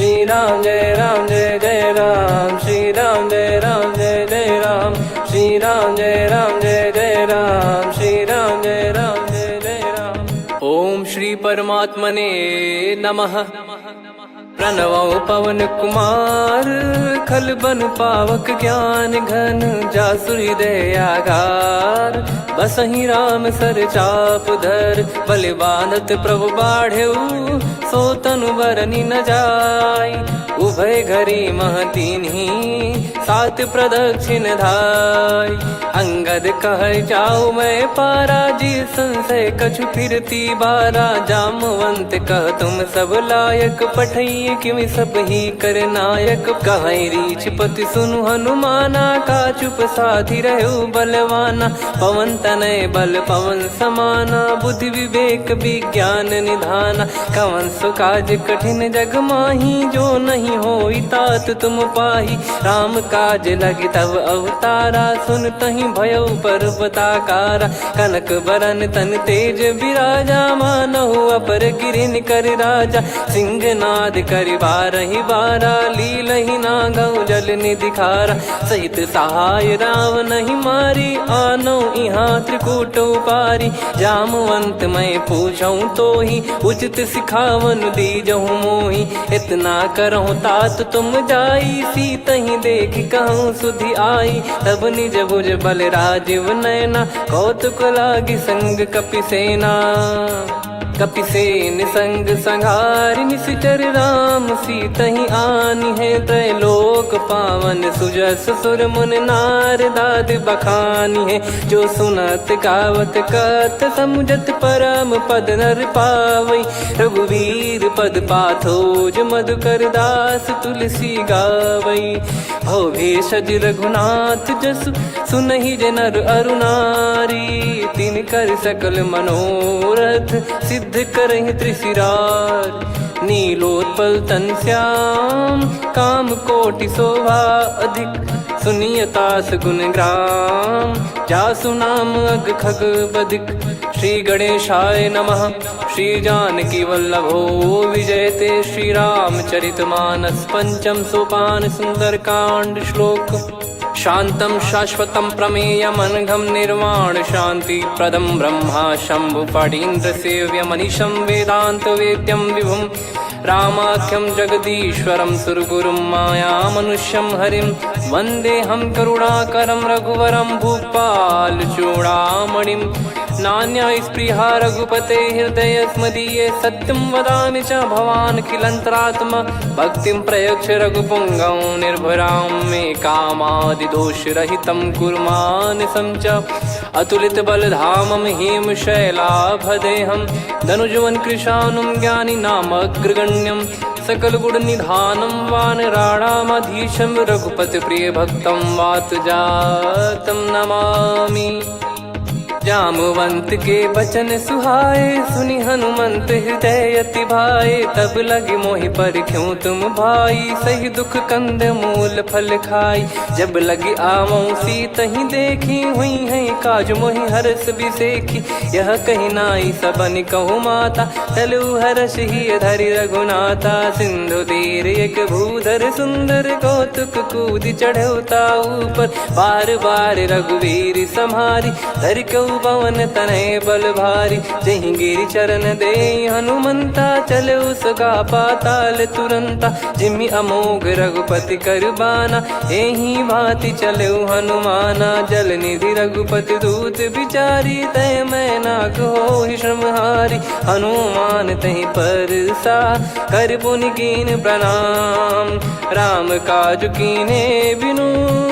श्री राम जय जय राम, श्री राम जय जय राम, श्री राम जय जय राम, श्री राम जय जय राम। ओम श्री परमात्मने नमः। प्रणवो पवन कुमार, खल बन पावक ज्ञान घन, जासु हृदय आगार। बसहि राम सर चाप धर, बल बांधत प्रभु बाढ़ेऊ, सो तनु बरनि न जाय। उभय घरी मह दीन्ही, सात प्रदक्षिण धाय। अंगद कह जाऊ मैं पारा, जी संशय कछु फिरती बारा। जामवंत कह तुम सब लायक, पठई किमि सब ही कर नायक। कहीं रीछ पति सुनु हनुमाना, का चुप साधि रहु बलवाना। पवन तनय बल पवन समाना, बुद्धि विवेक विज्ञान निधाना। कवन सो काज कठिन जग माही, जो नहीं होई तात तुम पाही। राम काज लगी तब अवतारा, सुन तहि भयउ पर्वताकारा। कनक बरन तन तेज बिराजा, मानहु अपर गिरिन कर राजा। सिंहनाद करि बारहि बारा, लीलहि नागौ जल निधि खारा। सहित सहाय रावण ही मारी, आनो इहाँ त्रिकूट उपारी। जामवंत मैं पूछऊँ तो ही, उचित सिखावन दीजहु मोहि। इतना करहु तात तुम जाई, सीतहि देख कहूँ सुधि आई। तब निज भुज बल राजीव नैना, कौतुक लागी संग कपिसेना। कपिसेन संग संहारि, निशिचर राम सीतहि आनि है। त्रैलोक पावन सुजस सुर मुन नार, दाद बखानी है। जो सुनत गावत कथ, समुझत परम पद नर पावई। रघुवीर पद पाथोज, मधुकर दास तुलसी गावई। भव भेषज रघुनाथ जसु, सुनहि जे नर अरु नारी। तिन कर सकल मनोरथ, सिद्ध करहि त्रिशिरार। नीलोत्पल तन श्याम, काम कोटि शोभा अधिक। सुनियतास गुण ग्राम, जासु नाम अग खग बदिक। श्री गणेशाय नमः। श्री जानकी वल्लभो विजयते, श्री रामचरित मानस। पंचम सोपान सुंदरकांड श्लोक। शांतं शाश्वतं प्रमेयमनघं, निर्वाण शांति प्रदं ब्रह्मा शंभु फणीन्द्र सेव्यमनिशं। वेदांत वेद्यं विभुं रामाख्यं जगदीश्वरं, सुरगुरुं माया मनुष्यं हरिं। वन्देऽहं करुणाकरं रघुवरं, भूपाल चूडामणिं। नान्या स्पृहा रघुपते हृदय स्मदीये, सत्यं वदामि च भवान् खिलन्तरात्मा। भक्तिं प्रयच्छ रघुपुङ्गं, निर्भरां मे कामादिदोषरहितं कुर्मानसं च। अतुलित बलधामं हेमशैलाभदेहं, धनुजवन कृशानुं ज्ञानी नामग्रगण्यं। सकल गुण निधानं वानराणामधीशं, रघुपति प्रिय भक्तं वात जातं नमामि। जामवंत के बचन सुहाए, सुनि हनुमंत हृदय अति भाए। तब लगे मोहि परख्यूं तुम भाई, सही दुख कंद मूल फल खाई। जब लगे आवऊं सीतहि देखी, हुई है काज मोहि हरस बिसेखी। यह कही नाई सबन कहु माता, चलु हरष ही धरि रघुनाथा। सिंधु तीर एक भूधर सुंदर, कौतुक कूदि चढ़ौता ऊपर। बार बार रघुवीर सम्हारी, धरि कऊ पवन तनय बल भारी। जहि गिरि चरण दे हनुमंता, चले उसका पाताल तुरंता। जिमि अमोघ रघुपति कर बाना, एहि भांति चले हनुमाना। जल निधि रघुपति दूत बिचारी, तय मैं नाक होहि श्रमहारी। हनुमान तहि परसा, कर पुनि कीन प्रणाम। राम काज कीने बिनु,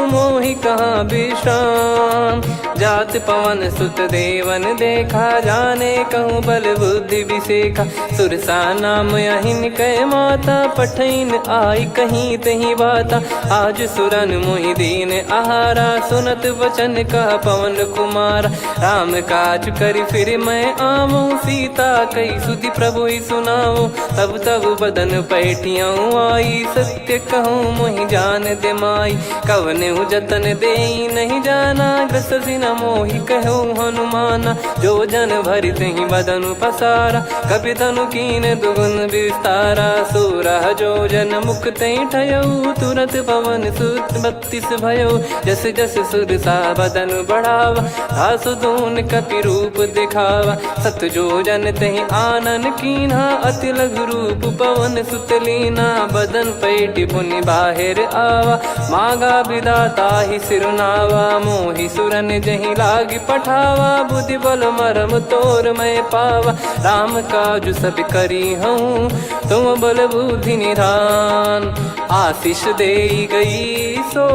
मोहि कहाँ विश्राम। जात पवन सुत देवन देखा, जाने कहूँ बल बुद्धि विसेखा। सुरसा नाम अहिन कै माता, पठैन आई कहीं तहीं बाता। आज सुरन मोहि दीन आहारा, सुनत वचन कह पवन कुमारा। राम काज करि फिर मैं आवऊं, सीता कई सुधि प्रभु ही सुनाऊं। तब तब बदन पैठियाँ आई, सत्य कहूँ मोहि जान दे माई। कवने जतन दे नहीं जाना, ग्रसि न मोहि कहो हनुमाना। जो जन भरि तहि बदनु पसारा, कपि तनु कीन दुगुन विस्तारा। सोरह जो जन मुख तहि ठयऊ, तुरत पवन सुत 32 भयऊ। जस जस सुर सा बदन बढ़ावा, आसु दून कपि रूप दिखावा। सत जो जन तहि आनन कीन्हा, अति लघु रूप पवन सुत लीना। बदन पैटि पुनि बाहिर आवा, मागा विधाता ही सिरुनावा। मोहि सुरन जहि लागी पठावा, बुद्धि बल मरम तोर मैं पावा। राम काजु सब करी हूँ, तुम बल बुद्धि निधान। आशीष देई गई सो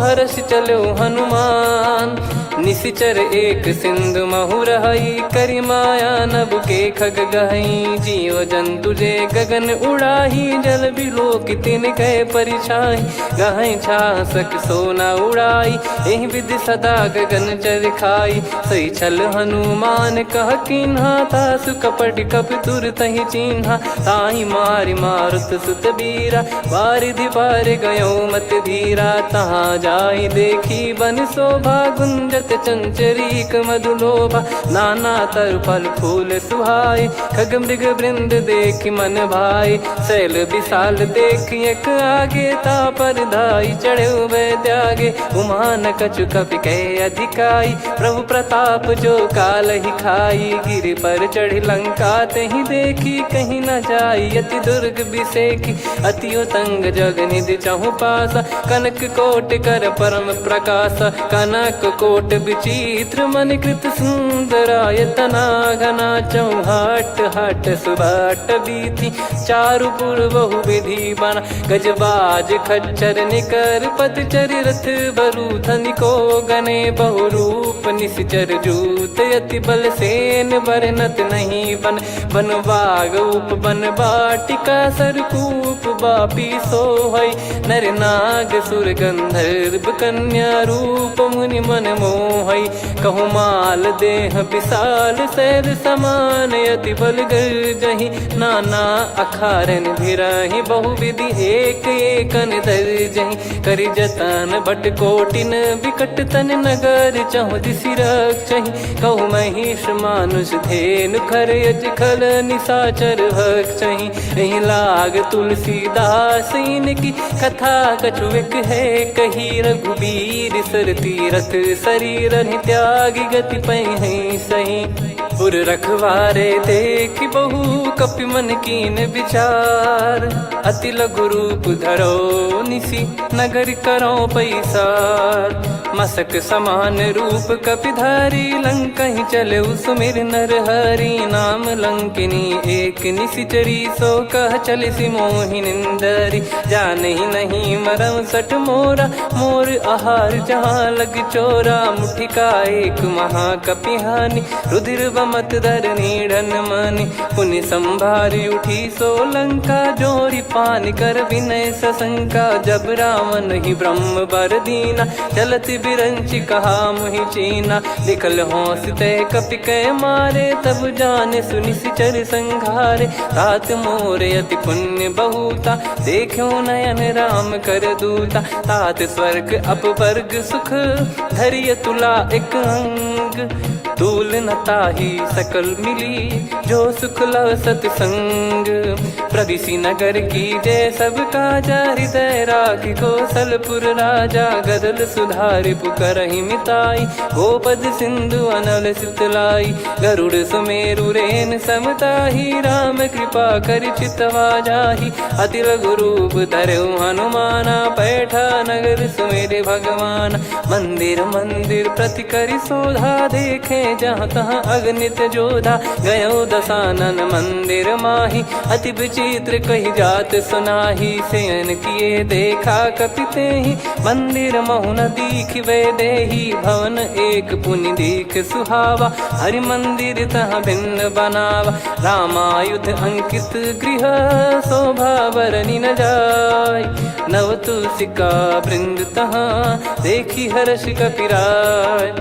हर्ष चलो हनुमान। निशिचर एक सिंधु महु रहई, करि माया नभ के खग गहई। जीव जंतु जे गगन उड़ाही, जल बिलोक तिन कह परिछाई। गहई छासक सोना उड़ाई, एहि विधि सदा गगन चर खाई। सही छल हनुमान कह कीन्हा, तासु कपट कपि तुर तहि चिन्हा। ताहि मारि मारुत सुत बीरा, वारिधि पार गयो मत धीरा। तहाँ जाई देखी बन शोभा, गुंजत चंचरीक मधुलोभा। नाना तर फल फूल सुहाई, खग मृग वृंद देखि मन भाई। शैल विशाल देखि एक आगे, तापर धाई चढ़े वै त्यागे। उमा न कछु कपि कह अधिकाई, प्रभु प्रताप जो काल ही खाई। गिरि पर चढ़ी लंका तहि देखी, कहीं न जाई अति दुर्ग बिसेकी। अति उतंग जग निधि चहु पासा, कनक कोट कर परम प्रकाशा। कनक कोट विचित्र मन कृत सुंदरायतना। घना चौहाट हाट सुबाट बीती, चारुपुर बहु विधि बना। गजबाज खच्चर निकर पतचर, रथ बरु धनिको गने। बहु रूप निशिचर जूत, अति बल सेन बरनत नहीं बन। बन बाग उप बन बाटिका, सरकूप बापी सोहई। नर नाग सुर गंधर्व कन्या, रूप मुनि मन मोहई। कहु माल देह विशाल, शैल समान अति बल गर्जहि। नाना अखारन भिरहि, बहु विधि एक एकन दर्जहि। करि जतन बट कोटिन, विकट तन नगर चहु दिसि रक्षहि। कहु महिष मानुष धेनु, खर यज खल निशाचर भक्षहि। एहि लाग तुलसीदास इनकी, कथा कछु एक है कही। रघुबीर सर तीरथ शरीर, त्यागी गति पै सही। उर रखवारे देखि बहु, कपि मन कीन विचार। अति लघु रूप धरो निसी, नगर करो पैसार। मसक समान रूप कपि धारी, लंकहि चले सुमिर नर हरि। नाम लंकिनी एक निशिचरी, सो कह चलिसि मोहि निंदरी। जानहि नहीं मरम सठ मोरा, मोर आहार जहाँ लग चोरा। मुठिका एक महाकपि हानि, रुधिर बमत धरनी ढन मानि। पुनि संभारी उठी सो लंका, जोरी पान कर विनय सशंका। जब रावण ही ब्रह्म बर दीना, चलति बिरंचि कहा मुहि चीना। लिखल होंस ते कपि कै मारे, तब जाने सुनि सिचर संघारे। तात मोर अति पुण्य बहुता, देखो नयन राम कर दूता। तात स्वर्ग अपवर्ग सुख, धरिय तुला एक अंग। तूल न ताहि सकल मिली, जो सुख लव सतसंग। प्रदिशि नगर की जय सब काजा, हृदय राखि कौशलपुर राजा। गदल सुधारि पुकारहि मिताई, गोपद सिंधु अनल सितलाई। गरुड़ सुमेरु रेन समताहि, राम कृपा करि चितवा जाहि। अति लघु रूप धरऊ हनुमाना, पैठा नगर सुमेरे भगवान। मंदिर मंदिर प्रति करि शोधा, देखे जहाँ तहाँ अगणित जोधा। गयो दशानन मंदिर माही, अति विचित्र कही जात सुनाही। शयन किए देखा कपि तेहि, मंदिर महु न दीख वे देही। भवन एक पुनि दीख सुहावा, हरि मंदिर तहाँ भिन्न बनावा। रामायुध अंकित गृह, शोभा बरनि न जाय। नव तुलसी का वृंद तहाँ, देखी हर्ष कपिराय।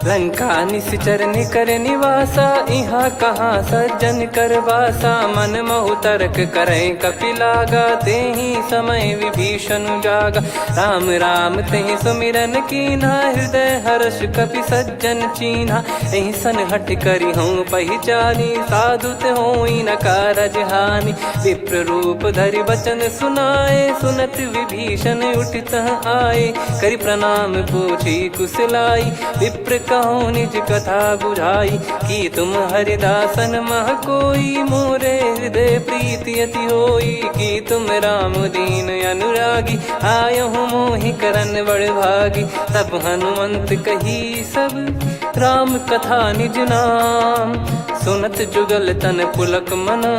लंका निश्चर निकर निवासा, इहाँ कहाँ सज्जन कर वासा। मन महु तर्क करें कपिलागा, तेहि समय विभीषण जागा। राम राम तेहि सुमिरन कीन्हा, हृदय हर्ष कपि सज्जन चीन्हा। एहि सन हट करी हूँ पहिचानी, साधु ते होई न कारज हानि। विप्र रूप धरि बचन सुनाए, सुनत विभीषण उठित आए। करि प्रणाम पूछी कुशलाई, विप्र कहो निज कथा बुझाई। कि तुम हरिदासन मह कोई, मोरे हृदय प्रीति अति होई। कि तुम राम दीन अनुरागी, आयहु मोहि करन बड़ भागी। तब हनुमंत कही सब राम कथा निज नाम, सुनत जुगल तन पुलक मना,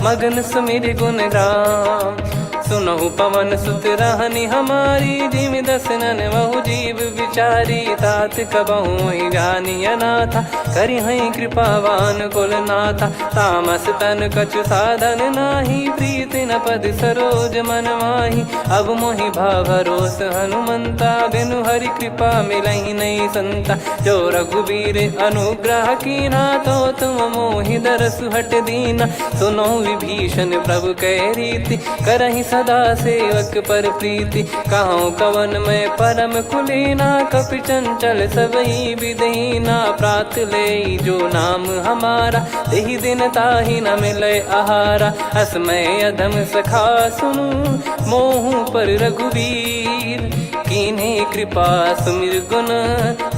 मगन सुमिर गुण राम। सुनहु पवन सुत रहनी हमारी, जिमि दसनन महु जीव विचारी। तात कबहु ही जानी अनाथा, करि हई कृपावान कुल नाथा। तामस तन कछु साधन नाही, प्रीति न पद सरोज मन माही। अब मोहि भाव भरोस हनुमंता, बिनु हरि कृपा मिलहि नहीं संता। जो रघुबीर अनुग्रह कीना, तो तुम मोहि दरसु हट दीना। सुनो विभीषण प्रभु कह रीति, करहि सदा सेवक पर प्रीति। कहूँ कवन में परम कुलीना, कपि चंचल सबई विदहीना। प्रात ले जो नाम हमारा, तेहि दिन ताहि न मिले आहारा। असमय अधम सखा सुनु, मोहु पर रघुवीर। कीन्हे कृपा सुमिर गुण,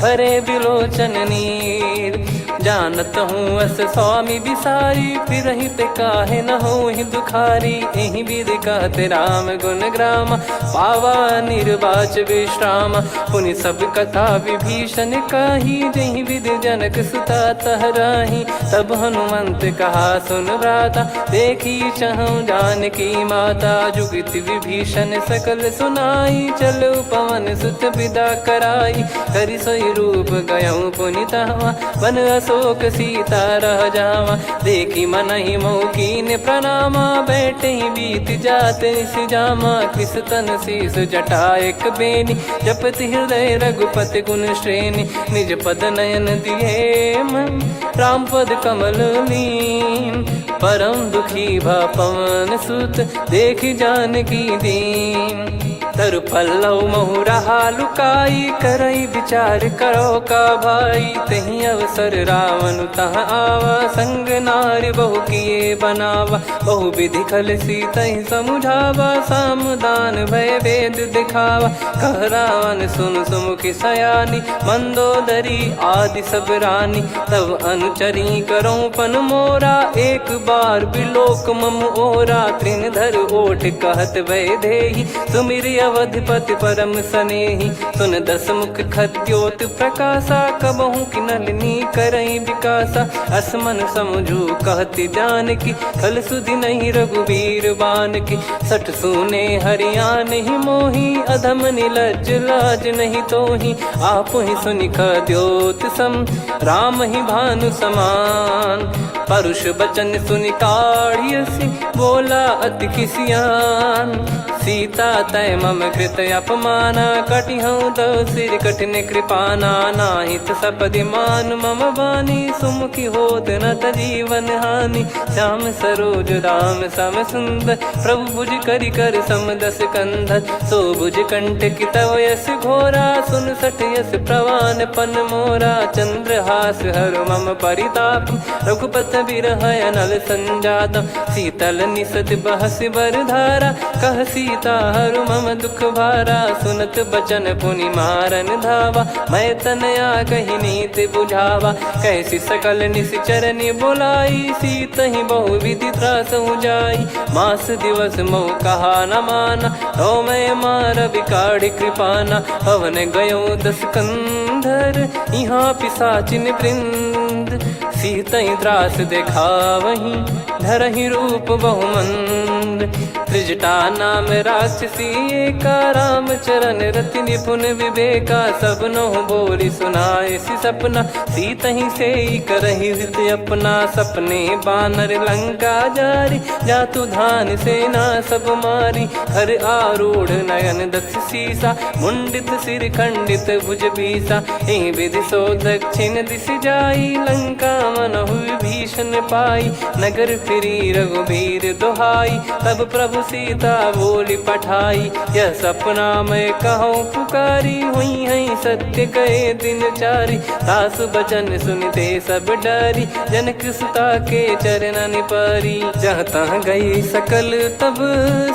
भरे बिलोचन नीर। जानत हूँ अस स्वामी बिसारी, फिरहित काहे न होहि दुखारी। एहि विधि कहते राम गुण ग्राम, पावा निर्वाच विश्राम। पुनि सब कथा विभीषण काही, जहि विधि जनक सुता तहराही। तब हनुमंत कहा सुन भ्राता, देखी चहु जानकी माता। जुगित विभीषण सकल सुनाई, चलो पवन सुत विदा कराई। करि सोई रूप गयऊँ पुनितवा, बन अशोक सीता रह जावा। देखी मनहि मोह कीन्ह प्रणामा, बैठे ही बीत जात निस जामा। कृस तन शीस जटा एक बेनी, जपति हृदय रघुपति गुण श्रेणी। निज पद नयन दिए मन, राम पद कमल लीन। परम दुखी भा पवन सुत, देखि जानकी दीन। तरु पल्लव महु रहा लुकाई, करई विचार करो का भाई। तही अवसर रावण तहाँ आवा, संग नारी बहु किए बनावा। बहु विधि खल सीतहि समुझावा, सामदान भय वेद दिखावा। कह रावण सुन सुमुखी सयानी, मंदोदरी आदि सब रानी। तब अनुचरी करो पन मोरा, एक बार बिलोक मम ओरा। तृण धर ओठ कहत भय देहि, सुमिरि अवधिपति परम सनेहि। सुन दस मुख खद्योत प्रकाशा, कबहु कि नलिनी करई विकासा। असमन समझू कहति जानकी, खल सुधि नहीं रघुबीर बानकी। सठ सूने हरियाण ही मोही, अधम निलज्ज लाज नहीं तोही। आप ही सुनि खद्योत सम, राम ही भानु समान। परुष बचन सुनि काढ़ियसि, बोला अति किसियान। सीता तय मम कृत अपमाना, कटिहऊँ तो सिर कठिन कृपाना। नाहित सपदि मान मम बानी, सुमुखी होत न जीवन हानि। श्याम सरोज राम सम सुंदर, प्रभु भुज करि कर सम दस कंधर। सो भुज कंठ की तव यस घोरा, सुन सठ यस प्रवान पन मोरा। चंद्रहास हर मम परिताप, रघुपत बिरह अनल संजात। शीतल निसत बहस बर धारा, कह सीता हरु मम दुख भारा। सुनत बचन पुनि मारन धावा, मैं तनया कही नीति बुझावा। कैसी सकल निश्चरनि बुलाई, सीतहि बहु विधि त्रासहु जाई। मास दिवस मोह कहा न माना, तो मैं मार बिकाढ़ कृपाना। हवन गयो दस कंधर, यहाँ पिशाचिन वृंद। सीतहि त्रास देखावहीं, धरहि रूप बहुमंद। त्रिजटा नाम राक्षसी एका, राम चरण रति निपुण विवेका। सब नोह बोली सुनाए सी सपना, सीत ही से करही हित अपना। सपने बानर लंका जारी, जातु धान सेना सब मारी। हर आरूढ़ नयन दक्ष सीसा, मुंडित सिर खंडित भुज बीसा। एहि विधि सो दक्षिण दिश जाई, लंका मनहु विभीषण पाई। नगर फिरी रघुबीर दुहाई, तब प्रभु सीता बोली पठाई। यह सपना मैं कहूँ पुकारी, हुई है सत्य कहे दिन चारी। सासु बचन सुनते सब डरी, जनक सुता के चरण परी। जहाँ तहाँ गई सकल तब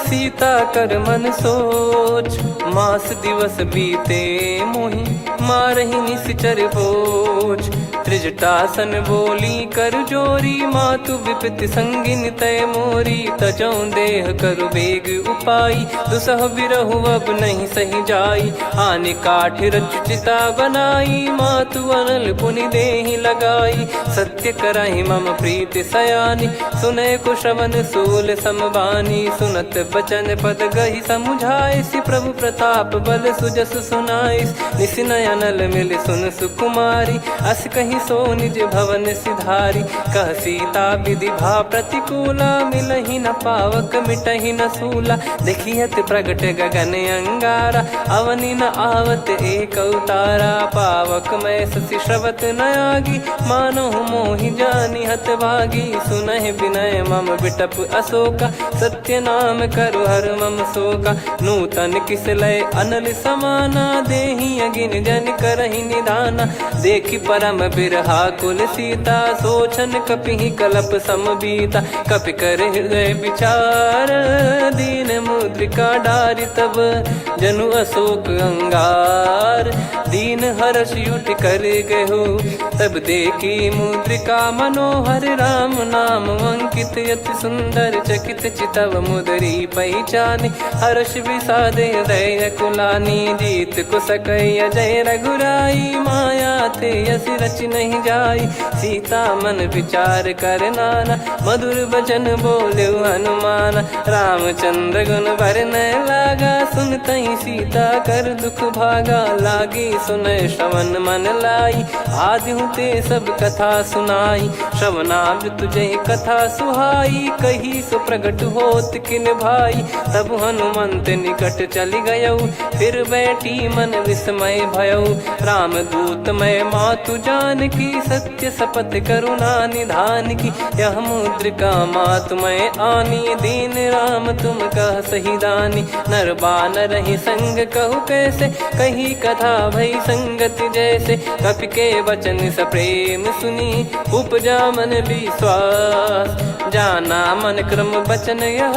सीता कर मन सोच। मास दिवस बीते मोहि मारहि निश्चर भोज। त्रिजटासन बोली कर जोरी, मातु विपति संगिन तय मोरी। तजौ देह करु बेग उपाई, दुसह बिरहु अब नहीं सही जाई। आने काठ रचिता बनाई, मातु अनल पुनि देहि लगाई। सत्य कराहि मम प्रीति सयानी, सुनै को श्रवण सूल समबानी। सुनत बचन पद गहि समुझाए, सि प्रभु प्रताप बल सुजस सुनाइस। निस नयनल मिल सुन सुकुमारी, अस कहि सो निज भवन सिधारी। कह सीता विधि भा प्रतिकूला, मिलहि न पावक मिटहि न सूला। देखियत प्रगट गगन अंगारा, अवनि न आवत एक अवतारा। पावक मैं ससि श्रवत न आगी, मानो मोहि जानि हत भागी। सुनहि विनय मम बिटप अशोका, सत्य नाम करु हर मम शोका। नूतन किस लय अनल समाना, देहि अगिन जन करहि निधाना। देखि परम बिरहा कुल सीता, सोचन कपिहि कलप समबीता। कपि कर हृदय विचार, दीन मुद्रिका डारि तब। जनु अशोक अंगार, दीन हर्ष युट कर गहु। तब देखी मुद्रिका मनोहर, राम नाम अंकित अति सुंदर। चकित चितव मुदरी पहचानी, हर्ष विषाद हृदय कुलानी। जीत को सकय अजय रघुराई, माया ते यस रच नहीं जाई। सीता मन विचार कर नाना, मधुर वचन बोले हनुमान। रामचंद्र गुण बरनय लागा, सुनतहि सीता कर दुख भागा। लागी सुनय श्रवण मन लाई, आदिहु ते सब कथा सुनाई। श्रवणाब तुझे कथा सुहाई, कही सो प्रगट होत किन भाई। तब हनुमंत निकट चली गयौ, फिर बैठी मन विस्मय भयौ। राम दूत मैं मातु जान की, सत्य शपथ करुणा निधान की। यह मुद्रिका मातु मैं आनी, दीन राम तुम कह सही दानी। नर बानर ही संग कहु कैसे, कही कथा भई संगति जैसे। कपि के वचन सप्रेम सुनी, उपजा मन विश्वास। जाना मन क्रम बचन यह,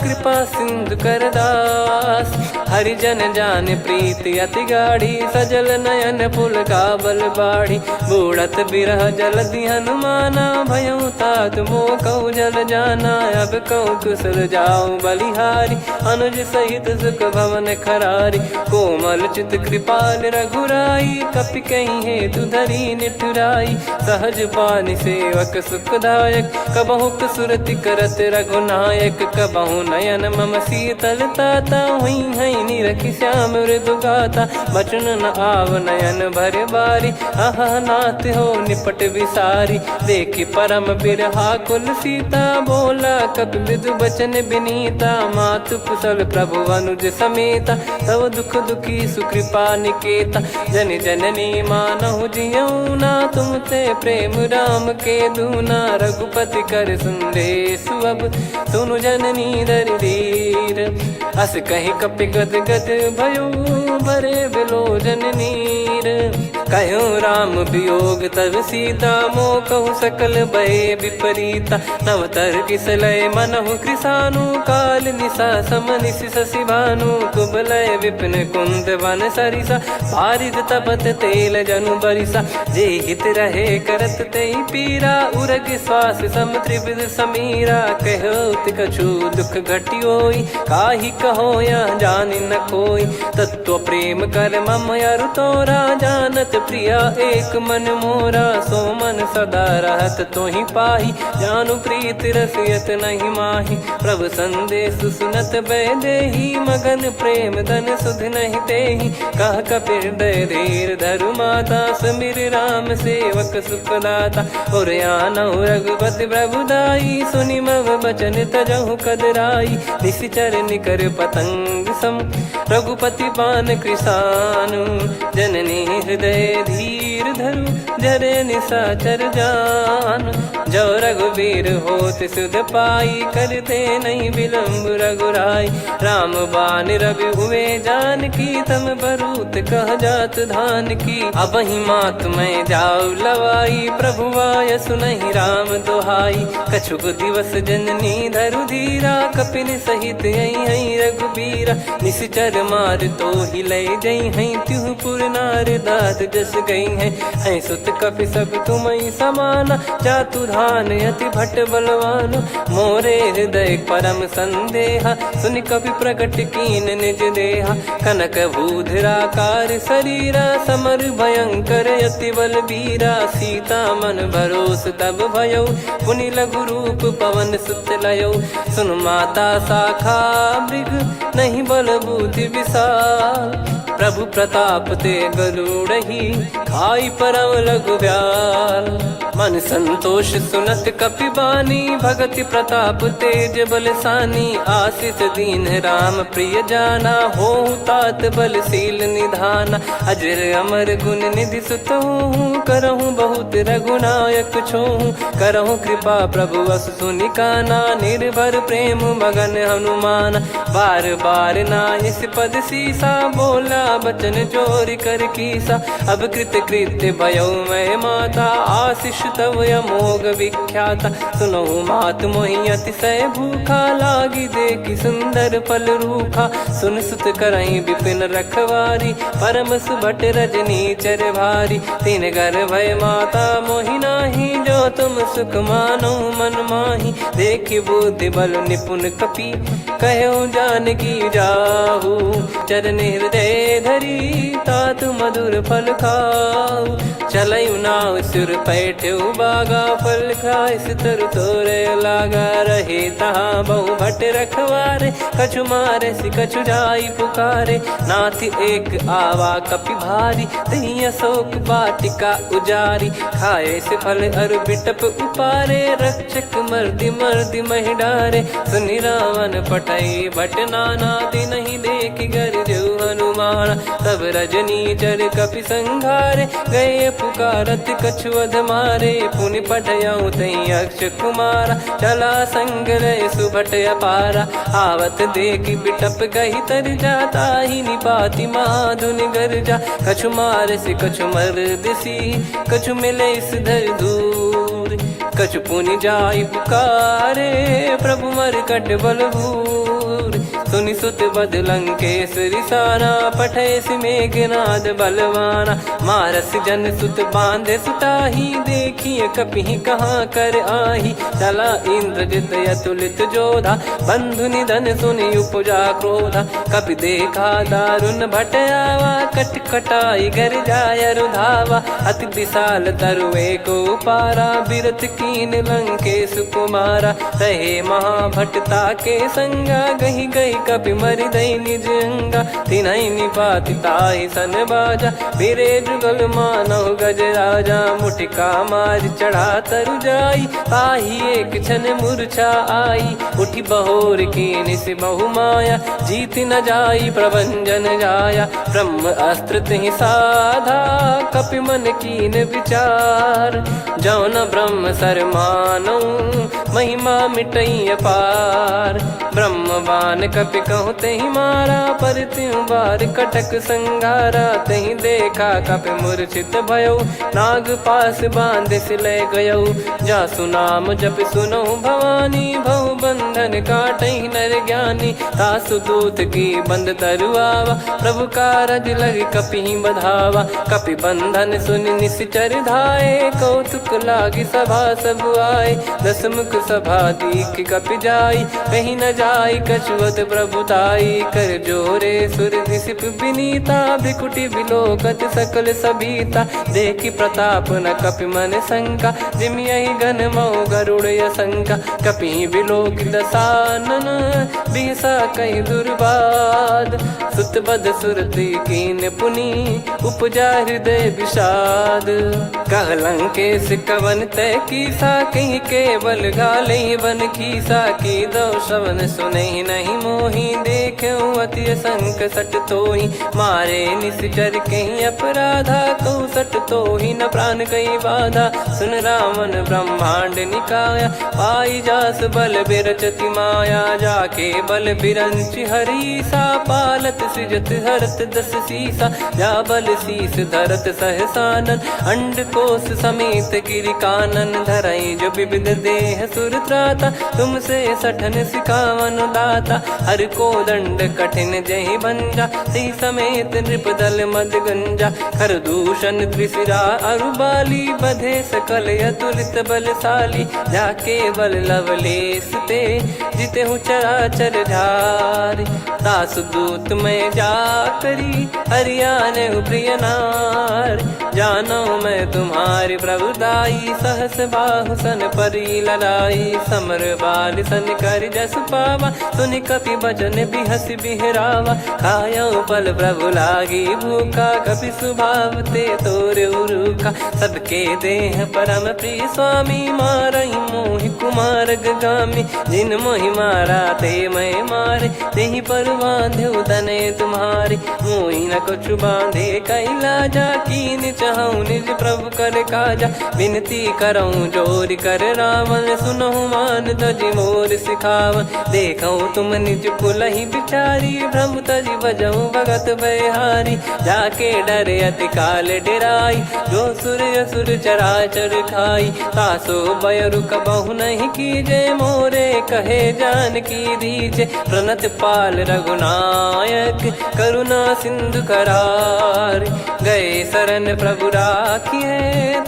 कृपा सिंधु कर दास। हरिजन जान प्रीति अति गाढ़ी, सजल नयन पुल काबल बाढ़ी। बूढ़त बिरह जलधि हनुमाना, भयउ तात मोह कहु जल जाना। अब कहु कुशल जाऊ बलिहारी, अनुज सहित सुख भवन खरारी। कोमल चित कृपाल रघुराई, कपि कहीं हेतु धरी निठुराई। सहज पानि सेवक सुखदायक, कबहु सुरति करत रघुनायक। कबहु नयन मम शीतल ताता, हुई है निरखि श्याम मृदु गाता। बचन न आव नयन भर बारी, अह नाथ हो निपट विसारी। देखि परम बिरहा कुल सीता, बोला कपि मृदु बचन बिनीता। मातु कुशल प्रभु अनुज समेता, तव दुख दुखी सुकृपा निकेता। जन जननी मानहु जियऊ ना, तुम ते प्रेम राम के दूना। रघुपति कर सुंदेशु अब, सुनु जननी दर धीर। अस कहि कपि गद गद भयो, भरे बिलोचन नीर। कहूँ राम वियोग तब सीता, मोह कहूँ सकल भय विपरीता। नवतर किसलय मनहु कृसानु, काल निशा समनिश शशि भानु। कुबलय विपिन कुंद वन सरिसा, पारिद तपत तेल जनु बरिसा। जे हित रहे करत ते पीरा, उरग श्वास सम त्रिविध समीरा। कहत कछु दुख घटियोई, काहि कहो या जानि न कोई। तत्व प्रेम कर मम अरु तोरा, जानत प्रिया एक मन मोरा, सो मन सदा रहत तो ही पाही। जानु प्रीत रसियत नहीं माही, प्रभु संदेश सुनत बैदेही। मगन प्रेम धन सुध नहीं तेही, कह कपिर दय धीर धरु माता। समीर राम सेवक सुखदाता, और आनौ रघुपति प्रभुदाई। सुनि मम बचन तजहु कदराई, निशिचर निकर पतंग सम। रघुपति पान कृसानु, जननी हृदय धीर धरु। जरे निशाचर जान, जो रघुवीर होत सुध पाई। करते नहीं विलम्ब रघुराई, राम बान रवि हुए जानकी। तम बरूत कह जात धान की, अब ही मात मैं जाऊ लवाई। प्रभु आय सुनहि राम दुहाई, कछुक दिवस जननी धरु धीरा। कपिन सहित यही रघुबीरा, निश्चर मार तो ही ले जई हैं। त्युह पुर नार दाद जस गई हैं, सुत कपि सब तुमई समाना। जातु धान अति भट बलवान, मोरे हृदय परम संदेहा। सुनि कपि प्रकट कीन निज देहा, कनक भूधराकार शरीरा। समर भयंकर अति बल बीरा, सीता मन भरोस तब भयो। पुनि लघु रूप पवन सुत लयो, सुन माता शाखा मृग नहीं बल बुद्धि विशाल। प्रभु प्रताप ते गरुड़ही, खाई परम लघु ब्याल। मन संतोष सुनत कपि बानी, भगति प्रताप तेज बलसानी। आशीष दीन राम प्रिय जाना, होहु तात बलशील निधाना। अजर अमर गुण निधि सुतहु, करहु बहुत रघुनायक छोहु। करहु कृपा प्रभु अस सुनि काना, निर्भर प्रेम मगन हनुमान। बार बार नायस पद सीसा, बोला बचन चोरी कर कीसा। अब कृत कृत्य भयो मैं माता, आशीष तव अमोघ विख्याता। सुनहु मात मोहि अतिशय भूखा, लागी देखी सुंदर फल रूखा। सुन सुत करई विपिन रखवारी, परम सुभट रजनी चर भारी। तीन घर भय माता मोहि नाही, जो तुम सुख मानो मन माही। देखि बुद्धि बल निपुण कपि, कहो जानकी जाहू। चरण हृदय धरी, तात मधुर फल खाऊ। चलऊ नाव सुर पैठ्यु बागा, फल खाय तरु तोरे लागा। रहे तहाँ बहु भट रखवारे, कछु मारे सि कछु जाई पुकारे। नाथ एक आवा कपि भारी, तही अशोक वाटिका उजारी। खाए से फल अरु बिटप उपारे, रक्षक मर्दि मर्दि महि डारे। सुनि रावण पटई भट नाना, तिनहि देखि गरजु हनुमान। तब रजनी चर कपि संघारे, गए पुकारत कछु अध मारे। पुनि पटयऊ तई अक्ष कुमारा, चला संग रहे सुभट अपारा। आवत देखि बिटप कही तर जाता, ही निपाति माधुन गर्जा। कछु मार से कछु मर दिसी, कछु मिले इस धर दूर। कछु पुनि जाई पुकारे, प्रभु मरकट बलभूर। सुनि सुत बद लंकेश रिसाना, पठेस मेघनाद बलवाना। मारस जन सुत बांधे सुताही, देखिए कपि कहाँ कर आही। चला इंद्रजित अतुलित जोधा, बंधु निधन सुनि उपजा क्रोधा। कपि देखा दारुण भट आवा, कट कटाई घर जाय रुधावा। अति विशाल तरुए को पारा, बिरथ कीन लंकेश कुमारा। रहे महाभटता के संगा, गही गही कपि मरि दई निज अंगा। तिन्हि निपाति ताहि सन बाजा, बिरे जुगल मानव गज राजा। मुटिका मार चढ़ा तरु जाई, ताहि एक क्षण मूर्छा आई। उठी बहोर कीन से बहु माया, जीत न जाई प्रभंजन जाया। ब्रह्म अस्त्र तिहि साधा, कपि मन कीन विचार। जौ न ब्रह्म सर मानौ, महिमा मिटई अपार। ब्रह्मवान कपि कहु तहि मारा, पर त्यों बार कटक संगारा। तहि देखा कपि मूर्छित भयो, नाग पास बांध सिले गयो। जासु नाम जप सुनो भवानी, बहु बंधन काटहि नर ज्ञानी। तासु दूत की बंद तरुआवा, प्रभु कारज लग कपि बधावा। कपि बंधन सुनि निश्चर धाये, कौतुक लागी सभा सब आए। दस मुख सभा दीख कपि जाई, कहीं न जाई कछुअत प्रभुताई कर जोरे सुर दिसिप विनीता भ्रिकुटी विलोकत सकल सबीता देखी प्रताप न कपि मन शंका जिमि यही गण मऊ गरुड़ यसंका कपि विलोक दसानन बिहसा कई दुर्बाद सुत बद सुरति कीन पुनी उपजा हृदय विषाद कहलंकेश कवन तय कीसा कहीं केवल गाले बन खीसा की दो श्रवण सुने नहीं मोही देखे अति संक सट तोही मारे निश्चर कहीं अपराधा को सट तोही न प्राण कई बाधा सुन रावण ब्रह्मांड निकाया पाई जास बल बिरचति माया जाके बल बिरंच हरीसा पालत सृजत हरत दस सीसा जा बल शीस धरत सहसानन अंड कोश समेत गिरि कानन धरई जो विविध देह सुर त्राता तुमसे सठन सिखावन दाता हर को दंड कठिन जहि भंजा सी समेत नृप दल मद गंजा खर दूषण त्रिशिरा अरुबाली बधे सकल अतुलित बलशाली जाके बल लवलेस ते जिते हूँ चराचर झार दास दूत में जा करी हरियाणे प्रिय नार जानो मैं तुम्हारी प्रभुदाई सहस बाहु सन परी लड़ाई समर बाल सन कर जस पावा सुनि कपि भजन बिहस बिहरावा खायो पल प्रभु लागी भूखा कपि स्वभाव ते तोर उरुखा सबके देह परम प्रिय स्वामी मारई मोहि कुमार गामी जिन मोहि मारा ते मैं मारे तेहि पर बांधे उदने तुम्हारे मोहि न कुछ बांधे कैलाजा कीन चाहूं निज प्रभु कर काजा विनती करऊं जोर कर रावण सुनहु मान तजि मोर सिखावन देखऊं तुम निज पुलहि बिचारी भ्रम तजि बजऊं भगत बहारी जाके डरे अति काल डेराई जो सुर असुर चराचर खाई तासो बयरु कबहु नहीं कीजे मोरे कहे जान की दीजे प्रणत पाल रघुनायक करुणा सिंधु करार गए शरण प्रभु राखिए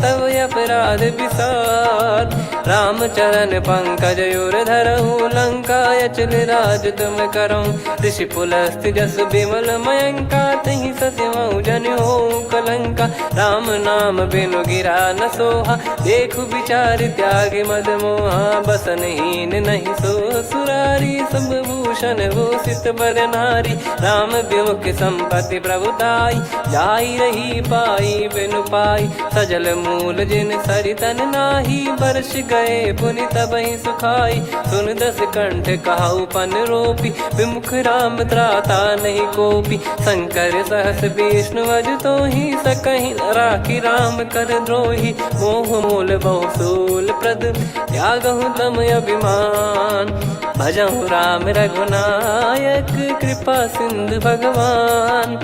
तब अपराध विसार राम चरण पंकज योर धरहु लंका अचल राज तुम करऊं ऋषि पुलस्त जस विमल मयंका तहि ससिमऊ जन हो कलंका राम नाम बिनु गिरा न सोहा देखु विचार त्याग मद मोहा बसनहीन नहीं सो सुरारी सब भूषण भूषित बर नारी राम विमुख संपत्ति प्रभुताई जाई रही पाई बिनु पाई सजल मूल जिन सरितन नाही वर्ष गए पुनि तबहि सुखाई सुन दस कंठ कहाऊ पन रोपी विमुख राम त्राता नहीं कोपी शंकर सहस विष्णु अज तो ही सकहि राखी राम कर द्रोही मोह मूल बहु सूल प्रद त्यागहु तम अभिमान भजहु राम रघुनायक कृपा सिंधु भगवान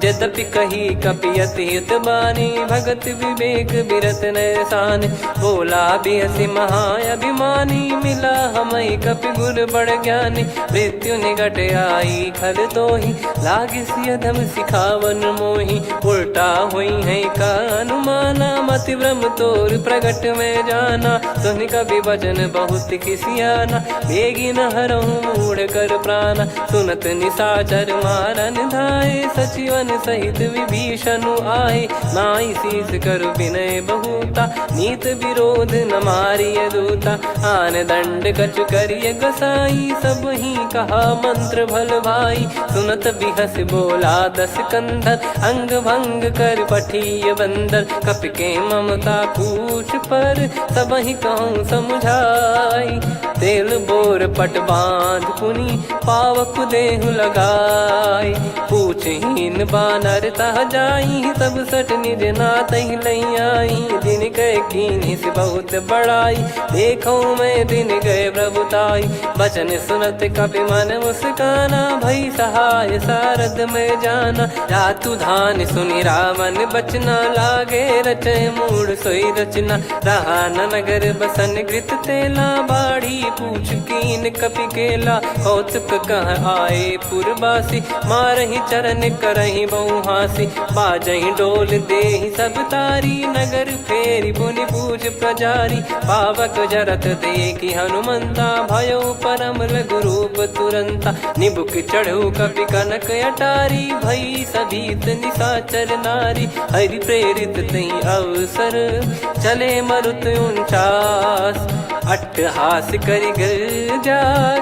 यद्यपि कही कपि अति हित बानी भगत विवेक बिरत नैसान बोला बिहसी महाअभिमानी मिला हमई कपि गुर बड़ ज्ञानी मृत्यु निकट आई खल तो ही लागे सियधम सिखावन मोही उल्टा हुई है का अनुमाना मति ब्रह्म तोर प्रगट में जाना सुन कभी वचन बहुत किसियाना बेगी न हरहु मूढ़ कर प्राणा सुनत निशाचर मारन धाये सचिवन सहित विभीषण आए नाई शीस कर विनय बहुता नीत विरोध न मारिय दूता आन दंड कछ करिय गसाई सब ही कहा मंत्र भल भाई सुनत बिहस बोला दस कंधर अंग भंग कर पठिय बंदर कपि के ममता पूछ पर सब ही कहूँ समझाई तेल बोर पट बांध पुनी पावक देहु लगाई पूछहीन बानर तह जाई सब सट निज नाथ ही लई आई दिन गए कीन्ही से बहुत बड़ाई देखो मैं दिन गए प्रभुताई बचन सुनत कपि मन मुस्काना भई सहाय सारद में जाना जातु धान सुनि रावण बचना लागे रचे मूड सोई रचना रहा न नगर बसन कृत तेला बाढ़ी पूछ कीन कपि केला कौतुक कह आए पुरबासी, मारही चरण करही बहु हासी, बाजही डोल देहि सब तारी, नगर फेरी पुनि पूज प्रजारी, पावक जरत देखी हनुमंता, भयो परम लघु रूप तुरंता, निबुक चढ़ऊ कपि कनक अटारी, भई सभीत निशाचर नारी, हरि प्रेरित तई अवसर, चले मरुत 49, अट्टहास करि गर्जा,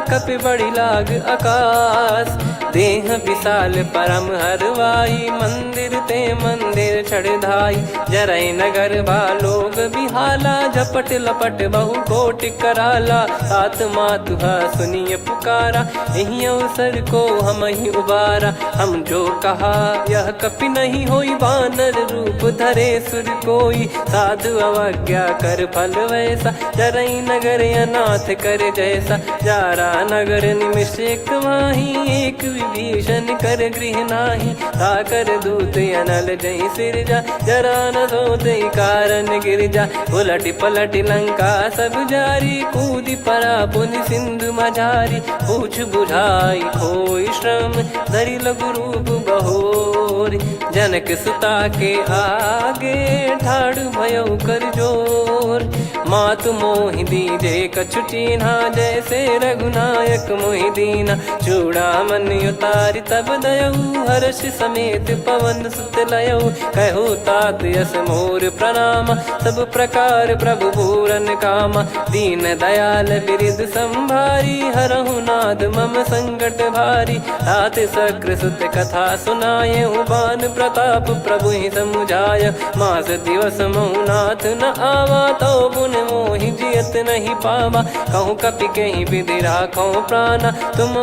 कपि बड़ी लाग आकाश, देह विशाल परम हरवाई, मंदिर ते मंदिर चढ़धाई, जरई नगर बालोग बिहाला, झपट लपट बहु कोट कराला, तात मातुहा सुनिय पुकारा, यही अवसर को हम ही उबारा, हम जो कहा यह कपि नहीं होई, वानर रूप धरे सुर कोई, साधु अवज्ञा कर फल वैसा, जरई नगर अनाथ कर जैसा, जारा नगर निमिष एक माही, एक विभीषण कर गृह नाही, ताकर दूत अनल जय सिरजा, जरा न सोते कारण गिरजा, उलट पलट लंका सब जारी, कूदी परा पुनि सिंधु मझारी, पूछ बुझाई खोई श्रम, धरि लघु रूप बहोरी, जनक सुता के आगे, ठाड़ भयो कर जोर, मातु मोहि दीजे कछु चीन्हा, जैसे रघुनायक मोहि दीना, चूड़ामन उतारि तब दयऊ, हर्ष समेत पवन सुत लयऊ, कहु तात यस मोर प्रणाम, सब प्रकार प्रभु पूरन कामा, दीन दयाल बिरिद संभारी, हरहु नाद मम संकट भारी, तात सक्र सुत कथा सुनाये, बान प्रताप प्रभु ही समुझाय, मास दिवस महु नाथ न आवा, तो पुन मोहि जियत नहीं पावा, कहूँ कपि कहीं विधि राखो प्राणा, तुम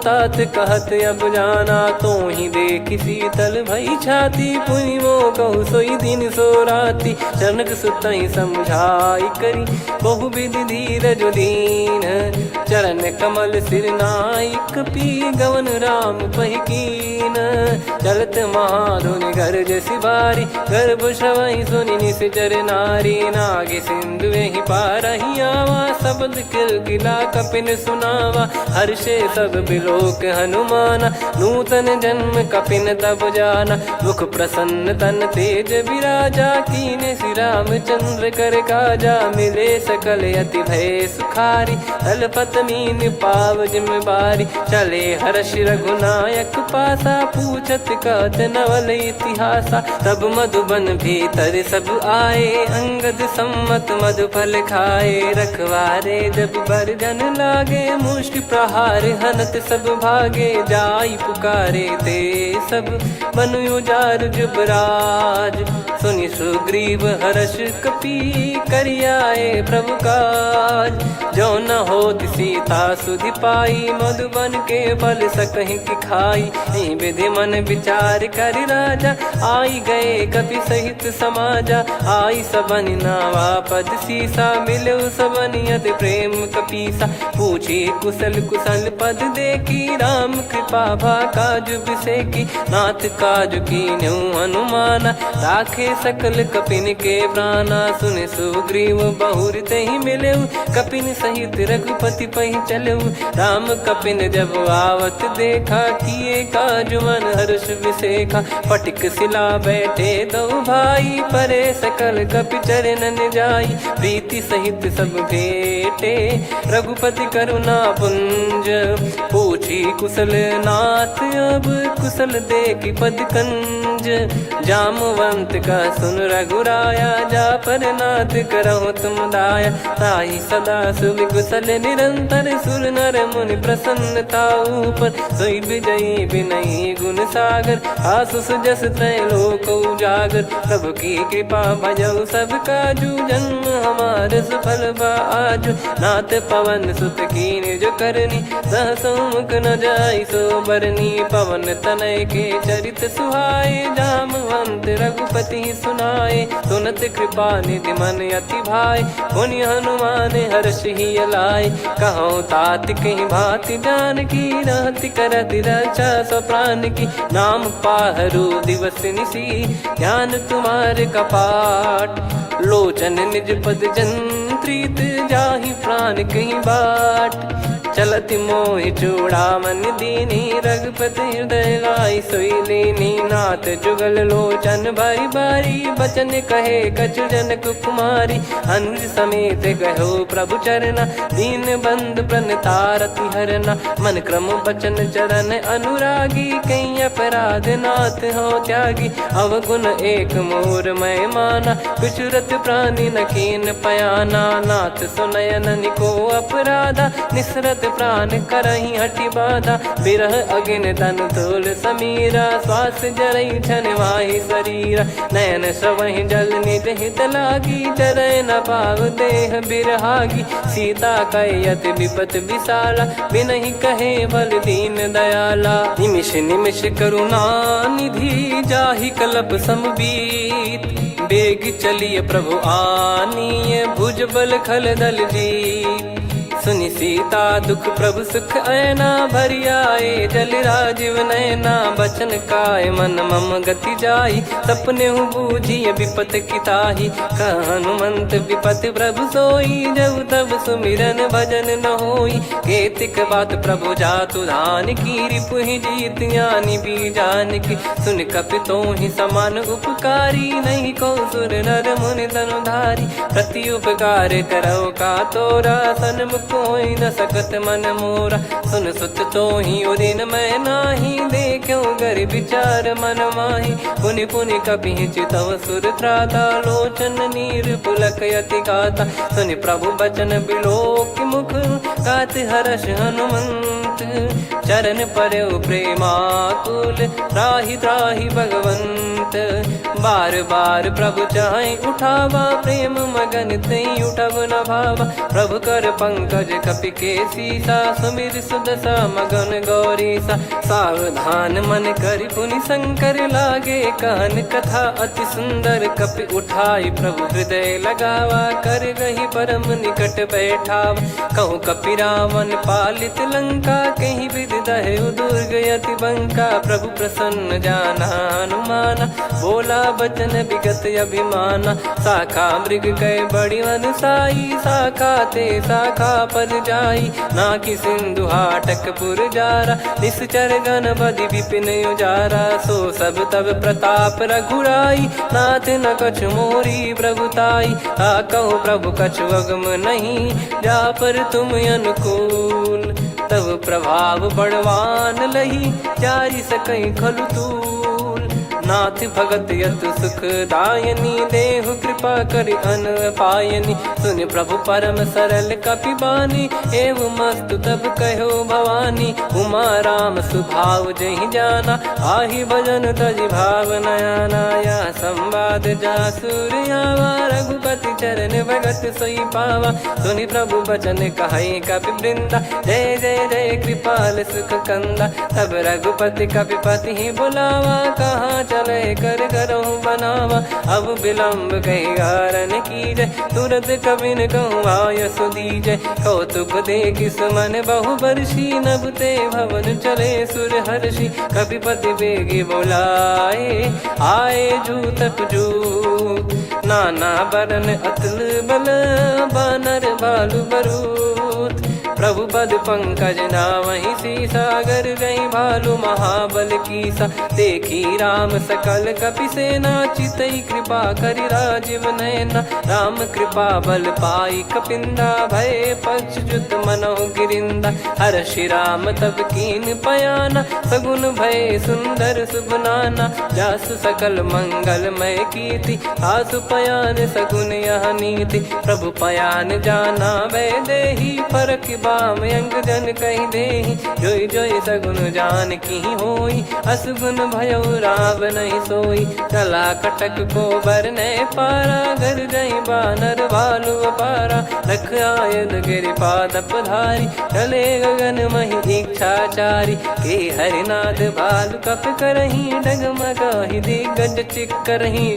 तात कहत अब जाना, तो ही देखी शीतल भई छाती, पुनि मो कहु सोई दिन सो राती, जनक सुतई समझाई करी, बहु विधि धीरज दीन, चरण कमल सिर नाई, कपि गवन राम पहिकीन, चलत महाधुनि गर्ज सिबारी, गर्भ श्रवहि सुनि निश्चर नारी, नागे सिंधु ही पारही आवा, शब्द किलकिला कपिन सुनावा, हर्षे सब बिलोक हनुमाना, नूतन जन्म कपिन तब जाना, मुख प्रसन्न तन तेज विराजा, कीने श्री रामचंद्र कर काजा, मिले सकल अति भय सुखारी, तलपत मीन पाव जिम्मेवारी, चले हर्ष रघुनायक पासा, पूछत कहत नवल इतिहासा, तब मधुबन भीतर सब आए, अंगद सम्मत मधुफल खाए, रखवारे जब बरजन लागे, मुष्टि प्रहार हनत सब भागे, जाई पुकारे ते सब बन उजार जुबराज, सुनि सुग्रीव हर्ष कपि करियाए प्रभु काज, जो न होत सीता सुधि पाई, मधुबन के फल सकहि की खाई, विधि मन विचार कर राजा, आई गए कपि सहित समाजा, आई सबन नावा पद सीसा, मिलो सबन यद प्रेम कपीसा, पूछी कुशल कुशल पद देखी, राम कृपा भा काज बिसेकी, नाथ काज कीन्हु हनुमाना, राखे सकल कपिन के प्राणा, सुने सुग्रीव बहुर तेहि मिलेऊ, कपिन सहित रघुपति पहि चलेऊ, राम कपिन जब आवत देखा, किए काज मन हर्ष विसेखा, फटिक सिला बैठे दो भाई, परे सकल कपि चरणन जाई, प्रीति सहित सब भेटे, रघुपति करुणा पुंज, पूछी कुशल नाथ अब कुशल देखी पद कंज, जामवंत का सुन रघुराया, जा पर नाथ करहु तुम दाया, ताहि सदा सुविकुशल निरंतर, सुर नर मुनि प्रसन्नता ऊपर, सोई विजयी विनयी गुण सागर, आसु सुजस त्रैलोक उजागर, प्रभु की कृपा भजऊ सब काजू, जन्म हमार सफल बा आजु, नाथ पवन सुत कीन जो करनी, सहसो मुख न जाई सो बरनी, पवन तनय के चरित सुहाए, जामवंत रघुपति सुनाए, सुनत कृपा निधि मन अति भाई, पुनि हनुमान हर्ष ही अलाय, कहो तात कहीं भांति जान की, रहति करति रक्षा सो प्राण की, नाम पाहरू दिवस निसी, ज्ञान तुम्हारे कपाट, लोचन निज पद जंत्रित, जाहि प्राण कहीं बाट, चलति मोहि चूड़ामन दीनी, रघुपति हृदय लाई सोई लीनी। नाथ जुगल लोचन बारी बारी, बचन कहे कछु जनक कुमारी। अनुज समेत गयो प्रभु चरना, दीन बंधु प्रणतारति हरना। मन क्रम बचन चरण अनुरागी, कई अपराध नाथ हो त्यागी। अवगुण एक मोर मैं माना, कुछुरत प्राणी न कीन पयाना। नाथ सुनयन निको अपराधा, निसरत प्राण करही हटि बाधा। बिरह अगिन तन तोल समीरा, श्वास जरई छन माही शरीरा। नयन सवहि जल निज हित लागी, जरय न पाव देह बिरहागी। सीता कयत विपत विशाला, बिनहि कहे बल दीन दयाला। निमिष निमिष करुणा निधि, जाहि कल्प समबीत। बेग चलिए प्रभु आनीय, भुज बल खल दल जीत। सुनि सीता दुख प्रभु सुख ऐना, भरि आए जल राजीव नैना। बचन काय मन मम गति जाई, सपने हूँ बूझिए विपत किताही। कह हनुमंत विपत प्रभु सोई, जब तब सुमिरन भजन न होई। केतिक बात प्रभु जातु धान की, रिपुहि जीत ज्ञानी बीजान की। सुन कपितो ही समान उपकारी, नहीं को सुर नर मुनि तनुधारी। प्रति उपकार करो का तोरा, सन्मुख कोई न सकत मन मोरा। सुन सुत तो ही उदिन मैं नाही, देखो गर विचार मन माही। पुनि पुनि कपि चितव सुर त्राता, लोचन नीर पुलक यति गाता। सुनि प्रभु बचन बिलोक मुख, गात हर्ष हनुमंत। चरण परयो प्रेमाकुल, त्राहि त्राहि भगवंत। बार बार प्रभु चाहि उठावा, प्रेम मगन तई उठब न भावा। प्रभु कर पंकज कपि के सीसा, सुमिर सुदशा मगन गौरीसा। सावधान मन करि पुनि शंकर लागे, कहन कथा अति सुंदर। कपि उठाई प्रभु हृदय लगावा, कर गही परम निकट बैठावा। कहूँ कपि रावण पालित लंका, कहीं विधि दहु दुर्ग यति बंका। प्रभु प्रसन्न जाना हनुमाना, बोला बचन विगत अभिमाना। शाखा मृग कह बड़ी अनुसाई, शाखा ते शाखा पर जाई। नाकि सिंधु हाटक पुर जारा, निश्चर गण बधि विपिन उजारा। सो सब तब प्रताप रघुराई, नाथ न कछु मोरी प्रभुताई। कहो प्रभु कछु अगम नहीं, जा पर तुम अनुकूल। तब प्रभाव बड़वान लही, जारी सकई खलु तूल। नाथ भगत यत सुख दायनी, देहु कृपा करि अन पायनी। सुन प्रभु परम सरल कपि बानी, एवं मस्तु तब कहो भवानी। उमा राम सुभाव जहि जाना, आहि भजन तजि भाव नयाना। या संवाद जासुर आवा, रघुपति चरण भगत सोई पावा। सुनि प्रभु बचन कहै कपि वृंदा, जय जय जय कृपाल सुख कंदा। तब रघुपति कपिपति ही बुलावा, कहाँ चले कर करहु बनावा। अब विलम्ब कही कारण कीजय, तुरत कबिन कहूँ आयस दीजय। कौतुक देखि सुमन बहु बरसी, नभ ते भवन चले सुर हर्षि। कपिपति बेगी बोलाए, आए जूतप जूत। नाना बरन अतुल बल, बानर बालु बरूत। प्रभु पद पंकज नावहि सीसा, गर गई भालु महाबल कीसा। देखी राम सकल कपि सेना, चितई कृपा करि राजीव नयना। राम कृपा बल पाई कपिंदा, भय पक्षजुत मनहु गिरिंदा। हर्षि राम तब कीन पयाना, सगुन भय सुंदर सुगुनाना। जासु सकल मंगलमय कीर्ति, आसु पयान सगुन यह नीति। प्रभु पयान जाना वै देहि, परख बाम अंग जन कहि देहि। जोई जोई सगुन जान की होई, असगुन भयो राव नहीं सोई। चला कटक को बरने पारा, घर जई बानर भालु अपारा। लख आयद गिरि पाद पधारी, चले गगन महि इच्छाचारी। के हरिनाथ भालु कप करही, डगमगाहि दिग्गज चिक्करही।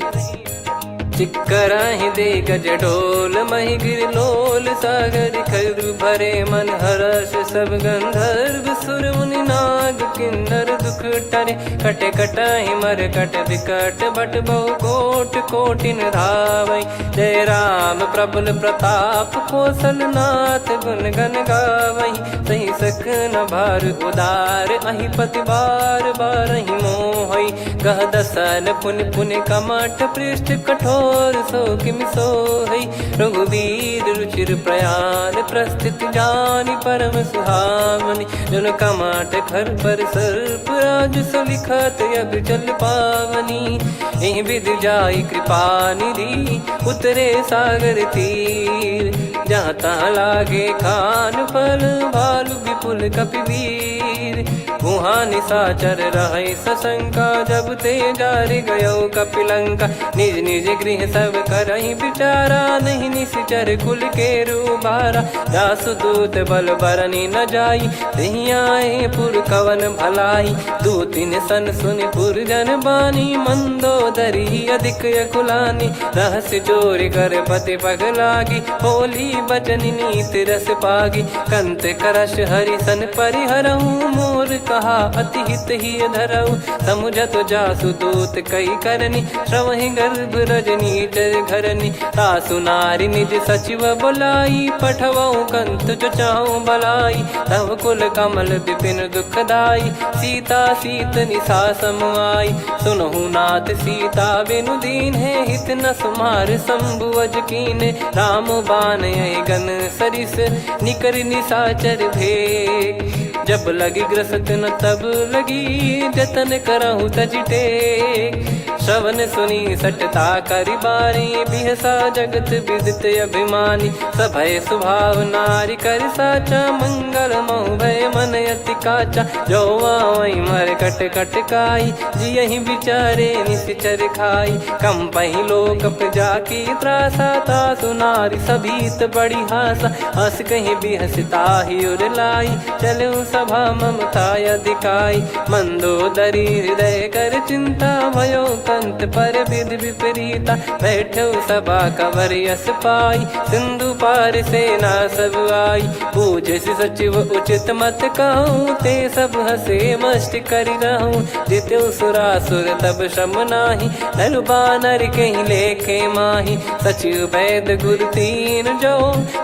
चिक्कराहि दिग्गज डोल, महि गिरि लोल। सागर खरु भरे मन हर्ष, सब गंधर्व सुर मुनि नाग किन्नर दुख टरे। कटे कटाहि मर कट विकट, बट बहु कोट कोटिन धावै। जय राम प्रबल प्रताप कौशलनाथ गुण गन गावही। सही सख न भार उदार अहि पति बार बार ही मोहई। गह दसल पुन पुन कमठ पृष्ठ कठोर सो किम सोहई। रघुवीर रुचिर प्रयाण प्रस्थित जानि परम सुहावनी। जन कमठ खर पर सर्प राज सलिखत अब चल पावनी। एहि विध जाई कृपा निधि उतरे सागर तीर। जहाँ तहाँ लागे खान फल भालु विपुल कपिवीर। वहाँ निशाचर रहे सशंका जब ते जारि गयो कपिलंका। निज निज गृह सब करहि विचारा नहीं निश्चर कुल के रूबारा। जासु दूत बल बरनी न जाई तहि आए पुर कवन भलाई। दूतिन सन सुनि पुर जन बानी मंदोदरी अधिक अकुलानी। रहस्य चोरी कर पति पग लागी होली बचन नीत रस पागी। कंत करश हरि सन परिहरहु मोर कहा अति हित ही धरऊ। समुझत जासु दूत कई करनी श्रवहि गर्भ रजनी चर घरनी। तासु नारी निज सचिव बुलाई पठवऊ कंत जो चाहू बलाई। तव कुल कमल विपिन दुखदाई सीता सीत निशा समुआई। सुनहु नाथ सीता बिनु दीन है हित न सुमार शंभु अज कीने। राम बान यही गन सरिस निकर निशाचर भेग। जब लगी ग्रसत न तब लगी जतन करहु तज टेक। श्रवण सुनी सटता करि बारी बिहसा जगत विदित अभिमानी। सभय स्वभाव नारी कर साचा मंगल मोह भय मन अति काचा। जो आवई मर कट कट काई जियहि विचारे निश्चर खाई। कम पही लोक प्रजा की त्रासा तासु नारी सभीत बड़ी हासा। हस कहीं बिहसता ही उर लाई चलऊ सभा ममता अधिकाई। मंदोदरी हृदय कर चिंता भयो कंत पर विधि विपरीता। बैठो सभा कवर यस पाई सिंधु पार सेना सब आई। पूजे सचिव उचित मत कहूँ ते सब हसे मस्त करि रहूं। जित्यु सुरासुर तब श्रम नाही धनु बानर कहीं लेखे माही। सचिव वैद गुरु तीन जो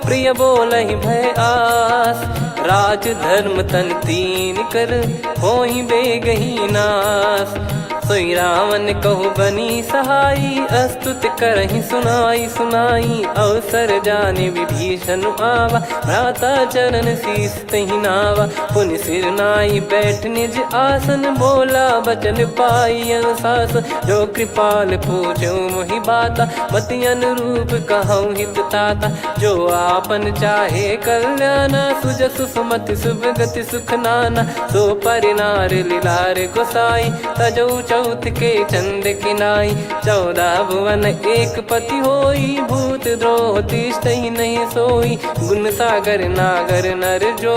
प्रिय बोलहि भय आस। राज धर्म तन तीन कर होहि बेगही नास। सोई रावण कहु बनी सहाई अस्तुत करहि सुनाई सुनाई। अवसर जाने विभीषण आवा भ्राता चरण शीस तहि नावा। पुनि सिर नाई बैठ निज आसन बोला बचन पाई अनुशासन। जो कृपाल पूछो मोहि बाता मति अनुरूप कहूँ हित ताता। जो आपन चाहे कल्याणा सुजसु सुमति शुभ गति सुख नाना। सो परिनार लीलार गोसाई तजौ चौथ के चंद किनाई। 14 भुवन एक पति होई भूत द्रोह तिष्ठहि नहीं सोई। गुण सागर नागर नर जो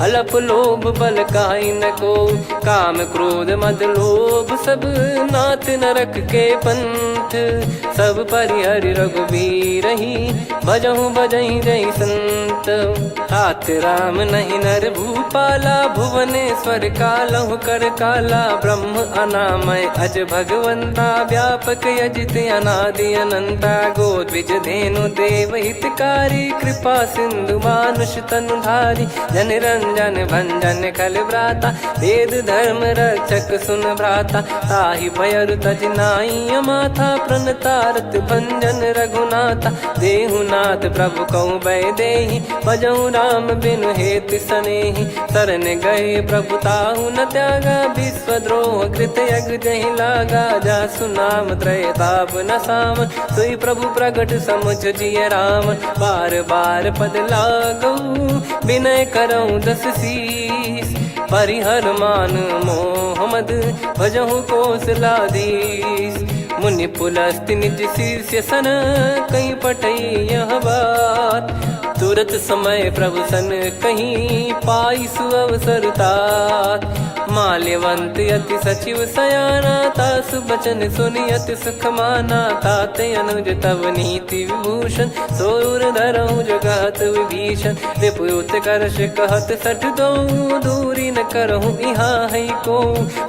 अलप लोभ बल काई न को। काम क्रोध मद लोभ सब नाथ नरक के पंथ। सब परिहरि रघुबीर ही भजहु भजहि जय संत। हाथ राम नहीं नर भूपाला भुवनेश्वर कालहु कर काला। ब्रह्म अनामय अज भगवंता व्यापक यजित अनादि अनंता। गोद्विज धेनु देव हितकारी कृपा सिंधु मानुष तनुधारी। जन रंजन भंजन खल भ्राता वेद धर्म रक्षक सुन भ्राता। ताहि भयरु तज नाई माथा प्रणतारत भंजन रघुनाथा। देहुनाथ प्रभु कहु बै देहि भजहु राम बिनु हेतु सनेहि। शरण गए प्रभु ताहु न त्यागा विश्वद्रोह कृत यज्ञ जहि लागा। जासु नाम त्रयताप न सामन सोई प्रभु प्रगट समुझ जिय रामन। बार बार पद लागऊ विनय करऊँ 10 शीस। परिहर मान मोह मद भजहु कौशलाधीश। मुनि पुलस्त्य निज शीर्ष सन कहीं पटई यह बात। तुरत समय प्रभु सन कहीं पाई सुअवसर तात। माल्यवंत अति सचिव सयाना, तासु बचन सुनि अति सुख माना। ताते अनुज तव नीति विभूषण, सोर धरहु जगत विभीषण। रिपुयुत करश कहत सठ दो, दूरी न करहु यहाँ है को।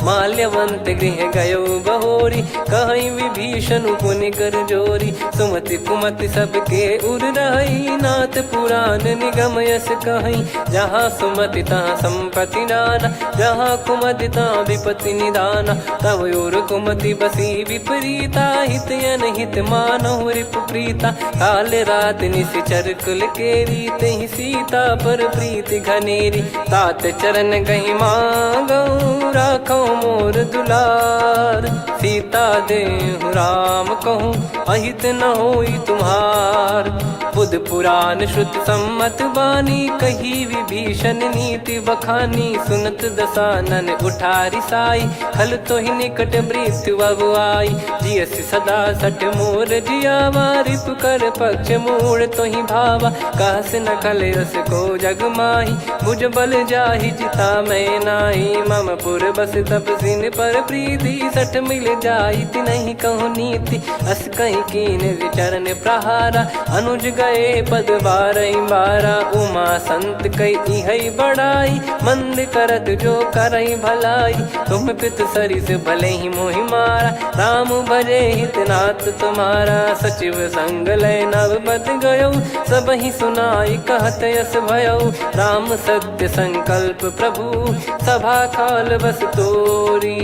माल्यवंत गृह गयो बहोरी, कहीं विभीषण पुनि कर जोरी। सुमति कुमति सबके उर रही, नाथ पुराण निगम यस कहीं। जहाँ सुमति तहाँ संपत्ति नाना, जहाँ कुमति तहाँ विपत्ति निदाना। तब और कुमति बसी विपरीता, हित अनहित मानहु रिपु प्रीता। काल रात निशिचर कुल केरी, तहि सीता पर प्रीति घनेरी। तात चरण गही मांगऊ, राखो मोर दुलार। सीता देहु राम कहूँ, अहित न होई तुम्हार। बुध पुराण श्रुत सम्मत बानी, कही विभीषण नीति बखानी। सुनत दसानन उठारी साई, खल तो ही निकट मृत्यु अब आई। जियस सदा सठ मोर जियावा, रिप कर पक्ष मूड़ तो ही भावा। कहस न खल रस को जग माही, भुज बल जाहि जिता मैं नाई। मम पुर बस तब सिन पर प्रीति, सठ मिल जाई नहीं कहूँ नीति। अस कहीं कीन विचरण प्रहारा, अनुज गए पद बारई बारा। उमा संत कई है बड़ाई, मंद करत जो करई भलाई। तुम पित सरिस भले ही मोहि मारा, राम भजे हितनाथ तुम्हारा। सचिव संग लय नव बद गयो, सब ही सुनाई कहत यस भयो। राम सत्य संकल्प प्रभु, सभा काल बस तोरी।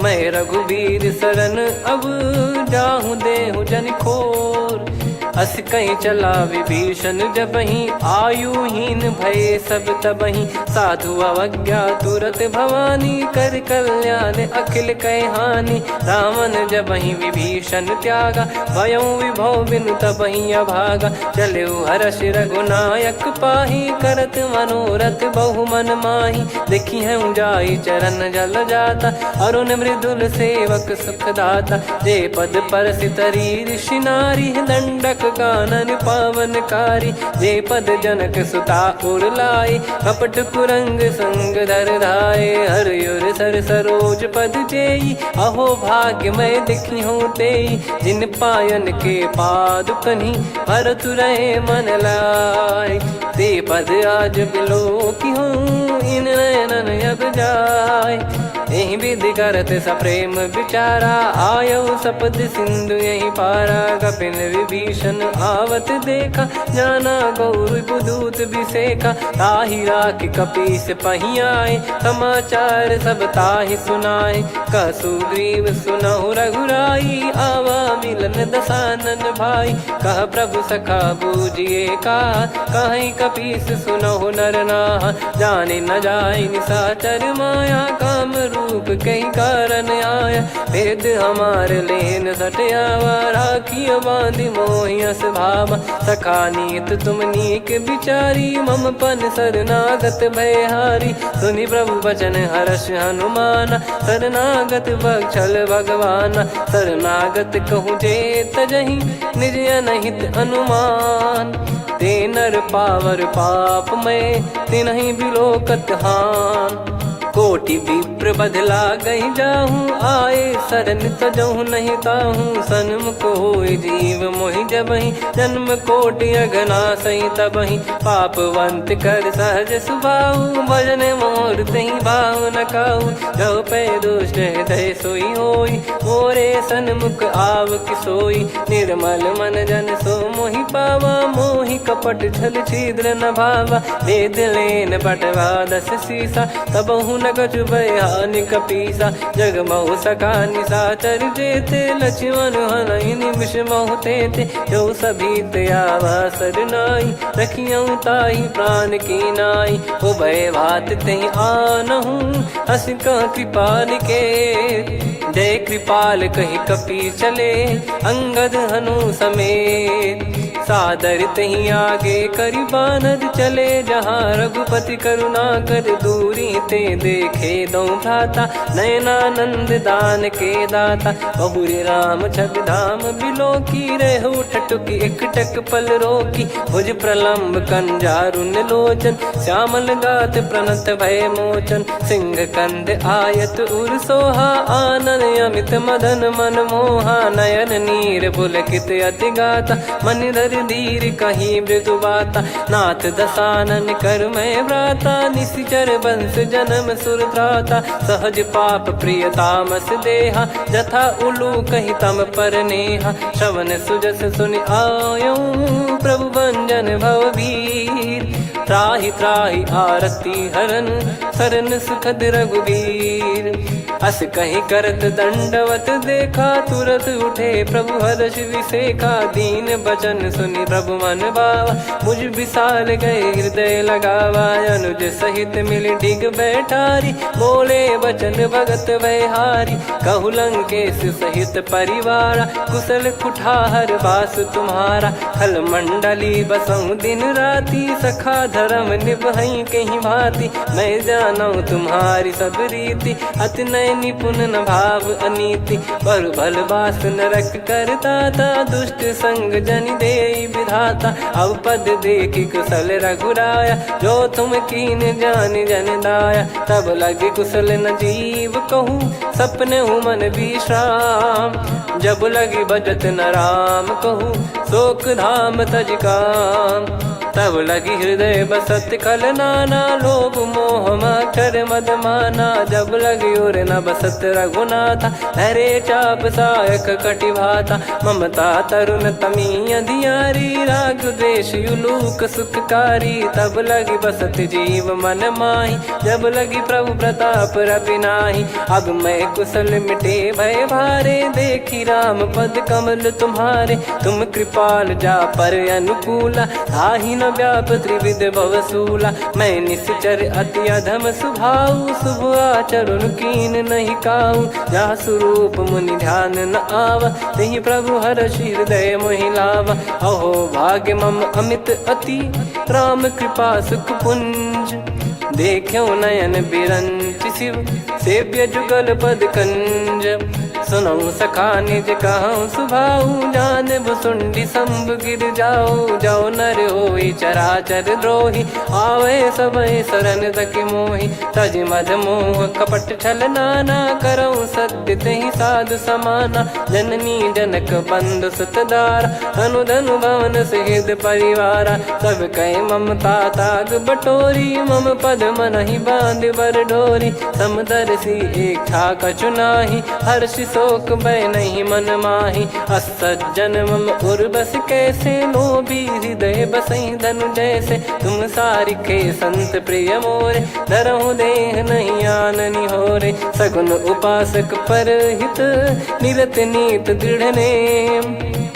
मैं रघुबीर शरण अब, जाहु देहु जन खोर। अस कहीं चला विभीषण जबहि, आयुहीन भय सब तबहि। साधु अवज्ञा तुरत भवानी, कर कल्याण अखिल कह हानि। रावण जबहि विभीषण त्यागा, भयउ विभव बिनु तबहि अभागा। चलऊ हर्ष रघुनायक पाही, करत मनोरथ बहु मन माही। देखी हूँ जाई चरण जल जाता, अरुण मृदुल सेवक सुखदाता। जे पद पर सितरी ऋषि नारी, दंडक कानन पावनकारी। जे पद जनक सुता उर लाए, कपट कुरंग संग धर धाये। हरियुर सर सरोज पद जेई, अहो भाग्य मैं दिखी हूँ तेई। जिन पायन के पाद कन्ही, भरत रहे मन लाय। ते पद आज बिलो की हूँ, इन नयनन अब जाय। यही विधि करत सप्रेम विचारा, आयऊ सपद सिंधु यही पारा। कपिन विभीषण आवत देखा, जाना गौर बुदूत बिसेखा। ताहि राख कपीस पही आए, समाचार सब ताहि सुनाए। कह सुग्रीव सुनहु रघुराई, आवा मिलन दसानन भाई। कह प्रभु सखा बूझिए का, कहीं कपीस सुनहु नर नाहा। जाने न जाय निशाचर माया, काम रूप कई कारण आया। वेद हमार लेन सटयावा, राखिय बांधि मोहियस भावा। सखा नीत तुम नीक बिचारी, मम पन शरणागत भयहारी। सुनि प्रभु वचन हर्ष हनुमाना, शरणागत बक्षल भगवाना। शरणागत कहूँ जे तजहि, निज अनहित अनुमान। ते नर पावर पाप में, तिन्हि बिलोकत हान। कोटि विप्र बदला गई जाहूँ, आए शरण तजहु नहीं ताहूँ। सन्मुख होय जीव मोहि जबहि, जन्म कोटि अघना सही तबहि। पापवंत कर सहज सुभाऊ, भजन मोर तहि भाव न काऊ। जो पै दुष्ट हृदय सोई होई, मोरे सन्मुख आव किसोई। निर्मल मन जन सो मोहि पावा, मोहि कपट छल छिद्र न भावा। वेद लेन बटवा दस सीसा, तबहु न कछु भयानि कपीसा। जग महु सका निशाचर जेते, लक्ष्मण हनहि निमिष महु तेते। जो सभी त्यावा सरनाई, रखियऊ ताहि प्राण की नाई। उभय भात तेहि आनहु, हस कह कृपाल के। जय कृपाल कहि कपी चले, अंगद हनु समेत। सादर तहीं आगे करी बानर चले जहाँ रघुपति करुणा कर दूरी ते देखे दो भ्राता नयनानंद दान के दाता बहुरी राम छग धाम बिलो की रेहू ठटुकी एकटक पल रोकी भुज प्रलंब कंजारुन लोचन श्यामल गात प्रणत भय मोचन सिंह कंद आयत उर सोहा आनन अमित मदन मन मोहा नयन नीर पुलकित अति गाता मन धर धीर कहीं मृदु बाता नाथ दसानन कर मैं व्राता निशिचर बंस जन्म सुर त्राता सहज पाप प्रिय तामस देहा जथा उलू कही तम पर नेहा श्रवण सुजस सुनि आयो प्रभु भंजन भववीर त्राहि त्राहि आरती हरन सरन सुखद रघुवीर अस कहीं करत दंडवत देखा तुरत उठे प्रभु हर्ष विसेखा दीन बचन सुनि प्रभु मन भावा मुझ विशाल गए हृदय लगावा अनुज सहित मिल डिग बैठारी बोले बचन भगत वैहारी कहु लंकेश सहित परिवारा कुशल कुठार बास तुम्हारा खल मंडली बसऊं दिन राती सखा धर्म निभई कहीं भांति मैं जानू तुम्हारी सब रीति अति नय निपुण न भाव अनीति पर भल बास नरक करता था दुष्ट संग जन दे विधाता अब पद देखी कुशल रघुराया जो तुम कीन जान जन दाया तब लगे कुशल न जीव कहूँ सपने हूँ मन विश्राम जब लगी बजत न राम कहूँ शोक धाम तज काम तब लगी हृदय बसत कल नाना लोभ मोह मकर मद माना जब लगी उर न बसत रघुनाथा हरे चाप सायक कटि भाता ममता तरुण तमी अधियारी राग द्वेष युलूक सुखकारी तब लगी बसत जीव मन माही जब लगी प्रभु प्रताप रवि नाही अब मैं कुशल मिटे भय भारे देखी राम पद कमल तुम्हारे तुम कृपाल जा पर अनुकूला ताहि न व्याप त्रिविध भवसूला मैं निश्चर अति अधम सुभाऊ शुभ आचरण कीन नहीं काऊ जहाँ स्वरूप मुनि ध्यान न आवा तही प्रभु हर्ष हृदय मोहि लावा अहो भाग्य मम अमित अति राम कृपा सुख पुंज देखो नयन बिरंच शिव सेव्य जुगल पद कंज सुनऊ सखा निज कहूँ सुभाऊ जान भुसुंडी संभ गिर जाओ जाओ नर होई चराचर द्रोही आवे सबय शरण तक मोहि तज मद मोह कपट छल नाना करऊँ सत्य तहि साधु समाना जननी जनक बंधु सुतदारा धनु धनु भवन सहित परिवारा सब कहे ममता ताग बटोरी मम पद मन ही बांध बर डोरी समदर्शी इच्छा कछु नाही हर्ष शोक भय नहीं मन माही असज्जन मम उर्वस कैसे लोभी हृदय बसई धनु जैसे तुम सारिखे संत प्रिय मोरे धरहु देह नहीं आननि होरे सगुन उपासक पर हित निरत नीत दृढ़ नेम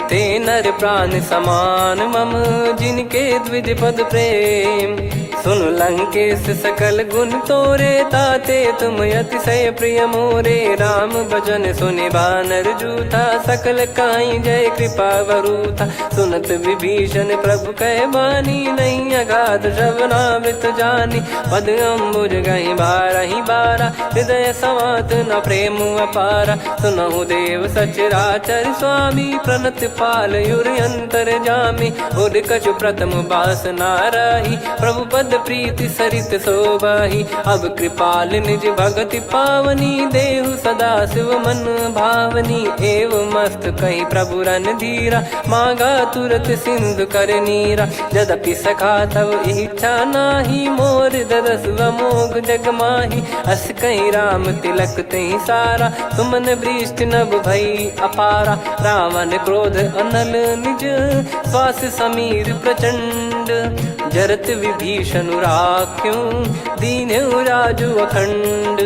ते नर प्राण समान मम जिनके द्विज पद प्रेम सुन लंकेश सकल गुण तोरे ताते तुम अतिशय प्रिय मोरे राम भजन सुनि बानर जूथा सकल काई जय कृपा वरूथा सुनत विभीषण प्रभु कह बानी नहीं अगाध श्रवणामृत जानी पद अम्बुज गहि बारहि बारा हृदय समात न प्रेम अपारा सुनहु देव सचराचर स्वामी प्रणत पाल युर अंतर जामी उद कछु प्रथम बास नाराही प्रभु पद प्रीति सरित शोभाही अब कृपाल निज भगति पावनी देहु सदा शिव मन भावनी एव मस्त कही प्रभु रन धीरा मांगा तुरत सिंधु कर नीरा यद्यपि सखा तब इच्छा नाही मोर दरस मोग जग माही अस कही राम तिलक तही सारा सुमन वृष्टि नभ भई अपारा रावण क्रोध अनल निज श्वास समीर प्रचंड जरत विभीषण राख्यों दीन्हु राजु अखंड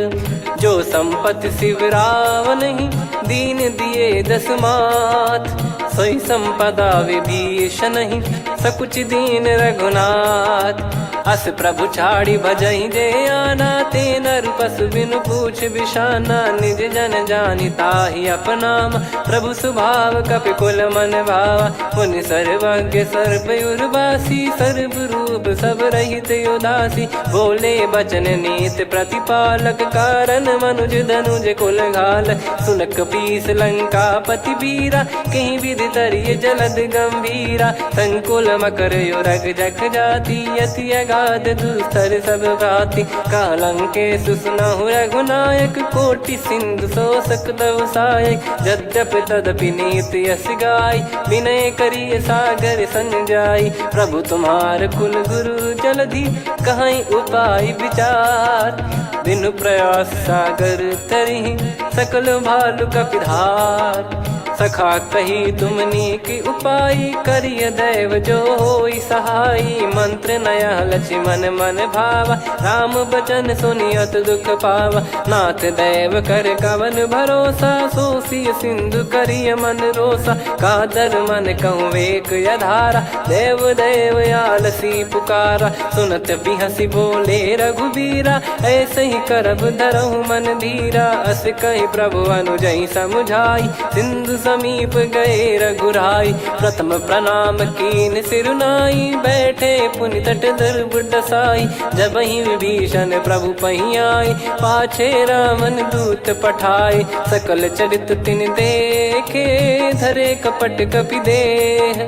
जो संपत्ति शिव रावण ही दीन दिए दस मात सोई संपदा विभीषण ही सकुच दीन रघुनाथ अस प्रभु छाड़ी भजई जे आना, ते नर पशु बिनु पूछ बिशाना, निज जन जानी ताहि अपनाम, प्रभु स्वभाव कपि कुल मन भावा, मुनि सर्वज्ञ सर्व उर्वासी, सर्व रूप सब रहित उदासी, बोले बचन नीत प्रतिपालक, कारण मनुज धनुज कुल घाल, सुनक पीस लंका पति बीरा, कहीं विधि तरिय जलद गंभीरा, संकुल मकर युरग जख जाति, अति अगाध दुस्तर सब भाति, कालंके सुसनहु रघुनायक, कोटि सिंधु शोषक तव सहायक, यद्यपि तदपि नीति यस गाय, विनय करिय सागर सन जाई, प्रभु तुम्हार कुल गुरु जलधि, कहीं उपाय विचार, बिनु प्रयास सागर तरि, सकल भालु कपिधार, सखा कही तुमनी की उपाय, करिय दैव जो होई सहाई, मंत्र नया लक्ष्मण मन भावा, राम बचन सुनियत दुख पावा, नाथ दैव कर कवन भरोसा, सोसिय सिंधु करिय मन रोसा, कादर मन कहूँ एक यधारा, देव देव आलसी पुकारा, सुनत बिहसी बोले रघुबीरा, ऐसे ही करब धरहु मन धीरा, अस कही प्रभु अनुजई समुझाई, सिंधु समीप गए रघुराई, प्रथम प्रणाम कीन सिरुनाई, बैठे पुनि तट दर्भ डसाई, जब ही विभीषण प्रभु पही आए, पाछे रावण दूत पठाए, सकल चरित तिन देखे, धरे कपट कपि देह,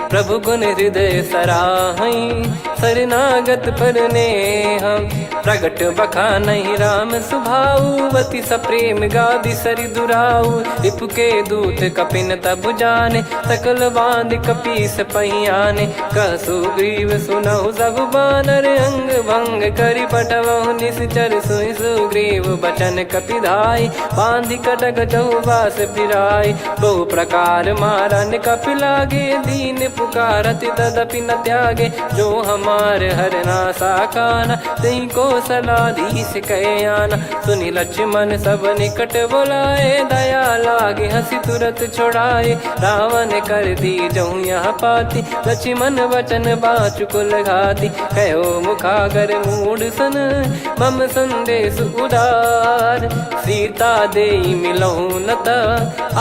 प्रभु गुण हृदय सराहई, शरणागत पर नेह, प्रगट बखानहि राम सुभाऊ, अति सप्रेम गादि सरि दुराऊ, रिपु के दूत कपिन तब जाने, सकल बांध कपीस पहियाने, कह सुग्रीव सुनहु सब बानर, अंग भंग करि पटवहु निश्चर, सुनि सुग्रीव बचन कपिधाई, बांधि कटक चौबास फिराई, बहु प्रकार मारन कपि लागे, दीन पुकारत तदपि न त्यागे, जो हमार हरना साकाना, तही को सलाधीश कहे आना, सुनि लक्ष्मण सब निकट बुलाए, दया लागे हंसी तुरत छुड़ाए, रावण कर दी जहूँ यह पाती, लक्ष्मण वचन बाचु कुल घाती, कहो मुखागर मूढ़ सन, मम संदेश उदार, सीता देई मिलहु नता,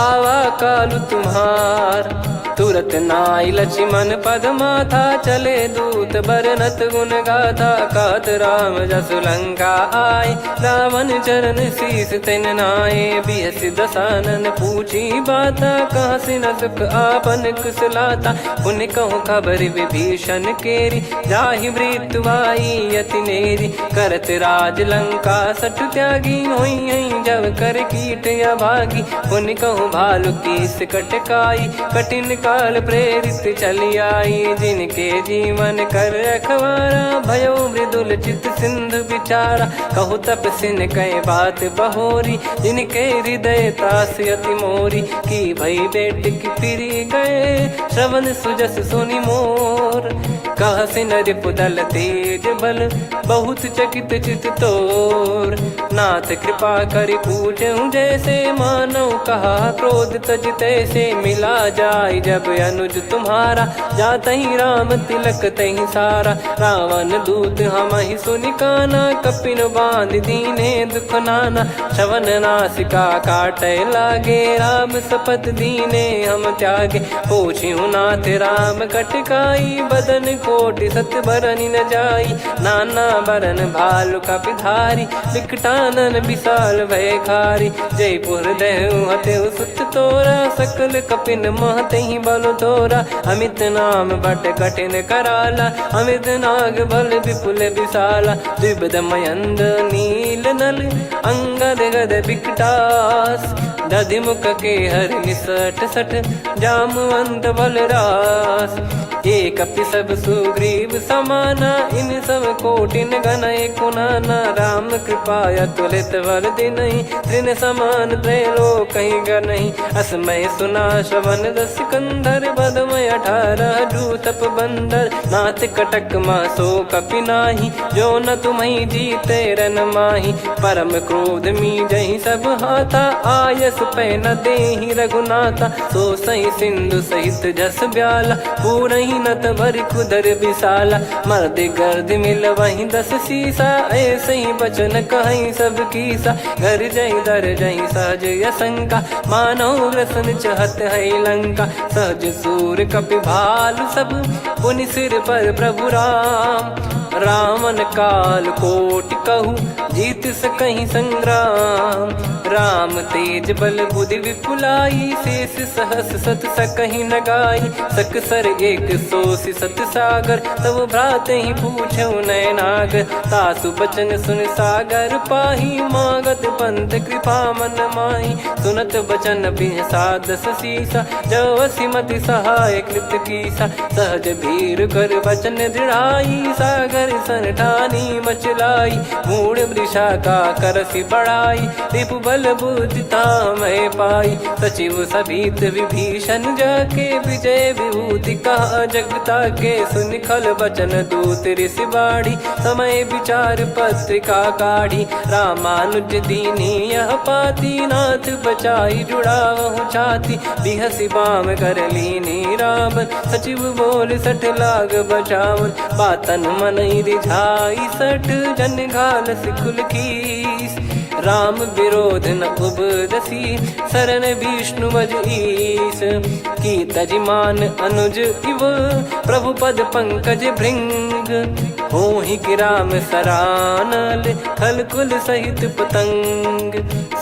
आवा कालु तुम्हार, तुरत नाई लक्ष्मण पद माथा, चले दूत बरनत गुण गाथा, कहत राम जसु लंका आए, रावण चरण शीस तिन नाये, बिहस दसानन पूछी बाता, कहाँ से न सुख आपन कुशलाता, पुन कहूँ खबर विभीषण केरी, जाहि मृत्यु आई यति नेरी, करत राज लंका सठ त्यागी, होई जब कर कीट अभागी, पुन कहूँ भालु कीस कटकाई, कठिन काल प्रेरित चली आई, जिनके जीवन कर रखवारा, भयो मृदुल चित सिंधु विचारा, कहु तपसिन कई बात बहोरी, जिनके हृदय तास अति मोरी, की भई बेट की फिरी गए, श्रवण सुजस सुनि मोर, कह सिन रिपुदल तेज बल, बहुत चकित चित तोर, नाथ कृपा करि पूछऊं जैसे, मानव कहा क्रोध तज तैसे, मिला जाय जब अनुज तुम्हारा, जात ही राम तिलक तही सारा, रावण दूत हम ही सुनि काना, कपिन बांध दीने दुख नाना, श्रवण नासिका काटे लागे, राम सपत दीने हम त्यागे, पूछिहु नाथ राम कटकाई, बदन कोटि सत बरनि न जाई, नाना बरन भालु कपिधारी, विकटानन विशाल भय खारी, जयपुर देहु हतेउ सुत तोरा, सकल कपिन महतहि बल तोरा, अमित नाम बट कठिन कराला, अमित नाग बल विपुल विशाला, द्विविध मयंद नील नल, अंगद गद विकटास, दधिमुख के हर निसठ सठ, जामवंत बलरास, एक अपि सब सुग्रीव समाना, इन सब कोटिन गणय कुनाना, राम कृपा अतुलित बल दिनहि, तृण समान त्रैलोक कहीं गनहि, असमय सुना श्रवण दस कंधर, बदमय 18 जूतप बंदर, नाथ कटक मासो कपि नाही, जो न तुम्हि जीते रन माही, परम क्रोध मी जहि सब हाथा, आयस मानस पे न देहि रघुनाथा, सो सही सिंधु सहित जस ब्याला, पूरही नत भरि कुदर विशाला, मर्द गर्द मिल वही 10 सीसा, ऐसे ही बचन कहीं सब कीसा, घर जय दर जय सहज यसंका, मानव ग्रसन चहत है लंका, सहज सूर कपि भालु सब, पुनि सिर पर प्रभु राम, रामन काल कोटि कहूँ जीत सकहीं संग्राम, राम तेज बल बुद्धि विपुलाई, शेष सहस सत सकहीं न गाई, सकसर एक सोसी सत सागर, तब भ्रात ही पूछो नयनागर, तासु बचन सुन सागर पाही, मागत पंथ कृपा मन माही, सुनत बचन बिहसा 10 सीसा, जवसी मति सहाय कृत कीसा, सहज भीर कर बचन दृढ़ाई, सागर सन ठानी मचलाई, मूढ़ वृषा का करसी बढ़ाई, रिपु बल बुद्धि तामय पाई, सचिव सभीत विभीषण जाके, विजय विभूति कहा जगता के, सुनि खल बचन दूत ऋषि बाढ़ी, समय विचार पत्रिका काढ़ी, रामानुज दीनी यह पाती, नाथ बचाई जुड़ावहु छाती, बिहसी बाम कर लीनी राम, सचिव बोल 60 लाग बचावन, बातन मन रिझाई 60 जन घाल सिकुल कीस, राम विरोध न उपदसी, शरण विष्णु मज ईस, की तजिमान अनुज इव, प्रभु पद पंकज भृंग, होहि कि राम सरानल, खल कुल सहित पतंग,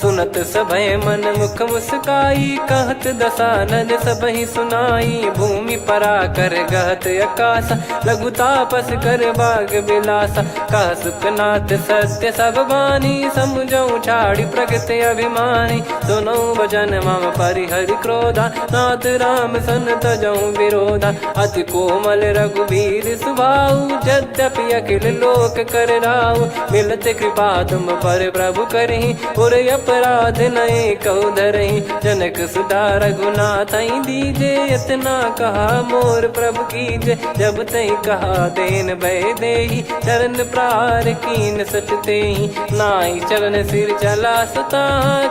सुनत सभय मन मुख मुस्काई, कहत दसानन सबहि सुनाई, भूमि परा कर गहत आकाशा, लघु तापस कर बाग बिलासा, कह सुखनाथ सत्य सब बानी, समझौ छाड़ी प्रगति अभिमानी, सुनो भजन मम परिहरि क्रोधा, नाथ राम सन तजौ विरोधा, अति कोमल रघुवीर सुभाऊ, यद्यपि अखिल लोक कर राऊ, मिलत कृपा तुम पर प्रभु करहि, पुर अपराध नए कहु धरहि, जनक सुधा रघुनाथ दीजे, इतना कहा मोर प्रभु कीजे, जब तई कहा देन भय देहि, चरण प्रार कीन सटतेहि, नाई चरण सिर चला सता,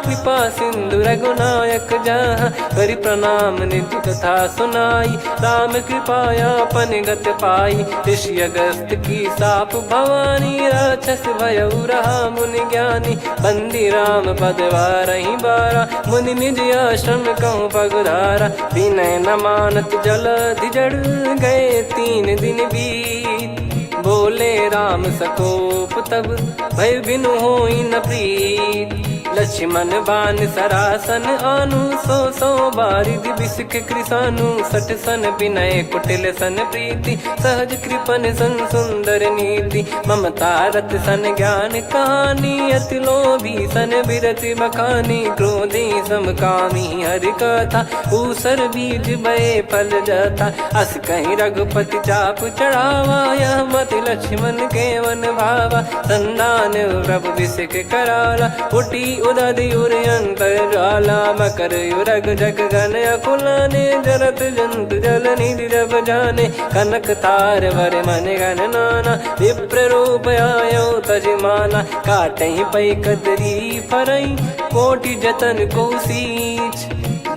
कृपा सिंधु रघुनायक जहाँ, करि प्रणाम निज कथा सुनाई, राम कृपाया पन गत पाई, ऋषि अगस्त की साप भवानी, राक्षस भयउ रहा मुनि ज्ञानी, बंदी राम पद वारहि बारा, मुनि निज आश्रम कहूँ पगधारा, विनय न मानत जलधि जड़, गए 3 दिन बीत, बोले राम सकोप तब, भय बिनु होई न प्रीत, लक्ष्मण बान सरासन आनु, 100 बारिद बिसक कृसानु, 60 सन विनय कुटिल सन प्रीति, सहज कृपन सन सुंदर नीति, ममता रत सन ज्ञान कहानी, अति लोभी सन बिरति बखानी, क्रोधी समकामी हरि कथा, ऊसर बीज भय फल जाता, अस कहीं रघुपति चाप चढ़ावा, यह मति लक्ष्मण के वन भावा, संदान प्रभु बिसक कराला, उठी उदधि उर अंतर ज्वाला, मकर युरग जग गन अकुलाने, जरत जंतु जल निधि जब जाने, कनक तार वर मन गन नाना, विप्र रूप आयो तजमाना, काटहि पै कतरी फरई, कोटि जतन को सींच,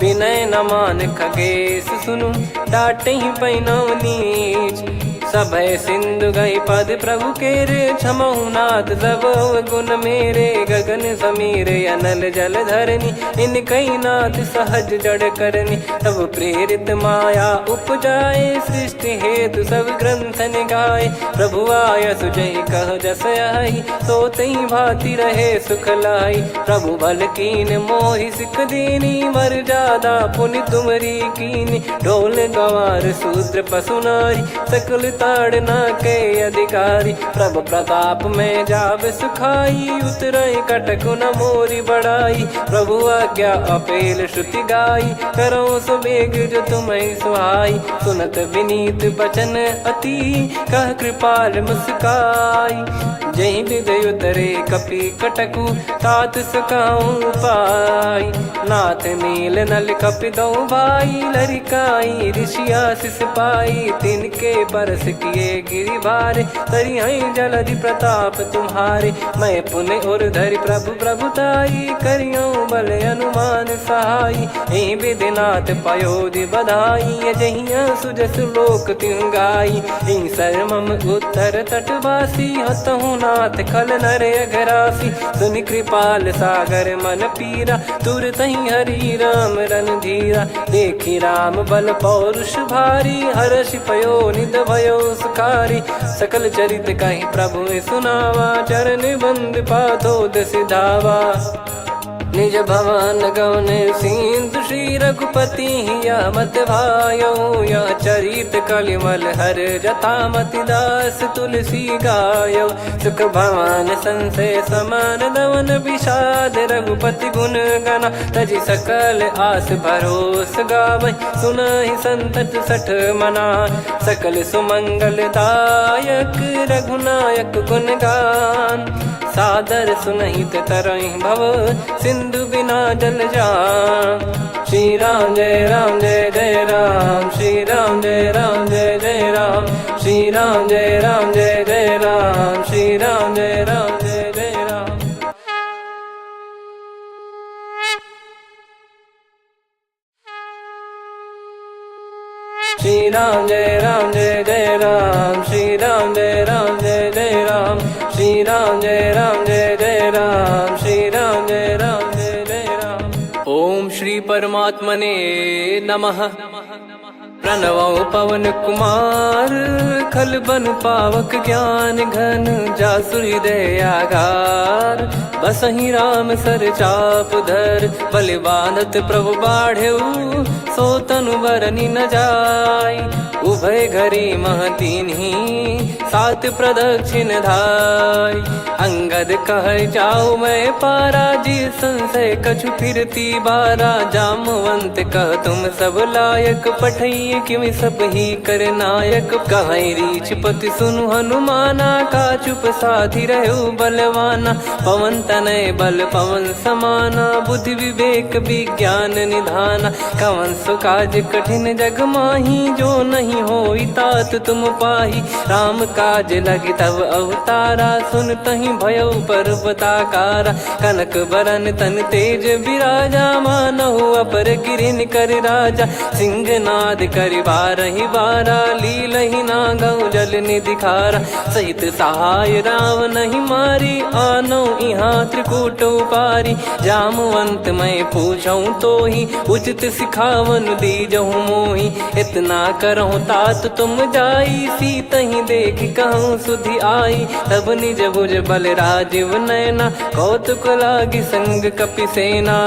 विनय न मान खगेश सुनु, डांटहि पै नव नीच, सभय सिंधु गई पद प्रभु केरे, क्षमहु नाथ सब गुण मेरे, गगन समीर अनल जल धरनी, इन कई नाथ सहज जड़ करनी, तब प्रेरित माया उपजाए, सृष्टि हेतु सब ग्रंथ निगाए, प्रभु आय सुजय कह जस आई, सोतहि भांति रहे सुख लाई, प्रभु बल कीन मोहि सिख दीनी, मर्यादा पुनि तुमरी कीनी, ढोल गंवार शूद्र पशु नारी, सकल ताड़ना के अधिकारी, प्रभु प्रताप में जाब सुखाई, उतरई कटक न मोरी बढ़ाई, प्रभु आज्ञा अपेल श्रुति गाई, करो सुबेग जो तुम्हें सुहाई, सुनत विनीत बचन अति, कह कृपाल मुस्काई, जही हृदय उतरे कपि कटकु, तात सकाऊं पाई, नाथ नील नल कपि दो भाई, लरिकाई ऋषि आशीष पाई, तिनके परस किए गिरि बारे, तरी हई जलधि प्रताप तुम्हारे। मैं पुण्य और धरि प्रभु प्रभुताई, करियो बल अनुमान सहाई। ए विधिनाथ पयोधि बधाई, जहिया सुजस लोक तिहु गाई। ए सरमम उत्तर तटवासी, हतहु नाथ खल नर अघरासी। सुनि कृपाल सागर मन पीरा, तुरत ही हरि राम रन धीरा। देखी राम बल पौरुष भारी, हर्षि पयो निध भयो सुखारी। सकल चरित कहि प्रभु सुनावा, चरण बंद पाथो सिधावा। निज भवन गवन सिंधु श्री रघुपति या मत भायो। या चरित कलिमल हर जथा मति दास तुलसी गायो। सुख भवन संशय समान दवन विषाद, रघुपति गुण गना तजि सकल आस भरोस गावै। सुनहि संतत सठ मना, सकल सुमंगल दायक रघुनायक गुण गान। सादर सुनहित तरहि भव, सिंधु बिना जल जान। श्री राम जय राम जय जय राम, श्री राम जय राम जय जय राम। श्री राम जय राम जय जय राम, श्री राम जय राम जय जय राम। श्री राम जय राम जय जय राम, श्री राम जय राम जय जय राम। श्री राम जय राम जय जय राम, श्री राम जय राम जय जय राम। ओम श्री परमात्मने नमः। प्रणवो पवन कुमार, खल बन पावक ज्ञान घन। जासु हृदय आगार, बसहि राम सर चाप धर। बलि बांधत प्रभु बाढ़ऊ, सो तनु बरनि न जाय। उभय घरी मह दीन्ही, सात प्रदक्षिण धाय। अंगद कह जाऊ मैं पारा, जी संशय कछु फिरती बारा। जामवंत कह तुम सब लायक, पठई किमि सब ही कर नायक। कहीं रीछ पति सुनु हनुमाना, का चुप साधि रहु बलवाना। पवन तनय बल पवन समाना, बुद्धि विवेक विज्ञान निधाना। कवन सो काज कठिन जग माही, जो नहीं होई तात तुम पाही। राम काज लगी तब अवतारा, सुन तहि भयउ पर्वताकारा। कनक बरन तन तेज विराजा, मानहु अपर गिरिन कर राजा। सिंहनाद करि बारहि बारा, लीलहि नागौ जल निधि खारा। सहित सहाय राम नहीं मारी, आनो इहाँ त्रिकूट उपारी। जामवंत मैं पूछऊँ तोहि, उचित सिखावन दीजहु मोहि। इतना करहु तात तुम जाई, सीतहि देख कहूँ सुधि आई। तब निज भुज बल राजीव नैना, कौतुक लागी संग कपिसेना।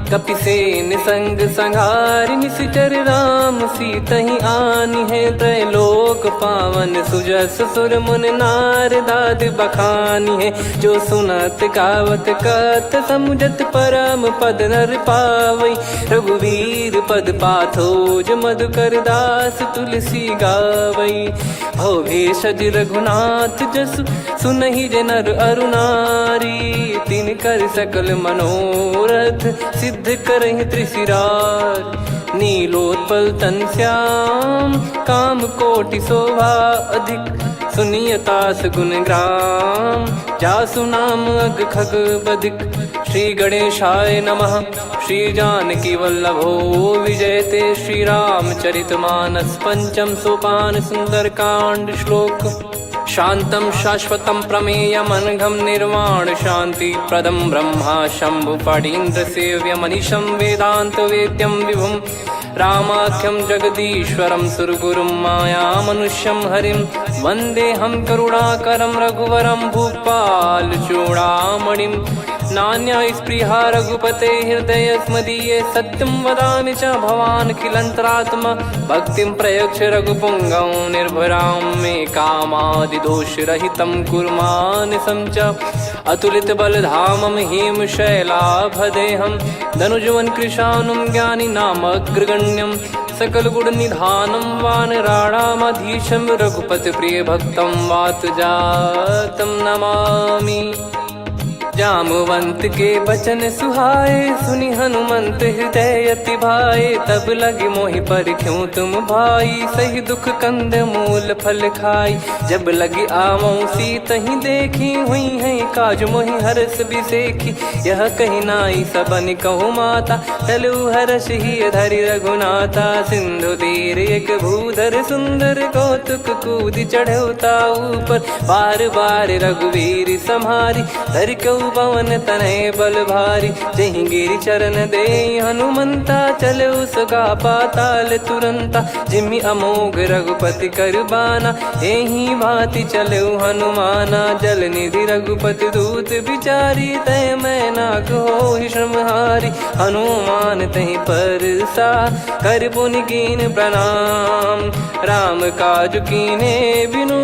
कपिसेन संग संहारि, निशिचर राम सीतहि आनि है। त्रैलोक पावन सुजस सुर मुन नार, दाद बखानी है। जो सुनत गावत कथ, समुझत परम पद नर पावै। रघुवीर पद पाथोज, मधुकर दास तुलसी गावै। भव भेषज रघुनाथ जसु, सुनहि जे नर अरु नारी। तिन कर सकल मनोरथ, सिद्ध करहि त्रिशिरार। नीलोत्पल तन श्याम, काम कोटि शोभा अधिक। सुनियतास गुण ग्राम, जासु नाम अग खग बदिक। श्री गणेशाय नमः। श्री जानकी वल्लभो विजयते, श्री रामचरितमानस। पंचम सोपान सुंदरकांड श्लोक। शांतं शाश्वतं प्रमेयमनघं निर्वाण शांति प्रदं ब्रह्मा शंभु फणीन्द्र सेव्यमनिशं वेदांत वेद्यं विभुं। रामाख्यं जगदीश्वरं सुरगुरुं मायामनुष्यं हरिं। वन्देऽहं करुणाकरं रघुवरं भूपाल चूडामणिं। नान्या स्पृहा रघुपते हृदय स्मदीये, सत्यं वदामि च भवानखिलन्तरात्मा। भक्तिं प्रयच्छ रघुपुङ्गं निर्भरां मे कामादिदोषरहितं कुर्मानिसं च। अतुलितबलधामं हेमशैलाभदेहं, धनुजवन कृशानुं ज्ञानिनामग्रगण्यं। सकलगुणनिधानं वानराणामधीशं, रघुपतिप्रियभक्तं वातजातं नमामि। जामवंत के बचन सुहाए, सुनि हनुमंत हृदय अति भाए। तब लगे मोहि पर क्यों तुम भाई, सही दुख कंद मूल फल खाई। जब लगी आवऊं सीतहि देखी, हुई है काज मोहि हरस बिसेखी। यह कही नाई सबन कहु माता, चलु हरष ही धरि रघुनाथा। सिंधु तीर एक भूधर सुंदर, कौतुक कूद चढ़ौता ऊपर। बार बार रघुवीर सम्हारी, धरि कहु पवन तनय बल भारी। जहि गिरि चरण दे हनुमंता, चले उसका पाताल तुरंता। जिमि अमोघ रघुपति कर बाना, एहि भांति चले हनुमाना। जल निधि रघुपति दूत बिचारी, तय मैं नाक होहि श्रमहारी। हनुमान तहि परसा, कर पुनि कीन प्रणाम। राम काज कीने बिनु,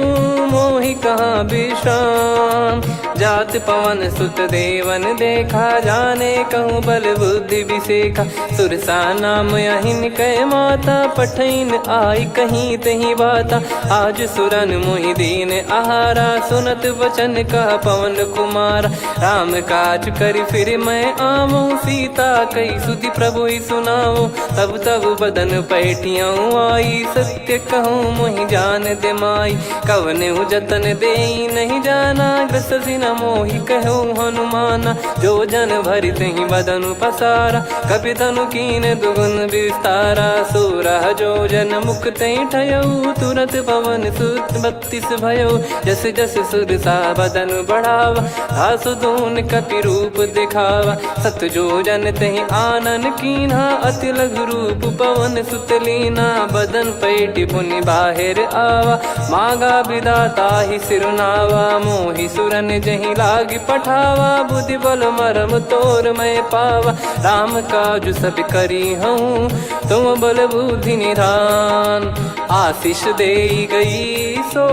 मोहि कहाँ विश्राम। जात पवन सुत देवन देखा, जाने कहूँ बल बुद्धि बिसेखा। सुरसा नाम अहिन कै माता, पठैन आई कहीं तहीं बाता। आज सुरन मोहि दीन आहारा, सुनत वचन कह पवन कुमारा। राम काज करि फिर मैं आवऊं, सीता कई सुधि प्रभु ही सुनाऊं। तब तब बदन पैठियाँ आई, सत्य कहूँ मोहि जान दे माई। कवने जतन दे नहीं जाना, ग्रसि न मोहि कहूँ हनुमाना। जो जन भरि तहि बदनु पसारा, कपि तनु कीन दुगुन विस्तारा। सोरह जो जन मुख तहि ठयऊ, तुरत पवन सुत 32 भयऊ। जस जस सुरसा बदन बढ़ावा, आसु दून कपि रूप दिखावा। सत जो जन तहि आनन कीन्हा, अति लघु रूप पवन सुत लीना। बदन पैटि पुनि बाहिर आवा, मांगा विधाता ही सिरुनावा। मोहि सुरन जहि लागी पठावा, बुद्धि बल मरम तोर मैं पावा। राम काज सब करी हूँ, तुम बल बुद्धि निधान। आशीष दे गई सो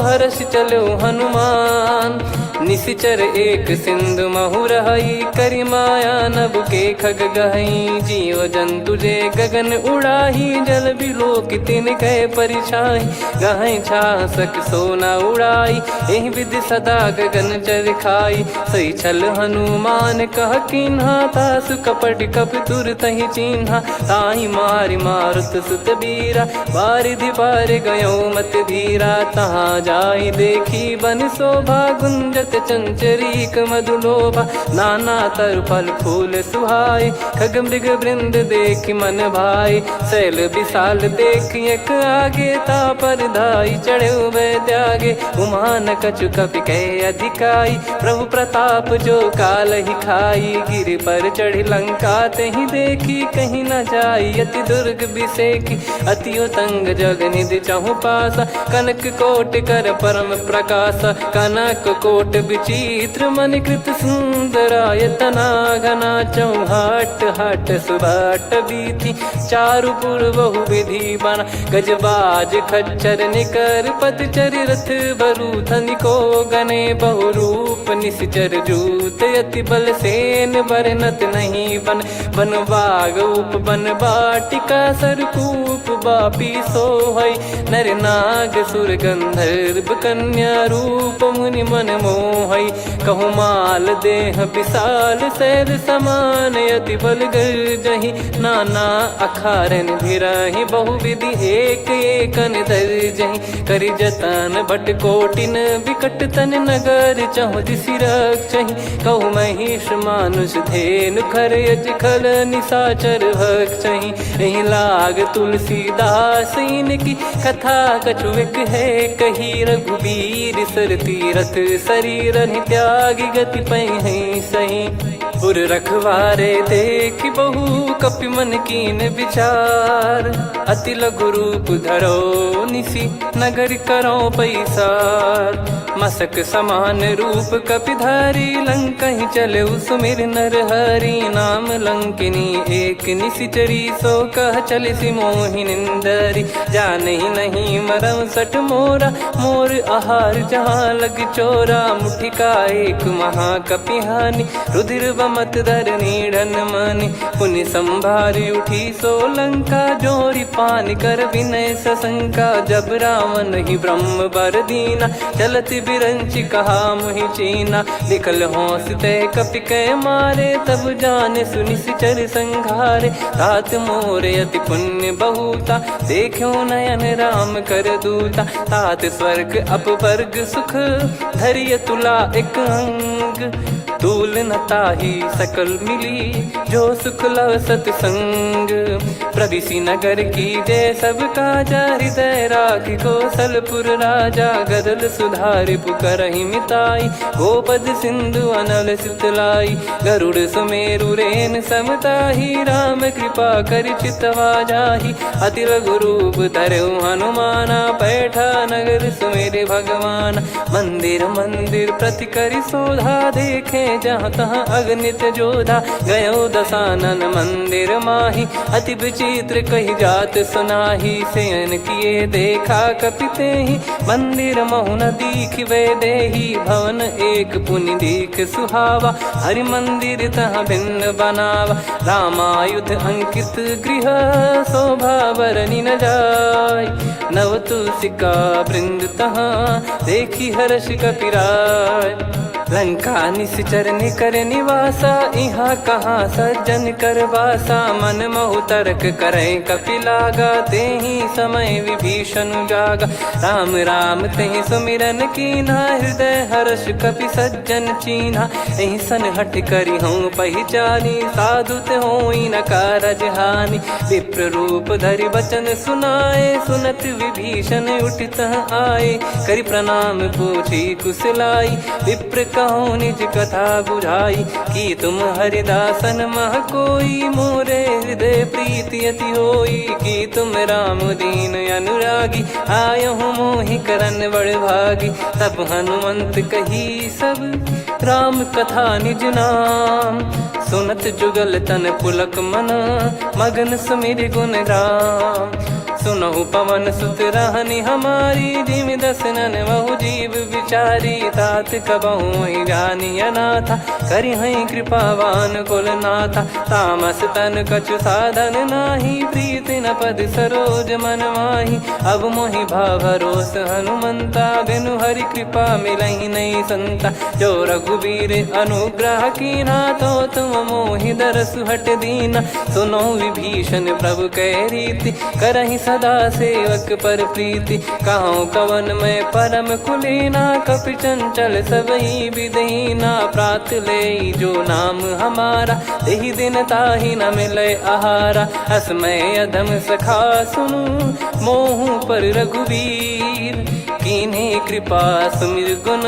हर्ष चलो हनुमान। निशिचर एक सिंधु महु रहई, करि माया नभ के खग गहई। जीव जंतु जे गगन उड़ाही, जल बिलोक तिन कह परिछाई। गहई छासक सोना उड़ाई, एहि विधि सदा गगन चर खाई। सही छल हनुमान कह कीन्हा, तासु कपट कप तुर तहि चिन्हा। ताहि मारि मारुत सुत बीरा, बारिधि पार गयो मत धीरा। तहाँ जाई देखी बन शोभा, गुंजत चंचरीक मधुलोभा। नाना तर फल फूल सुहाई, खग मृग वृंद देख मन भाई। शैल विशाल देख एक आगे, तापर धाई चढ़े वै त्यागे। उमान कछु कपि कह अधिकाई, प्रभु प्रताप जो काल ही खाई। गिरि पर चढ़ी लंका तहि देखी, कहीं न जाई अति दुर्ग बिसेखी। अति उतंग जग निधि चहु पासा, कनक कोट कर परम प्रकाशा। कनक कोट विचित्र मन कृत सुंदरायतना। घना चौहाट हाट सुबाट बीथी, चारु पुर बहु विधि बना। गजबाज खच्चर निकर पतचर, रथ बरु धनिको गने। बहु रूप निशिचर जूत, अति बल सेन बरनत नहीं बन। बन बाग उप बन बाटिका, सरकूप बापी सोहई। नर नाग सुर गंधर्व कन्या, रूप मुनि मन मोहई। कहु माल देह विशाल, शैल समान अति बल गर्जहि। नाना अखारन भिरहि, बहु विधि एक एकन दर्जहि। करि जतन भट कोटिन, विकट तन नगर चहु दिसि रक्षहि। कहु महिष मानुष धेनु, खर यज खल निशाचर भक्षहि। एहि लाग तुलसीदास इनकी, कथा कछु एक है कही। रघुबीर सर तीरथ शरीर, त्यागी गति पै सही। पुर रखवारे देखि बहु, कपि मन कीन विचार। अति लघु रूप धरो निसि, नगर करो पैसार। मसक समान रूप कपिधारी, लंकहि चले सुमिर नर हरि। नाम लंकिनी एक निशिचरी, सो कह चलिसि मोहि निंदरी। जानहि नहीं मरम सठ मोरा, मोर आहार जहाँ लग चोरा। मुठिका एक महाकपिहानि, रुधिर बमत धरनी ढन मनि। पुनि संभारी उठी सोलंका, जोरी पान कर विनय सशंका। जब रावण ही ब्रह्म बर दीना, चलति बिरंचि कहा मुहि चीना। निकल हौसते कपि कै मारे, तब जाने सुनि सिचर संघारे। तात मोरे अति पुण्य बहुता, देखो नयन राम कर दूता। तात स्वर्ग अपवर्ग सुख, धैर्य तुला एक अंग। तूल न ताहि सकल मिली, जो सुख लव सतसंग। प्रविशि नगर की जय सब काजा, हृदय राखि कौशलपुर राजा। गदल सुधारि पुकारहि मिताई, गोपद सिंधु अनल सितलाई। गरुड़ सुमेरु रेन समताहि, राम कृपा कर चितवा जाहि। अति लघु रूप धरऊ हनुमाना, पैठा नगर सुमेरे भगवान। मंदिर मंदिर प्रति करि शोधा, देखे जहाँ तहाँ अगणित जोधा। गयो दशानन मंदिर माही, अति विचित्र कही जात सुनाही। शयन किए देखा कपिते ही, मंदिर महु न दीख वे देही। भवन एक पुनि दीख सुहावा, हरि मंदिर तहाँ भिन्न बनावा। रामायुध अंकित गृह, शोभा बरनि न जाय। नव तुलसिका वृंद तहाँ, देखी हर्ष कपिराय। लंका निश्चर निकर निवासा, इहाँ कहाँ सज्जन कर वासा। मन महु तर्क करें कपिलागा, तेहि समय विभीषण जागा। राम राम तेहि सुमिरन कीन्हा, हृदय हर्ष कपि सज्जन चीन्हा। एहि सन हठ करि हूँ पहिचानी, साधु ते होई न कारज हानि। विप्र रूप धरि वचन सुनाए, सुनत विभीषण उठित आए। करि प्रणाम पूछी कुशलाई, विप्र कहो निज कथा बुझाई। कि तुम हरिदासन मह कोई, मोरे हृदय प्रीति अति होई। कि तुम राम दीन अनुरागी, आयहु मोहि करन बड़ भागी। तब हनुमंत कही सब, राम कथा निज नाम। सुनत जुगल तन पुलक मना, मगन सुमिर गुण राम। सुनहु पवन सुत रहनि हमारी, जिमि दसनन महु जीव विचारी। तात कबहु जानी अनाथा, करिहहि कृपावान कुल नाथा। तामस तन कछु साधन नाही, प्रीति न पद सरोज मन माही। अब मोहि भाव भरोस हनुमंता, बिनु हरि कृपा मिलहि नहीं संता। जो रघुबीर अनुग्रह कीन्हा, तो तुम मोहि दरसु हट दीना। सुनो विभीषण प्रभु कै रीति, करहि सदा सेवक पर प्रीति। कहूँ कवन में परम कुलीना, कपि चंचल सबही विदहीना। प्रात ले जो नाम हमारा, तेहि दिन ताहि न मिले आहारा। असमय अधम सखा सुनु, मोहु पर रघुवीर। कीन्हे कृपा सुमिर गुण,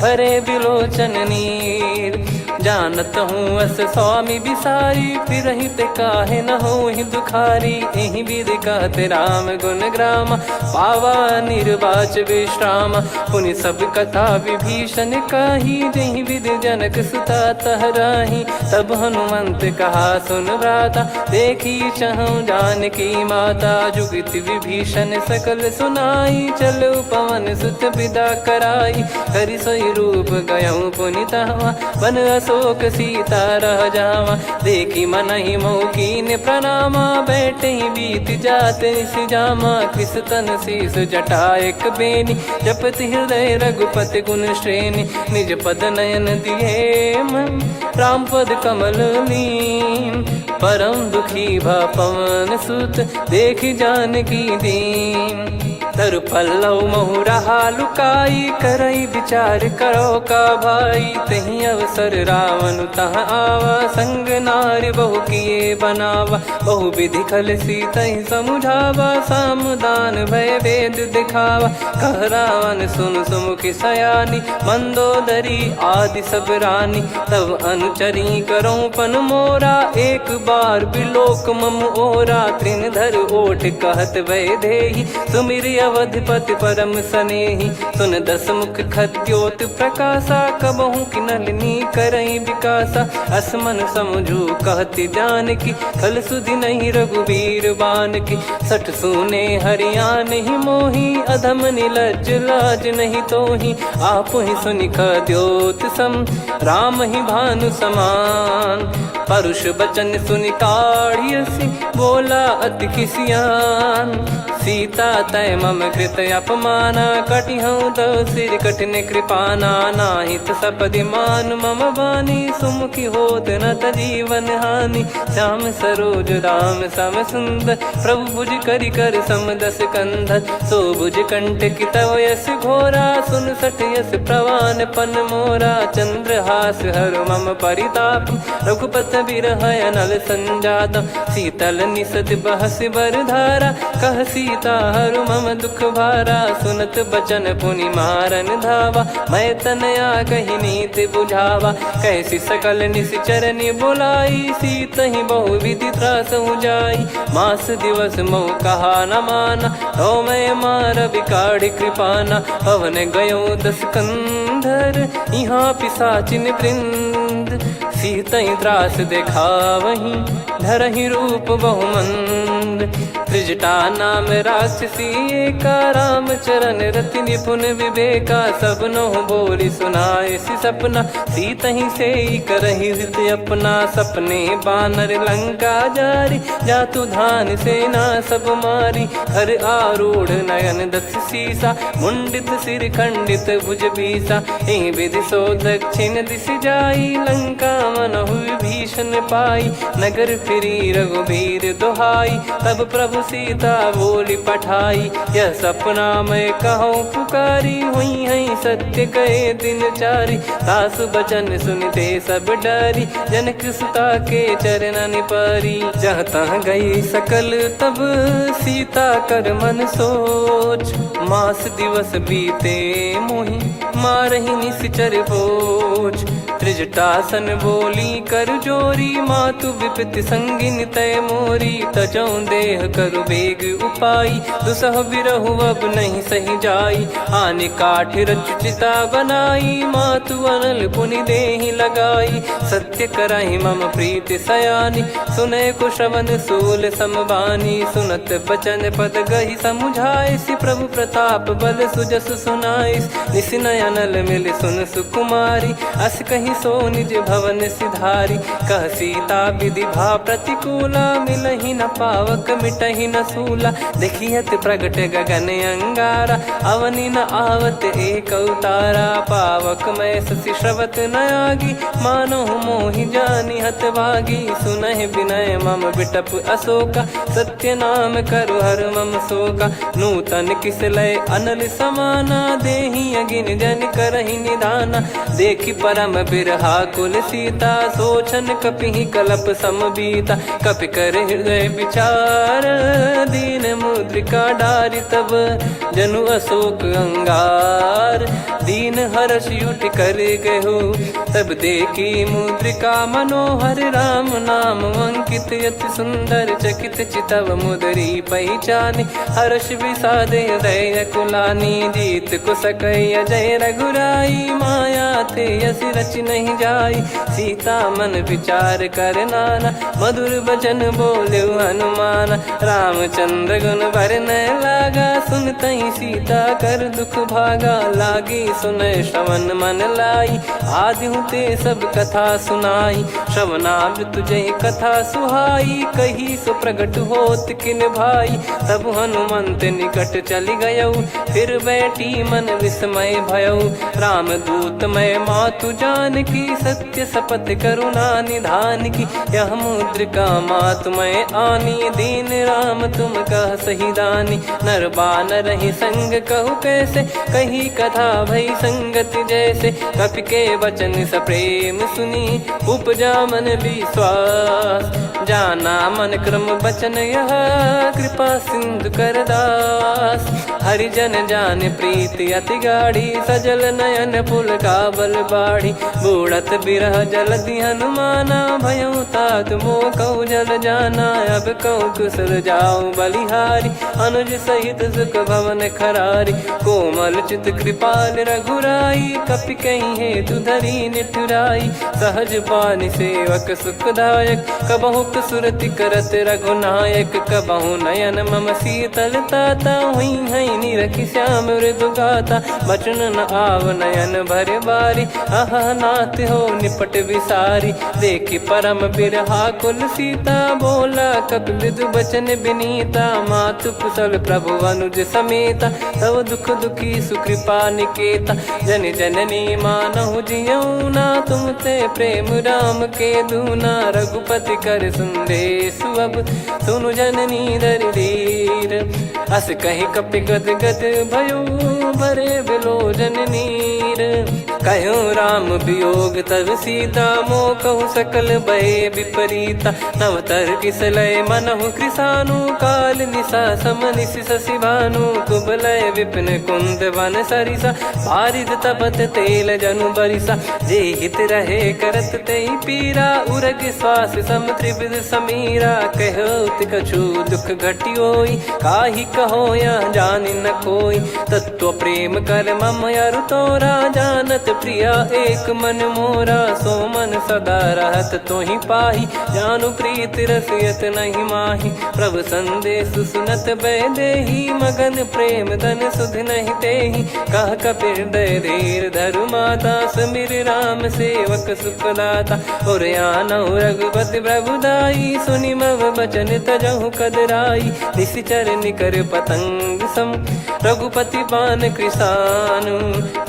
भरे बिलोचन नीर। जानत हूँ अस स्वामी बिसारी, फिरहि ते काहे न होहि दुखारी। एहि विधि कहते राम गुण ग्राम, पावा निर्वाच विश्राम। पुनि सब कथा विभीषण काही, जहि विधि जनक सुता तहराही। तब हनुमंत कहा सुन भ्राता, देखी चहु जानकी माता। जुगित विभीषण सकल सुनाई, चलो पवन सुत विदा कराई। करि सोई रूप गयऊँ पुनि तहाँ, बन अशोक सीता रह जावा। देखी मनहि मोह कीन्ह प्रणामा, बैठे ही बीत जात निस जामा। कृस तन शीस जटा एक बेनी, जपति हृदय रघुपति गुण श्रेणी। निज पद नयन दिए मन, राम पद कमल लीन। परम दुखी भा पवन सुत, देखि जानकी दीन। तरु पल्लव महु रहा लुकाई, करई विचार करो का भाई। तहि अवसर रावण तहाँ आवा, संग नारी बहु किए बनावा। बहु विधि खल सीतहि समुझावा, सामदान भय वेद दिखावा। कह रावण सुन सुमुखि सयानी, मंदोदरी आदि सब रानी। तब अनुचरी करो पन मोरा, एक बार बिलोक मम ओरा। तृण धर ओठ कहत वै देहि, सुमिर अवधिपति परम सनेही। सुन दस मुख खद्योत प्रकाशा, कबहू की नलिनी करई विकासा। असमन समझू कहती जान की, कल सुधि नहीं रघुबीर बान की। सठ सुने हरियाण ही मोही, अधम निलज लाज नहीं तोही। आप ही सुनि खद्योत सम, राम ही भानु समान। परुष बचन सुनि काढ़ियसि, बोला अति किसियान। सीता तय मम कृत अपमाना, कटिहऊँ दो सिर कठिन कृपाना। नाहित सपदि मान मम बानी, सुमुखी होत न जीवन हानि। श्याम सरोज राम सम सुंदर, प्रभु भुज करि कर सम दस कंधर। सो भुज कंटक तव यस घोरा, सुन सठ यस प्रवान पन मोरा। चंद्रहास हर मम परिताप, रघुपत बिरह अनल संजात। शीतल निसत बहस बर धारा, कह सीता हरु मम दुख भारा। सुनत बचन पुनि मारन धावा, मैं तनया कही नीति बुझावा। कैसी सकल निश्चर बुलाई, सीत ही बहु विधि त्रास जाई। मास दिवस मऊ कहा न माना, तो मैं मार बिकाढ़ कृपाना। पवन गयो दस कंधर, यहाँ पिशाचिन वृंद। सीतई त्रास देखा वहीं, धरहि रूप बहुमंद। त्रिजटा नाम राक्षसी एका, राम चरण रति निपुण विवेका। सबनो बोली सुनाए सि सपना, सीतहि से करहि हृत अपना। सपने बानर लंका जारी, जातु धान सेना सब मारी। हर आरूढ़ नयन दस सीसा, मुंडित सिर खंडित भुज बीसा। ए विधि सो दक्षिण दिश जाई, लंका मनहु भीषण पाई। नगर फिरी रघुबीर दुहाई, तब प्रभु सीता बोली पठाई। यह सपना मैं कहूँ पुकारी, हुई है सत्य कहे दिन चारी। सासु बचन सुनते सब डरी, जनक सुता के चरणन परी। जहाँ तहाँ गई सकल तब, सीता कर मन सोच। मास दिवस बीते मोहि, मारहि निश्चर बोझ। त्रिजटासन बोली कर जोरी, मातु विपति संगिन तय मोरी। तजौ देह करु बेग उपाई, दुसह बिरहु अब नहीं सही जाई। आने काठ रचिता बनाई, मातु अनल पुनि देहि लगाई। सत्य कराई मम प्रीति सयानी, सुने को श्रवण सूल समबानी। सुनत बचन पद गहि समुझाए, सि प्रभु प्रताप बल सुजस सुनाइस। निसिनय अनल मिल सुन सुकुमारी, अस कहीं सो निज भवन सिधारी। कह सीता विधि भा प्रतिकूला, मिलहि न पावक मिटहि न सूला। देखियत प्रगट गगन अंगारा, अवनि न आवत एक अवतारा। पावक मैं शशि श्रवत न आगी, मानो मोहि जानि हत भागी। सुनहि विनय मम बिटप अशोका, सत्य नाम करु हर मम शोका। नूतन किस लय अनल समाना, देहि अगिन जन करहि निदाना। देखि परम बिरहा कुल सीता, सोचन कपिहि कलप समबीता। कपि कर हृदय विचार, दीन मुद्रिका डारि तब। जनु अशोक अंगार, दीन हर्ष युट कर गहु। तब देखी मुद्रिका मनोहर, राम नाम अंकित अति सुंदर। चकित चितव मुदरी पहचानी, हर्ष विषाद हृदय कुलानी। जीत को सकय अजय रघुराई, माया थे यस रच नहीं जाई। सीता मन विचार कर नाना, मधुर बचन बोले हनुमान। रामचंद्र गुण भरने लागा, सुनतहि सीता कर दुख भागा। लागी सुनय श्रवण मन लाई, आदि ते सब कथा सुनाई। श्रवणामृत जय कथा सुहाई, कही सो प्रगट होत किन भाई। तब हनुमंत निकट चली गयऊ, फिर बैठी मन विस्मय भयऊ। राम दूत मैं मातु जान की, सत्य शपथ करुणा निधान की। यह मुद्रिका मातु मैं आनी, दीन राम तुम कह सही दानी। नर बानर ही संग कहु कैसे, कही कथा भई संगति जैसे। कपि के वचन सप्रेम सुनी, उपजा मन विश्वास। जाना मन क्रम बचन यह, कृपा सिंधु कर दास। हरिजन जान प्रीति अति गाढ़ी, सजल नयन पुल काबल बाढ़ी। बूढ़त बिरह जलधि हनुमाना भयउ तात मोह कहु जल जाना। अब कहु कुशल जाऊं बलिहारी अनुज सहित सुख भवन खरारी। कोमल चित कृपाल रघुराई कपि कहीं हेतु धरी निठुराई। सहज पानि सेवक सुखदायक कबहु सुरति करत रघुनायक। कबहु नयन मम शीतल ताता हुई है निरखि श्याम मृदु गाता। बचन न आव नयन भर बारी अह नाथ हो निपट विसारी। देखि परम बिरहा कुल सीता बोला कपि मृदु बचन बिनीता। मातु कुशल प्रभु अनुज समेता तव दुख दुखी सुकृपा निकेता। जन जननी मानहु जियऊ ना तुम ते प्रेम राम के दूना। रघुपति कर संदेश अब सुनु जननी दर धीर। अस कहीं कपि गद गद भयो भरे बिलोचन नीर। कहूँ राम वियोग तब सीता मोह कहूँ सकल भय विपरीता। नवतर किसलय मनहु कृसानु काल निशा समनिश शशि भानु। कुबलय विपिन कुंद वन सरिसा पारिद तपत तेल जनु बरिसा। जे हित रहे करत तेहि पीरा उरग श्वास सम त्रिविध समीरा। कहो कछु दुख घटियोई काहि कहो या जानि न कोई। तत्व प्रेम कर मम अरु तोरा जानत प्रिया एक मन मोरा। सो मन सदा रहत तोहि पाही जानु प्रीत रसियत नहीं माही। प्रभु संदेश सुनत बैदेही मगन प्रेम धन सुध नहीं तेहि। कह कपि हृदय धीर धरु माता समीर राम सेवक सुखदाता। और आनौ रघुपति प्रभुदाई सुनि मम बचन तजहु कदराई। निशिचर निकर पतंग सम रघुपति पान कृसानु।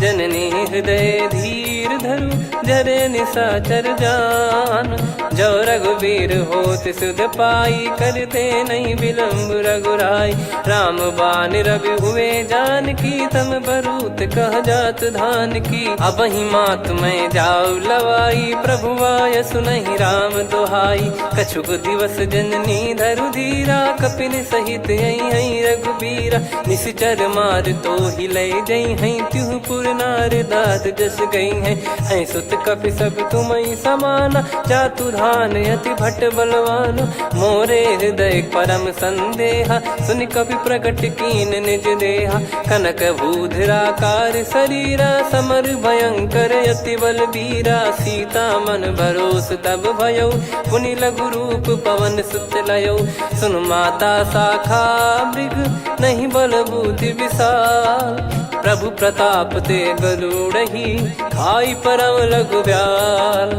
जननी हृदय धीर धरु जरे निशाचर जान। जो रघुवीर होत सुध पाई करते नहीं विलम्ब रघुराई। राम बान रवि हुए जान की तम बरूत कह जात धान की। अब ही मात मैं जाऊ लवाई प्रभु आय सुनहि राम दोहाई। कछुक दिवस जननी धरु धीरा कपिन सहित यही रघुबीरा। निश्चर मार तो ही ले जई हैं त्युह पुर नार दाद जस गई हैं। सुत कपि सब तुमई समाना जातु धान अति भट बलवान। मोरे हृदय परम संदेहा सुनि कपि प्रकट कीन निज देहा। कनक भूधराकार शरीरा समर भयंकर अति बल बीरा। सीता मन भरोस तब भयउ पुनि लघु रूप पवन सुत लयौ। सुन माता शाखा मृग नहीं बल बुद्धि विशाल। प्रभु प्रताप ते गरुड़हि खाई परम लघु ब्याल।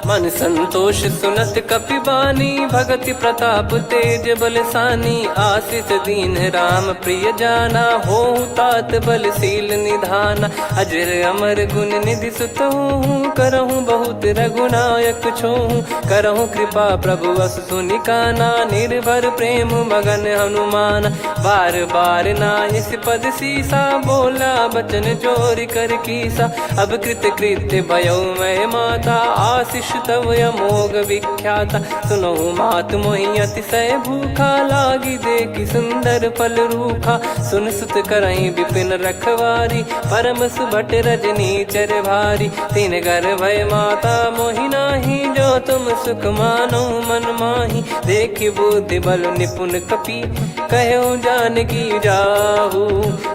मन संतोष सुनत कपि बानी भगति प्रताप तेज बलसानी। आशीष दीन राम प्रिय जाना होहु तात बलशील निधाना। अजर अमर गुण निधि सुतहु करहु बहुत रघुनायक छोहु। करहु कृपा प्रभु अस सुनि काना निर्भर प्रेम मगन हनुमान। बार बार नायस पद सीसा बोला बचन जोर कर कीसा। अब कृत कृत्य भयो मैं माता आशीष तव अमोघ विख्याता। सुनो मात मोहि अतिशय भूखा लागी देखि सुंदर फल रूखा। सुन सुत करई विपिन रखवारी परम सुभट रजनी चर भारी। तीन घर भय माता मोहि नाही जो तुम सुख मानो मन माही। देखि बुद्धि बल निपुण कपि कहो जानकी जाहू।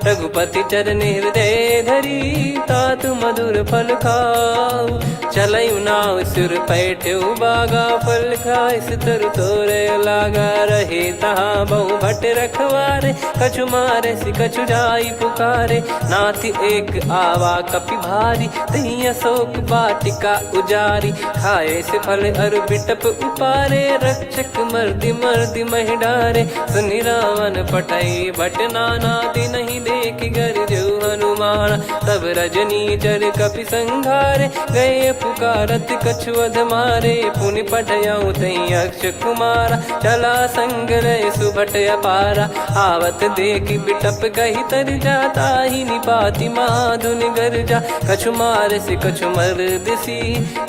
रघुपति चरण हृदय धरी तात मधुर फल खाऊ। चलऊ नाव सुर पैठ्यु बागा फल खाय सितर तोरे लागा। रहे तहाँ बहु भट रखवारे कछु मारे सि कछु जाई पुकारे। नाथ एक आवा कपि भारी दही अशोक बाटिका उजारी। खाए से फल अरु बिटप उपारे रक्षक मर्दि मर्दि महि डारे। सुनि रावण पटई भट नाना दिन ही देख गर जो हनुमान। तब रजनी चर कपि संघारे गए पुकारत कछु अध मारे। पुनि पटयऊ तई अक्ष कुमारा चला संग रहे सुभट अपारा। आवत देखि बिटप कही तर जाता ही निपाति माधुनि गर्जा। कछु मार से कछु मर्दिसी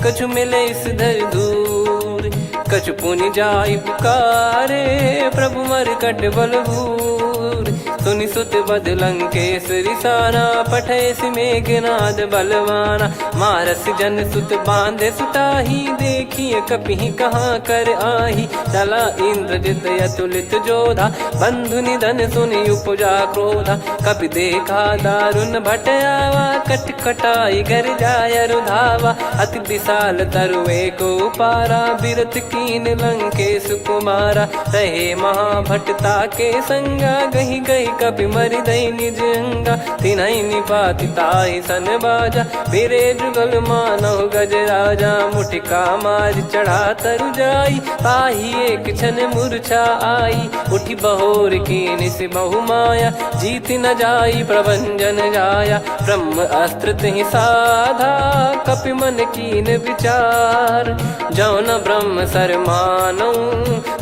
कछु मिले इस धर दूर। कछु पुनि जाई पुकारे प्रभु मरकट बलभूर। सुनि सुत बद लंकेश्वरी साना, पठैसि मेघनाद बलवाना। मारस जन सुत बांधे सुताही, देखिए कपिहि कहाँ कर आही। चला इंद्रजित अतुलित जोधा, बंधु निधन सुनि उपजा क्रोधा। कपि देखा दारुण भट आवा, कट कटाई घर जाय रुधावा। अति विशाल तरुए को पारा, बिरत कीन लंकेश कुमारा। रहे महाभटता के संगा, गही गही कपि मरि दई निज अंगा। तिन्हि निपाति ताहि सन बाजा, बिरे जुगल मानव गज राजा। मुटिका मार चढ़ा तरु जाई, ताहि एक क्षण मूर्छा आई। उठी बहोर कीन से बहु माया, जीत न जाई प्रभंजन जाया। ब्रह्म अस्त्र तिहि साधा, कपि मन कीन विचार। जौ न ब्रह्म सर मानौ,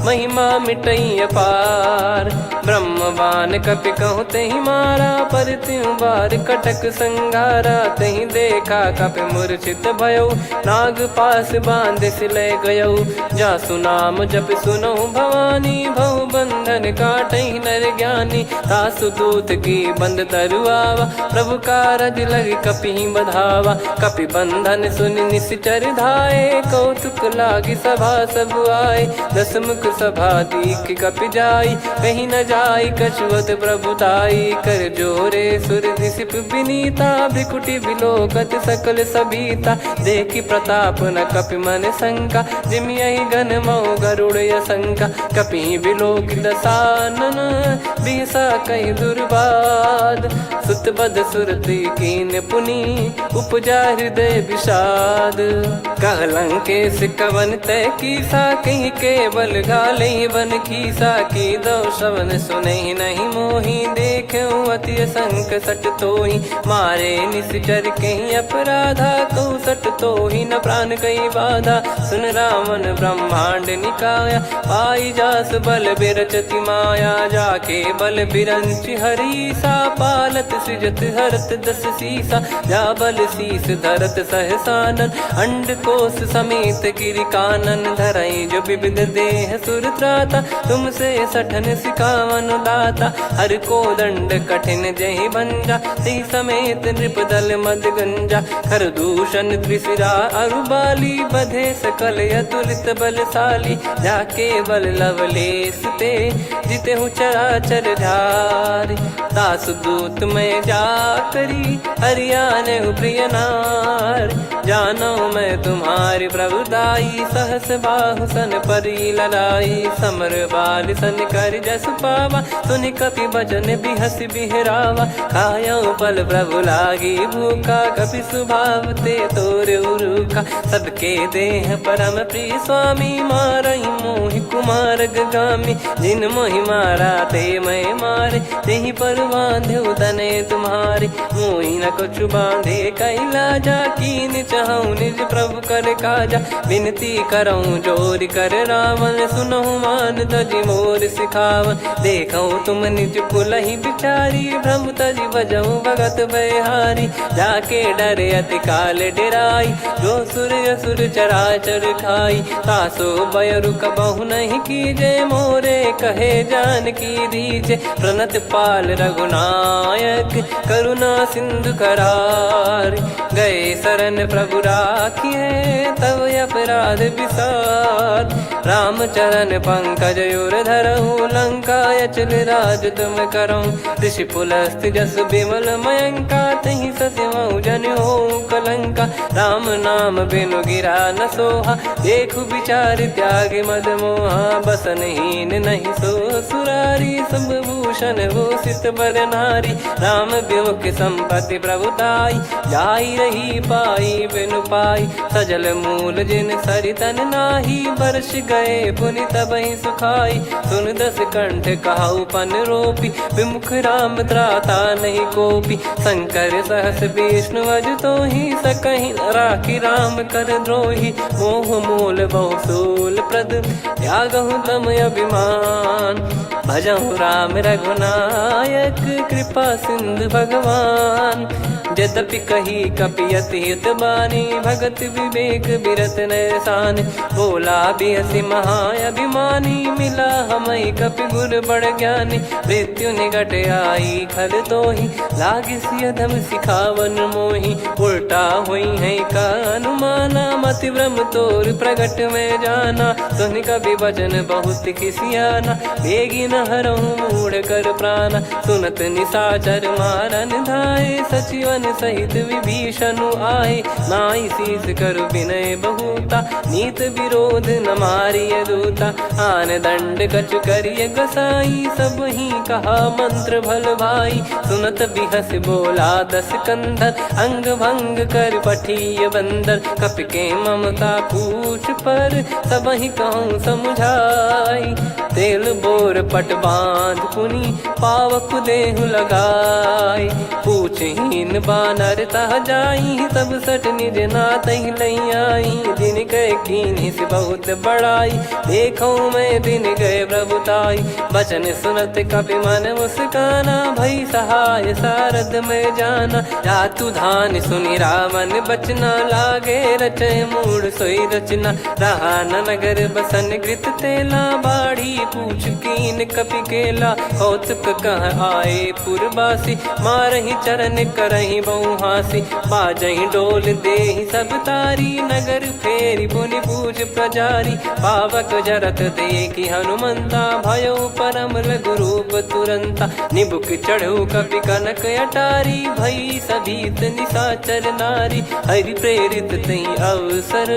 महिमा मिटई अपार। ब्रह्मवान कपि कहूँ तेहि मारा, पर त्यों बार कटक संगारा। तेहि देखा कपि मूर्छित भयौ, नाग पास बांध सिले गयौ। जासु नाम जप सुनौ भवानी, भव बंधन काटहि नर ज्ञानी। तासु दूत की बंद तरुआवा, प्रभु कारज लग कपि बधावा। कपि बंधन सुनि निश्चर धाये, कौतुक लागी सभा सब आए। दस मुख सभा दीख कपि जाई, कहीं न जाई कछुअत प्रभुताई। कर जोरे सुर दिसिप विनीता, भिकुटी बिलोकत सकल सबीता। देखी प्रताप न कपि मन शंका, जिमियहि गन मऊ गरुड़ असंका। कपि बिलोक दसानन, बिहसा कहि दुर्बाद। सुत बद सुरति कीन पुनि, उपजा हृदय विषाद। कह लंकेश कवन तय कीसा, कहीं केवल गाले बन कीसा। की दो श्रवण सुनहि नहीं मोहि, देखऊं अति संक सट तोहि। मारे निश्चर कहीं अपराधा, कहूँ सट तोहि न प्राण कहीं बाधा। सुन रावण ब्रह्मांड निकाया, पाई जास बल बिरचति माया। जाके बल बिरंचि हरीसा, पालत सृजत हरत दस सीसा। जा बल शीस धरत सहसानन, अंड कोश समेत गिरि कानन। धरई जो विविध देह सुर त्राता, तुमसे सठन सिखावन दाता। हर को दंड कठिन जहि भंजा, ती समेत नृप दल मद गंजा। खर दूषण त्रिशिरा अरुबाली, बधे सकल अतुलित बलशाली। जाके बल लवलेस ते, जिते हूँ चराचर झारी। दास दूत में जा करी, हरियाने प्रिय नार। जानो मैं तुम्हारी प्रभुदाई, सहस बाहु सन परी ललाई। समर बाल सन कर जस पावा, सुनि कपि बचन बिहस बिहरावा। खायौ पल प्रभु लागी भूखा, कपि स्वभाव ते तोर उरुखा। सबके देह परम प्रिय स्वामी, मारई मोहि कुमार गामी। जिन मोहि मारा ते मैं मारे, तेहि पर बांधो तने तुम्हारे। मोहि न कुछ बांधे कैलाजा, कीन चाहूं निज प्रभु कर काजा। विनती करऊं जोर कर रावण, सुनहु मान तजि मोर सिखावन। देखऊं तुम निज कुलहि बिचारी, भ्रम तजि बजऊं भगत बहारी। जाके डरे अति काल डेराई, जो सुर असुर चराचर खाई। तासो बयरु कबहु नहीं कीजे, मोरे कहे जान की दीजे। प्रणत पाल रघुनायक, करुणा सिंधु करार। गए शरण प्रभु राखिए, तब अपराध विसार। राम चरण पंकज उर धरहु, लंका अचल राज तुम करऊं। ऋषि पुलस्त जस विमल मयंका, तहि ससिमऊ जन हो कलंका। राम नाम बिनु गिरा न सोहा, देखु विचार त्याग मद मोहा। बसनहीन नहीं सो सुरारी, सब भूषण भूषित बर नारी। राम विमुख संपत्ति प्रभुताई, जाई रही पाई बिनु पाई। सजल मूल जिन सरितन नाही, बरस गए पुनि तबहि सुखाई। सुन दस कंठ कहाऊ पन रोपी, विमुख राम त्राता नहीं कोपी। शंकर सहस विष्णु अज तोहि, सकहि न राखी राम कर द्रोही। मोह मूल बहु सूल प्रद, त्यागहु तम अभिमान। भजहु राम रघुनायक, कृपा सिंधु भगवान। यद्यपि कही कपियत हित बानी, भगत विवेक बिरत नैसान। बोला बिहसी महाअभिमानी, मिला हमई कपि गुर बड़ ज्ञानी। मृत्यु निकट आई खल तोहि, लागे सिय धम सिखावन मोहि। उल्टा हुई है का अनुमाना, मति भ्रम तोर प्रगट में जाना। सुन कवि वचन बहुत खिसियाना, बेगी न हरहु मूढ़ कर प्राण। सुनत निशाचर मारन धाये, सचिवन सहित विभीषण आए। नाई शीस कर विनय बहुता, नीत विरोध न मारिय दूता। आन दंड कछु करिय गोसाई, सब ही कहा मंत्र भल भाई। सुनत बिहस बोला दस कंधर, अंग भंग कर पठिय बंदर। कपि के ममता पूछ पर, सब ही कहूँ समझाई। तेल बोर पट बांध पुनि, पावक देहु लगाई। पूछहीन बानर तह जाई, तब सट निज नाथ ही लई आई। दिन गए कीन्ही से बहुत बड़ाई, देखो मैं दिन गए प्रभुताई। बचन सुनत कपि मन मुस्काना, भई सहाय सारद में जाना। जातु धान सुनि रावण बचना, लागे रचय मूढ़ सोई रचना। रहा न नगर बसन कृत तेला, बाढ़ी पूछ कीन कपि केला। कौतुक कह आए पुरबासी, मारहि चरण करहि बहु हासी। बाजहि डोल देहि सब तारी, नगर फेरी पुनि पूज प्रजारी। पावक जरत देखि हनुमंता, भयो परम लघु रूप तुरंता। निबुक चढ़ऊ कपि कनक अटारी, भई सभीत निशाचर नारी। हरि प्रेरित तई अवसर,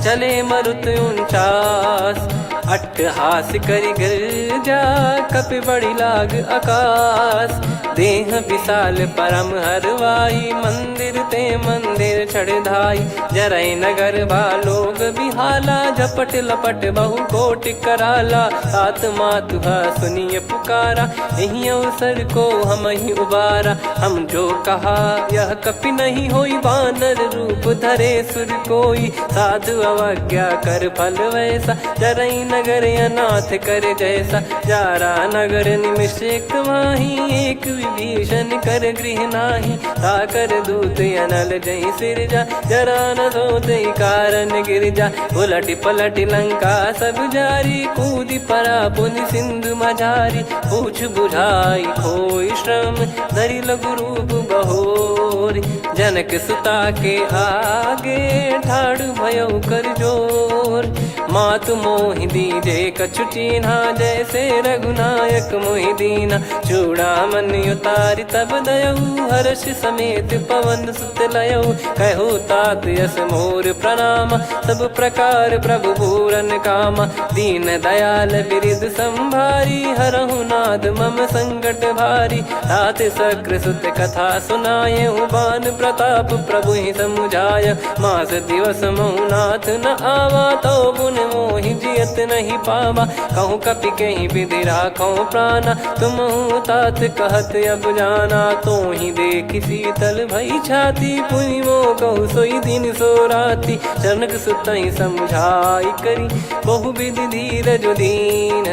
चले मरुत 49। अट्टहास करि गिरजा, कपि बड़ी लाग आकाश। देह विशाल परम हरवाई, मंदिर ते मंदिर चढ़ धाई। जरई नगर भालोग बिहाला, झपट लपट बहु कोटि कराला। सात मातुहा सुनिय पुकारा, यही अवसर को हम ही उबारा। हम जो कहा यह कपि नहीं होई, वानर रूप धरे सुर कोई। साधु अवज्ञा कर फल वैसा, जरई नगर अनाथ कर जैसा। जारा नगर निमिष एक माही, एक विभीषण कर गृह नाही। ताकर दूत अनल जय सिरजा, जरा न सोते कारण गिरजा। उलट पलट लंका सब जारी, कूदी परा पुनि सिंधु मझारी। पूछ बुझाई खोई श्रम, धरि लघु रूप बहोरी। जनक सुता के आगे, ठाड़ भयो कर जोर। मातु मोहि दीजे कछु चीन्हा, जैसे रघुनायक मोहि दीना। चूड़ामन उतारि तब दयऊ, हर्ष समेत पवन सुत लयऊ। कहु तात यस मोर प्रणाम, सब प्रकार प्रभु पूरन कामा। दीन दयाल बिरिद संभारी, हरहु नाद मम संकट भारी। तात सक्र सुत कथा सुनायहु, बान प्रताप प्रभु ही समुझाय। मास दिवस महु नाथ न आवा, तो पुन मोहि जियत नहीं पावा। कहूँ कपि कहीं विधि राखो प्राणा, तुम तात कहत अब जाना। तो ही देखी शीतल भई छाती, पुनि मो कहु सोई दिन सो राती। जनक सुतहि समझाई करी, बहु विधि धीरज दीन।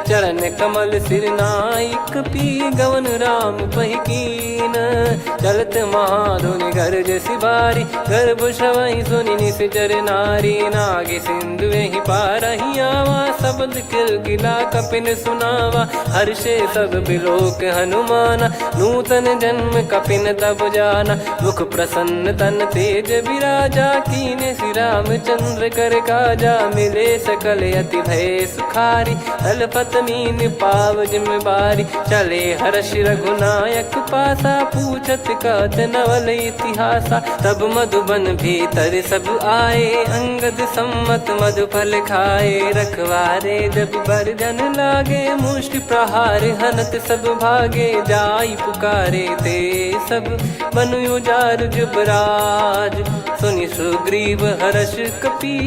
चरण कमल सिर नाई, कपि गवन राम पहिकीन। चलत महाधुनि गरज सिबारी, गर्भ श्रवहि सुनि निश्चर नारी। नागे सिंधु ही पारहि आवा, शब्द किलकिला कपिन सुनावा। हर्षे सब बिलोक हनुमाना, नूतन जन्म कपिन तब जाना। मुख प्रसन्न तन तेज विराजा, कीने श्री रामचंद्र कर काजा। मिले सकल अति भय सुखारी, तलपत मीन पाव जिम बारी। चले हर्ष रघुनायक पासा, पूछत कहत नवल इतिहासा। तब मधुबन भीतर सब आए, अंगद सम्मत मधुफल खाए। रखवारे जब बरजन लागे, मुष्टि प्रहार हनत सब भागे। जाई पुकारे ते सब, बनु उजार जुबराज। सुनि सुग्रीव हर्ष कपि,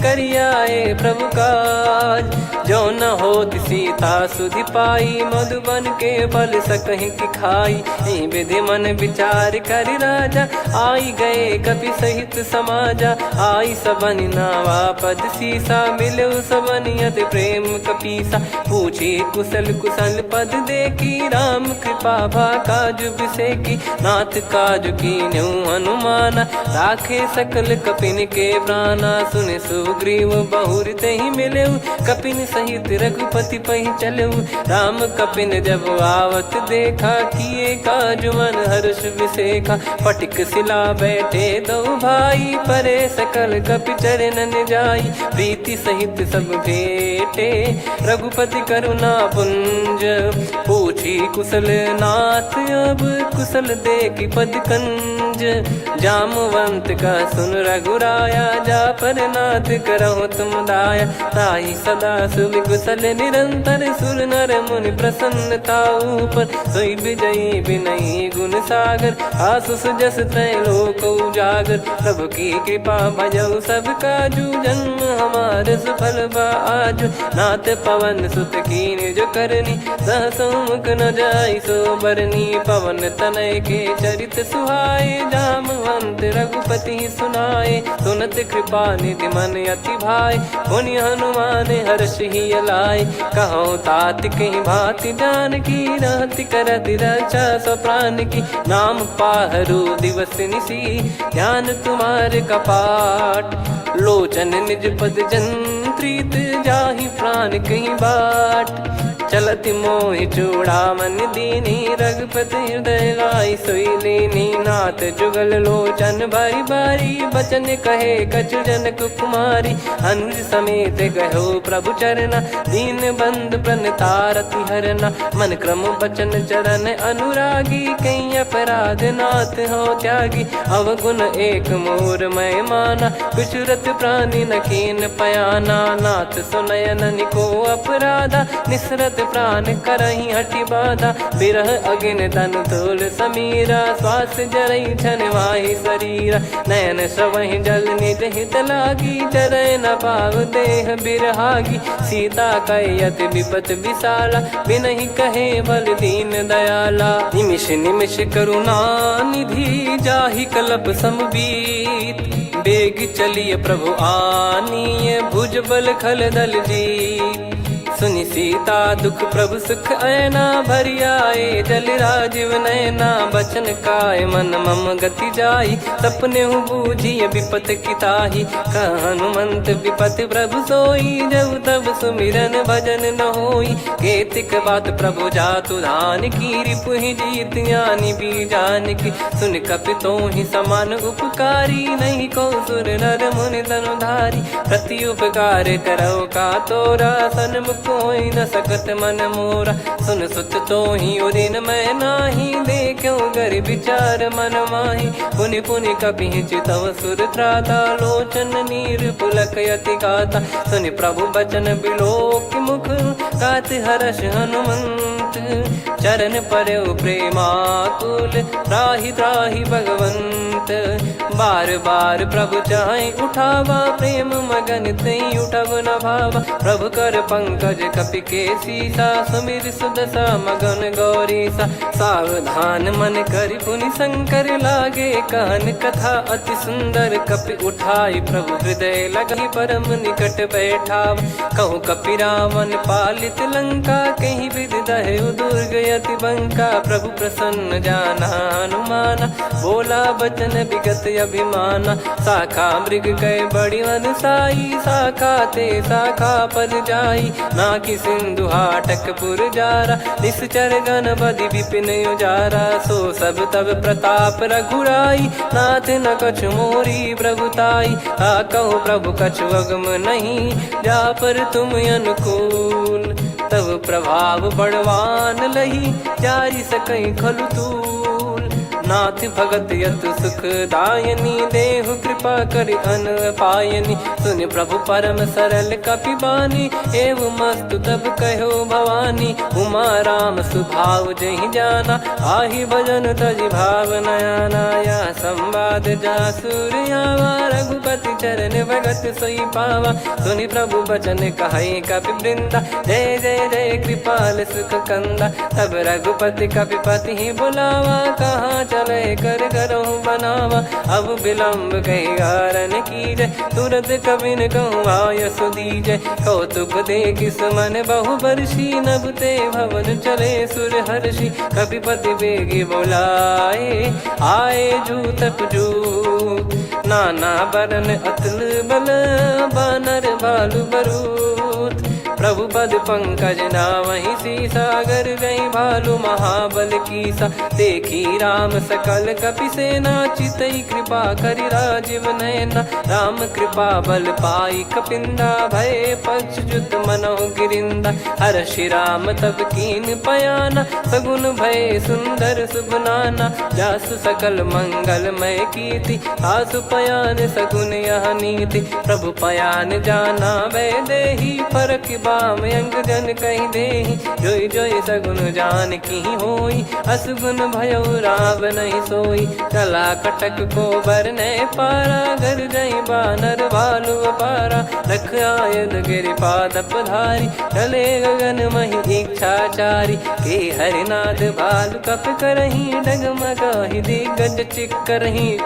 करियाए प्रभु काज। काज। जो न होत सीता सुधि पाई, मधुबन के फल सकहि की खाई। यही विधि मन विचार कर राजा, आई गए कपि सहित समाजा। आई सबनि नावा पद सीसा, मिलो सबनि अति प्रेम कपीसा। पूछी कुशल कुशल पद देखी, राम कृपा भा काज बिसेकी। नाथ काज कीन्हु हनुमाना, राखे सकल कपिन के प्राणा। सुन सुग्रीव बहुर तेहि मिलेउ, कपिन सहित रघुपति पहि चलेउ। राम कपिन जब आवत देखा, किए काज मन हर्ष विसेखा। फटिक सिला बैठे दो भाई, परे सकल कपि चरणन जाई। प्रीति सहित सब भेटे, रघुपति करुणा पुंज। पूछी कुशल नाथ, अब कुशल देखि पद कंज। जामवंत का सुन रघुराया, जा पर नाथ करहु तुम दाया। ताहि सदा सुविकुशल निरंतर, सुर नर मुनि प्रसन्नता ऊपर। सोई विजयी विनयी गुण सागर, आसुस जस तै लोक उजागर। प्रभु की कृपा भजऊ सब काजू, जन्म हमार सुफल बा आजु। नाथ पवन सुत कीन जो करनी, सहसो मुख न जाई सो बरनी। पवन तनय के चरित सुहाए, जामवंत रघुपति सुनाए। सुनत कृपा निधि मन अति भाई, पुनि हनुमान हर्ष ही लाए। कहूँ तात कहीं भांति जानकी, रहति करति रक्षा सो प्राण की। नाम पाहरु दिवस निसी, ध्यान तुम्हारे कपाट। लोचन निज पद जंत्रित, जाहि प्राण कहीं बाट। चलति मोहि चूड़ामणि दीनी, रघुपति हृदय लाई सोई लीनी। नाथ जुगल लोचन बारी बारी, बचन कहे कछु जनक कुमारी। अनुज समेत गयो प्रभु चरना, दीन बंधु प्रणतारति हरना। मन क्रम बचन चरण अनुरागी, कहीं अपराध नाथ हो त्यागी। अवगुण एक मोर मैं माना, विचरत प्राणी न कीन पयाना। नाथ सुनयन को अपराधा, निसरत प्राण करही हटि बाधा। बिरह अगिन तन तोल समीरा, श्वास जरई छन वाहि शरीरा। नयन श्रवहि जल निज हित लागी, चरय न पाव देह बिरहागी। सीता कहि अति विपत विशाला, बिनहि कहे बल दीन दयाला। निमिष निमिष करुणा निधि, जाहि कल्प समबीत। बेग चलिए प्रभु आनीय, भुज बल खल दल जीत। सुनि सीता दुख प्रभु सुख ऐना, भरि आए जल राजीव नैना। बचन काय मन मम गति जाई, सपने हूँ बूझिय विपत किताही। हनुमंत विपत प्रभु सोई, जब तब सुमिरन भजन न होई। केतिक बात प्रभु जातु धान की, रिपुहि जीत यानी बीजान की। सुन कपि तोहि समान उपकारी, नहीं को सुर नर मुनि तनुधारी। प्रति उपकार करो का तोरा, सन्मुख कोई न सकत मन मोरा। सुन सुत तो ही उदिन मैं नाही, देखो गर विचार मन माही। पुनि पुनि कपि चितव सुर त्राता, लोचन नीर पुलक यति गाता। सुनि प्रभु बचन बिलोक मुख, गात हर्ष हनुमंत। चरण परउ प्रेमाकुल, त्राहि त्राहि भगवंत। बार बार प्रभु चाहि उठावा, प्रेम मगन तई उठब न भावा। प्रभु कर पंकज कपि के सीसा, सुमिर सुदशा मगन गौरीसा। सावधान मन करि पुनि शंकर, लागे कहन कथा अति सुंदर। कपि उठाई प्रभु हृदय लगहि, परम निकट बैठाव। कहूँ कपि रावण पालित लंका, कहीं विधि दहु दुर्ग यति बंका। प्रभु प्रसन्न जाना हनुमाना, बोला बचन विगत अभिमाना। शाखा मृग गए बड़ी अनुसाई, शाखा ते शाखा पर जाई। नाकि सिंधु हाटक पुर जारा, निश्चर गण बदि विपिन उजारा। सो सब तब प्रताप रघुराई, नाथ न कछु मोरी प्रभुताई। कहूँ प्रभु कछु अगम नहीं, जा पर तुम अनुकूल। तब प्रभाव बड़वान लही, जारी सकई खलु तूल। नाथ भगत यत सुख दायनी, देहु कृपा करि अन पायनी। सुन प्रभु परम सरल कपिबानी, एवं मस्तु तब कहो भवानी। उमा राम सुभाव जहि जाना, आहि भजन तजि भाव नयाना। या संवाद जासुर आवा, रघुपति चरण भगत सोई पावा। सुनि प्रभु बचन कहै कपि वृंदा, जय जय जय कृपाल सुख कंदा। तब रघुपति कपिपति ही बुलावा, कहाँ चले कर करहु बनावा। अब विलम्ब कही कारण कीजय, तुरत कबिन कहूँ आयस दीजय। कौतुक देखि सुमन बहु बरसी, नभ ते भवन चले सुर हर्षि। कपिपति बेगी बोलाए, आए जूतक जूत। नाना बरन अतुल बल, बानर भालु बरूत। प्रभु पद पंकज नावहि सीसा, गर गई भालु महाबल कीसा। देखी राम सकल कपि सेना, चितई कृपा करि राजीव नयना। राम कृपा बल पाई कपिंदा, भय पक्ष जुत मनोह गिरिंदा। हर्षि राम तब कीन पयाना, सगुन भय सुंदर शुभ नाना। जासु सकल मंगलमय कीर्ति, आसु पयान सगुन यह नीति। प्रभु पयान जाना वै देहि, फरक बाम अंग जन कहि देहि। जोई जोई सगुन जान की होई, असगुन भयो राव नहीं सोई। कला कटक को बरने पारा, घर जई बानर भालु अपारा। लख आयद गिरिपाद पधारी, चले गगन महि इच्छाचारी। के हरिनाथ भालु कप करही, डगमगाहि दिग्गज चिक्करही।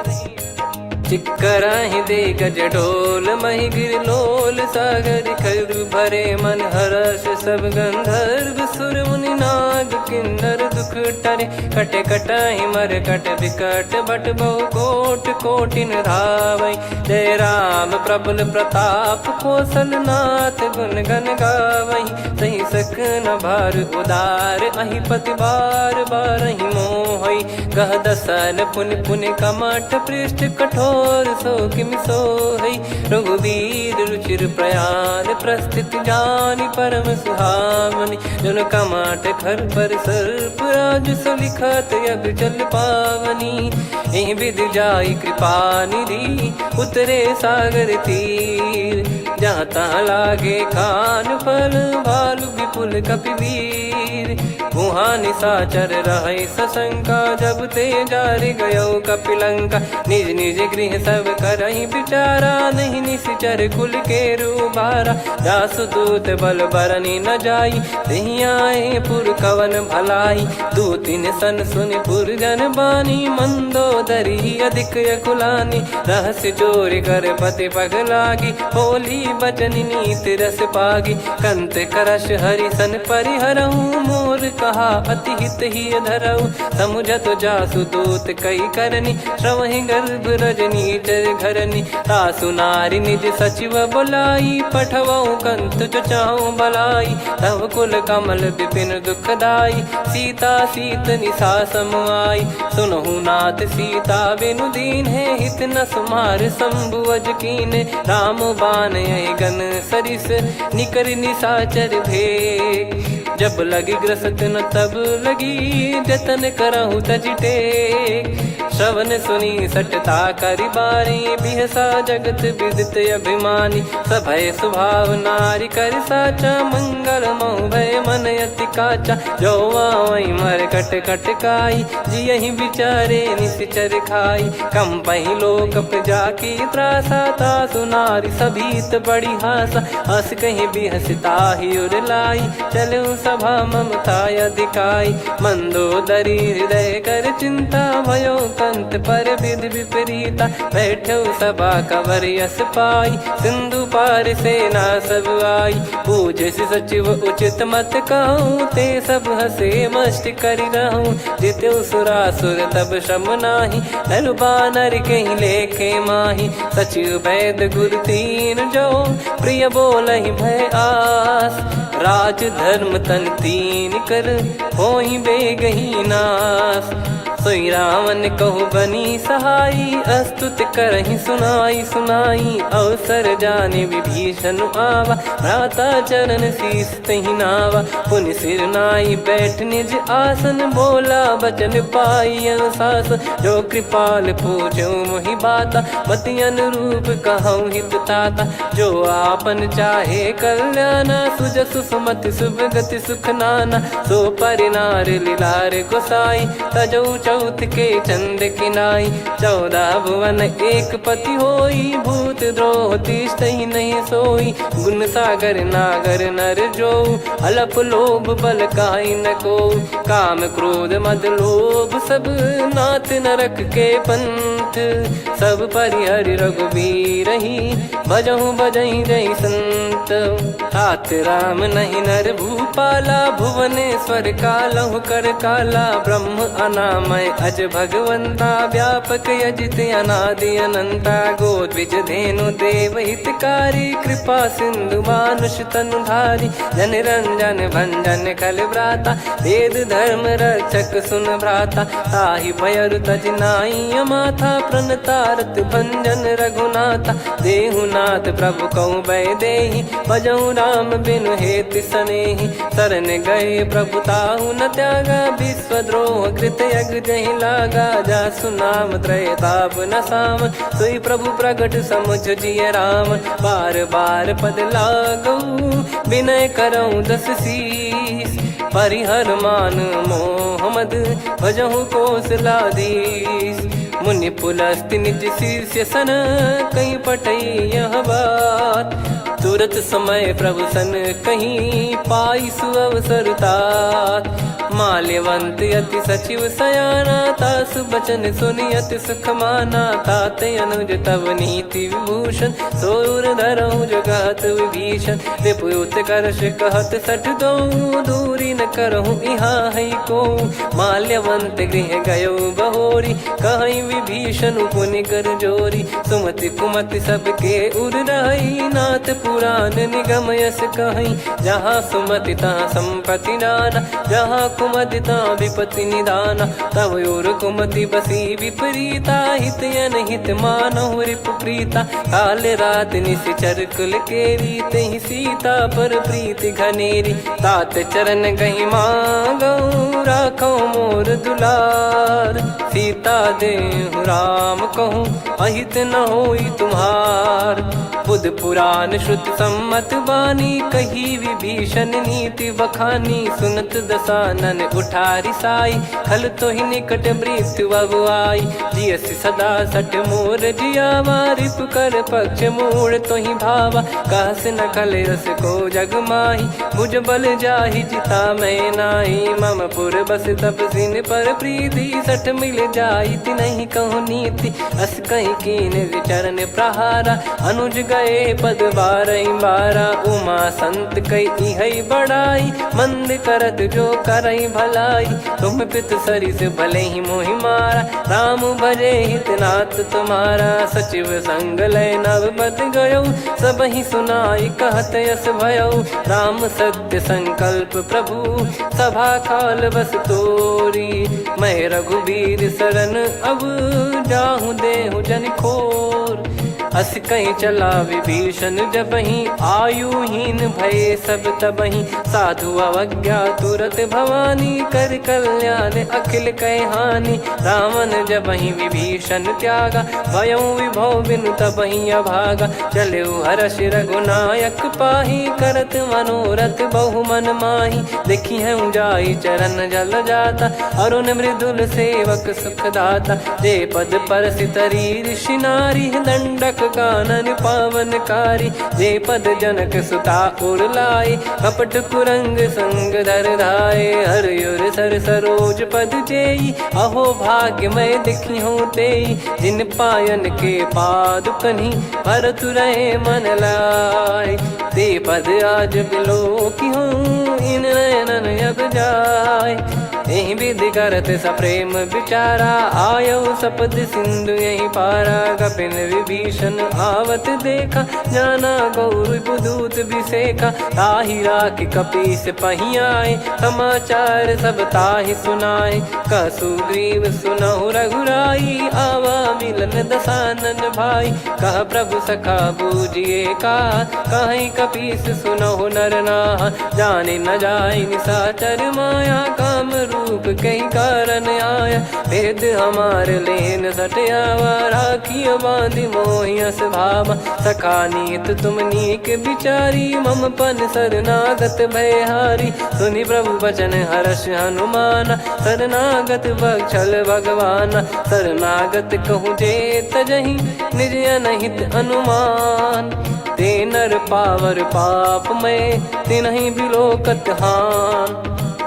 चिक्कराहि दिग्गज ढोल, महि गिर लोल। सागर खर भरे मन हर्ष, सब गंधर्व सुर मुनि नाग किन्नर दुख टरे। कट कटाहि मर कट विकट, बट बहु कोट कोटिन धावै। जय राम प्रबल प्रताप, कौशल नाथ गुण गन गावै। सही सकन भार उदार, अहि पति बार बारहि मोहै। गह दसन पुन पुन कमठ, पृष्ठ कठोर सो किमि सोहै। रघुवीर रुचिर प्रयाण, प्रस्थित जानि परम सुहावनी। जन कमाट खर पर सर्प, राज सलिखत यग जल पावनी। एहि विधि जाई कृपा निधि, उतरे सागर तीर। जहाँ तहाँ लागे खान फल, भालु विपुल कपिवीर। वहाँ निशाचर रहै सशंका, जब ते जारि गयो कपिलंका। निज निज गृह सब करहि विचारा, नहीं निश्चर कुल के रूबारा। जासु दूत बल बरनी न जाई, तेहि आए पुर कवन भलाई। दूतिन सन सुनि पुर जन बानी, मंदोदरी अधिक अकुलानी। रहस्य चोरी कर पति पग लागी, होली बचन नीत रस पागी। कंत करश हरिसन परिहरहु, मोर कहा अति हित ही धरऊ। समुझत जासु दूत कई करनी, श्रवहि गर्भ रजनी चर घरनी। तासु नारी निज सचिव बुलाई, पठवऊ कंत जो चाहूं बलाई। तव कुल कमल विपिन दुखदाई, सीता सीत निशा समाई। सुनहु नाथ सीता बिनु दीन है, हित न सुमार शंभु अज कीने। राम बान गन सरिस, निकर निशाचर भेग। जब लगी ग्रसत न तब लगी, जतन करहु तज टेक। श्रवण सुनी सटता करि बारी, बिहसा जगत विदित अभिमानी। सभय स्वभाव नारी कर साचा, मंगल मऊ भय मन अति काचा। जो आवै मर कट कट काई, जियहि विचारे निश्चर खाई। कम पहि लोक प्रजा की त्रासा, तासु नारी सभीत बड़ी हासा। हस कहीं बिहसता ही उर लाई, चलऊ सभा ममता अधिकाई। मंदोदरी हृदय कर चिंता, भयो कंत पर विधि विपरीता। बैठो सभा कवर यस पाई, सिंधु पार सेना सब आई। पूज्य सचिव उचित मत कहूँ, ते सब हसे मस्त करि रहूँ। जित्यु सुरासुर तब श्रम नाही, नल बानर कहीं लेखे माही। सचिव वैद गुरु तीन जो, प्रिय बोलहि भय आस। राज धर्म तन तीन कर, होहि बेगहि नाश। सोई रावण कहु बनी सहाई, अस्तुत करहि सुनाई सुनाई। अवसर जाने विभीषण आवा, भ्राता चरण शीस तहि नावा। पुनि सिर नाई बैठ निज आसन, बोला बचन पाई अनुशासन। जो कृपाल पूछो मोहि बाता, मति अनुरूप कहूँ हित ताता। जो आपन चाहे कल्याणा, सुजसु सुमति शुभ गति सुख नाना। सो परिनार लीलार गोसाई, तजौ चौथ के चंद किनाई। 14 भुवन एक पति होई, भूत द्रोह तिष्ठहि नहीं सोई। गुण सागर नागर नर जो, अलप लोभ बल काई न को। काम क्रोध मद लोभ सब, नाथ नरक के पंथ। सब परिहरि रघुबीर ही, भजहु भजहि जय संत। तात राम नहीं नर भूपाला, भुवनेश्वर कालहु कर काला। ब्रह्म अनामय अज भगवंता, व्यापक यजित अनादि अनंता। गोद्विज धेनु देव हितकारी, कृपा सिंधु मानुष तनुधारी। जन रंजन भंजन खल भ्राता, वेद धर्म रक्षक सुन भ्राता। ताहि भयरु तज नाई माथा, प्रणतारत भंजन रघुनाथा। देहुनाथ प्रभु कहु बै देहि, भजहु राम बिनु हेति सनेहि। शरण गए प्रभु ताहु न त्यागा, विश्वद्रोह कृत यज्ञ जहि लागा। जासु नाम त्रयताप न साम, सोई प्रभु प्रगट समुझ जिय राम। बार बार पद लागऊ, विनय करऊँ 10 शीस। परिहर मान मोह मद, भजहु कौशलाधीश। मुनि पुलस्त्य निज शीर्ष सन, कहीं पटई यह बात। तुरत समय प्रभु सन कहीं, पाई सुअवसर तात। माल्यवंत अति सचिव सयाना, तासु बचन सुनि अति सुख माना। ताते अनुज तव नीति विभूषण, सोर धरहु जगत विभीषण। विपुत करश कहत सठ दो, दूरी न करहु इहाँ है को। माल्यवंत गृह गयो बहोरी, कहीं विभीषण पुनि कर जोरी। सुमति कुमति सबके उर रही, नाथ पुराण निगम यस कहीं। जहाँ सुमति तहाँ संपत्ति नाना, जहाँ कुमति तहाँ विपत्ति निदाना। तव और कुमति बसी विपरीता, हित अनहित मानहु रिप प्रीता। काल रात निशिचर कुल केरी, तहि सीता पर प्रीति घनेरी। तात चरण गहि मांगऊ, राखो मोर दुलार। सीता देहु राम कहूँ, अहित न होई तुम्हार। बुध पुराण श्रुति सम्मत वाणी, कही विभीषण नीति बखानी। सुनत दसानन उठारी साई, खल तो ही निकट मृत्यु अब आई। जियसि सदा सठ मोर जियावा, रिप कर पक्ष मूड़ तो ही भावा। कहस न खल रस को जग माही, मुझ बल जाहि जिता मैं नाई। मम पुर बस तपसिन पर प्रीति, सठ मिल जाई तिनहि कहु नीति। अस कहीं कीन चरण प्रहारा, अनुज गए पद 12 उमा संत कई है बड़ाई। मंद करत जो करई भलाई, तुम पित सरिस भले ही मोहि मारा। राम भजे हितनाथ तुम्हारा, सचिव संग लय नवपत गयो। सब ही सुनाई कहत यस भयो। राम सत्य संकल्प प्रभु, सभा काल बस तोरी। मैं रघुबीर शरण अब, जाहूँ देहु जन खोर। अस कहीं चला विभीषण जबहि, आयुहीन भये सब तबहि। साधु अवज्ञा तुरत भवानी, कर कल्याण अखिल कह हानि। रावण जबहि विभीषण त्यागा, भयउ विभव बिनु तबहि अभागा। चलऊ हर्ष रघुनायक पाहि, करत मनोरथ बहु मन माहि। देखी हूँ जाई चरण जल जाता, अरुण मृदुल सेवक सुख दाता। जे पद पर सितरी ऋषि नारी, दंडक कानन पावनकारी। जे पद जनक सुता उर लाई, कपट कुरंग संग धर धाये। हरियुर सर सरोज पद जेई, अहो भाग्य मैं दिखी हूँ तेई। जिन पायन के पाद कन्ही, भरत रहे मन लाय। ते पद आज बिलो की हूँ, दीन नयनन अब जाय। यही विधि करत सप्रेम बिचारा, आयो सपद सिंधु यही पारा। कपिन विभीषण आवत देखा, जाना गौर बुदूत बिसेखा। ताहि राखि कपीस पहियाए, समाचार सब ताहि सुनाए। कह सुग्रीव सुनहु रघुराई, आवा मिलन दसानन भाई। कह प्रभु सखा बूझिए का, कहीं कपीस सुनहु नर नाह। जाने न जाय निशाचर माया, काम रूप कई कारण आया। भेद हमार लेन सटयावा, राखियो बांधि मोहियस भावा। सखा नीत तुम नीक बिचारी, मम पन शरणागत भयहारी। सुनि प्रभु बचन हर्ष हनुमाना, शरणागत बक्षल भगवाना। शरणागत कहूँ जे तजहि, निज अनहित अनुमान। ते नर पावर पाप में, तिन्हि बिलोकत हान।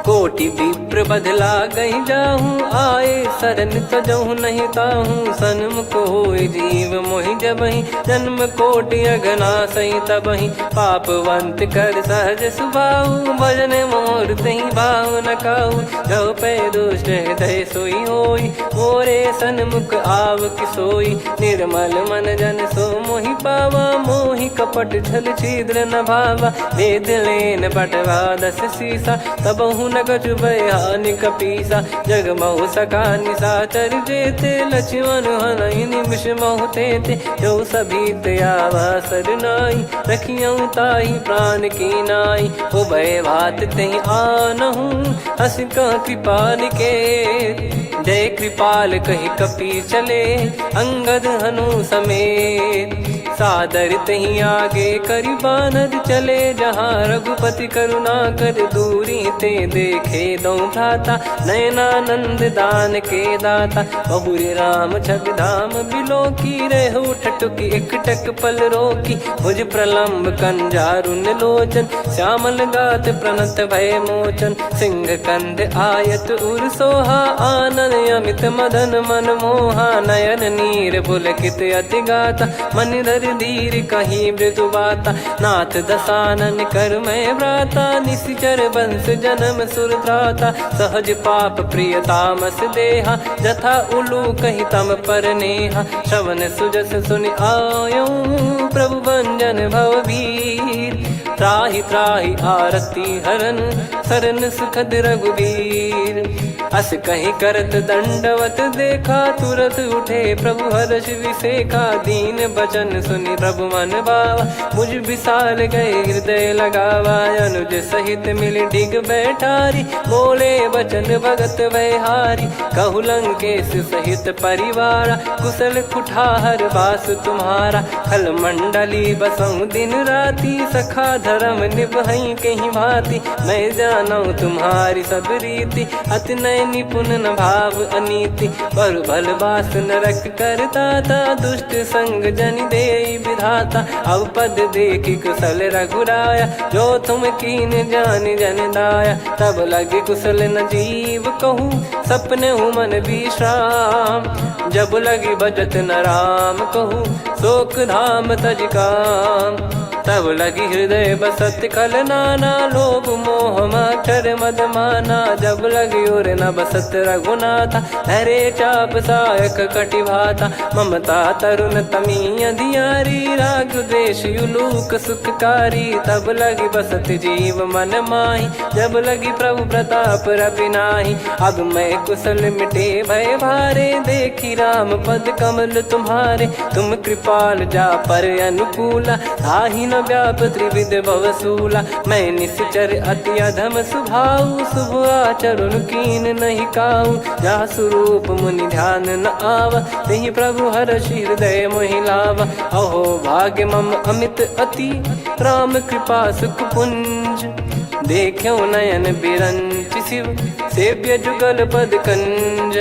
कोटि विप्र बदला गई जाहूँ, आए शरण तजहु नहीं ताहूँ। सन्मुख होय जीव मोहि जबहि, जन्म कोटि अगना सही तबहि। पापवंत कर सहज सुभाऊ, भजन मोर तहि भाव न काऊ। जो पै दुष्ट हृदय सोई होई, मोरे सन्मुख आव किसोई। निर्मल मन जन सो मोहि पावा, मोहि कपट छल छिद्र न भावा। वेद लेन बटवा दस सीसा, तबहु न कछु बयान कपीसा। जग महु सका निशाचर जेते, लक्ष्मण हनहि निमिष महु तेते। जो सभी त्यावा सरनाई, रखियऊ ताहि प्राण की नाई। उभय भात तहि आनहु, हस कह कृपाल के। जय कृपाल कहि कपी चले, अंगद हनु समेत। सादर तहि आगे करि बानर चले, जहाँ रघुपति करुणा कर दूरी ते देखे दो भ्राता। नयनानंद दान के दाता, बहुरे राम छग धाम बिलो की। रेहु ठटुकी एकटक पल रोकी, भुज प्रलम्ब कंजारुन लोचन। श्यामल गात प्रणत भय मोचन, सिंह कंद आयत उर सोहा। आनन अमित मदन मन मोहा, नयन नीर पुलकित अति गाता। मन धर धीर कहीं मृदु बाता, नाथ दसानन कर मैं भ्राता। निशिचर वंश जन्म सुर त्राता, सहज पाप प्रिय तामस देहा। जथा उलू कही तम पर नेहा, श्रवण सुजस सुनि आयो। प्रभु भंजन भव भीर, त्राहि त्राहि आरती हरन। शरण सुखद रघुबीर, अस कहीं करत दंडवत देखा। तुरत उठे प्रभु हर्ष विसेखा, दीन बचन सुनि प्रभु मन भावा। मुझ विशाल गए हृदय लगावा, अनुज सहित मिल डिग बैठारी। बोले बचन भगत भयहारी, कहु लंकेश सहित परिवारा। कुशल कुठार बास तुम्हारा, खल मंडली बसऊं दिन राती। सखा धर्म निभई कहीं भांति, मैं जानू तुम्हारी सब रीति। अति नय निपुण न भाव अनीति, पर भल बास नरक करता था। दुष्ट संग जन देई विधाता, अब पद देखी कुशल रघुराया। जो तुम कीन जान जन दाया, तब लगे कुशल न जीव कहूँ। सपने हूँ मन विश्राम, जब लगी बजत न राम कहूँ। शोक धाम तज काम, तब लगी हृदय बसत खल नाना। लोभ मोह मक्षर मद माना, जब लगी उर न बसत रघुनाथा। हरे चाप सायक कटि भाता, ममता तरुण तमी अधियारी। राग द्वेष युलूक सुखकारी, तब लगी बसत जीव मन माही। जब लगी प्रभु प्रताप रविनाही, अब मैं कुशल मिटे भय भारे। देखी राम पद कमल तुम्हारे, तुम कृपाल जा पर अनुकूला। आही न व्याप त्रिविध भवसूला, मैं निश्चर अति अधम स्वभाव। शुभ आचरण कीन नहीं काऊ, जहाँ स्वरूप मुनि ध्यान न आवा। तेहि प्रभु हर्ष हृदय मोहि लावा। अहो भाग्य मम अमित अति, राम कृपा सुख पुंज। देखो नयन बिरंच शिव, सेव्य जुगल पद कंज।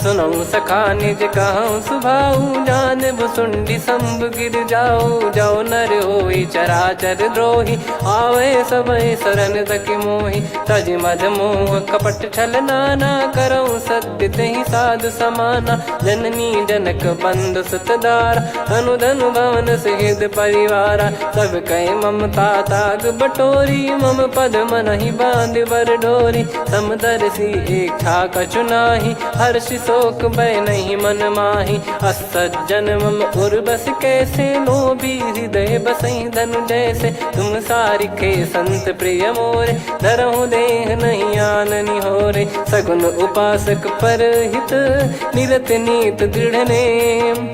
सुनऊ सखा निज कहूँ सुभाऊ, जान भुसुंडी संभ गिर जाओ। जाओ नर होई चराचर द्रोही, आवे सबय शरण तकी मोही। तज मद मोह कपट छल नाना, करऊँ सत्य तेहि साधु समाना। जननी जनक बंधु सुतदारा, धनु धनु भवन सहित परिवारा। सब कहे ममता ताग बटोरी, मम पद मनहि बांध बर डोरी। समदर्शी इच्छा कछु नाही, हर्ष शोक भय नहीं मन माही। असज्जन मम उर्वश कैसे, लोभी हृदय बसई धनु जैसे। तुम सारिखे संत प्रिय मोरे, धरहु देह नहीं आननि होरे। सगुन उपासक परहित, निरत नीत दृढ़ नेम।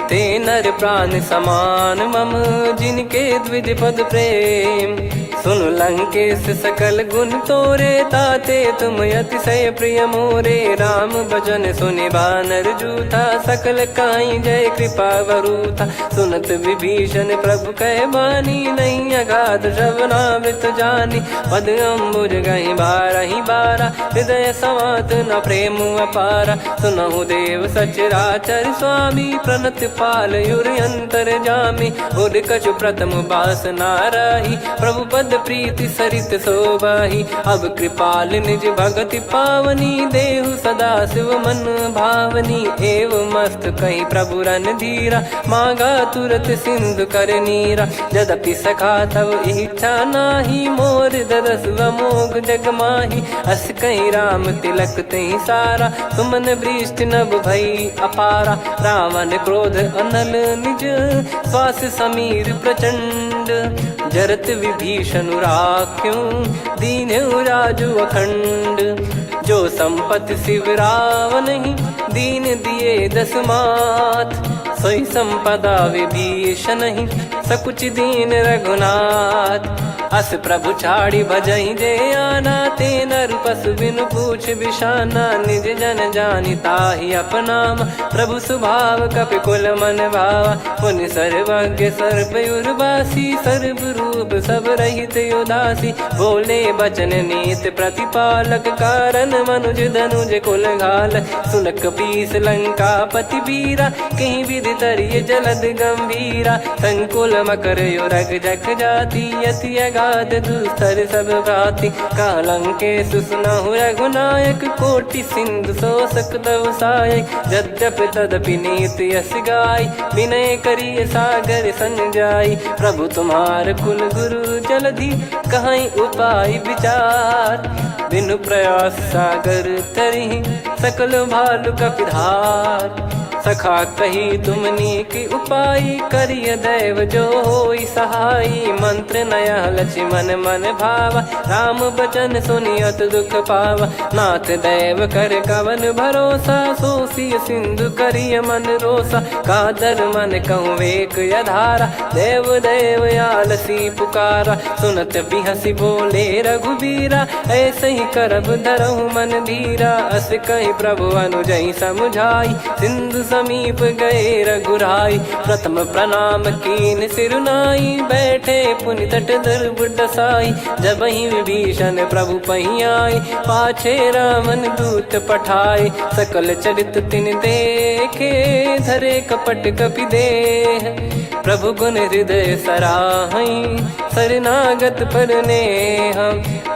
ते नर प्राण समान मम, जिनके द्विज पद प्रेम। सुन लंकेश सकल गुण तोरे, ताते तुम अतिशय प्रिय मोरे। राम भजन सुनि बानर जूथा, सकल काई जय कृपा वरूथा। सुनत विभीषण प्रभु कह बानी, नहीं अगाध श्रवणामृत जानी। पद अम्बुज गहि बारहि बारा, हृदय समात न प्रेम अपारा। सुनहु देव सचराचर स्वामी, प्रणत पाल युर अंतर जामी। उर कछु प्रथम बास नाराही, प्रभु पद प्रीति सरित शोभाही। अब कृपाल निज भगति पावनी, देहु सदा शिव मन भावनी। एव मस्त कही प्रभु रन धीरा, मांगा तुरत सिंधु कर नीरा। यद्यपि सखा तब इच्छा नाही, मोर दरस अमोघ जग माही। अस कहीं राम तिलक तहि सारा, सुमन वृष्टि नभ भई अपारा। रावण क्रोध अनल निज, श्वास समीर प्रचंड। जरत विभीषण राख्यों, दीन्हु राजु अखंड। जो संपत्ति शिव रावण ही, दीन दिए दस मात। सोई संपदा विभीषण ही, सकुच दीन रघुनाथ। अस प्रभु छाड़ी भजई जे आना, ते नर पशु बिनु पूछ बिशाना। निज जन जानि ताहि अपनाम, प्रभु स्वभाव कपि कुल मन भावा। पुनि सर्वज्ञ सर्वयुर्वासी, सर्व रूप सब रहित उदासी। बोले बचन नीत प्रतिपालक, कारण मनुज धनुज कुल घाल। सुन कपीस लंका पति वीरा, कहीं विधि तरिय जलद गंभीरा। संकुल मकर युरग जख जाति, यति अगाध दुस्तर सब भाति। कालंकेश सुनहु रघुनायक, कोटि सिंधु शोषक तव सहायक। यद्यपि तदपि नीति यस गाय, विनय करिय सागर सन जाई। प्रभु तुम्हार कुल गुरु जलधि, कहीं उपाय विचार। बिनु प्रयास सागर तरिहि, सकल भालु कपिधार। सखा कही तुमनी की उपाय, करिय दैव जो होई सहाई। मंत्र नया लक्ष्मण मन भावा, राम बचन सुनियत दुख पावा। नाथ दैव कर कवन भरोसा, सोसिय सिंधु करिय मन रोसा। कादर मन कहूँ एक यधारा, देव देव आलसी पुकारा। सुनत बिहसी बोले रघुबीरा, ऐसे ही करब धरहु मन धीरा। अस कही प्रभु अनुजई समुझाई, सिंधु समीप गए रघुराई। प्रथम प्रणाम कीन सिरुनाई, बैठे पुनि तट दर्भ डसाई। जब ही विभीषण प्रभु पही आए, पाछे रावण दूत पठाए। सकल चरित तिन देखे, धरे कपट कपि देह। प्रभु गुण हृदय सराहई, शरणागत पर नेह।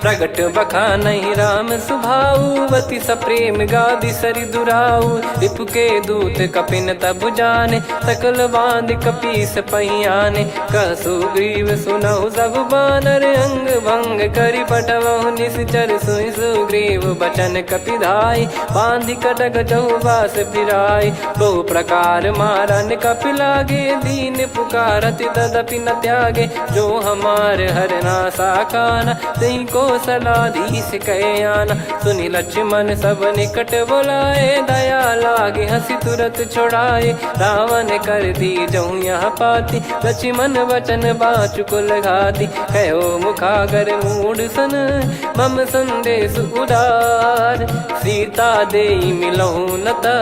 प्रगट बखानहि राम सुभाऊ, अति सप्रेम गादि सरि दुराऊ। रिपु के दूत कपिन तब जाने, सकल बांध कपीस पही आने। कह सुग्रीव सुनहु सब बानर, अंग भंग करि पटवहु निश्चर। सुनि सुग्रीव बचन कपिधाई, बांधि कटक चहुबास फिराई। बहु प्रकार मारन कपि लागे, दीन पुकारति तदपि न त्यागे। जो हमार हरना साकाना, तई को सलाधीश कहे आना। सुनि लक्ष्मण सब निकट बुलाए, दया लागे हंसी तुरत छुड़ाए। रावण कर दी जहु यहाँ पाती, लक्ष्मण वचन बाचु कुल घाती। कहो मुखागर मूढ़ सन, मम संदेश उदार। सीता देई मिलहु नता,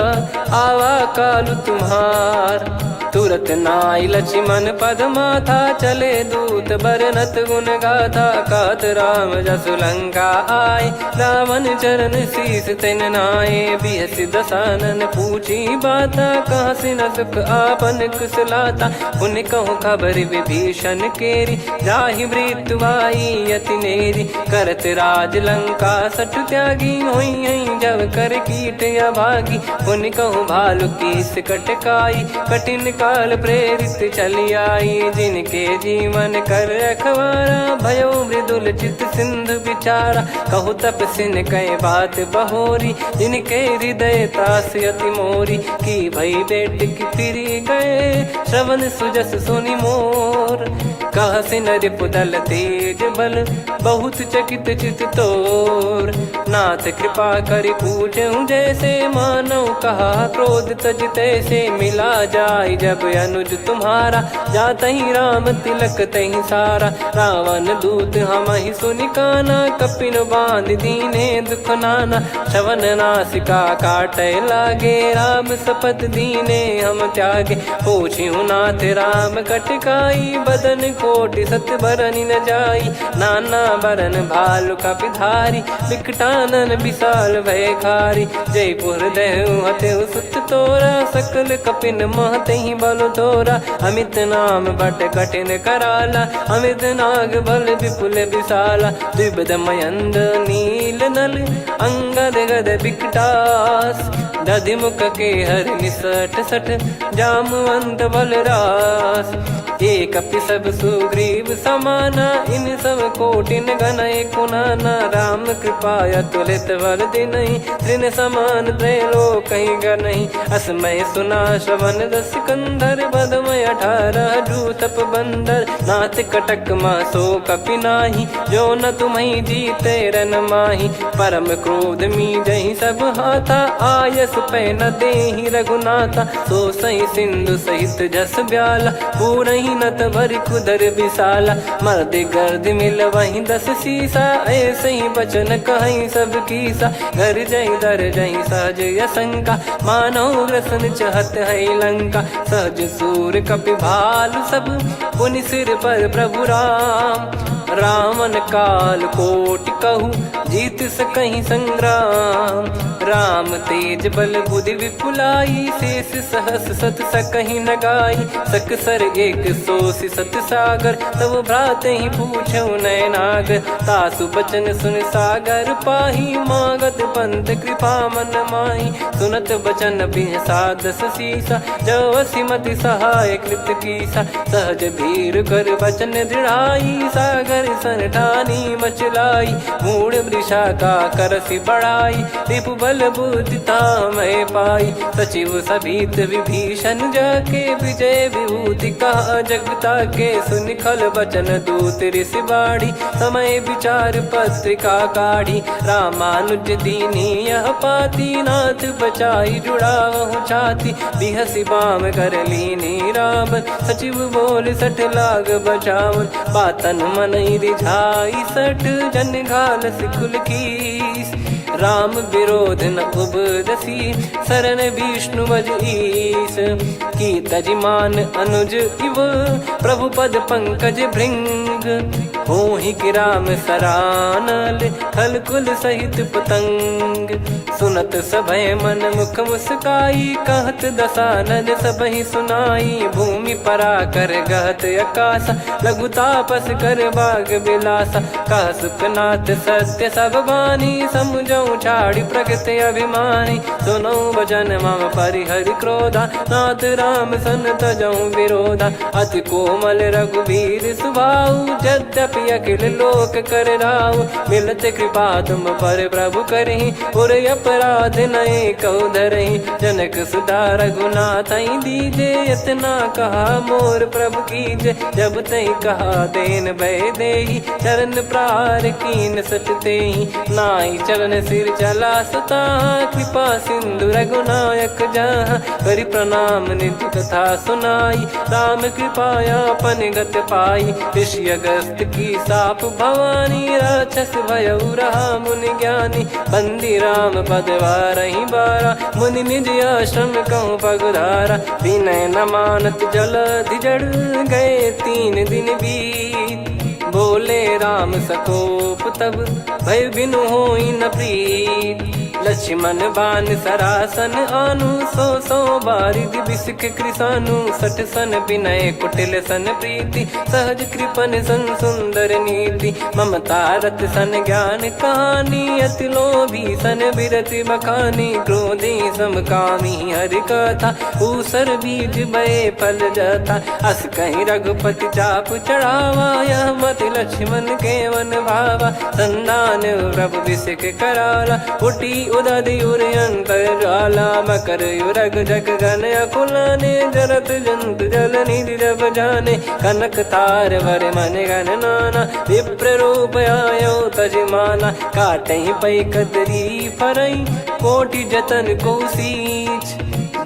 आवा कालु तुम्हार। तुरत नाई लक्ष्मण पद माथा, चले दूत बरनत गुण गाथा। कहत राम जसु लंका आए, रावण चरण शीस तिन नाये। बिहसि दसानन पूछी बाता, कहाँ से न सुख आपन कुशलाता। पुन कहूँ खबर विभीषण केरी, जाहि मृत्यु आई अति नेरी। करत राज लंका सठ त्यागी, होई जब कर कीट अभागी। पुन कहूँ भालु कीस कटकाई, कठिन काल प्रेरित चली आई। जिनके जीवन कर रखवारा, भयो मृदुल चित सिंधु विचारा। कहु तपसिन कई बात बहोरी, जिनके हृदय तास अति मोरी। की भई बेट की फिरी गए, श्रवण सुजस सुनि मोर। कह से नरिप दल तेज बल, बहुत चकित चित तोर। नाथ कृपा करि पूछऊं जैसे, मानव कहा क्रोध तज तैसे। मिला जाय जब अनुज तुम्हारा, जातहि राम तिलक तहि सारा। रावण दूत हमहि सुनि काना, कपिन बांध दीने दुख नाना। श्रवण नासिका काटै लागे, राम शपथ दीने हम त्यागे। पूछिहु नाथ राम कटकाई, बदन कोटि सत बरनि न जाई। नाना बरन भालु कपिधारी, विकटानन विशाल भयखारी। जयपुर देहु हतेउ सुत तोरा, सकल कपिन महतहि बल तोरा। अमित नाम बट कठिन कराला, अमित नाग बल विपुल विशाला। द्विबद मयंद नील नल, अंगद गद विकटास। दधिमुख के हर निसठ सठ, जामवंत बलरास। एक कपि सब सुग्रीव समाना, इन सब कोटिन गणय कुनाना। राम कृपा अतुलित बल दिनहि, तृण समान त्रैलोक गणहि। असमय सुना श्रवण दस कंधर, बदमय 18 जूतप बंदर। नाथ कटक मासो कपि नाही, जो न तुम्हि जीते रन माही। परम क्रोध मीजहि सब हाथा, आयस पै न देहि रघुनाथा। सो सही सिंधु सहित जस ब्याला, पूरहि नत भरि कुदर विशाला। मर्द गर्द मिल वहीं 10 सीसा, ऐसे ही बचन कहीं सब कीसा। घर जय दर जय सहज यसंका, मानव ग्रसन चहत है लंका। सहज सूर कपि भालु सब, पुनि सिर पर प्रभु राम। रामन काल कोटि कहु, जीत सकहि संग्राम। राम तेज बल बुद्धि विपुलाई, शेष सहस सत सकहि न गाई। सकसर एक सोसि सत सागर, तब भ्राते ही पूछौ नयनागर। तासु बचन सुन सागर पाही, मागत पंथ कृपा मन माही। सुनत बचन बिहसा 10 सीसा, जो सिमति सहाय कृत कीसा। सहज भीर कर बचन दृढ़ाई, सागर सन ठानी मचलाई। मूढ़ वृषा का करसि बढ़ाई, रिपु बल बुद्धि तामय पाई। सचिव सभीत विभीषण जाके, विजय विभूति कहा जगता के। सुनि खल बचन दूत ऋषि बाड़ी, समय विचार पत्रिका काढ़ी। रामानुज दीनी यह पाती, नाथ बचाई जुड़ावहु छाती। बिहसि बाम कर लीनी राम, सचिव बोल 60 लाग बचावन। बातन मन रिझाई 60, जन घाल सिकुल कीस। राम विरोध न उपदसी, शरण विष्णु बज ईस। की तजिमान अनुज इव, प्रभु पद पंकज भृंग। होहि कि राम सरानल, खल कुल सहित पतंग। सुनत सभय मन मुख मुस्काई, कहत दसानन सबहि सुनाई। भूमि परा कर गहत आकाशा, लघु तापस कर बाग बिलासा। कह सुखनाथ सत्य सब बानी, समुझौ छाड़ी प्रकृति अभिमानी। सुनो भजन मम परिहरि क्रोधा, नाथ राम सन तजौ विरोधा। अति कोमल रघुवीर सुभाऊ, यद्यपि अखिल लोक कर राऊ। मिलत कृपा तुम पर प्रभु करहि, पुर अपराध नये कहु धरहि। जनक सुधा रघुनाथ दीजे, इतना कहा मोर प्रभु कीजे। जब तई कहा देन भय देहि, चरण प्रार कीन सट तेहि। नाई चरण सिर चला सुता, कृपा सिंधु रघुनायक जहाँ, करि प्रणाम नित्य कथा सुनाई, राम कृपाया अपन गत पाई, ऋषि अगस्त की साप भवानी, राक्षस भयउ रहा मुनि ज्ञानी, बंदी राम पद वारहि बारा, मुनि निज आश्रम कहूँ पगुधारा, विनय न मानत जलधि जड़ गए 3 दिन बीत, बोले राम सकोप तब भय बिनु होई न प्रीत, लक्ष्मण बान सरासन आनु, 100 बारिधि बिसक कृसानु, 60 सन विनय कुटिल सन प्रीति, सहज कृपन सन सुंदर नीति, ममता रत सन ज्ञान कहानी, अति लोभी सन बिरति बखानी, क्रोधी समकामी हरि कथा, ऊसर बीज बये फल जथा, अस कहीं रघुपति चाप चढ़ावा, यह मत लक्ष्मण के मन भावा, संदान प्रभु बिसक कराला, उठी उदधि उर अंतर ज्वाला, मकर युरग जग गन अकुलाने, जरत जंतु जल निधि जब जाने, कनक तार वर मन गन नाना, विप्र रूप आयो तजमाना, काटहि पै कदरी फरई, कोटि जतन को सींच,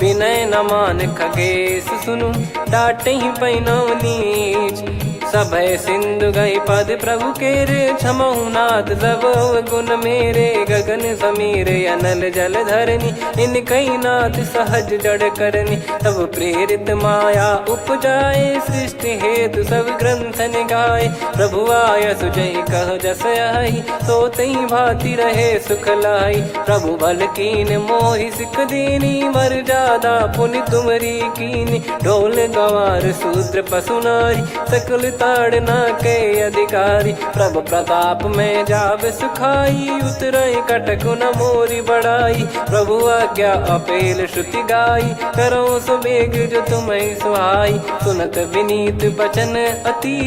विनय न मान खगेश सुनु, डांटहि पै नव नीच, सभय सिंधु गई पद प्रभु केरे, क्षमहु नाथ सब गुण मेरे, गगन समीरे अनल जल धरनी, इन कई नाथ सहज जड़ करनी, तब प्रेरित माया उपजाए, सृष्टि हेतु सब ग्रंथ निगाए, प्रभु आय सुजई कह जस आई, सोतई भांति रहे सुख लाई, प्रभु बल कीन मोहि सिख दीनी, मर्यादा पुनि तुमरी कीनी, ढोल गवार शूद्र पशु नारी, सकल ताड़ना के अधिकारी, प्रभु प्रताप में जाब सुखाई, उतरई कटक न मोरी बढ़ाई, प्रभु आज्ञा अपेल श्रुति गाई, करो सुबेग जो तुम्हें सुहाई, सुनत विनीत बचन अति,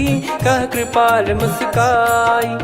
कह कृपाल मुस्काई,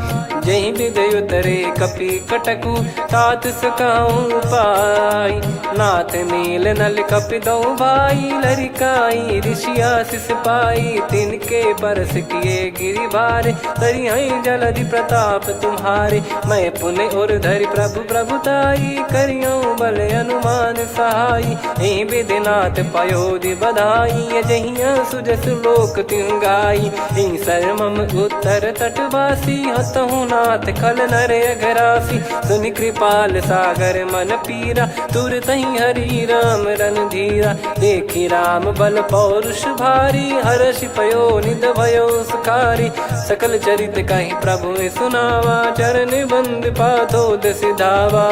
जहि विदय उतरे कपि कटकु, तात सकाऊं पाई, नाथ नील नल कपि दो भाई, लरिकाई ऋषि आशीष पाई, तिनके परस किए गिरि भारे, तरिहै जलधि प्रताप तुम्हारे, मैं पुण्य और धरि प्रभु प्रभुताई, करियऊँ बल अनुमान सहाई, एहि विधिनाथ पयोधि बधाई, जहिया सुजस लोक तिहुँ गाई, हिंसर मम उत्तर तटवासी, हतहु नाथ खल नर अघरासी, सुनि कृपाल सागर मन पीरा, तुरतहि हरि राम रणधीरा, देखि राम बल पौरुष भारी, हर्षि पयो निध भयो सुखारी, सकल चरित कहि प्रभु सुनावा, चरण बंद पादोद सिधावा,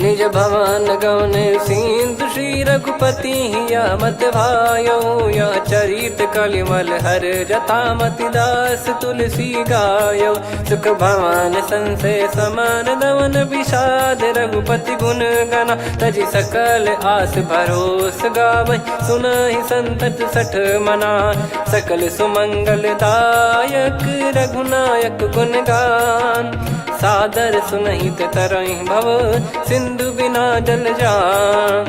निज भवन गौन सिंधु श्री रघुपति हिया मत भायो, या चरित कलिमल हर जथा मति दास तुलसी गायो, सुख भवन संशय समान दवन विषाद, रघुपति गुण गना तजि सकल आस भरोस गावै, सुनहि संतत सठ मना, सकल सुमंगल दायक रघुनायक गुण गान, सादर सुनहित तरहि भव, सिंधु बिना जल जान,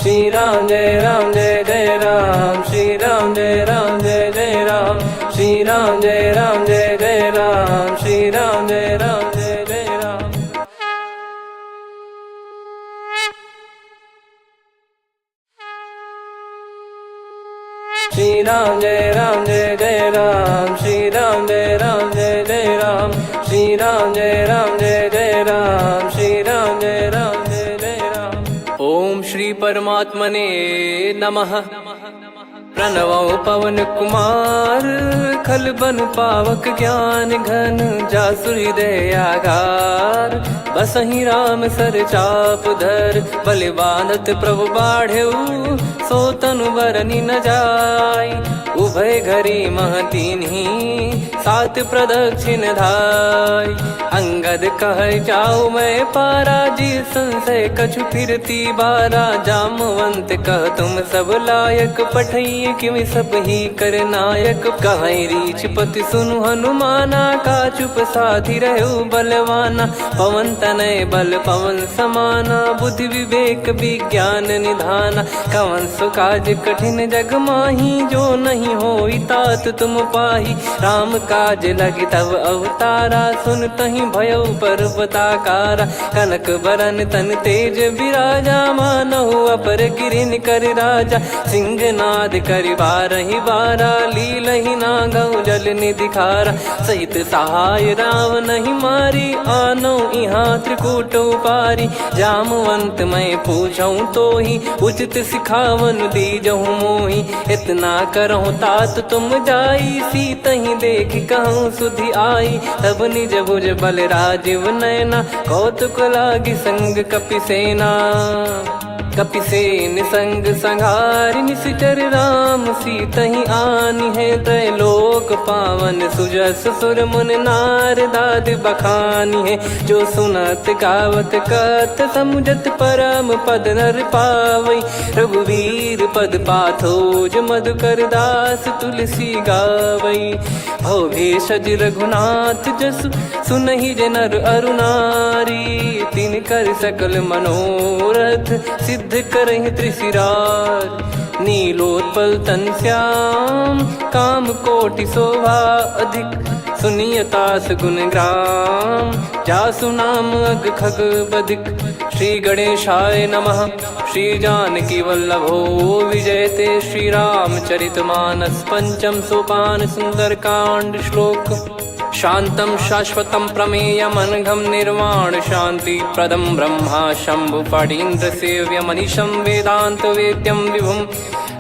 श्री राम जय राम जय जय राम, श्री राम जय राम जय जय राम, श्री राम जय राम जय जय राम, श्री राम जय राम जय जय राम। श्री राम जय राम जय जय राम, श्री राम जय राम जय जय राम, श्री राम जय राम जय जय राम, श्री राम जय राम जय जय राम। ओम श्री परमात्मने नमः। प्रणवो पवन कुमार, खल बन पावक ज्ञान घन, जासु हृदय आगार, बसहि राम सर चाप धर, बलि बांधत प्रभु बाढ़ेऊ, सो तनु बरनि न जाय, उभय घरी महतीन्ही, सात प्रदक्षिण धाय, अंगद कह जाऊ मैं पारा, जी संशय कछु फिरती बारा, जामवंत कह तुम सब लायक, पठई किमि सब ही कर नायक, कहीं रीछ पति सुनु हनुमाना, का चुप साधि रहु बलवाना, पवन तनय बल पवन समाना, बुद्धि विवेक विज्ञान निधाना, कवन सो काज कठिन जग माही, जो नहीं होई तात तुम पाही, राम काज लगी तब अवतारा, सुन तहि भयो पर्वताकारा कनक बरन तन तेज विराजा मानहु अपर गिरिन कर राजा सिंहनाद कर बारहि बारा लीलहि नागौ जल निधि खारा सहित सहाय राव नहीं मारी आनो इहाँ त्रिकूट उपारी जामवंत मैं पूछऊँ तो ही उचित सिखावन दीजहु मोहि इतना करहु तात तुम जाई सीत ही देख कहूँ सुधि आई तब निज भुज बल राजीव नैना कौतुक लागी संग कपिसेना कपिसेन संग संहारि निशिचर राम सीतहि आनि है त्रैलोक पावन सुजस सुर मुन नार दाद बखानी है जो सुनत गावत कथ समुझत परम पद नर पावई रघुवीर पद पाथोज मधुकर दास तुलसी गावई भव भेषज रघुनाथ जसु सुनहि जे नर अरुनारी तिन कर सकल मनोरथ सिद्ध करहि त्रिशिरार नीलोत्पल तन श्याम काम कोटि शोभा अधिक सुनियतास गुण ग्राम जासु नाम अग खग बधिक श्री गणेशाय नमः श्री जानकी वल्लभो विजयते श्री रामचरित मानस पंचम सोपान सुंदर कांड श्लोक शांतं शाश्वतं प्रमेयमनघं निर्वाण शांति प्रदं ब्रह्मा शंभु फणीन्द्र सेव्य मनीषं वेदांत वेद्यं विभुं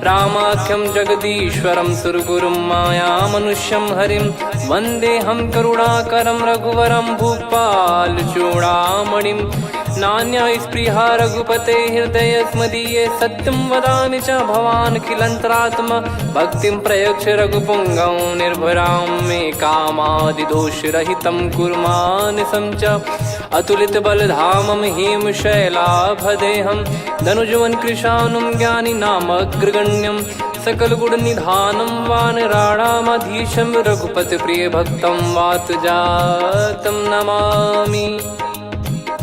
रामाख्यं जगदीश्वरं सुरगुरुं माया मनुष्यं हरिं वन्देऽहं करुणाकरं रघुवरं भूपाल चूडामणिं नान्या स्पृहा रघुपते हृदय स्मदीये सत्यं वदामि च भवान् किलन्तरात्मा भक्तिं प्रयच्छ रघुपुङ्गं निर्भरां मे कामादिदोषरहितं कुर्मानसं च अतुलित बलधामं हेमशैलाभदेहं धनुजवन कृशानुं ज्ञानिनामग्रगण्यं सकल गुण निधानं वानराणामधीशं रघुपति प्रिय भक्तं वातजातं नमामि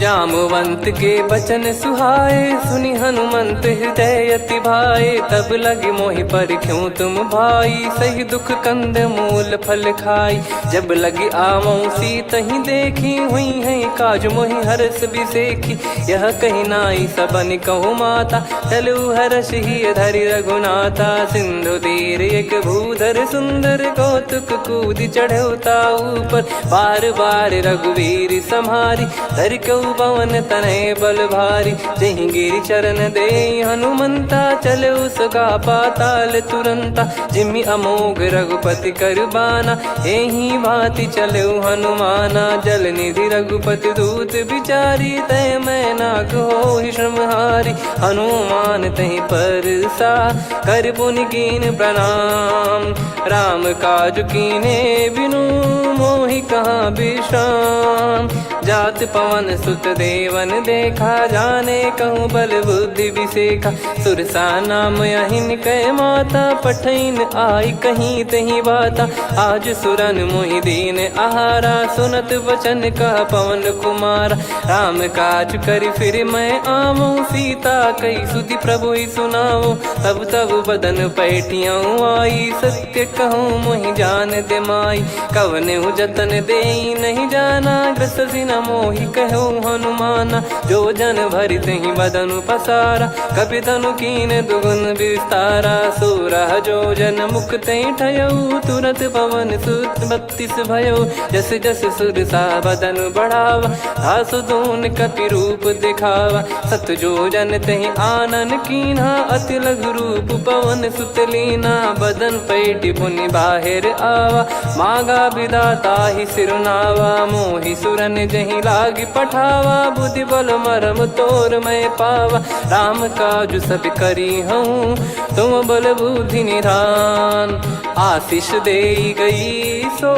जामवंत के बचन सुहाए सुनि हनुमंत हृदय अति भाए तब लगे मोहि पर क्यों तुम भाई सही दुख कंद मूल फल खाई जब लगी आवऊं सीत ही देखी हुई है काज मोहि हरस बिसेखी यह कही नाई सबन कहु माता चलु हरष ही धरि रघुनाथा सिंधु तीर एक भूधर सुंदर कौतुक कूद चढ़ौता ऊपर बार बार रघुवीर सम्हारी धरि कऊ पवन तनय बल भारी जहि गिरि चरण दे हनुमंता चले उसका पाताल तुरंता जिमि अमोघ रघुपति करबाना एहि भांति चले हनुमाना जल निधि रघुपति दूत बिचारी तय मैं नाग होहि श्रमहारी हनुमान तहि परसा कर पुनि कीन प्रणाम राम काज कीने बिनु मोहि कहाँ विश्राम जात पवन सुत देवन देखा जाने कहूँ बल बुद्धि विसेखा सुरसा नाम यहिन कह माता पठैन आई कहीं तही बाता आज सुरन मोहि दीन आहारा सुनत वचन कह पवन कुमार राम काज कर फिर मैं आवूं सीता कई सुधि प्रभु ही सुनाओ तब तब बदन पैठियाँ आई सत्य कहूँ मोहि जान दे माई कवन जतन दे नहीं जाना ग्रसिन मोहि कहूँ हनुमाना जो जन भरि तहि बदनु पसारा कपितनु कीन दुगुन विस्तारा सूरह जो जन मुख तहि ठयऊ तुरत पवन सुत 32 भयऊ जस जस सुरसा बदनु बढ़ावा आसु दून कपि रूप दिखावा सत जो जन तहि आनन कीन्हा अति लघु रूप पवन सुत लीना बदन पैटि पुनि बाहिर आवा मागा विदाता ही सिरुनावा मोहि सुरन जहि लागी पठावा बुद्धि बल मरम तोर मैं पावा राम काज सब करी हूँ तुम बल बुद्धि निधान आशीष दे गई सो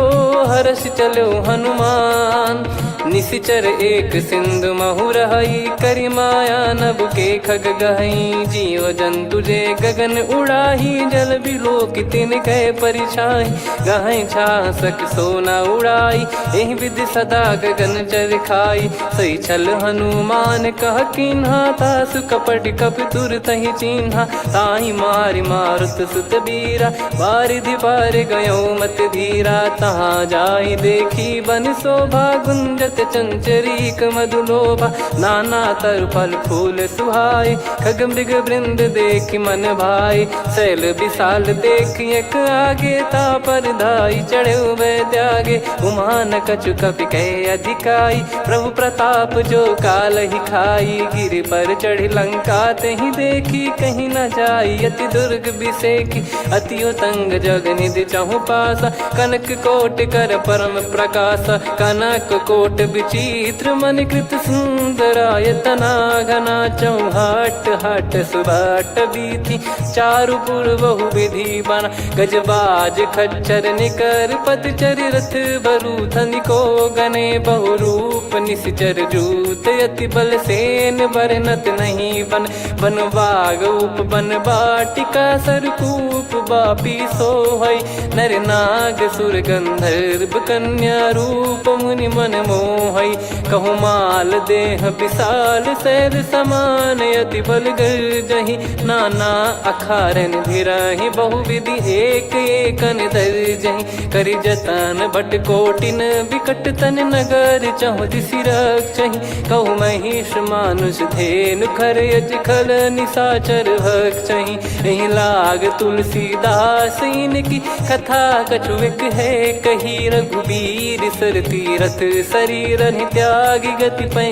हर्ष चलो हनुमान निशिचर एक सिंधु महु रहई करी माया नभ के खग गहई जीव जंतु जे गगन उड़ाही जल बिलो कितिन कह परिछाई गहई छा सक सोना उड़ाई एहि विधि सदा गगन चर खाई सही छल हनुमान कह किन्हा तासु कपट कप तुर तहि चिन्हा ताहि मारि मारुत सुत बीरा बारिधि पार गयो मत धीरा तहाँ जाई देखी बन शोभा गुंजत सुनत चंचरीक मधुलोभा, नाना तर फल फूल सुहाए, खग मृग वृंद देख मन भाई, शैल विशाल देख एक आगे, तापर धाई चढ़े वै त्यागे, उमान कछु कपि कह अधिकाई, प्रभु प्रताप जो काल ही खाई, गिर पर चढ़ी लंका तहि देखी, कहीं न जाई अति दुर्ग बिसेकी, अति उतंग जग निधि चहु पासा, कनक कोट कर परम प्रकाश, कनक कोट विचित्र मन कृत सुंदरायतना, घना चौहाट हाट सुबाट बीथी, चारु पुर बहु विधि बना, गजबाज खच्चर निकर पतचर रथ बरु, धनिको गने बहु रूप निश्चर जूत, अति बल सेन बरनत नहीं बन, बन बाग उप बन बाटिका, सरकूप बापी सोहई, नर नाग सुर गंधर्व कन्या, रूप मुनि मन मोहई, कहु माल देह विशाल शैल समान, अति बल गर्जहि, नाना अखारन भिराहि, बहुविधि एक एकन दर्जहि, करि जतन भट कोटिन विकट तन नगर, चहु दिसि रक्षहि, कहु महिष मानुष धेनु खर यज खल निशाचर भक्षहि, एहि लाग तुलसीदास इनकी कथा कछुक है कही, रघुबीर सर तीरथ शरीर त्यागी, गति पै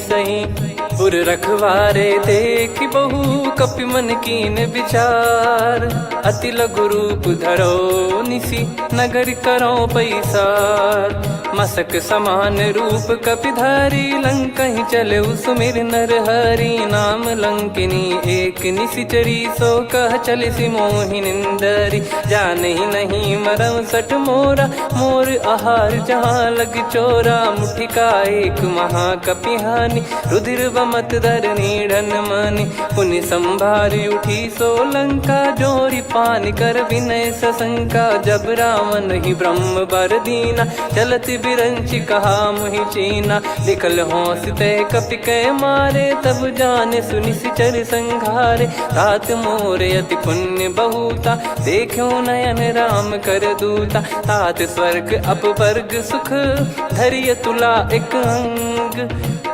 सही, पुर रखवारे देख बहु कपि मन कीन विचार, अति लघु रूप धरो निसी नगर करो पैसार, मसक समान रूप कपिधारी, लंकहि चले सुमिर नर हरि, नाम लंकिनी एक निशिचरी, सो कह चले सि मोहि निंदरी, जानहि नहीं मरम सठ मोरा, मोर आहार जहाँ लग चोरा, मुठिका एक महाकपिहानि, रुधिर बमत धरनी ढन मानि, पुनि संभारी उठी सो लंका, जोरी पान कर विनय सशंका, जब रावण ही ब्रह्म बर दीना, चलत बिरंचि कहा मुहि चीना, लिखल होंस ते कपि कै मारे, तब जाने सुनि सिचर संघारे, तात मोरे अति पुण्य बहुता, देखो नयन राम कर दूता, तात स्वर्ग अपवर्ग सुख, धरिय तुला एक अंग,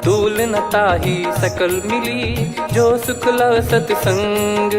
तूल न ताहि सकल मिली, जो सुख लव सतसंग,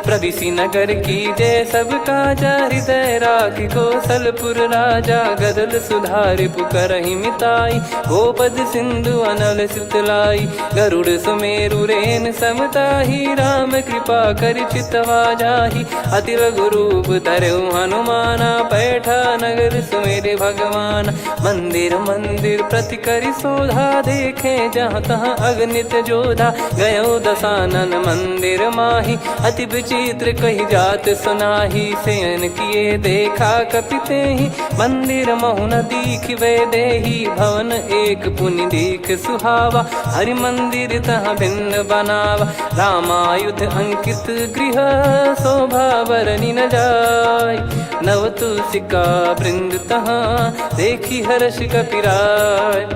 प्रविशि नगर की जय सब काजा, हृदय राखि कौशलपुर राजा, गदल सुधारि पुकारहि मिताई, गोपद सिंधु अनल सितलाई, गरुड़ सुमेरु रेन समताहि, राम कृपा करि चितवा जाहि, अति लघु रूप धरऊ हनुमाना, बैठा नगर सुमेरे भगवान, मंदिर मंदिर प्रति करि शोधा, देखे जहाँ तहाँ अगणित जोधा, गयो दशानन मंदिर माही, अति विचित्र कही जात सुनाही, शयन किए देखा कपिते ही, मंदिर महु न दीख वे देही, भवन एक पुनि दीख सुहावा, हरि मंदिर तहाँ भिन्न बनावा, रामायुध अंकित गृह, शोभा बरनि न जाय, नव तुलसिका वृंद तहाँ, देखी हर्ष कपिराय,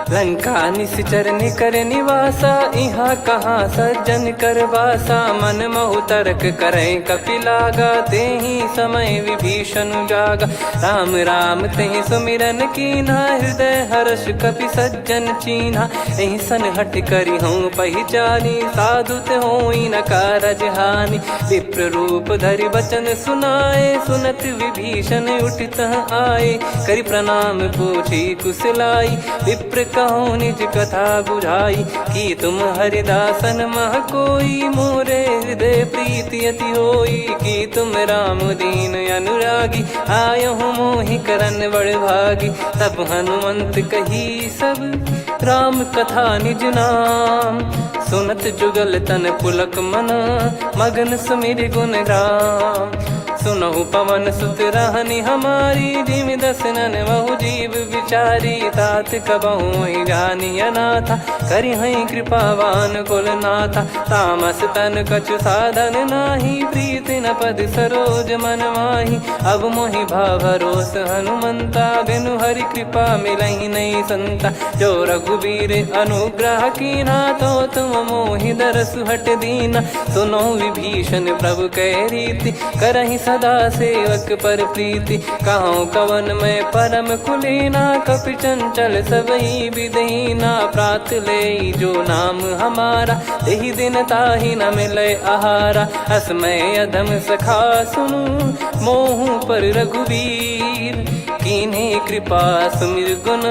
लंका निश्चर निकर निवासा, इहाँ कहाँ सज्जन कर वासा, मन महु तर्क करें कपिलागा, तेहि समय विभीषण जागा, राम राम तेहि सुमिरन कीन्हा, हृदय हर्ष कपि सज्जन चीन्हा, एहि सन हट करि हूँ पहिचानी, साधु ते होई न कारज हानि, विप्र रूप धरि वचन सुनाए, सुनत विभीषण उठित आए, करि प्रणाम पूछी कुशलाई, विप्र कहो निज कथा बुझाई, कि तुम हरिदासन मह कोई, मोरे हृदय प्रीति अति होई, कि तुम राम दीन अनुरागी, आयहु मोहि करन बड़ भागी, तब हनुमंत कही सब राम कथा निज नाम, सुनत जुगल तन पुलक मन, मगन सुमिर गुण राम, सुनहु पवन सुत रहनी हमारी, जिमि दसनन बहु जीव विचारी, तात कबहु ही जानी अनाथा, करि हई कृपावान कुल नाथा, तामस तन कछु साधन नाही, प्रीति न पद सरोज मन माही, अब मोहि भाव भरोस हनुमंता, बिनु हरि कृपा मिलहि नहीं संता, जो रघुबीर अनुग्रह कीना, तो तुम मोहि दरसु हट दीना, सुनो विभीषण प्रभु कह रीति, करहि सदा सेवक पर प्रीति। कहूँ कवन में परम कुलीना, कपि चंचल सबही विदहीना। प्रात ले जो नाम हमारा, यही दिन ताहि न मिले आहारा। असमय अधम सखा सुनु, मोह पर रघुवीर। कीन्ही कृपा सुमिर गुण,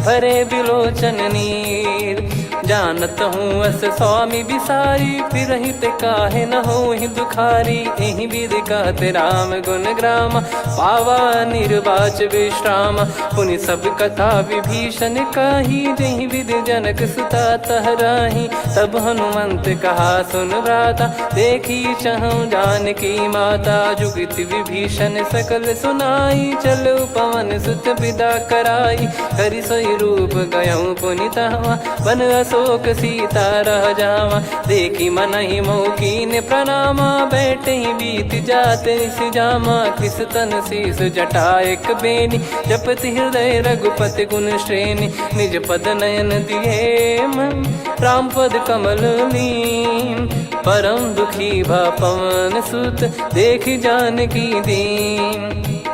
भरे बिलोचन नीर। जानत हूँ अस स्वामी बिसारी, फिर हित काहे न हो ही दुखारी। यही विधि कहते राम गुण ग्राम, पावा निर्वाच विश्राम। पुनि सब कथा विभीषण कही, जही विधि जनक सुता तहराही। तब हनुमंत कहा सुन भ्राता, देखी चहु जानकी माता। जुगित विभीषण सकल सुनाई, चलो पवन सुत विदा कराई। करि सोई रूप गयऊँ पुनि तहवा, बन अशोक सीता रह जावा। देखी मनहि मौकीन प्रणामा, बैठे ही बीत जात निस जामा। कृस तन शीस जटा एक बेनी, जपति हृदय रघुपति गुण श्रेणी। निज पद नयन दिए मन, राम पद कमल लीन। परम दुखी भा पवन सुत, देखी जानकी दीन।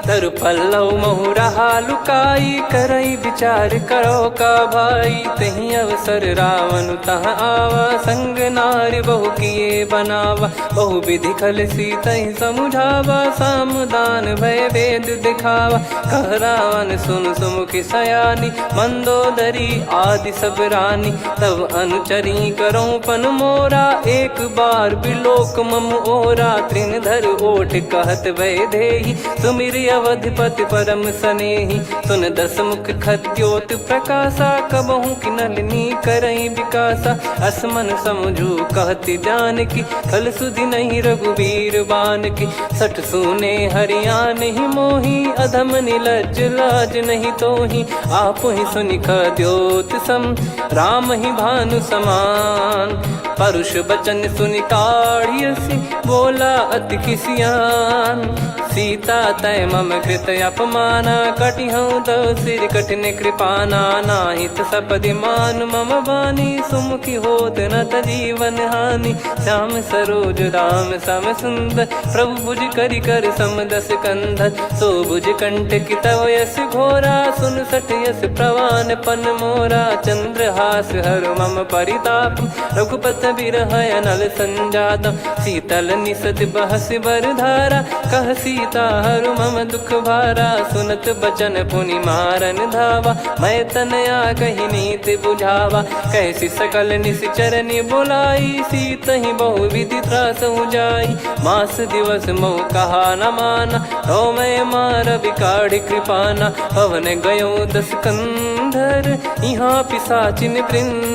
तरु पल्लव महु रहा लुकाई, करई विचार करो का भाई। तही अवसर रावण तह आवा, संग नारी बहु किए बनावा। बहु विधि खल सीतहि समुझावा, सामदान भय वेद दिखावा। कह रावण सुन सुमुखी सयानी, मंदोदरी आदि सब रानी। तब अनुचरी करो पन मोरा, एक बार बिलोक मम ओरा। तृण धर ओठ कहत भय देहि, सुमिर अवधिपति परम सनेहि। सुन दस मुख खद्योत प्रकाशा, कबहु की नलिनी करई विकासा। असमन समझू कहति जानकी, खल सुधि नहीं रघुवीर बान की। सठ सुने हरियाण ही मोही, अधम निलज लाज नहीं तोही। आप ही सुनि खद्योत सम, राम ही भानु समान। परुष बचन सुनि काढ़ियसि, बोला अति किसियान। सीता तय मम कृत अपमाना, कटिहऊँ तव सिर कठिन कृपाना। नाहित सपदि मान मम बानी, सुमुखी होत न जीवन हानि। श्याम सरोज राम सम सुंदर, प्रभु भुज करि कर सम दस कंधर। सो भुज कंठ की तव यस घोरा, सुन सठ यस प्रवान पन मोरा। चंद्रहास हर मम परिताप, रघुपत बिरह अनल संजात। शीतल निसत बहस बर धारा, कह सीता हरु मम दुख भारा। सुनत बचन पुनि मारन धावा, मैं तनया कही नीति बुझावा। कैसी सकल निश्चरनि बुलाई, सीत ही बहु विधि त्रास जाई। मास दिवस मोह कहा न माना, तो मैं मार बिकाढ़ कृपाना। पवन गयो दस कंधर, यहाँ पिशाचिन वृंद।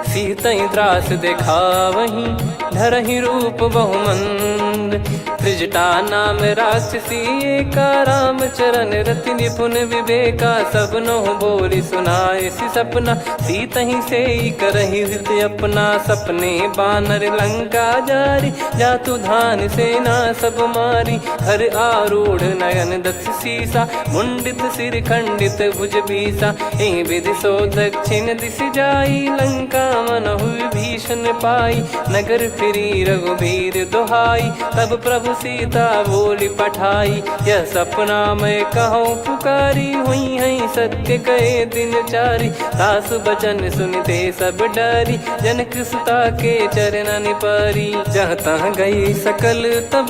सीतहि त्रास देखावहीं, धरहि रूप बहुमंद। त्रिजटा नाम राक्षसी एका, राम चरण रति निपुण विवेका। सब नहुँ बोली सुनाए सि सपना, सीतहि से करहि हित अपना। सपने बानर लंका जारी, जातु धान सेना सब मारी। हर आरूढ़ नयन दस सीसा, मुंडित सिर खंडित भुज बीसा। एहि विधि सो दक्षिण दिश जाई, लंका मनहु विभीषण पाई। नगर फिरी रघुबीर दुहाई, तब प्रभु सीता बोली पठाई। यह सपना मैं कहूँ पुकारी, हुई है सत्य कहे दिन चारी। सासु बचन सुनते सब डरी, जनक सुता के चरण पारी। जहाँ तहाँ गई सकल तब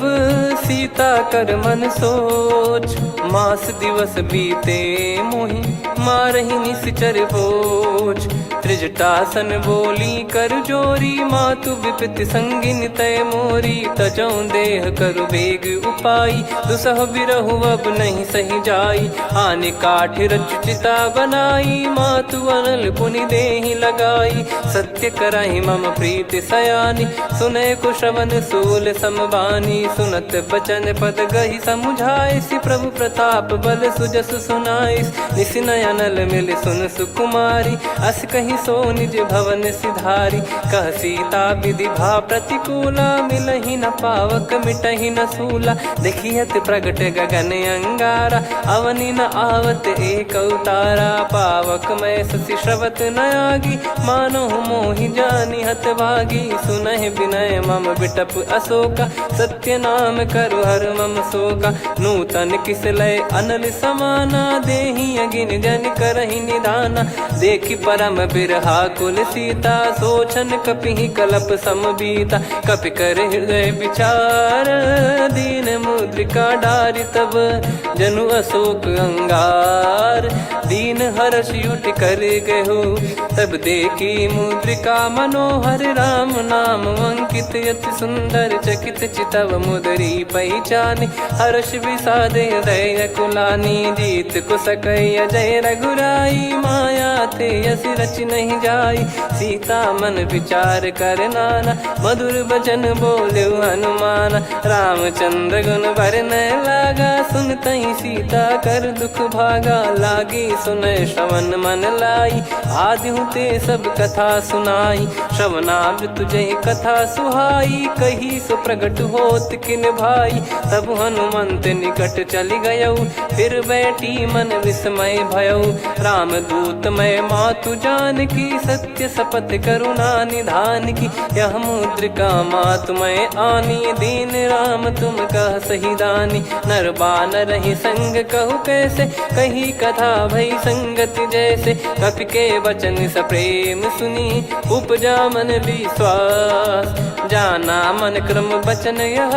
सीता कर मन सोच। मास दिवस बीते मोहि, मारहि निश्चर बोझ। त्रिजटासन बोली कर जोरी, मातु विपति संगिन तय मोरी। तजौ देह करु बेग उपाई, दुसह बिरहु अब नहीं सही जाई। आने काठ रचिता बनाई, मातु अनल पुनि देहि लगाई। सत्य करहि मम प्रीति सयानी, सुनय को श्रवण सूल समबानी। सुनत बचन पद गहि समुझाए, सि प्रभु प्रताप बल सुजस सुनाइस। निसिनय अनल मिल सुन सुकुमारी, अस कहि नहीं सो निज भवन सिधारी। कह सीता विधि भा प्रतिकूला, मिलहि न पावक मिटहि न सूला। देखियत प्रगट गगन अंगारा, अवनि न आवत एक अवतारा। पावक मैं शशि श्रवत न आगी, मानो मोहि जानि हत भागी। सुनहि विनय मम बिटप अशोका, सत्य नाम करु हर मम शोका। नूतन किस लय अनल समाना, देहि अगिन जन करहि निदाना। देखि परम बिरहा कुल सीता, सोचन कपिहि कलप समबीता। कपि कर हृदय विचार, दीन मुद्रिका डारि तब जनु अशोक अंगार। दीन हर्ष युट कर गहु, तब देखी मुद्रिका मनोहर। राम नाम अंकित अति सुंदर, चकित चितव मुदरी पहचानी। हर्ष विषाद हृदय कुलानी, जीत को सकई अजय रघुराई। माया थे यस रच नहीं जाई, सीता मन विचार कर नाना। मधुर बचन बोले हनुमान, रामचंद्र गुण बरनै लागा। सुनतहि सीता कर दुख भागा, लागी सुनय श्रवण मन लाई। आदिहु ते सब कथा सुनाई, श्रवणाब तुझे कथा सुहाई। कही सो प्रगट होत किन भाई, तब हनुमंत निकट चल गयौ। फिर बैठी मन विस्मय भयौ, राम दूत मैं मातु जानकी। सत्य शपथ करुणा निधान की, यह मुद्रिका मातु मैं आनी। दीन राम तुम कह सही दानी, नर बानर ही संग कहु कैसे। कही कथा भई संगति जैसे, कपि के वचन सप्रेम सुनी। उपजा मन विश्वास, जाना मन क्रम बचन यह।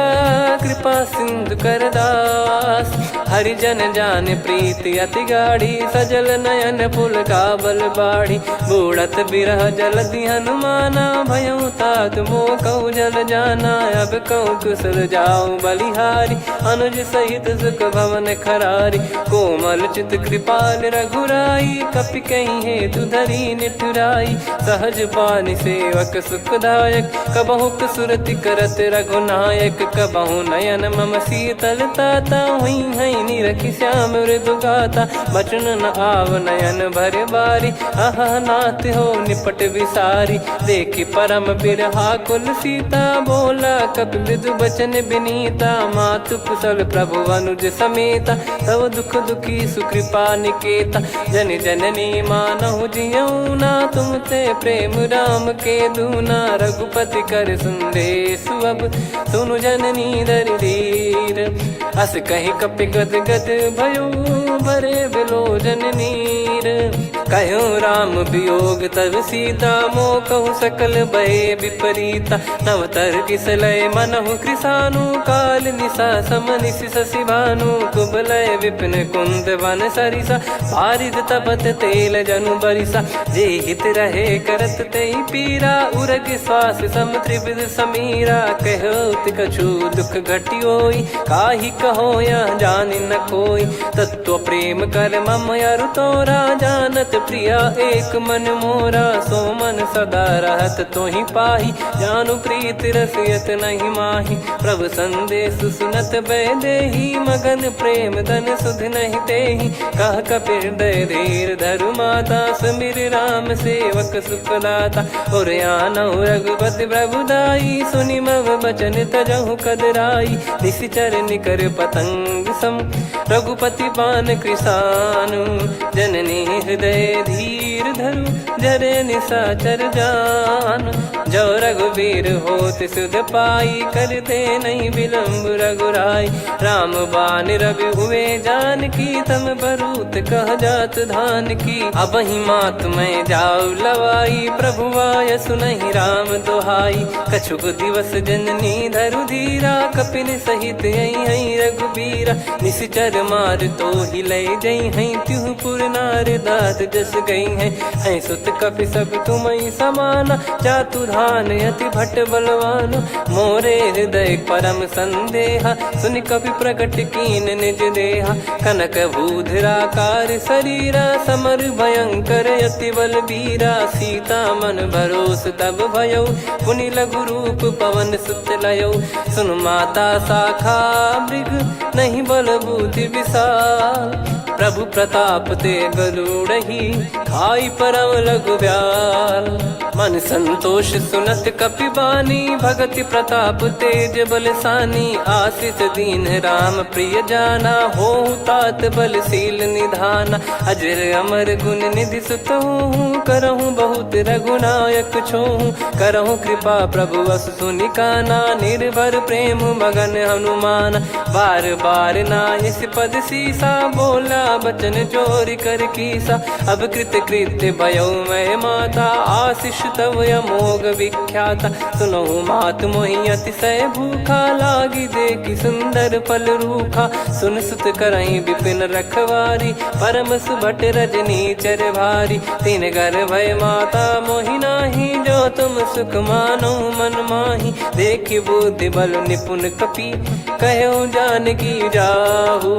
कृपा सिंधु कर दास, हरिजन जान प्रीति अति गाढ़ी। सजल नयन पुल काबल बाढ़ी, बूढ़त बिरह जलधि हनुमाना। भयउ तात मोह कहु जल जाना, अब कहु कुशल जाऊ बलिहारी। अनुज सहित सुख भवन खरारी, कोमल चित कृपाल रघुराई। कपि कहीं हेतु धरी निठुराई, सहज पानि सेवक सुखदायक। कबहु सुरति करत रघुनायक, कबहु नयन मम शीतल ताता। हुई हई निरखि श्याम मृदु गाता, बचन न आव नयन भर बारी। अह नाथ हो निपट विसारी, देखि परम बिरहा कुल सीता। बोला कपि मृदु बचन बिनीता, मातु कुशल प्रभु अनुज समेता। तव दुख दुखी सुकृपा निकेता, जन जननी मानहु जियऊ ना। तुम ते प्रेम राम के दूना, रघुपति कर संदेश अब सुनु जननी दर धीर। अस कहि कपि गद गद भयो, भरे बिलोचन नीर। कहूँ राम वियोग तब सीता, मोह कहूँ सकल भय विपरीता। नव तर किस लय मनहु कृसानु, काल निशा सम निशि शशि भानु। कुबलय विपिन कुंद वन सरिसा, पारिद तपत तेल जनु बरिसा। जे हित रहे करत तेहि पीरा, उरग श्वास सम त्रिविध समीरा। कहो कछु दुख घटियोई, काहि कहो या जानि न कोई। तत्व प्रेम कर मम अरु तोरा, जानत प्रिया एक मन मोरा। सो मन सदा रहत तोहि पाही, जानु प्रीति रसियत नहीं माही। प्रभु संदेश सुनत बैदेही, मगन प्रेम धन सुध नहीं तेहि। कह कपि हृदय धीर धरु माता, समीर राम सेवक सुखदाता। और आनहु रघुपति प्रभु दाई, सुनि मव बचन तजहु कदराई। निशिचर निकर पतंग सम, रघुपति पान कृसानु। जननी हृदय धीर धरु, जरे निशाचर जान। जो रघुवीर होत सुध पाई, कर दे नहीं विलम्ब रघुराई। राम बान रवि हुए जानकी, तम बरूत कह जात धान की। अब ही मात मैं जाऊ लवाई, प्रभु आय सुनहि राम दोहाई। कछुक दिवस जननी धरु धीरा, कपिन सहित हई रघुबीरा। निशिचर मार तो ही लय जई हई, त्युह पुर नार दात जस गई है। सुत कपि सब तुमहि समाना, जातु धान अति भट बलवान। मोरे हृदय परम संदेहा, सुनि कपि प्रकट कीन निज देहा। कनक भूधराकार शरीरा, समर भयंकर अति बलबीरा। सीता मन भरोस तब भयौ, पुनि लघु रूप पवन सुत लयौ। सुन माता शाखा मृग, नहीं बल बुद्धि विशाल। प्रभु प्रताप ते गरुड़हि, खाई परम लघु ब्याल। मन संतोष सुनत कपि बानी, भगति प्रताप तेज बलसानी। आशीष दीन राम प्रिय जाना, होहु तात बलशील निधाना। अजर अमर गुण निधि सुतहु, करहु बहुत रघुनायक छोहु। करहु कृपा प्रभु अस सुनिकाना, निर्भर प्रेम मगन हनुमान। बार बार नायस पद सीसा, बोला बचन चोरी कर कीसा। अब कृत कृत्य भयो मैं माता, आशीष तव अमोघ विख्याता। सुनहु मात मोहि अतिशय भूखा, लागी देखी सुंदर फल रूखा। सुन सुत करई विपिन रखवारी, परम सुभट रजनी चर भारी। तीन घर भय माता मोहि नाही, जो तुम सुख मानो मन माही। देखी बुद्धि बल निपुण कपि, कहो जानकी जाहू।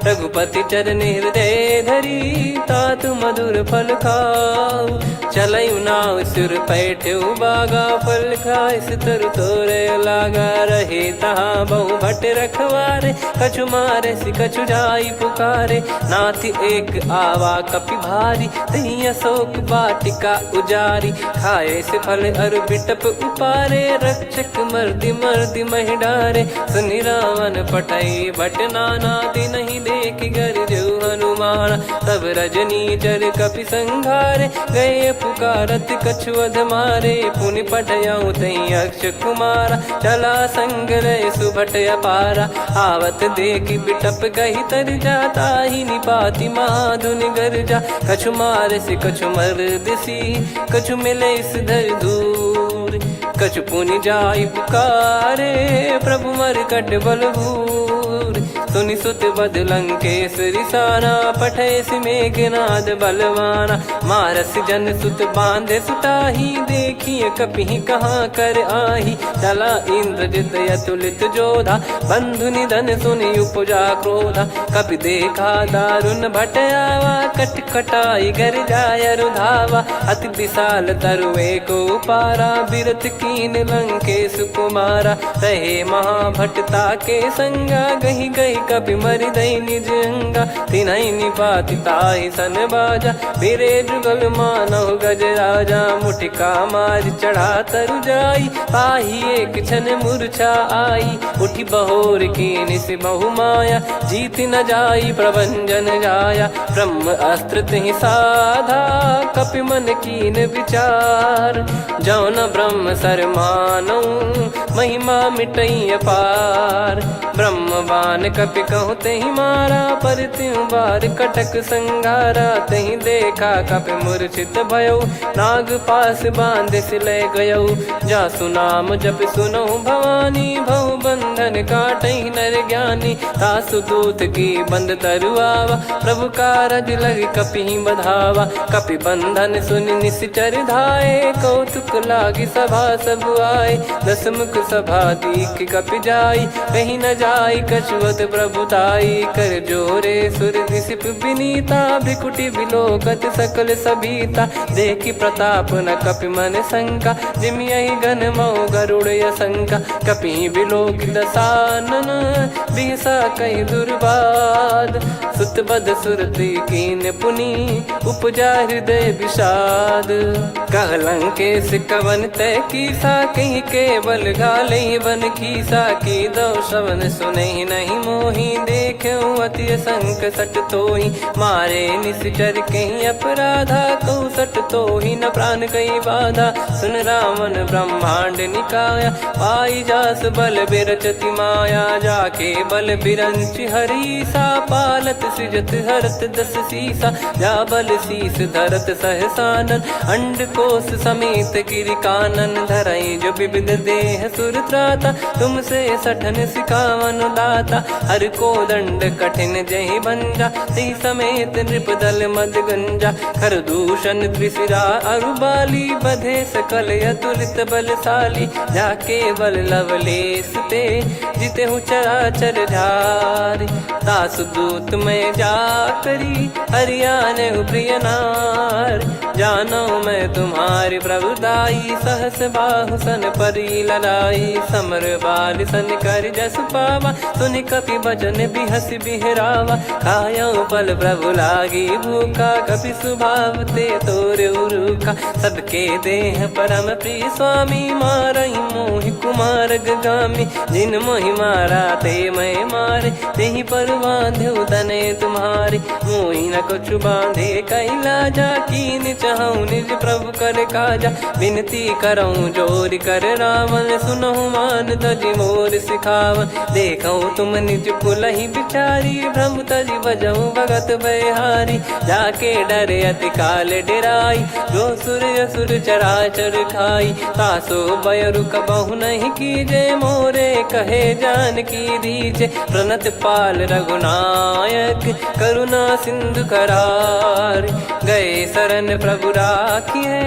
रघुपति चरण हृदय धरी, तात मधुर फल खाऊ। चलऊ नाव सुर पैठऊ बागा, फल खाइस तरु तोरे लागा। रहे तहाँ बहु भट रखवारे, कछु मारे सि कछु जाई पुकारे। नाथ एक आवा कपि भारी, तही अशोक वाटिका उजारी। खाए से फल अरु बिटप उपारे, रक्षक मर्दि मर्दि महि डारे। सुनि रावण पटई भट नाना, तिनहि देखि गरजउ हनुमान। तब रजनी चर कपि संघारे, गए पुकारत कछु अध मारे। पुनि पटयउ तई अक्ष कुमारा, चला संग रहे सुभट अपारा। आवत देखि बिटप गही तर जाता, ही निपाति महाधुन गर्जा। कछु मारे से कछु मर्दिसी, कछु मिले इस धर दूर। कछु पुनि जाई पुकारे, प्रभु मरकट बलभूर। सुनि सुत बद लंकेश रिसाना, पठय मेघनाद बलवाना। मारस जन सुत बांधे सुताही, देखिए कपि कहाँ कर आही। चला इंद्रजित अतुलित जोधा, बंधु निधन सुनि उपजा क्रोधा। कपि देखा दारुण भट आवा, कट कटाई गर जाय रुधावा। अति विशाल तरुए को पारा, बिरथ कीन लंकेश कुमारा। रहे महाभटता के संगा, गही गही कपि मरि दई निज अंगा। तिन्हि निपाति ताहि सन बाजा, बिरे जुगल मानव गज राजा। मुटिका मार चढ़ा तरु जाई, पाही एक क्षण मूर्छा आई। उठी बहोर कीन से बहु माया, जीत न जाई प्रभंजन जाया। ब्रह्म अस्त्र तिहि साधा, कपि मन कीन विचार। जौ न ब्रह्म सर मानौ, महिमा मिटई अपार। ब्रह्मवान कपि कहु तहि मारा, पर त्यों बार कटक संगारा। तहि देखा कपि मूर्छित भयउ, नाग पास बांध सिले गयउ। जासु नाम जप सुनहु भवानी, भव बंधन काटहि नर ज्ञानी। तासु दूत की बंद तरुआवा, प्रभु कारज लग कपि बधावा। कपि बंधन सुनि निश्चर धाये, कौतुक लागी सभा सब आए। दस मुख सभा दीख कपि जाई, कहीं न जाई कछुअत प्रभुताई। कर जोरे सुर दिसिप विनीता, भ्रिकुटि बिलोकत सकल सबीता। देखि प्रताप न कपि मन शंका, जिमियहि घन मऊ गरुड़ असंका। कपि बिलोक दसानन, बिहसा कहि दुर्बाद। सुत बद सुरति कीन पुनि, उपजा हृदय विषाद। कह लंकेश कवन तय कीसा, कहीं केवल घालई बन खीसा। की दो श्रवण सुनहि नहीं मोहि, देखऊँ अति संक सट तोहि। मारे निश्चर कहीं अपराधा, कहु सट तोहि न प्राण कहीं बाधा। सुन रावण ब्रह्मांड निकाया, पाई जास बल बिरचति माया। जाके बल बिरंच हरीसा, पालत सृजत हरत दस सीसा। जा बल शीस धरत सहसानन, अंड कोश समेत गिरि कानन। धरई जो विविध देह सुर त्राता, तुमसे सठन सिखावन दाता। हर को दंड कठिन जहि भंजा, ती समेत नृप दल मद गंजा। खर दूषण त्रिशिरा अरुबाली, बधे सकल अतुलित बलशाली। जाके बल लवलेस ते, जितेहु चराचर झारी। दास दूत में जा करी, हरियाने प्रिय नार। जानो मैं तुम्हारी प्रभुताई। सहस बाहु सन परी ललाई, समर बाल सन कर जस पावा। सुनि कपि बचन बिहस बिहरावा, खायो पल प्रभु लागी भूखा। कपि सुभाव ते तोर उरुखा, सबके देह परम प्रिय स्वामी। मारई मोहि कुमार गामी, जिन मोहि मारा ते मैं मारे। तेहि पर बांधो तने तुम्हारे, मोहि न कुछ बांधे कैला जा। कीन चाहूं निज प्रभु कर काजा, विनती करऊं जोर कर रावण। सुनहु मान तजि मोर सिखावन, देखऊं तुम निज कुलहि बिचारी। भ्रम तजि बजऊं भगत बहारी, जाके डरे अति काल डेराई। जो सुर असुर चराचर खाई, तासो बयरु कबहु नहीं कीजे। मोरे कहे जान की दीजे, प्रणत पाल रघुनायक करुणा सिंधु करार। गए शरण प्रभु राखिए,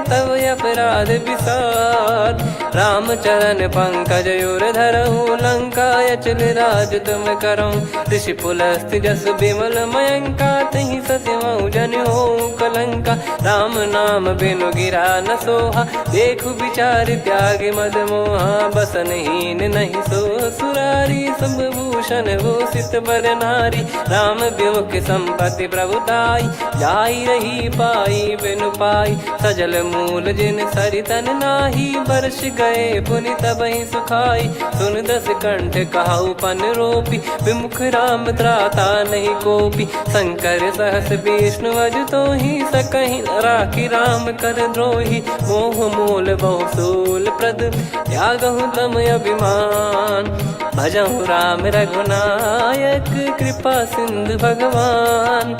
तब अपराध विसार। राम चरण पंकज उर धरहु, लंका अचल राज तुम करऊं। ऋषि पुलस्त्य जस विमल मयंका, तहि सत्यमऊ जन हो कलंका। राम नाम बिनु गिरा न सोहा, देखु विचार त्याग मद मोहा। बसनहीन नहीं सो सुरारी, सब भूषण भूषित बर नारी। राम विमुख संपत्ति प्रभुताई, जाई रही पाई बिनु पाई। सजल मूल जिन सरितन नाही, बरस गए पुनि तबहि सुखाई। सुन दस कंठ कहाऊ पन रोपी, विमुख राम त्राता नहीं कोपी। शंकर सहस विष्णु अज तो ही, सकहि न राखी राम कर द्रोही। मोह मूल बहु सूल प्रद, त्यागहु तम अभिमान। भजहु राम रघुनायक, कृपा सिंधु भगवान।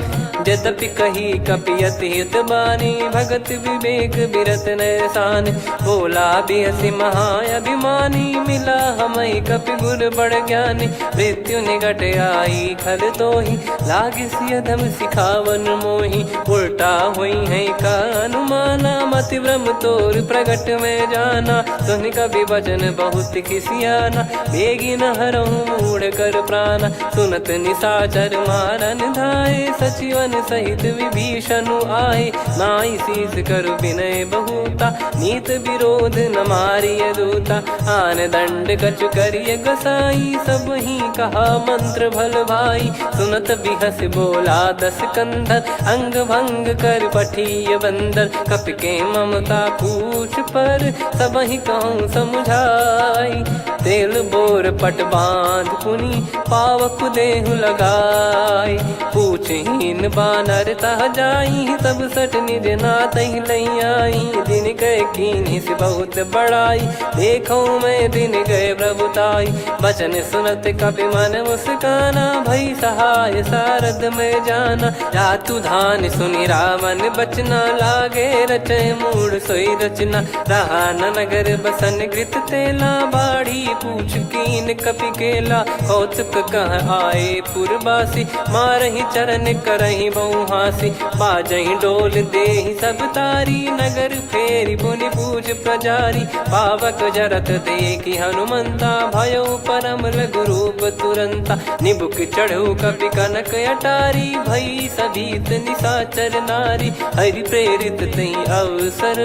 यद्यपि कही कपियति हित बानी, भगत विवेक बिरत नैसान। बोला बिहसि महाअभिमानी, मिला हमई कपि गुर बड़ ज्ञानी। मृत्यु निकट आई खल तोहि, लागिसि अधम सिखावन मोहि। उल्टा हुई है का अनुमाना, मति भ्रम तोर प्रगट में जाना। सुनि कपि वचन बहुत खिसियाना, बेगी न हरहु मूढ़ कर प्राणा। सुनत निशाचर मारन धाये, सचिवन सहित विभीषण आए। नाई शीस कर विनय बहुता, नीत विरोध न मारिय दूता। आन दंड कछु करिय गसाई, सब ही कहा मंत्र भल भाई। सुनत बिहस बोला दस कंधर, अंग भंग कर पठिय बंदर। कपि के ममता पूछ पर, सब ही कहूँ समझाई। तेल बोर पट बांध पुनि, पावक देहु लगाई। पूछहीन बानर तह जाई, तब सट निज नाथ ही लई आई। दिन गए कीन्ही से बहुत बड़ाई, देखो मैं दिन गए प्रभुताई। बचन सुनत कपि मन मुस्काना, भई सहाय सारद में जाना। जातु धान सुनि रावण बचना, लागे रचे मूढ़ सोई रचना। रहा न नगर बसन घृत तेला, बाढ़ी पूछ कीन कपि केला। कौतुक कह आए पुरबासी, मारहि चरण करहि बहु हासी। बाजहि डोल देहि सब तारी, नगर फेरी पुनि पूज प्रजारी। पावक जरत देखि हनुमंता, भयो परम लघु रूप तुरंता। निबुक चढ़ऊ कपि कनक अटारी, भई सभीत निशाचर नारी। हरि प्रेरित तहि अवसर,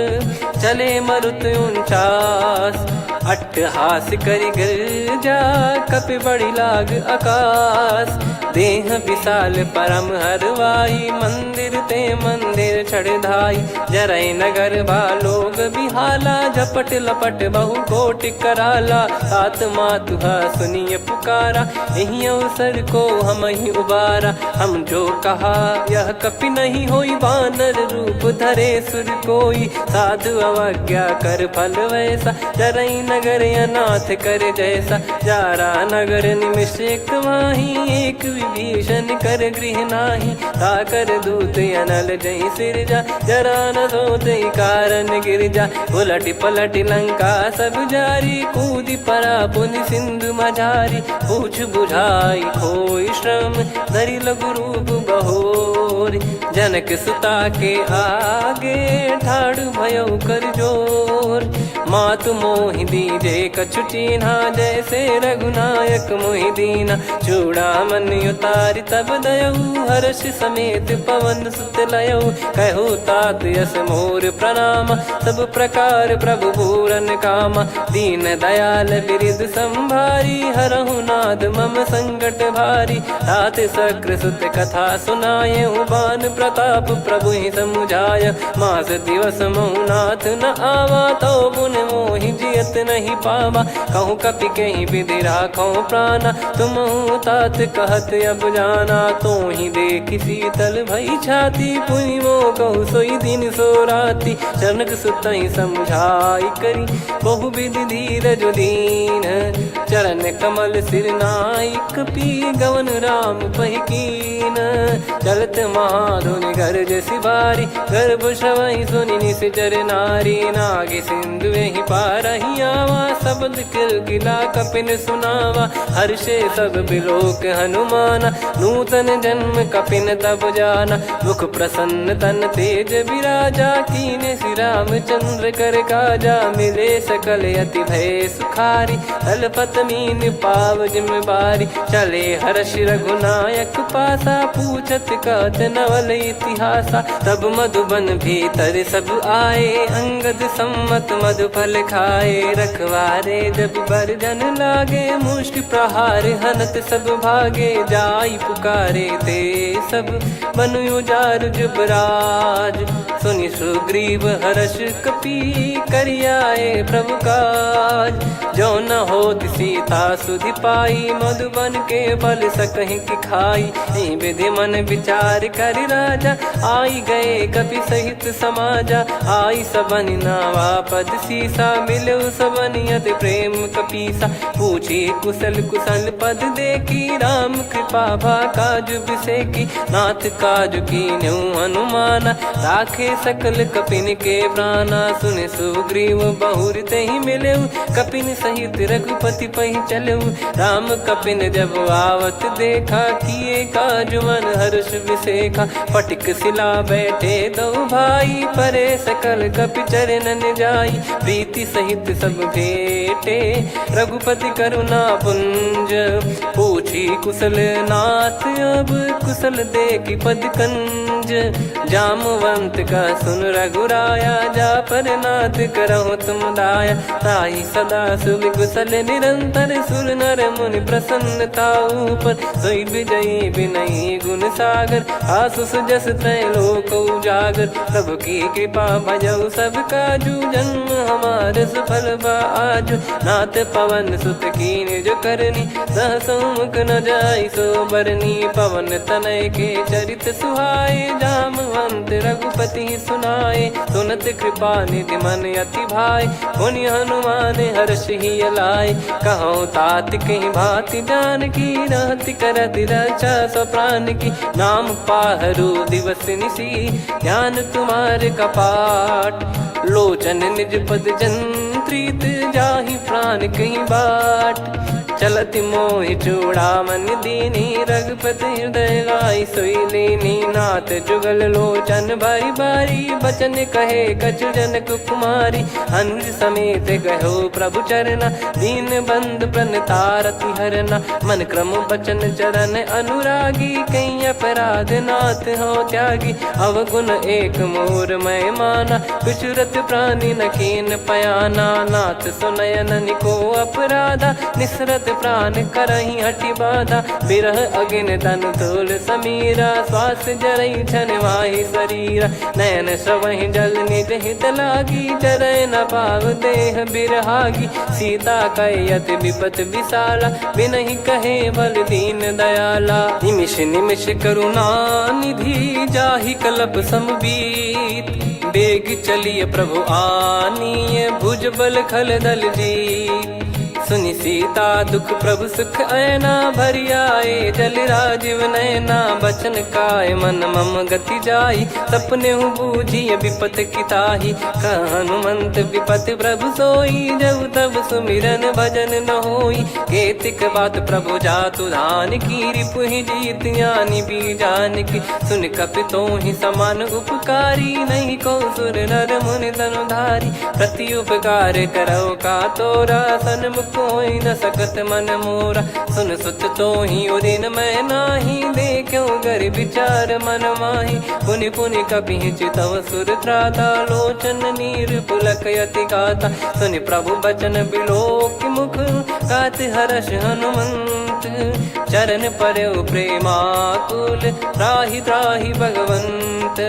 चले मरुत 49। अट्टहास करि गिरजा, कपि बड़ी लाग आकाश। देह विशाल परम हरवाई, मंदिर ते मंदिर चढ़धाई। जरई नगर बालोग बिहाला, झपट लपट बहु कोटि कराला। सात मातुहा सुनिय पुकारा, यही अवसर को हम ही उबारा। हम जो कहा यह कपि नहीं होई, वानर रूप धरे सुर कोई। साधु अवज्ञा कर फल वैसा, जरई नगर अनाथ कर जैसा। जारा नगर निमिष एक माही, एक विभीषण कर गृह नाही। ताकर दूत अनल जय सिरजा, जरा न सोते कारण गिरजा। उलट पलट लंका सब जारी, कूदी परा पुनि सिंधु मझारी। पूछ बुझाई खोई श्रम, धरि लघु रूप बहोर। जनक सुता के आगे, ठाड़ भयो कर जोर। मात मोहि दीजे कछु चीन्हा, जैसे रघुनायक मोहि दीना। चूड़ामणि उतारि तब दयऊ, हर्ष समेत पवन सुत लयऊ। कहु तात यस मोर प्रणाम, सब प्रकार प्रभु पूरन कामा। दीन दयाल बिरिद संभारी, हरहु नाद मम संकट भारी। तात सक्र सुत कथा सुनाए, बान प्रताप प्रभु ही समुझाय। मास दिवस महु नाथ न आवा, तो पुन मोहि जियत नहीं पावा। कहूँ कपि कहीं विधि राखो प्राणा, तुम तात कहत अब जाना। तो ही देख शीतल भई छाती, पुनि मो कहु सोई दिन सो राती। जनक सुतहि समझाई करी, बहु विधि धीरज दीन। चरण कमल सिर नाइक, पी गवन राम पहिकीन। चलत महाधुनि गरज सिबारी, गर्भ श्रवहि सुनि निश्चर नारी। नागे सिंधु ही पारहि आवा, शब्द किलकिला कपिन सुनावा। हर्षे सब बिलोक हनुमाना, नूतन जन्म कपिन तब जाना। मुख प्रसन्न तन तेज विराजा, कीने श्री रामचंद्र कर काजा। मिले सकल अति भय सुखारी, तलपत मीन पाव जिम्मेवारी। चले हर्ष रघुनायक पासा, पूछत कहत नवल इतिहासा। तब मधुबन भीतर सब आए, अंगद सम्मत मधुफल खाए। रखवारे जब बरजन लागे, मुष्टि प्रहार हनत सब भागे। जाई पुकारे ते सब, बन उजार जुबराज। सुनि सुग्रीव हर्ष कपि, करियाए प्रभु काज। जो न होत सीता सुधि पाई, मधुबन के बल सकहि की खाई। विधि मन विचार कर राजा, आई गए कपि सहित समाजा। आई सबनि नावा पद सीसा, मिलो सबनि अति प्रेम कपीसा। पूछी कुशल कुशल पद देखी, राम कृपा भा काज बिसेकी। नाथ काज कीन्हु हनुमाना, राखे सकल कपिन के प्राणा। सुने सुग्रीव बहुर तेहि मिलेऊ, कपिन सहित रघुपति पहि चलेऊ। राम कपिन जब आवत देखा, किए काज मन हर्ष विसेखा। फटिक सिला बैठे दो भाई, परे सकल कपि चरणन जाई। प्रीति सहित सब भेटे, रघुपति करुणा पुंज। पूछी कुशल नाथ अब, कुशल देखि पद कंज। जामवंत का सुन रघुराया, जा पर नाथ करहु तुम दाया। ताहि सदा सुख कुशल निरंतर, सुर नर मुनि प्रसन्नता ऊपर। सोई विजयी विनयी गुण सागर, आसु सुजस तय लोक उजागर। प्रभु की कृपा भजऊ सब काजू, जन्म हमार सफल बा आजु। नाथ पवन सुत कीन्ह जो करनी, सहसो मुख न जाई सो बरनी। पवन तनय के चरित सुहाए, जामवंत रघुपति सुनाए। सुनत कृपा निधि मन अति भाई, पुनि हनुमान हर्ष ही लाए। कहो तात कहीं भांति जान की, रहति करति रक्षा सो प्राण की। नाम पाहरु दिवस निसी, ज्ञान तुम्हारे कपाट। लोचन निज पद जंत्रित, जाहि प्राण कहीं बाट। चलति मोहि चूड़ामणि दीनी, रघुपति हृदय लाई सोई लीनी। नाथ जुगल लोचन बारी बारी, बचन कहे कछु जनक कुमारी। हंस समेत गयो प्रभु चरना, दीन बंद प्रणतारति हरना। मन क्रम बचन चरण अनुरागी, कहीं अपराध नाथ हो त्यागी। अवगुण एक मोर मैं माना, कुछुरत प्राणी न कीन पयाना। नाथ सुनयन को अपराधा, निसरत प्राण करहि हटि बाधा। बिरह अगिन तन तोल समीरा, श्वास जरई छन वाहि शरीरा। नयन श्रवहि जल निज हित लागी, चरय न पाव देह बिरहागी। सीता कयत विपत विशाला, बिनहि कहे बल दीन दयाला। निमिष निमिष करुणा निधि, जाहि कल्प समबीत। बेग चलिए प्रभु आनीय, भुज बल खल दल जीत। सुनि सीता दुख प्रभु सुख ऐना, भरी आए जल राजीव नैना। बचन काय मन मम गति जाई, सपने हूँ बूझी विपत किताही। हनुमंत विपत प्रभु सोई, जब तब सुमिरन भजन न होई। केतिक बात प्रभु जातु धान की, रिपु ही जीत ज्ञानी बीजान की। सुन कपि तो ही समान उपकारी, नहीं को सुर नर मुनि तनुधारी। प्रति उपकार करो का तोरा, सन्मुख होई न सकत मन मोरा। सुन सुत तो ही उदिन मैं नाही, देखो गर विचार मन माही। पुनि पुनि कपि चितव सुर त्राता, लोचन नीर पुलक यति गाता। सुनि प्रभु बचन बिलोक मुख, गात हर्ष हनुमंत। चरण परयो प्रेमाकुल, त्राहि त्राहि भगवंत।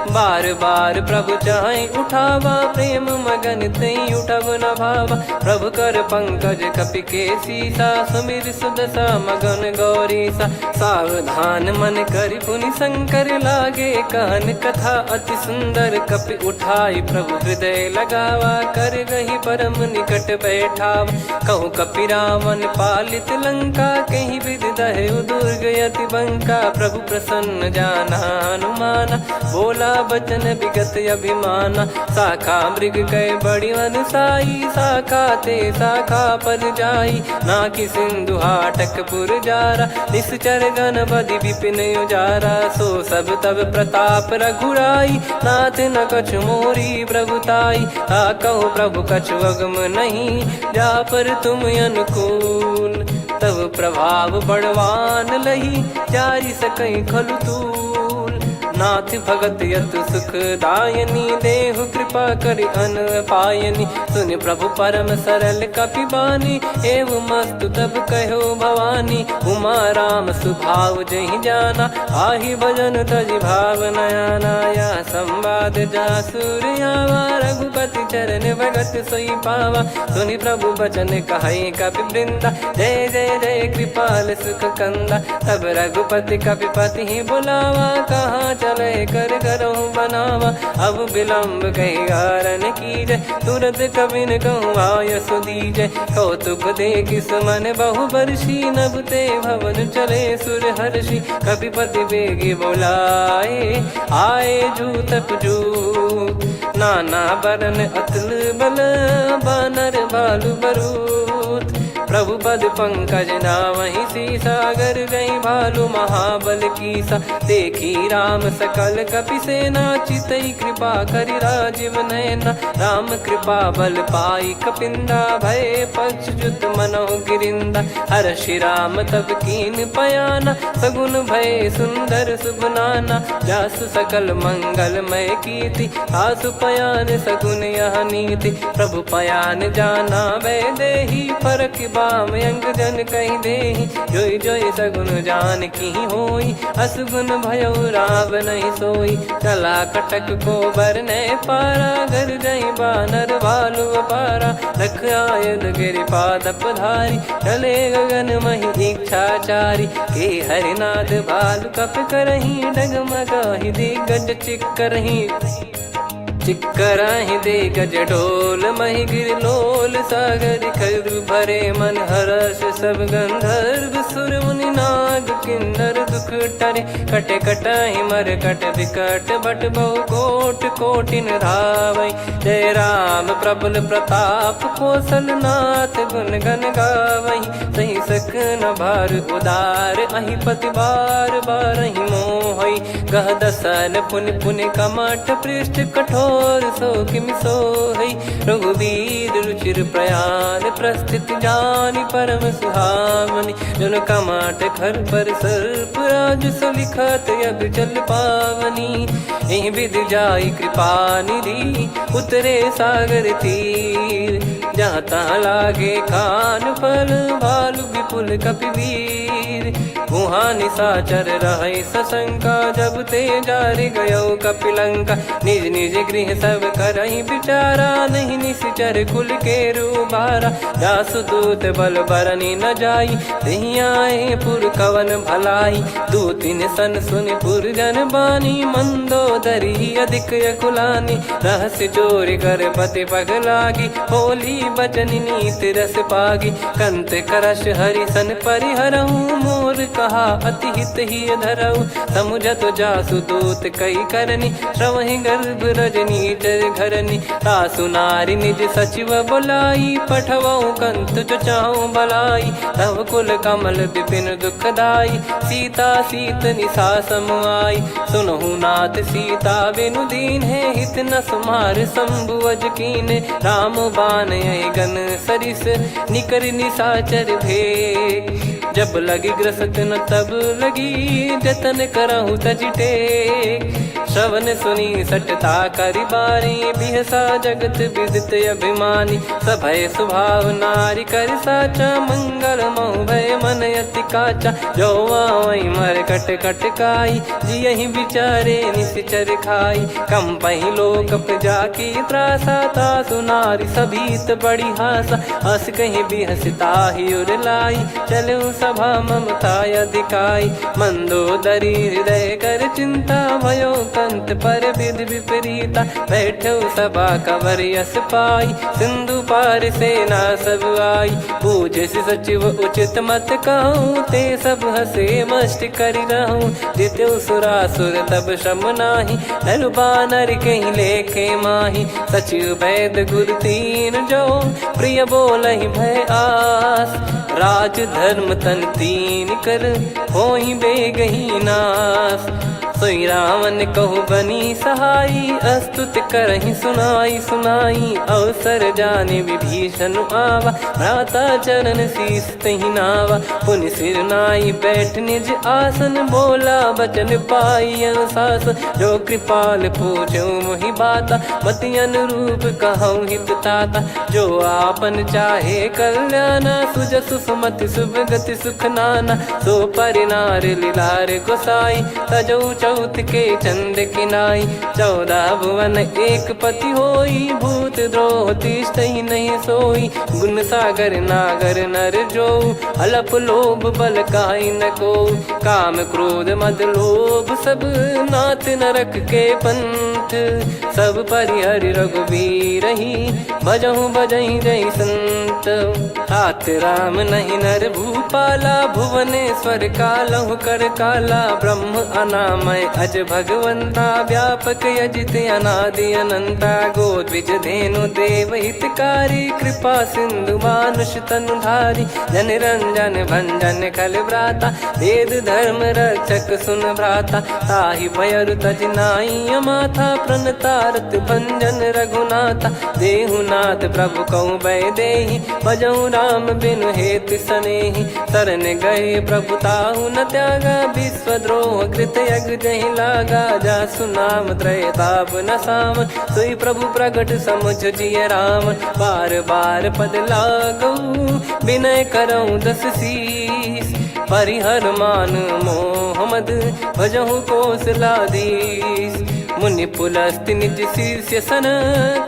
बार बार प्रभु चाहि उठावा, प्रेम मगन तई उठब न भावा। प्रभु कर पंकज कपि के सीसा, सुमिर सुदशा मगन गौरीसा। सावधान मन करि पुनि शंकर, लागे कहन कथा अति सुंदर। कपि उठाई प्रभु हृदय लगावा, कर गही परम निकट बैठावा। कहूँ कपि रावण पालित लंका, कहीं विधि दहु दुर्ग यति बंका। प्रभु प्रसन्न जाना हनुमाना, बोला बचन विगत अभिमाना। शाखा मृग कह बड़ी अनुसाई, शाखा ते शाखा पर जाई। ना कि सिंधु हाटकपुर जारा, निश्चर गण बधि विपिन उजारा। सो सब तब प्रताप रघुराई, नाथ न कछु मोरी प्रभुताई। कहो प्रभु कछु अगम नहीं, जा पर तुम अनुकूल। तब प्रभाव बड़वान लही, जारी सकई खलु तूल। नाथ भगत यतु सुख दायनी, देहु कृपा करि अन पायनी। सुन प्रभु परम सरल कपि बानी, एवं मस्तु तब कहो भवानी। उमा राम सुभाव जहि जाना, आहि भजन तजि भाव नयाना। या संवाद जासुर आवा, रघुपति चरण भगत सोई पावा। सुनि प्रभु बचन कहै कपि वृंदा, जय जय जय कृपाल सुख कंदा। तब रघुपति कपिपति ही बुलावा, कहाँ चले कर करो बनावा। अब विलम्ब कही कारण कीजय, तुरंत कबिन कहूँ आयस दीजय। कौतुक देख सुमन बहु बरसी, नभ ते भवन चले सुर हर्षि। कपिपति बेगी बोलाए, आए जूतक जूत। नाना बरन अतुल बल, बानर भालु बरूत। प्रभु पद पंकज नामहि सीसा, गर गई भालु महाबल कीसा। देखी राम सकल कपि सेना, चितई कृपा करि राजीव नैना। राम कृपा बल पाई कपिंदा, भय पक्षजुत मनो गिरिंदा। हर्षि राम तब कीन पयाना, सगुन भय सुंदर सुबनाना। जासु सकल मंगलमय कीर्ति, आसु पयान सगुन यह नीति। प्रभु पयान जाना वै देहि, फरक बाम अंग जन कहि देहि। जोई जोई सगुन जान की होई, असगुन भयो राव नहीं सोई। कला कटक को बरने पारा, घर जई बानर भालु अपारा। लख आयद गिरिपाद पधारी, चले गगन महि इच्छाचारी। के हरिनाथ भालु कप करही, डगमगाहि दिग्गज चिक्करही। चिक्कराहि दे गज ढोल, महि गिर लोल। सागर खर भरे मन हर्ष, सब गंधर्व सुर मुनि नाग किन्नर दुख टरे। कटे कटाहि मर कट विकट, बट बहु कोट कोटिन धावै। जय राम प्रबल प्रताप, कौशल नाथ गुण गन गावै। सही सख न भार उदार, अहि पति बार बारहि मोहै। गह दसन पुन पुन कमठ, पृष्ठ कठोर सो किमि सोहै। रघुवीर रुचिर प्रयाण, प्रस्थित जानि परम सुहावनी। जन कमाट खर पर सर्प, राज सलिखत अब चल पावनी। एहि विधि जाई कृपा निधि, उतरे सागर तीर। जहाँ तहाँ लागे खान फल, भालु विपुल कपिवीर। वहाँ निशाचर रहै सशंका, जब ते जारि गयो कपिलंका। निज निज गृह सब करहि विचारा, नहीं निश्चर कुल के रूबारा। जासु दूत बल बरनी न जाई, तेहि आए पुर कवन भलाई। दूतिन सन सुनि पुर जन बानी, मंदोदरी अधिक अकुलानी। रहस्य चोरी कर पति पग लागी, होली ही बचन नीत रस पागी। कंत करश हरि सन परिहरऊ मोर कहा अति हित ही धरऊ। समुझत जासु दूत कई करनी श्रवहि गर्भ रजनी चर घरनी। तासु नारी निज सचिव बुलाई पठवऊ कंत जो चाहूं भलाई। तव कुल कमल विपिन दुखदाई सीता सीत निशा समाई। सुनहु नाथ सीता बिनु दीन है हित न सुमार शंभु अज कीने। राम बान गन सरिस निकर निशाचर भेग। जब लगी ग्रसत न तब लगी जतन करहु तज टेक। श्रवण सुनी सटता करि बारी बिहसा जगत विदित अभिमानी। सभय स्वभाव नारी कर साचा मंगल महु भय मन अति काचा। जो आवई मर कट कट काई जियहि विचारे निश्चर खाई। कम पही लोक जाकी त्रासा तासु नारी सभीत बड़ी हासा। हस कहीं बिहसता ही उर लाई चलऊ सभा ममता अधिकाई। मंदोदरी हृदय कर चिंता भयो कंत पर विध विपरीता। बैठो सभा कवर यस पाई सिंधु पार सेना सब आई। पूजे सचिव उचित मत कहूँ ते सब हसे मस्त करि रहूं। जित्यु सुरासुर तब श्रम नाही नर बानर कहीं लेखे माही। सचिव वैद गुरु तीन जो प्रिय बोलहि भय आस। राज धर्म तन तीन कर होहि बेगहि नास। सोई रावण कहु बनी सहाई अस्तुत करहि सुनाई सुनाई। अवसर जाने विभीषण आवा भ्राता चरण शीस तहि नावा। पुनि सिर नाई बैठ निज आसन बोला बचन पाई अनुशासन। जो कृपाल पूछो मोहि बाता मति अनुरूप कहूँ हित ताता। जो आपन चाहे कल्याणा सुजसु सुमति शुभ गति सुख नाना। सो परिनार लीलार गोसाई तजौ चौथ के चंद किनाई। 14 भुवन एक पति होई भूत द्रोह तिष्ठहि नहीं सोई। गुण सागर नागर नर जो अलप लोभ बल काई न को। काम क्रोध मद लोभ सब नाथ नरक के पंथ। सब परिहरि रघुवीर ही भजहु भजहि जय संत। तात राम नहीं नर भूपाला भुवनेश्वर कालहु कर काला। ब्रह्म अनामय अज भगवंता व्यापक यजित अनादि अनंता। गोद्विज धेनु देव हितकारी कृपा सिंधु मानुष तनुधारी। जन रंजन भंजन खल भ्राता वेद धर्म रक्षक सुन भ्राता। ताहि भयरु तज नाई माथा प्रणतारत भंजन रघुनाथा। देहुनाथ प्रभु कहु भय देहि भजहु राम बिनु हेतु सनेहि। शरण गए प्रभु ताहु न त्यागा विश्वद्रोह कृत यज्ञ जहि लागा। जासु नाम त्रय ताप न साम सोई प्रभु प्रगट समुझ जिय राम। बार बार पद लागऊ विनय करऊँ 10 शीस। परिहर मान मोह मद भजहु कौशलाधीश। मुनि पुलस्त्य निज शीर्ष सन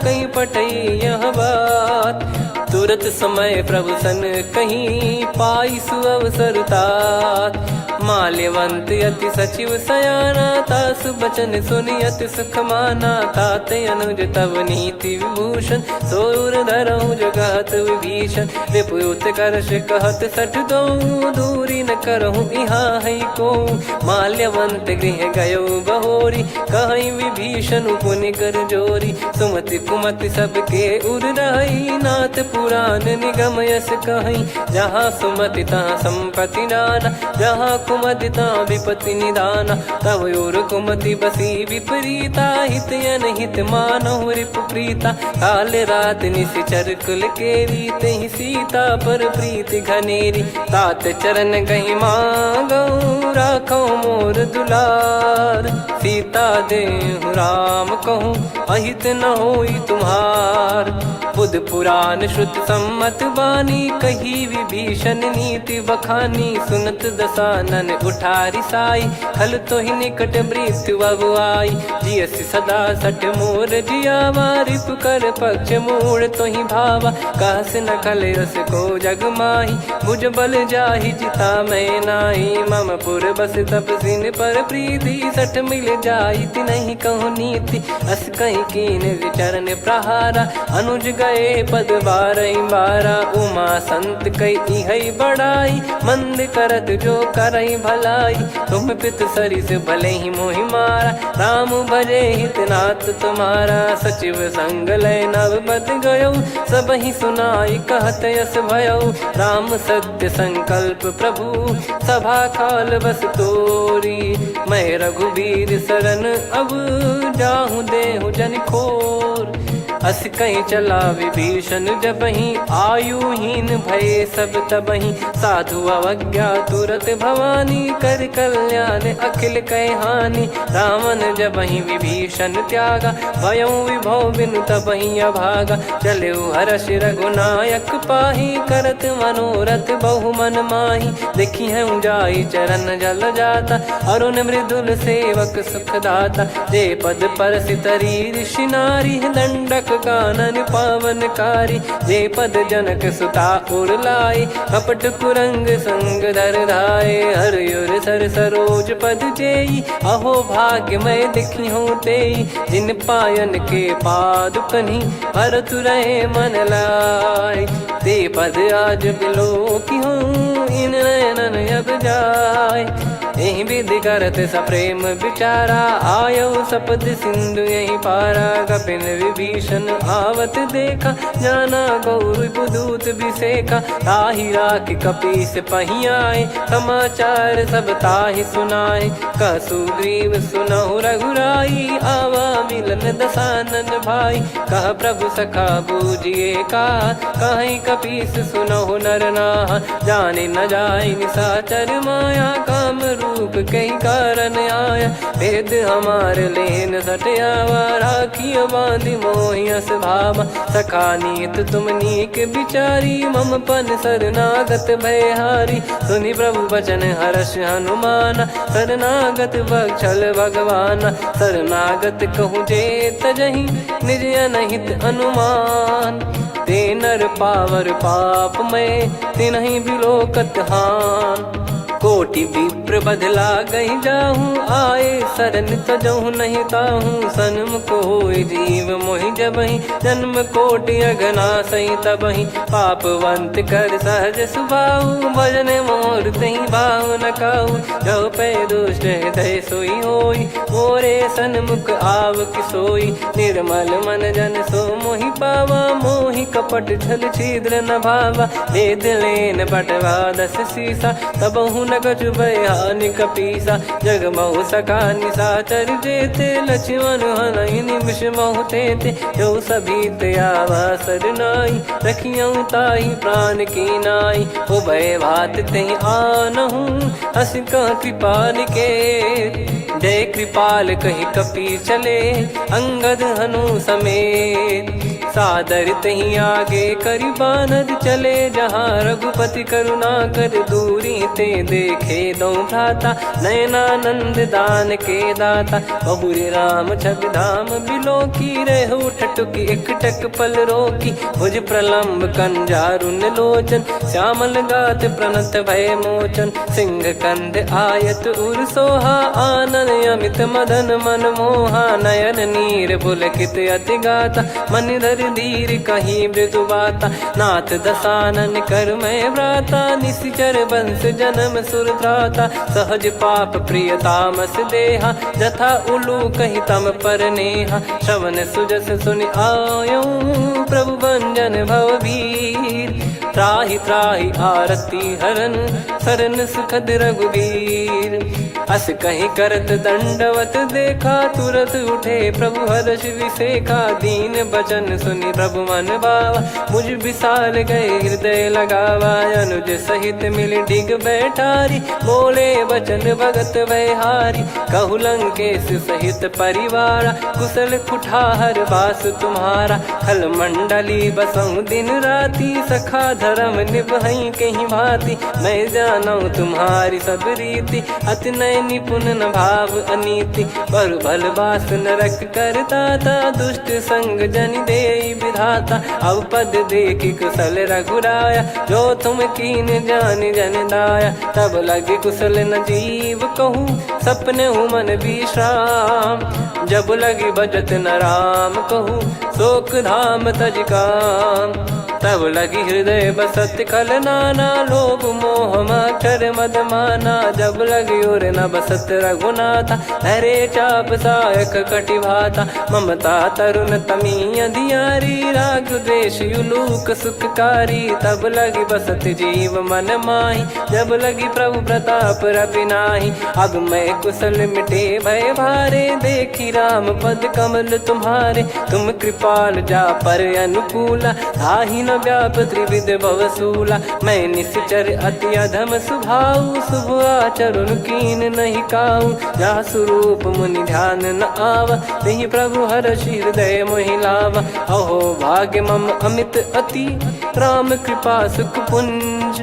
कहीं पटई यह बात। तुरत समय प्रभु सन कहीं पाई सुअवसर तात। माल्यवंत अति सचिव सयाना तासु बचन सुनि अति सुख माना। तात अनुज तव नीति विभूषण सोर धरहु जगत विभीषण। विपुत करश कहत सठ दो दूरी न करहु यहाँ है को। माल्यवंत गृह गयो बहोरी कहीं विभीषण पुनि कर जोरी। सुमति कुमति सबके उर रही नाथ पुराण निगम यस कहीं। जहाँ सुमति तहाँ संपत्ति नाना जहाँ कुमति तहाँ विपत्ति निदाना। तव और कुमति बसी विपरीता हित अनहित मानहु रिपु प्रीता। काल रात निशिचर कुल केरी तहि सीता पर प्रीति घनेरी। तात चरण गहि मांगऊ राखो मोर दुलार। सीता देहु राम कहूँ अहित न होई तुम्हार। बुध पुराण श्रुत सम्मत बानी कही विभीषण नीति बखानी। सुनत दसानन उठारी साई खल तो ही निकट मृत्यु अब आई। जियसि सदा सट मोर जियावा रिप कर पक्ष मूड़ तो ही भावा। कहस न खल रस को जग माही भुज बल जाहि जिता मैं नाही। मम पुर बस तपसिन पर प्रीति सठ मिल जाई नहीं कहूँ नीति। अस कहीं कीन चरण प्रहारा अनुज भये पद बारई बारा। उमा संत कई इहई बड़ाई, मंद करत जो करई भलाई। तुम पित सरिस भले ही मोहि मारा, राम भजे हितनाथ तुम्हारा। सचिव संग लय नव बद गयो, सब ही सुनाई कहत यस भयो। राम सत्य संकल्प प्रभु, सभा काल बस तोरी। मैं रघुबीर शरण अब, जाहूँ देहु जन खोर। अस कहीं चला विभीषण जबहि, आयुहीन भये सब तबहि। साधु अवज्ञा तुरत भवानी, कर कल्याण अखिल कह हानि। रावण जबहि विभीषण त्यागा, भयउ विभव बिनु तबहि अभागा। चलऊ हर्ष रघुनायक पाहि, करत मनोरथ बहु मन माहि। देखी है जाई चरण जल जाता, अरुण मृदुल सेवक सुख दाता। जे पद परसि तरी ऋषि नारी, दंडक कानन पावनकारी। जे पद जनक सुता उर लाई, कपट कुरंग संग धर धाये। हरियुर सर सरोज पद जेई, अहो भाग्य मैं दिखी हूँ तेई। जिन पायन के पाद कन्ही, भरत रहे मन लाय। ते पद आज बिलो की हूँ, इन नयनन अब जाय। यही विधि करत सप्रेम विचारा, आयो सपद सिंधु यही पारा। कपिन विभीषण आवत देखा, जाना गौर पुदूत बिसेखा। ताहि राख कपीस पही आए, समाचार सब ताहि सुनाए। कह सुग्रीव सुनहु रघुराई, आवा मिलन दसानन भाई। कह प्रभु सखा बूझिए का, कहीं कपीस सुनहु नर नाहा। जाने न जाय निशाचर माया, काम रूप कई कारण आया। वेद हमार लेन सटयावा, राखियो बांधि मोहियस भावा। सखा नीत तुम नीक बिचारी, मम पन शरणागत भयहारी। सुनि प्रभु बचन हर्ष हनुमाना, शरणागत बक्षल भगवाना। शरणागत कहूँ जे तजहि, निज अनहित अनुमान। ते नर पावर पाप में, तिन्हि बिलोकत हान। कोटि विप्र बदला गई जाहूँ, आए शरण तजहु नहीं ताहूँ। सन्मुख होय जीव मोहि जबहि, जन्म कोटि अगना सही तबहि। पापवंत कर सहज सुभाऊ, भजन मोर तहि भाव न काऊ। जो पै दुष्ट हृदय सोई होई, मोरे सन्मुख आव किसोई। निर्मल मन जन सो मोहि पावा, मोहि कपट छल छिद्र न भावा। वेद लेन बटवा दस सीसा, तबहु न कछु भयानि कपीसा। जग महु सखा निशाचर जेते, लक्ष्मण हनहि निमिष महु तेते। जो सभी त्यावा सरनाई, रखियऊ ताहि प्राण की नाई। उभय भात तेहि आनहु, हस कह कृपाल के। जय कृपाल कहि कपी चले, अंगद हनु समेत। सादर तही आगे करि बानर चले, जहाँ रघुपति करुणा कर दूरी ते देखे दो भ्राता। नयनानंद दान के दाता, बहुरी राम छवि धाम बिलो की। रहु ठटुकी एकटक पल रोकी, भुज प्रलम्ब कंजारुन लोचन। श्यामल गात प्रणत भय मोचन, सिंह कंध आयत उर सोहा। आनन अमित मदन मन मोहा, नयन नीर पुलकित अति गाता। मन धर धीर कहीं मृदु बाता, नाथ दसानन कर मैं व्राता। निशिचर वंश जन्म सुर त्राता, सहज पाप प्रिय तामस देहा। जथा उलू कही तम पर नेहा, श्रवण सुजस सुनि आयो। प्रभु भंजन भवभीर, त्राहि त्राहि आरती हरन। शरण सुखद रघुबीर, अस कहीं करत दंडवत देखा। तुरत उठे प्रभु हर्ष विसेखा, दीन बचन सुनि प्रभु मन भावा। मुझ विशाल गए हृदय लगावा, अनुज सहित मिल डिग बैठारी। बोले बचन भगत वैहारी, कहु लंकेश सहित परिवारा। कुशल कुठार बास तुम्हारा, खल मंडली बसहु दिन राति। सखा धर्म निभई कहीं भांति, मैं जानू तुम्हारी सब रीति। अति नय निपुण न भाव अनीति, पर भल बास नरक करता था। दुष्ट संग जन देई विधाता, अब पद देखी कुशल रघुराया। जो तुम कीन जान जन दाया, तब लगे कुशल न जीव कहूँ। सपने मन विश्राम। जब लगी बजत न राम कहूँ शोक धाम तज काम। तब लगी हृदय बसत खल नाना लोभ मोह मक्षर मद माना। जब लगी उर न बसत रघुनाथा हरे चाप सायक कटि भाता। ममता तरुण तमी अधियारी राग द्वेष युलूक सुखकारी। तब लगी बसत जीव मन माही जब लगी प्रभु प्रताप रविनाही। अब मैं कुशल मिटे भय भारे देखी राम पद कमल तुम्हारे। तुम कृपाल जा पर अनुकूला ताहि न व्याप त्रिविध भवसूला। मैं निश्चर अति अधम सुभाऊ शुभ आचरण कीन नहीं काऊ। जा स्वरूप मुनि ध्यान न आवा नहीं प्रभु हर्षि हृदय मोहि लावा। अहो भाग्य मम अमित अति राम कृपा सुख पुंज।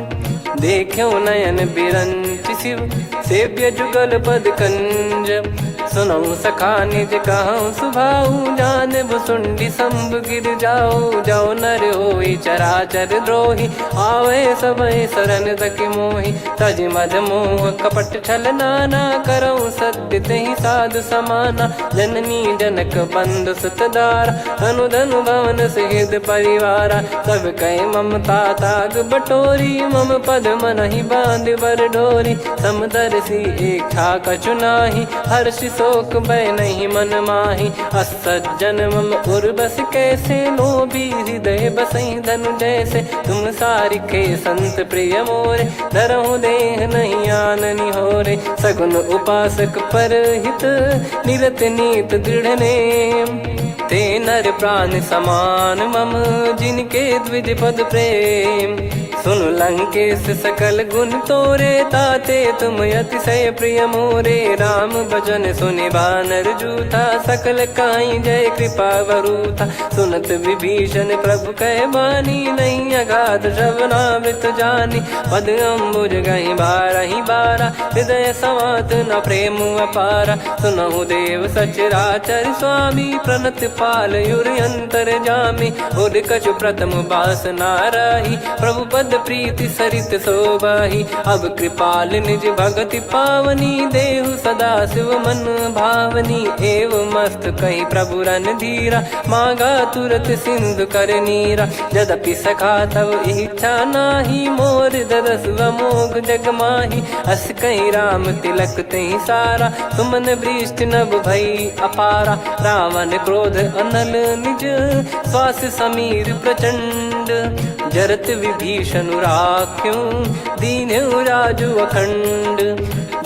देखो नयन बिरंच शिव सेव्य जुगल पद कंज। सुनऊ सखा निज कहूँ सुभाऊ जान भुसुंडी संभ गिर जाओ। जाओ नर होई चराचर द्रोही आवे सबय शरण तक मोहि। तज मद मोह कपट छल नाना करऊँ सत्य तहि साधु समाना। जननी जनक बंधु सुतदारा धनु धनु भवन सहित परिवारा। सब कहे ममता ताग बटोरी मम पद मन ही बांध बर डोरी। समदर्शी इच्छा कछु नाही हर्ष शोक भय नहीं मन माही। असज्जन मम उर्वश कैसे लोभी हृदय बसई धनु जैसे। तुम सारिखे संत प्रिय मोरे धरहु देह नहीं आननि होरे। सगुन उपासक पर हित निरत नीत दृढ़ नेम। ते नर प्राण समान मम जिनके द्विज पद प्रेम। सुन लंकेश सकल गुण तोरे ताते तुम अतिशय प्रिय मोरे। राम भजन सुनि बानर जूथा सकल काई जय कृपा वरूथा। सुनत विभीषण प्रभु कह बानी नहीं अगाध श्रवणामृत जानी। पद अम्बुज गहि बारहि बारा हृदय समात न प्रेम अपारा। सुनहु देव सचराचर स्वामी प्रणत पाल युर अंतर जामी। उर कछु प्रथम बास नाराही प्रभु पद प्रीति सरित शोभाही। अब कृपाल निज भगति पावनी देहु सदा शिव मन भावनी। एव मस्त कही प्रभु रन धीरा मांगा तुरत सिंधु कर नीरा। यद्यपि सखा तब इच्छा नाही मोर दरस मोघ जग माही। अस कहीं राम तिलक तही सारा सुमन वृष्टि नभ भई अपारा। रावण क्रोध अनल निज श्वास समीर प्रचंड। जरत विभीषण राख्यों दीन राजु अखंड।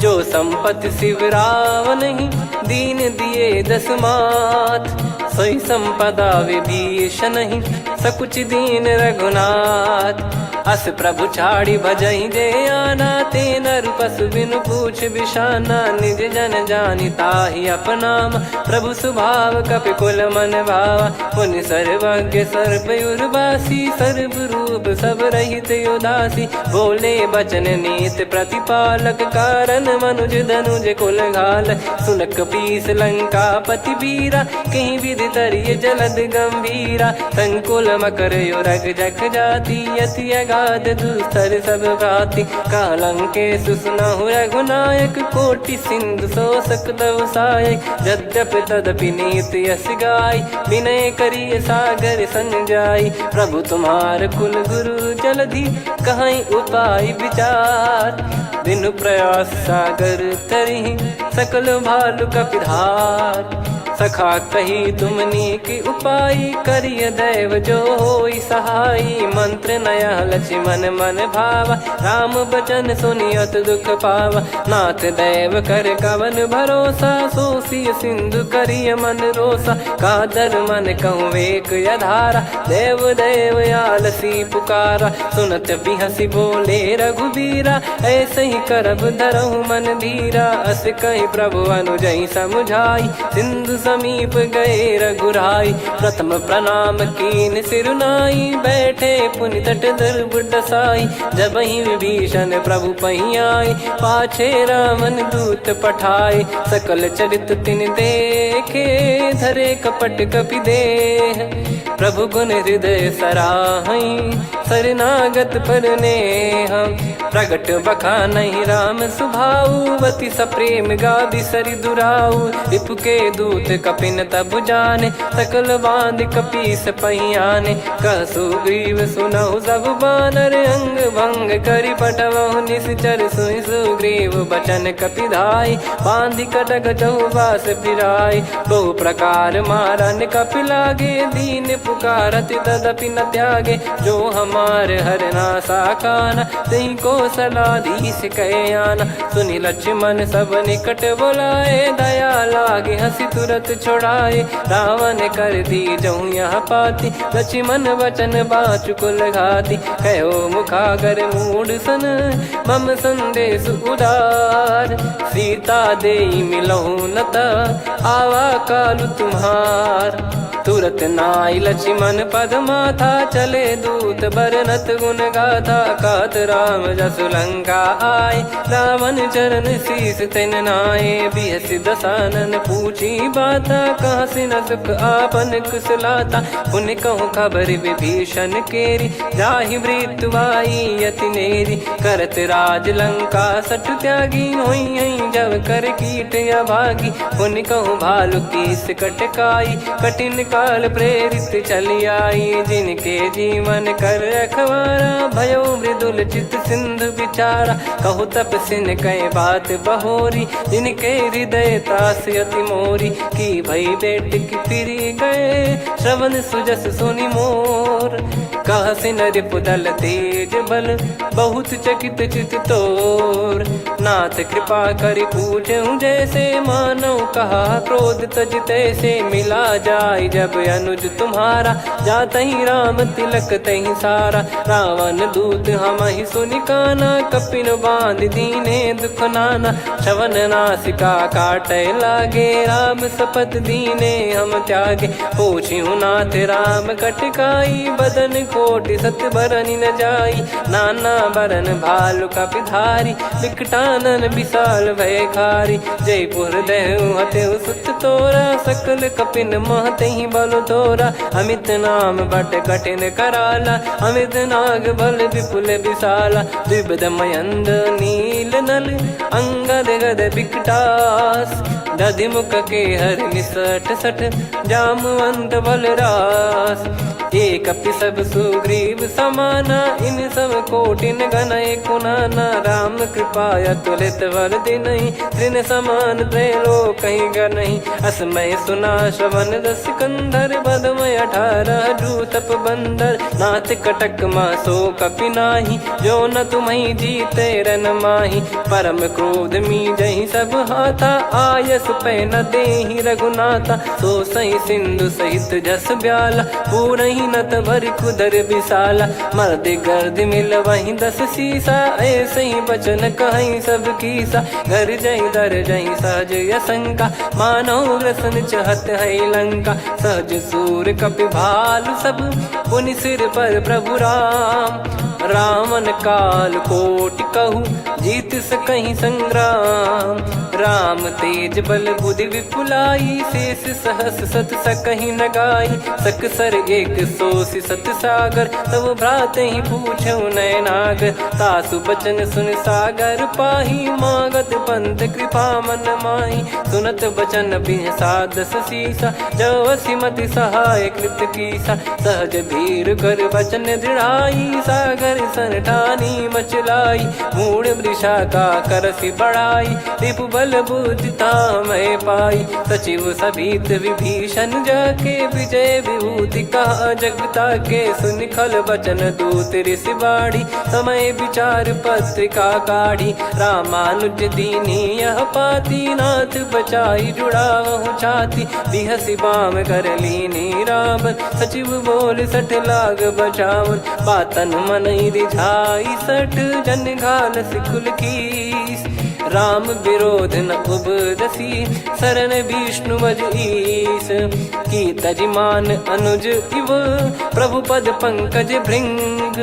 जो संपत्ति शिव रावण ही दीन दिए दस मात। सोई संपदा विभीषण ही सकुच दीन रघुनाथ। अस प्रभु छाड़ी भजई जे आना ते नर पशु बिनु पूछ बिशाना। निज जन जानि ताहि अपनाम प्रभु स्वभाव कपि कुल मन भावा। मुनि सर्वज्ञ सर्वयुर्वासी सर्व रूप सब रहित उदासी। बोले बचन नीत प्रतिपालक कारण मनुज धनुज कुल घाल। सुनक पीस लंका पति वीरा कहीं विधि तरिय जलद गंभीरा। संकुल मकर युरग जग जाति यति अगाध दुस्तर सब भाति। कालंकेश सुनहु रघुनायक कोटि सिंधु शोषक तव सहायक। यद्यपि तदपि नीति यस गाय विनय करिय सागर सन जाई। प्रभु तुम्हार कुल गुरु जलधि कहीं उपाय विचार। बिनु प्रयास सागर तरिहि सकल भालु कपिधार। सखा कही तुमनी की उपाय करिय दैव जो होई सहाई। मंत्र नया लक्ष्मण मन भावा राम बचन सुनियत दुख पावा। नाथ दैव कर कवन भरोसा सोसिय सिंधु करिय मन रोसा। कादर मन कहूँ एक यधारा देव देव आलसी पुकारा। सुनत बिहसी बोले रघुबीरा ऐसे ही करब धरहु मन धीरा। अस कहीं प्रभु अनुजई समुझाई सिंधु समीप गए रघुराई। प्रथम प्रणाम कीन सिरुनाई बैठे पुनि तट दर्भ डसाई। जब ही विभीषण प्रभु पही आए पाछे रामन दूत पठाए। सकल चरित तिन देखे धरे कपट कपि देह। प्रभु गुण हृदय सराहई शरणागत पर नेह। प्रगट बखा नहीं राम सुभाऊ, बति सप्रेम गा बिसरि दुराऊ। रिपु के दूत कपिन तब जाने, सकल बांध कपीस पहियाने। कह सुग्रीव सुनहु सब बानर, अंग भंग करि पटवहु निश्चर। सुनि सुग्रीव बचन कपिधाई, बांधि कटक चहुबास फिराई। बहु प्रकार मारन कपि लागे, दीन पुकारत तदपि न त्यागे। जो हमार हरना साकाना, तिहि को सलाधीश कहे आना। सुनि लक्ष्मण सब निकट बोलाए, दया लागे हंसी तुरत छोड़ाए। रावण कर दी जहु यह पाती, लक्ष्मण वचन बाचु कुल घाती। कहो मुखागर मूढ़ सन, मम संदेश उदार। सीता देई मिलहु नत, आवा कालु तुम्हार। तुरत नाई लक्ष्मण पद माथा, चले दूत बरनत गुण गाथा। कहत राम जसु लंका आए, रावण चरण शीस तिन नाये। बिहसि दसानन पूछी बाता, कहाँ से न सुख आपन कुशलाता। पुन कहूँ खबर विभीषण केरी, जाहि मृत्यु आई अति नेरी। करत राज लंका सठ त्यागी, होई जब कर कीट अभागी। पुन कहूँ भालु कीस कटकाई, कठिन काल प्रेरित चली आई। जिनके जीवन कर रखवारा, भयो मृदुल चित सिंधु विचारा। कहु तपसिन कई बात बहोरी, जिनके हृदय तास अति मोरी। की भई बेट की फिरी गए, श्रवण सुजस सुनि मोर। कह सिन रिपु दल तेज बल, बहुत चकित चित तोर। नाथ कृपा करि पूछऊं जैसे, मानव कहा क्रोध तज तैसे। मिला जाय जब अनुज तुम्हारा, जातहि राम तिलक तहि सारा। रावण दूत हमहि सुनि काना, कपिन बांध दीने दुख नाना। श्रवण नासिका काटै लागे, राम शपथ दीने हम त्यागे। पूछिहु नाथ राम कटकाई, बदन कोटि सत बरनि न जाई। नाना बरन भालु कपिधारी, विकटानन विशाल भयखारी। जयपुर देहु हतेउ सुत तोरा, सकल कपिन महतहि बल तोरा। अमित नाम बट कठिन कराला, अमित नाग बल विपुल विशाला। द्विबद मयंद नील नल, अंगद गद विकटास। दधिमुख के हर निसठ सठ, जामवंत बलरास। एक अपि सब सुग्रीव समाना, इन सब कोटिन गनय कुनाना। राम कृपा अतुलित बल दिनहि, तृण समान त्रैलोकहि गनहि। असमय सुना श्रवण रस कंधर, बदमय 18 जूतप बंदर। नाथ कटक मासो कपि नाही, जो न तुम्हि जीते रन माही। परम क्रोध मीजहि सब हाथा, आयस पै न देहि रघुनाथा। सो सही सिंधु सहित जस ब्याला, पूरहि नत भर कुदर विशाला। मर्द गर्द मिल वहीं 10 सीसा, ऐसे ही बचन कहीं सब कीसा। घर जय दर जय सहज यसंका, मानो ग्रसन चहत है लंका। सहज सूर कपि भालु सब, पुनि सिर पर प्रभु राम। रामन काल कोटि कहु, जीत सकहि संग्राम। राम तेज बल बुद्धि विपुलाई, शेष सहस सत सकहि न गाई। सकसर एक सोसि सत सागर, तब भ्राते ही पूछौ नयनागर। तासु बचन सुन सागर पाही, मागत पंथ कृपा मन माही। सुनत बचन बिहसा 10 सीसा, जवसि मति सहाय कृत कीसा। सहज भीर कर बचन दृढ़ाई, सागर सन ठानी मचलाई। मूढ़ वृषा का करसि बढ़ाई, रिपु बल बुद्धि तामय पाई। सचिव सभीत विभीषण जाके, विजय विभूति कहा जगता के। सुनि खल बचन दूत ऋषि बाड़ी, समय विचार पत्रिका काढ़ी। रामानुज दीनी यह पाती, नाथ बचाई जुड़ावहु छाती। बिहसि बाम कर लीनी राम, सचिव बोल 60 लाग बचावन। बातन मन रिझाई 60, जन घाल सिकुल कीस। राम विरोध न उपदसी, शरण विष्णु मज ईस। की तजिमान अनुज इव प्रभु पद पंकज भृंग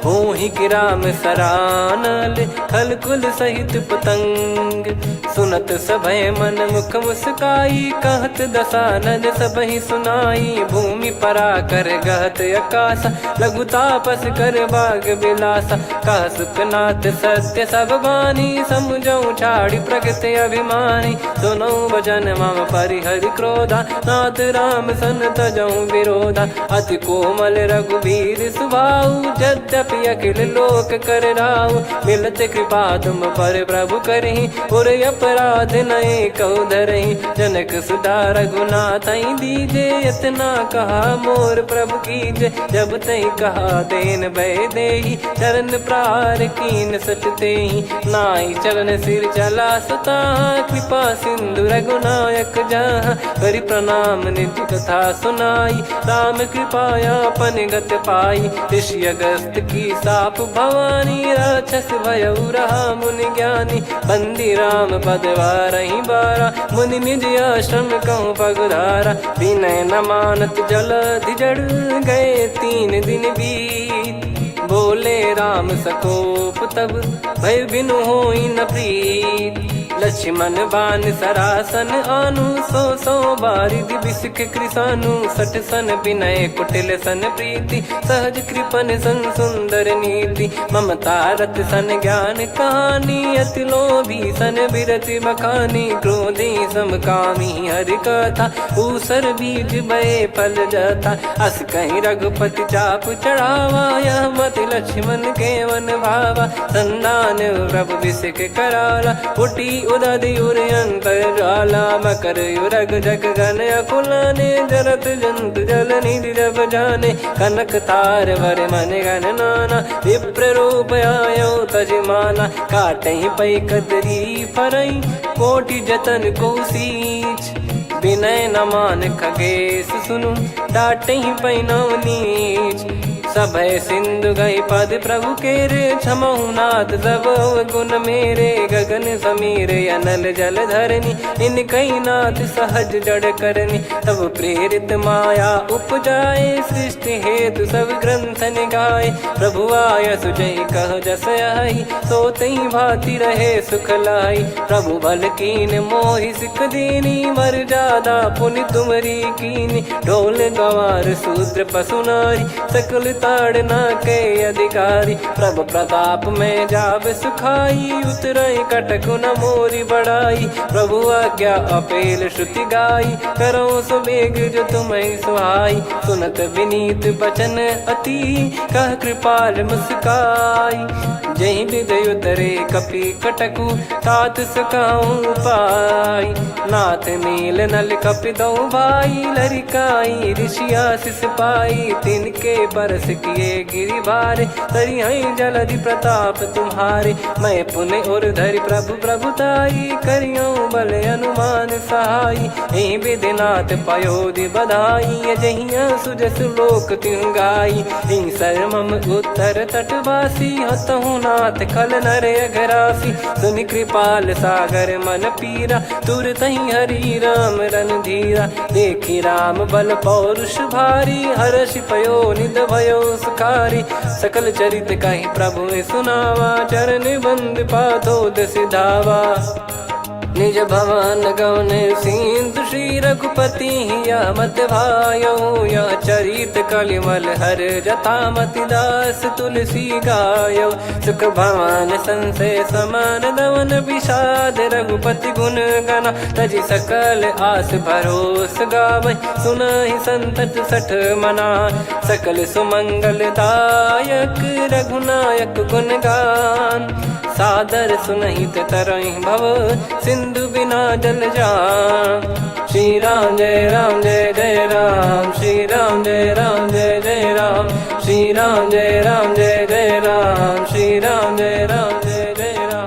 हो ही गिराम सरानल खल कुल सहित पतंग सुनत सभय मन मुख मुस्काई कहत दसानन सबहि सुनाई भूमि परा कर गहत आकाश लघु तापस कर बाग बिलासा कह सुखनाथ सत्य सब बानी समझऊ छाड़ी प्रकृति अभिमानी सुनो भजन मम परिहरि क्रोधा नाथ राम सन तजऊ विरोधा अति कोमल रघुवीर सुभाऊ यद्यपि अखिल लोक कर राऊ मिलत कृपा तुम पर प्रभु करहि और अपराध नये कौ धरहि जनक सुधा रघुनाथ दीजे इतना कहा मोर प्रभु कीजे जब तई कहा देन भय देहि चरण प्रार कीन सचते नाई चरण सिर चला सता कृपा सिंधु रघुनायक जहाँ करि प्रणाम नित्य कथा सुनाई राम कृपाया पन गत पाई ऋषि अगस्त की साप भवानी राक्षस भयउ रहा मुनि ज्ञानी बंदी राम पद वारहि बारा मुनि निज आश्रम कहूँ पगुधारा विनय न मानत जलधि जड़ गए 3 दिन बीत बोले राम सकोप तब भय बिनु होई न प्रीत लक्ष्मण बान सरासन आनु सो बारिद बिसिख कृसानु सठ सन विनय कुटिल सन प्रीति सहज कृपन सन सुंदर नीति ममता रत सन ज्ञान कहानी अति लोभी सन बिरति बखानी क्रोधी समकामी हरि कथा ऊसर बीज बये फल जाता अस कहीं रघुपति चाप चढ़ावा यह मत लक्ष्मण के वन भावा संदान प्रभु बिसिख कराला उठी उदधि उर अंतर ज्वाला मकर युरग जग गन अकुलाने जरत जंतु जल निधि जब जाने कनक तार वर मन गन नाना विप्र रूप आयो तजमाना काटहि पै कदरी फरई कोटि जतन को सींच विनय न मान खगेश सुनु डाटहि पै नव नीच सभय सिंधु गई पद प्रभु केरे क्षमहु नाथ सब गुण मेरे गगन समीरे अनल जल धरनी इन कई नाथ सहज जड़ करनी तब प्रेरित माया उपजाए सृष्टि हेतु सब ग्रंथ निगाए प्रभु आय सुजय कह जस आई सोतई भांति रहे सुख लाई प्रभु बल कीन मोहि सिख दीनी मर जादा पुनि तुमरी कीनी ढोल गवार शूद्र पशु नारी सकल ताड़ना के अधिकारी प्रभु प्रताप में जाब सुखाई उतरई कटक न मोरी बढ़ाई प्रभु आज्ञा अपेल श्रुति गाई करो सुबेग जो तुम्हें सुहाई सुनत विनीत बचन अति कह कृपाल मुस्काई जही विदय उतरे कपि कटकु तात सकाऊं पाई नाथ नील नल कपि दो भाई लरिकाई ऋषि आशीष पाई तिनके परस किए गिरि भारे तरी जलधि प्रताप तुम्हारे मैं पुण्य और धरि प्रभु प्रभुताई करियो बल अनुमान सहाई यही विधिनाथ पयोधि बधाई जहिया सुजस लोक तिहु गाई सरमम उत्तर तटवासी हतहु नाथ खल नर अघरासी सुनि कृपाल सागर मन पीरा तुरत ही हरि राम रन धीरा देखी राम बल पौरुष भारी हर्षि पयो निध भयो सुखारी सकल चरित कहीं प्रभु सुनावा चरण बंद पादोद सिधावा निज भवन गौन सिंधु श्री रघुपति या मत भायो या चरित कलिमल हर जथा मति दास तुलसी गायो सुख भवन संशय समान दवन विषाद रघुपति गुण गना तजि सकल आस भरोस गावै सुनहि संतत सठ मना सकल सुमंगल दायक रघुनायक गुण गान सादर सुनहित तरहि भव सिंधु बिना जल जान श्री राम जय जय राम श्री राम जय जय राम श्री राम जय जय राम श्री राम जय जय राम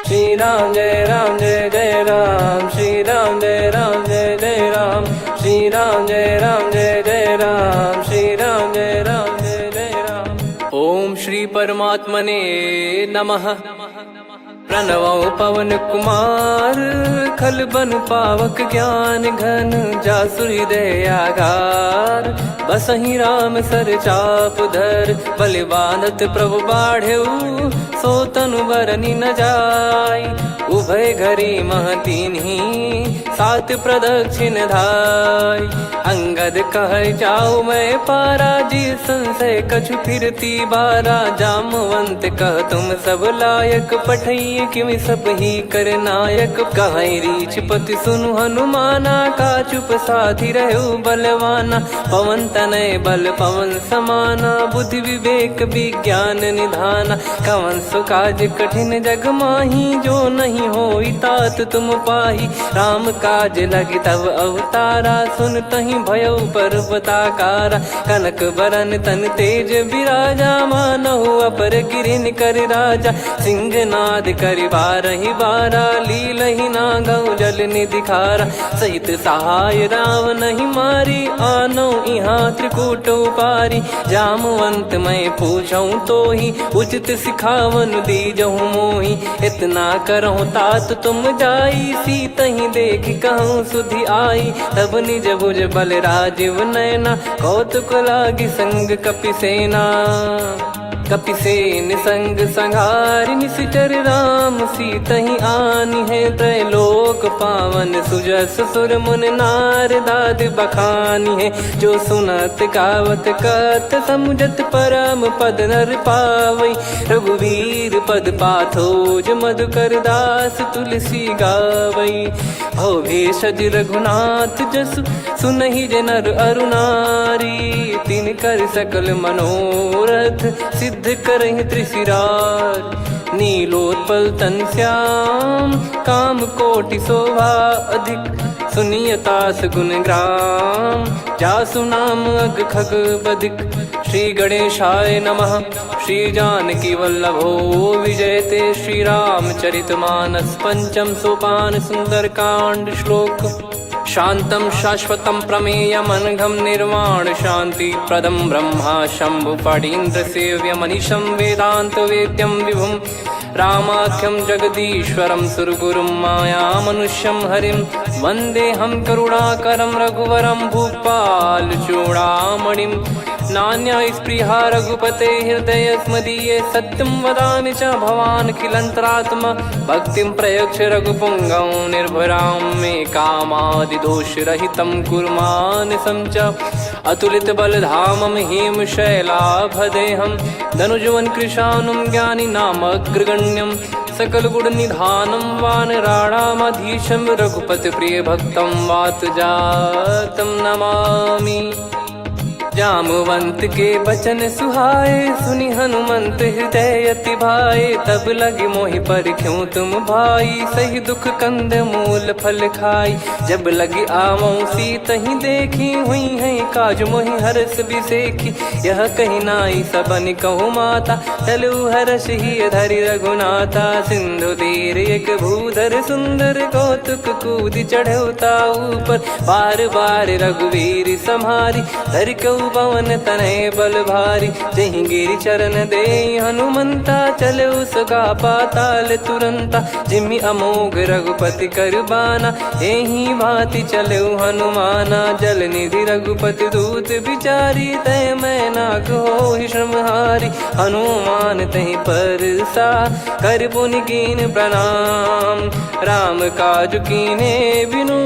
श्री राम जय जय राम श्री राम जय जय राम श्री राम जय जय राम श्री राम जय जय राम। ओम श्री परमात्मने नमः। प्रणवौ पवन कुमार खल बन पावक ज्ञान घन जासु हृदय आगार बसहि राम सर चाप धर बलि बांधत प्रभु बाढ़ेऊ सो तनु बरनि न जाय उभय घरी महतीन्ही सात प्रदक्षिण धाय अंगद कह जाऊ मैं पारा जी संशय कछु फिरती बारा जामवंत कह तुम सब लायक पठई किमि सब ही कर नायक कहीं रीछ पति सुनु हनुमाना का चुप साधि रहु बलवाना पवन तनय बल पवन समाना बुद्धि विवेक विज्ञान निधाना कवन सो काज कठिन जग माही जो नहीं होई तात तुम पाही राम काज लगी तब अवतारा सुन तहि भयउ पर्वताकारा कनक बरन तन तेज विराजा मानहु अपर गिरिन कर राजा सिंहनाद करि बारहि बारा लीलहि नागौ जल निधि खारा सहित सहाय राव नहीं मारी आनो इहाँ त्रिकूट उपारी जामवंत मैं पूछऊँ तो ही उचित सिखावन दीजहु मोहि इतना करहु तात तुम जाई सीतहि देख कहूँ सुधि आई तब निज भुज बल राजीव नैना कौतुक लागी संग कपिसेना कपिसेन संग संहारि निशिचर राम सीतहि आनि है त्रैलोक पावन सुजस सुर मुन नार दाद बखानी है जो सुनत गावत कथ समुझत परम पद नर पावई रघुवीर पद पाथोज मधुकर दास तुलसी गावई भव भेषज रघुनाथ जसु सुनहि जे नर अरुनारी तिन कर सकल मनोरथ सिद्ध करहि त्रिशिरार नीलोत्पल तन श्याम काम कोटि शोभा अधिक सुनियतास गुण ग्राम जासु नाम अग खग बदिक श्री गणेशाय नमः श्री जानकी वल्लभो विजयते श्री रामचरित मानस पंचम सोपान सुंदर कांड श्लोक शांतं शाश्वतं प्रमेयमनघं निर्वाण शांति प्रदं ब्रह्मा शंभु फणीन्द्र सेव्य मनीषं वेदांत वेद्यं विभुं रामाख्यं जगदीश्वरं सुरगुरुं माया मनुष्यं हरिं वन्देऽहं करुणाकरं रघुवरं भूपाल चूडामणिं नान्या स्पृहा रघुपते हृदय स्मदीये सत्यं वदामि च भवान् किलन्तरात्मा भक्तिं प्रयच्छ रघुपुङ्गं निर्भरां मे कामादिदोषरहितं कुर्मानसं च अतुलित बलधामं हेमशैलाभदेहं धनुजवन कृशानुं ज्ञानिनामग्रगण्यं सकल गुण निधानं वानराणामधीशं रघुपति प्रिय भक्तं वात जातं नमामि जामवंत के बचन सुहाए सुनि हनुमंत हृदय अति भाए तब लगे मोहि पर क्यों तुम भाई सही दुख कंद मूल फल खाई जब लगी आवऊं सीतहि देखी हुई है काज मोहि हरस बिसेखी यह कही नाई सबन कहु माता चलु हरष ही धरि रघुनाथा सिंधु तीर एक भूधर सुंदर कौतुक कूद चढ़ौता ऊपर बार बार रघुवीर सम्हारी धर कऊ पवन तनय बल भारी जहि गिरि चरण दे हनुमंता चले उसका पाताल तुरंता जिमि अमोघ रघुपति कर बाना एहि भांति चले हनुमाना जल निधि रघुपति दूत बिचारी तय मैं नाक होहि श्रमहारी हनुमान तहि परसा कर पुनि कीन प्रणाम राम काज कीने बिनु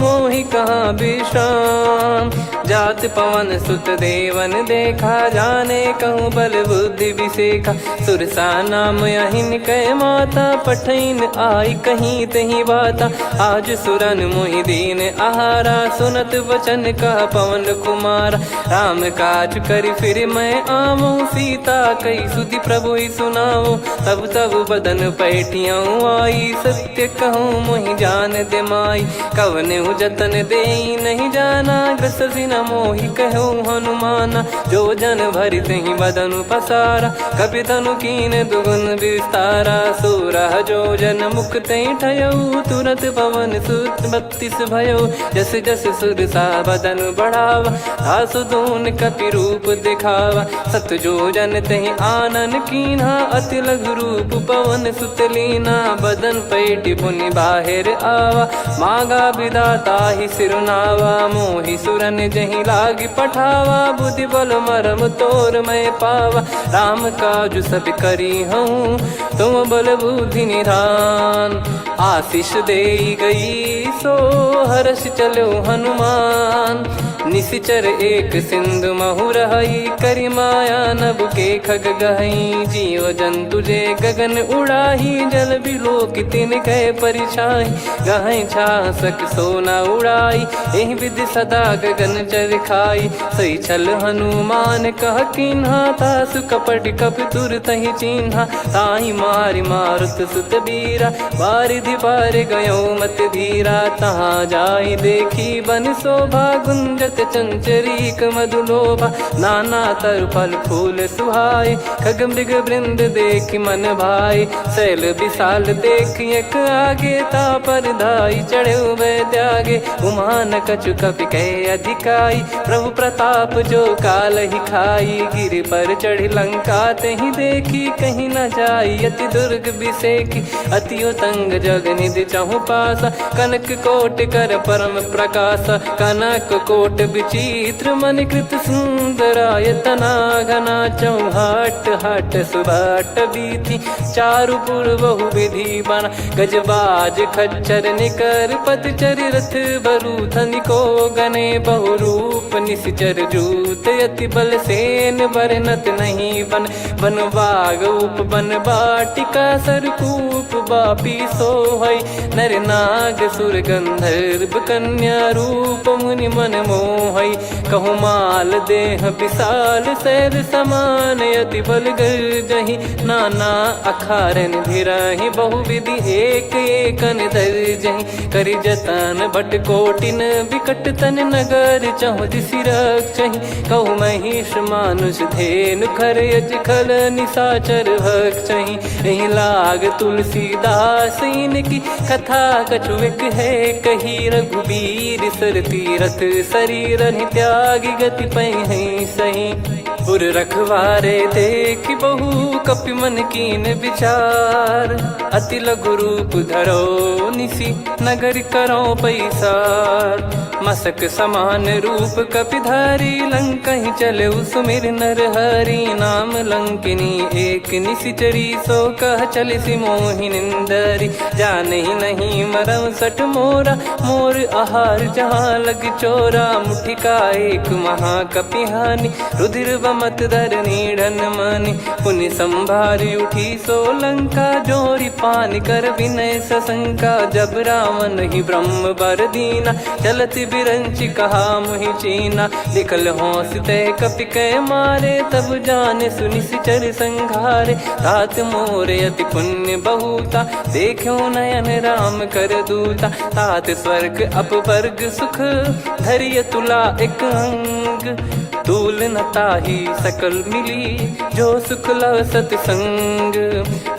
मोहि कहाँ विश्राम जात पवन सुत देवन देखा जाने कहूँ बल बुद्धि विसेखा सुरसा नाम यहिन कह माता पठैन आई कहीं तही बाता आज सुरन मोहि दीन आहारा सुनत वचन कह पवन कुमार राम काज करि फिर मैं आवूं सीता कई सुधि प्रभु ही सुनाओ तब तब बदन पैठियाँ आई सत्य कहूँ मोहि जान दे माई कवन बिनु जतन देई नहीं जाना, ग्रसि न मोहि कहो हनुमाना। जो जन भरि तहि बदनु पसारा, कपि तनु कीन दुगुन विस्तारा। सोरह जो जन मुख तहि ठयऊ, तुरत पवन सुत 32 भयऊ। जस जस सुर सा बदन बढ़ावा, तासु दून कपि रूप दिखावा। सत जो जन तहि आनन कीन्हा, अति लघु रूप पवन सुत लीना। बदन पैटि पुनि बाहिर आवा, मांगा विधाता ही सिरुनावा। मोहि सुरन जहि लागी पठावा, बुद्धि बल मरम तोर मैं पावा। राम काजु सब करी हूँ, तुम बल बुद्धि निधान। आशीष देई गई सो हर्ष चलो हनुमान। निशिचर एक सिंधु महु रहई, करि माया नभ के खग गहई। जीव जंतु जे गगन उड़ाही, जल बिलोक तिन कह परिछाई। गहई छासक सोना उड़ाई, एहि विधि सदा गगन चर खाई। सही छल हनुमान कह कीन्हा, तासु कपट कपि तुर तहि चिन्हा। ताहि मारि मारुत सुत बीरा, बारिधि पार गयो मत धीरा। तहाँ जाई देखी बन शोभा, गुंजत चंचरीक मधुलोभा। नाना तर फल फूल सुहाए, खग मृग वृंद देखि मन भाई। शैल विशाल देखि एक आगे, तापर धाई चढ़े वै त्यागे। उमा न कछु कपि कह अधिकाई, प्रभु प्रताप जो काल ही खाई। गिर पर चढ़ी लंका तहि देखी, कहीं न जाई अति दुर्ग बिसेकी। अति उतंग जग निधि चहु पासा, कनक कोट कर परम प्रकाशा। कनक कोट विचित्र मन कृत सुंदरायतना। घना चौहाट हाट सुबाट बीथी, चारु पुर बहु विधि बना। गजबाज खच्चर निकर पतचर, रथ बरु धनिको गने। बहु रूप निशिचर जूत, अति बल सेन बरनत नहीं बन। बन बाग उप बन बाटिका, सरकूप बापी सोहई। नर नाग सुर गंधर्व कन्या, रूप मुनि मन मोहई। कहु माल देह विशाल, शैल समान अति बल गर्जहि। नाना अखारन भिराहि, बहु विधि एक एकन दर्जहि। करि जतन भट कोटिन, विकट तन नगर चहु दिसि रक्षहि। कहु महिष मानुष धेनु, खर यज खल निशाचर भक्षहि। एहि लाग तुलसीदास इनकी, कथा कछुक है कही। रघुबीर सर तीरथ शरीर, त्यागी गति पै सही। पुर रखवारे देख बहु, कपि मन कीन विचार। अति लघु रूप धरो निसी, नगर करो पैसार। मसक समान रूप कपि धारी, लंकहि चले सुमिर नर हरि। नाम लंकिनी एक निशिचरी, सो कह चलिसि मोहि निंदरी। जानहि नहीं मरम सठ मोरा, मोर आहार जहाँ लग चोरा। मुठिका एक महाकपिहानि, रुधिर बमत धरनी ढन मानि। पुनि संभारी उठी सो लंका, जोरी पान कर विनय सशंका। जब रावण ही ब्रह्म बर दीना, चलत बिरंचि कहा मुहि चीना। लिखल होंस तय कपि कै मारे, तब जाने सुनि सिचर संघारे। तात मोरे अति पुण्य बहुता, देखो नयन राम कर दूता। तात स्वर्ग अपवर्ग सुख, धरिय तुला एक अंग। तूल न ताहि सकल मिली, जो सुख लव सतसंग।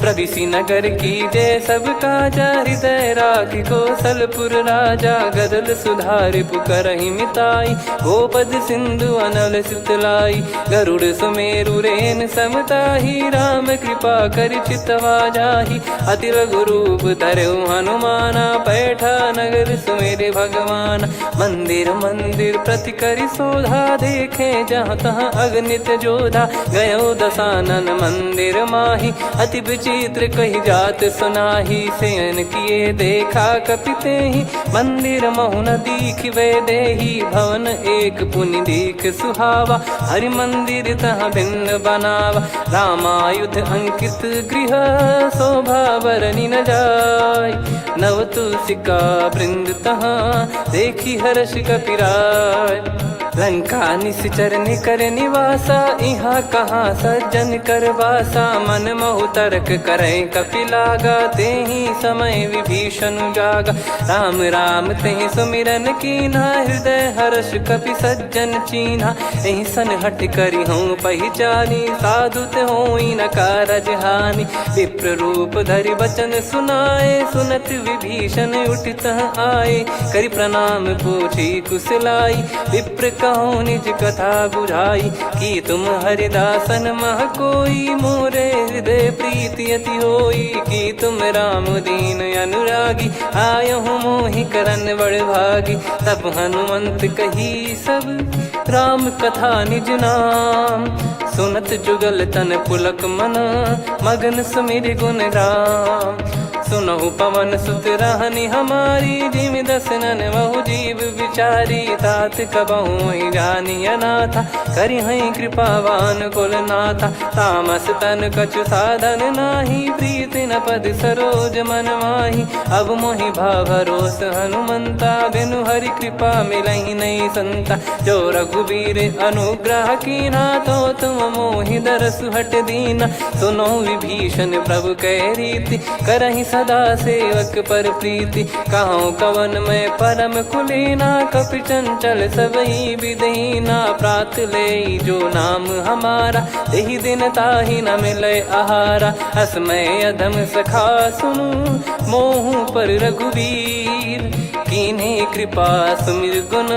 प्रविशि नगर की जय सब काजा, हृदय राखि कौशलपुर राजा। गदल सुधारि पुकारहि मिताई, गोपद सिंधु अनल सितलाई। गरुड़ सुमेरु रेन समताहि, राम कृपा करि चितवा जाहि। अति लघु रूप धरऊ हनुमाना, पैठा नगर सुमेरे भगवान। मंदिर मंदिर प्रति करि शोधा, देखे जहाँ तहाँ अगणित जोधा। गयो दशानन मंदिर माही, अति विचित्र कही जात सुनाही। शयन किए देखा कपि तेहि, मंदिर महु न दीख वे देही। भवन एक पुनि दीख सुहावा, हरि मंदिर तहाँ भिन्न बनावा। रामायुध अंकित गृह, शोभा बरनि न जाय। नव तुलसी का वृंद तहाँ, देखी हर्ष कपिराय। लंका निश्चर निकर निवासा, इहाँ कहाँ सज्जन कर वासा। मन महु तर्क करै कपिलागा, तेहि समय विभीषण जागा। राम राम तेहि सुमिरन कीन्हा, हृदय हर्ष कपि सज्जन चीन्हा। एहि सन हट करि हूँ पहिचानी, साधु ते होई न कारज हानि। विप्र रूप धरि वचन सुनाए, सुनत विभीषण उठित आए। करि प्रणाम पूछी कुशलाई, विप्र कहो निज कथा बुझाई। कि तुम हरिदासन मह कोई, मोरे हृदय प्रीति अति होई। कि तुम राम दीन अनुरागी, आयहु मोहि करन बड़ भागी। तब हनुमंत कही सब राम कथा निज नाम, सुनत जुगल तन पुलक मना, मगन सुमिर गुण राम। सुनहु पवन सुत रहनी हमारी, जिमि दसनन बहु जीव विचारी। तात कबहु जानी अनाथा, करि हई कृपावान कुल नाथा। तामस तन कछु साधन नाही, प्रीति न पद सरोज मन माही। अब मोहि भाव भरोस हनुमंता, बिनु हरि कृपा मिलहि नहीं संता। जो रघुबीर अनुग्रह कीन्हा, तो तुम मोहि दरसु हट दीना। सुनो विभीषण प्रभु कह रीति, करहि सदा सेवक पर प्रीति। कहूँ कवन में परम कुलीना, कपि चंचल सबही विदहीना। प्रात ले जो नाम हमारा, एहि दिन ताहि न मिले आहारा। असमय अधम सखा सुनु, मोहु पर रघुवीर। कीन्हे कृपा सुमिर गुण,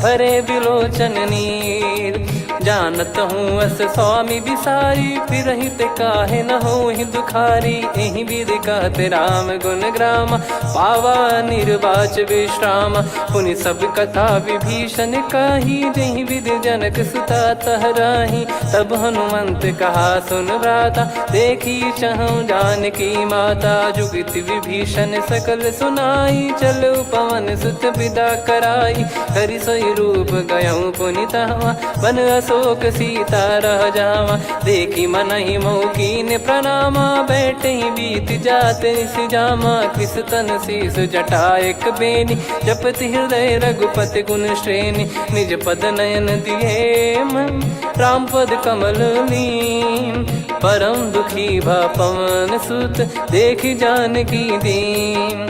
भरे बिलोचन नीर। जानत हूँ अस स्वामी बिसारी, फिर हित काहे न हो ही दुखारी। एहि विधि कहते राम गुण ग्राम, पावा निर्वाच विश्राम। पुनि सब कथा विभीषण कही, जहि विधि जनक सुता तहराही। तब हनुमंत कहा सुन भ्राता, देखी चहु जानकी माता। जुगित विभीषण सकल सुनाई, चलो पवन सुत विदा कराई। हरि सोई रूप गयऊँ पुनि तहवा, बन अशोक सीता रह जावा। देखी मनहि मौकीन प्रणामा, बैठे ही बीत जात निस जामा। कृस तन शीस जटा एक बेनी, जपति हृदय रघुपति गुण श्रेणी। निज पद नयन दिए मन, राम पद कमल लीन। परम दुखी भा पवन सुत, देखी जानकी दीन।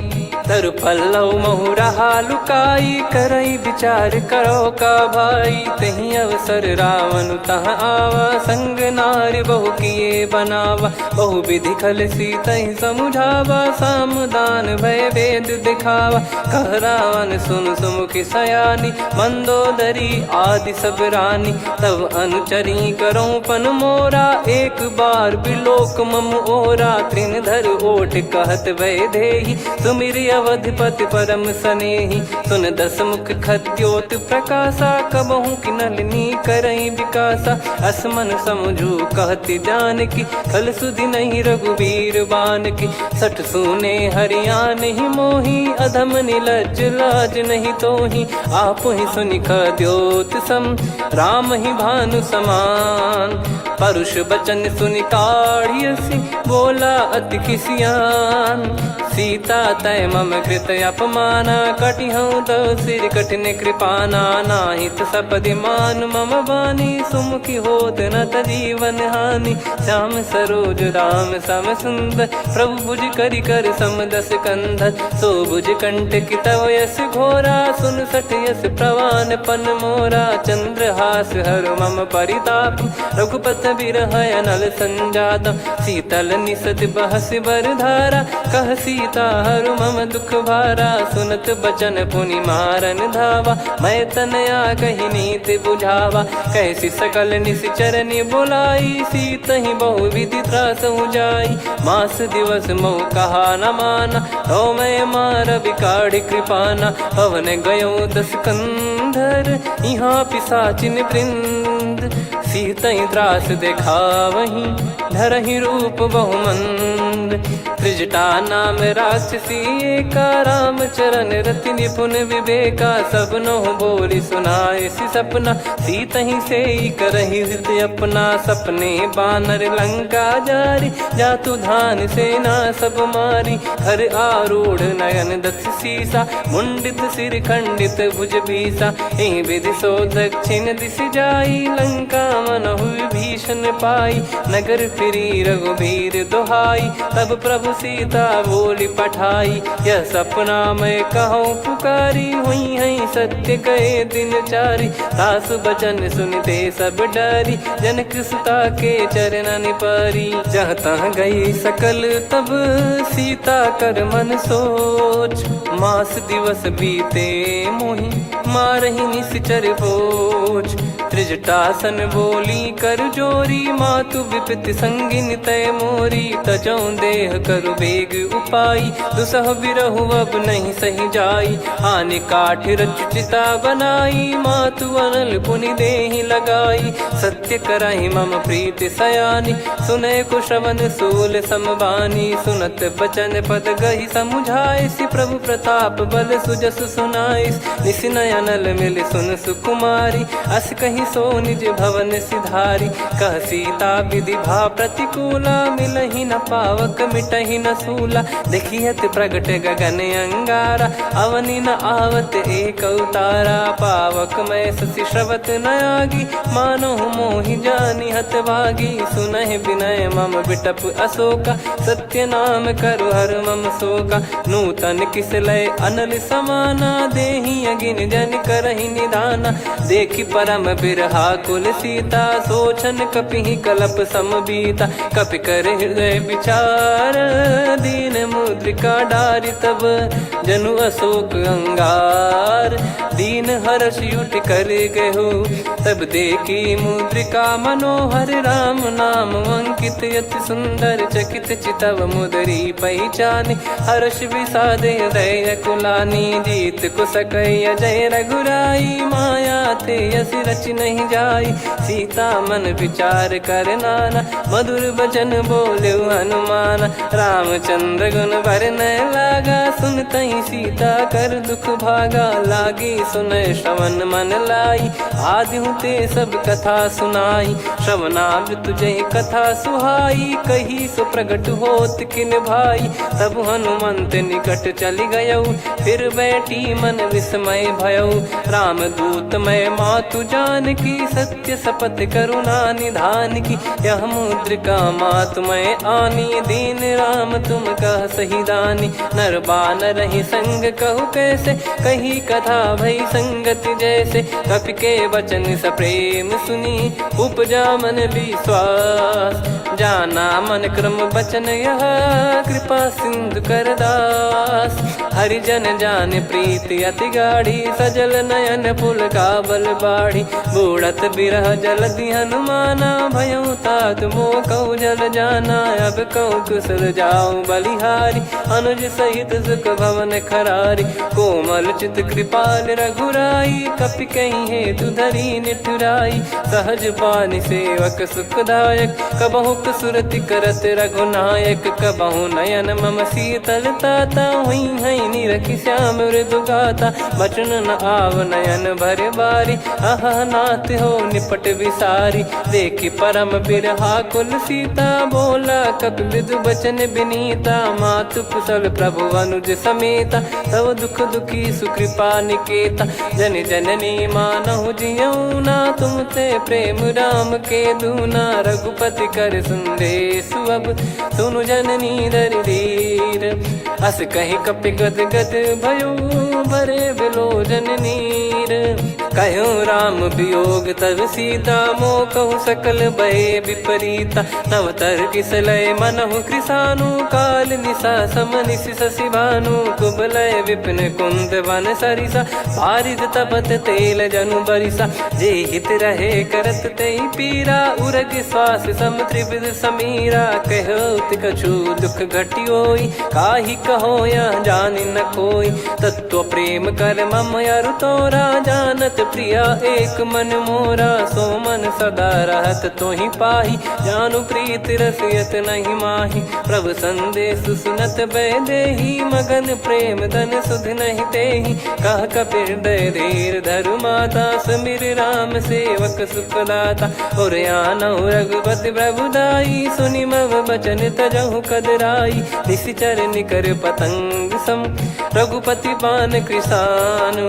तरु पल्लव महु रहा लुकाई, करई विचार करो का भाई। तही अवसर रावण तहाँ आवा, संग नारी बहु किए बनावा। बहु विधि खल सीतहि समुझावा, सामदान भय वेद दिखावा। कह रावण सुन सुमुखी सयानी, मंदोदरी आदि सब रानी। तब अनुचरी करो पन मोरा, एक बार बिलोक मम ओरा। तृण धर ओठ कहत भय देहि, सुमिर अवधिपति परम सनेहि। सुन दस मुख खद्योत प्रकाशा, कबहु की नलिनी करई विकासा। असमन समझू कहति जानकी, खल सुधि नहीं रघुबीर बान की। सठ सुने हरियाण ही मोही, अधम निलज लाज नहीं तोही। आप ही सुनि खद्योत सम, राम ही भानु समान। परुष बचन सुनि काढ़ियसि, बोला अति किसियान। सीता तय मम कृत अपमाना, कटिहऊँ तो सिर कठिन कृपाना। नाहित सपदि मान मम बानी, सुमुखी होत न तजीवन हानि। श्याम सरोज राम सम सुंदर, प्रभु भुज करि कर सम दस कंधर। सो भुज कंठ की तव यस घोरा, सुन सठ यस प्रवान पन मोरा। चंद्रहास हर मम परिताप, रघुपत बिरह अनल संजात। शीतल निसत बहस बर धारा, कह सीता हरु मम दुख भारा। सुनत बचन पुनि मारन धावा, मैं तनया कही नीति बुझावा। कैसी सकल निश्चरनि बुलाई, सीतहि बहु विधि त्रासहु जाई। मास दिवस महु कहा न माना, तो मैं मार बिकाढ़ी कृपाना। पवन गयो दस कंधर, यहाँ पिशाचिन वृंद। सीतहि त्रास देखावहीं, धरहि रूप बहुमंद। सुन। त्रिजटा नाम राक्षसी एका, राम चरण रति निपुण विवेका। सब नहुँ बोली सुनाए सि सपना, सीतहि से करहि हृत अपना। सपने बानर लंका जारी, जातु धान सेना सब मारी। हर आरूढ़ नयन दस सीसा, मुंडित सिर खंडित भुज बीसा। एहि विधि सो दक्षिण दिस जाई, लंका मनहु भीषण पाई। नगर फिरी रघुबीर दुहाई, तब प्रभु सीता बोली पठाई। यह सपना मैं कहूँ पुकारी, हुई है सत्य कहे दिन चारी। सासु बचन सुनते सब डरी, जनक सुता के चरण परी। जहाँ तहाँ गई सकल तब सीता कर मन सोच। मास दिवस बीते मोहि, मारहि निश्चर बोझ। त्रिजटासन बोली कर जोरी, मातु विपति संगिन तय मोरी। तजौ देह करु बेग उपाई, दुसह बिरहु अब नहीं सही जाई। आने काठ रचु चिता बनाई, मातु अनल पुनि देहि लगाई। सत्य करहि मम प्रीति सयानी, सुनय को श्रवण सूल समबानी। सुनत बचन पद गहि समुझाए, सि प्रभु प्रताप बल सुजस सुनाइस। निस नयनल मिल सुन सुकुमारी, अस कहि सो निज भवन सिधारी। कह सीता विधि भा प्रतिकूला, मिलहि न पावक मिटहि न सूला। देखियत प्रगट गगन अंगारा, अवनि न आवत एक अवतारा। पावक मैं ससि श्रवत न आगी, मानो मोहि जानि हत भागी। सुनहि विनय मम बिटप अशोका, सत्य नाम करु हर मम शोका। नूतन किस लय अनल समाना, देहि अगिन जन करहि निदाना। देखि परम बिरहा कुल सीता, सोचन कपिहि कलप समबीता। कपि कर हृदय विचार, दीन मुद्रिका डारि तब। जनु अशोक अंगार, दीन हर्ष युट कर गहु। तब देखी मुद्रिका मनोहर, राम नाम अंकित अति सुंदर। चकित चितव मुदरी पहचान, हर्ष विषाद हृदय कुलानी। जीत को सकय जय रघुराई, माया थे यस रच नहीं जाई। सीता मन विचार कर नाना, मधुर बचन बोले हनुमान। रामचंद्र गुण बरनय लागा, सुनतहि सीता कर दुख भागा। लागी सुनय श्रवण मन लाई, आदिहु ते सब कथा सुनाई। श्रवणामृत जय कथा सुहाई, कही सो प्रगट होत किन भाई। तब हनुमंत निकट चली गयौ, फिर बैठी मन विस्मय भयौ। राम दूत मैं मातु जानकी, सत्य शपथ करुणा निधान की। यह मुद्रिका मातु मैं आनी, दीन राम तुम कह सही दानी। नर बानर ही संग कहु कैसे, कही कथा भई संगति जैसे। कपि के वचन सप्रेम सुनी, उपजा मन विश्वास। जाना मन क्रम बचन यह, कृपा सिंधु कर दास। हरिजन जान प्रीति अति गाढ़ी, सजल नयन पुल का बल बाढ़ी। बूढ़त बिरह जलधि हनुमाना, भयउ तात मोह कहु जल जाना। अब कहु कुशल जाऊं बलिहारी, अनुज सहित सुख भवन खरारी। कोमल चित कृपाल रघुराई, कपि कहीं हेतु धरी निठुराई। सहज पानि सेवक सुखदायक, कबहु सुरति करत रघुनायक। कबहु नयन मम शीतल ताता, हुई है निरखि श्याम मृदु गाता। बचन न आव नयन भर बारी, अह नाथ हो निपट विसारी। देखि परम बिरहा कुल सीता, बोला कपि विदु बचन बिनीता। मातु कुशल प्रभु अनुज समेता, तव दुख दुखी सुकृपा निकेता। जन जननी मानहु जियऊ ना, तुम ते प्रेम राम के दूना। रघुपति कर संदेशु अब, सुनु जननी दर धीर। अस कहि कपि गद गद भयो, भरे विलोचन नीर। कहूँ राम वियोग तब सीता, मोह कहूँ सकल भय विपरीता। नव तर किस लय मनहु कृसानु, काल निशा सम निशि शशि भानु। कुबलय विपिन कुंद वन सरिसा, पारिद तपत तेल जनु बरिसा। जे हित रहे करत तेहि पीरा, उरग श्वास सम त्रिविध समीरा। कहत कछु दुख घटियोई, काहि कहो यह जानि न कोई। तत्व प्रेम कर मम अरु तोरा, जानत प्रिया एक मन मोरा, सो मन सदा रहत तो ही पाही। जानु प्रीत रसियत नहीं माही, प्रभु संदेश सुनत बैदेही। मगन प्रेम धन सुध नहीं तेही, कह कपिर दय धीर धरु माता। समीर राम सेवक सुखदाता, और आनौ रघुपति प्रभुदाई। सुनि मव बचन तजहु कदराई, निशिचर निकर पतंग सम। रघुपति पान कृसानु,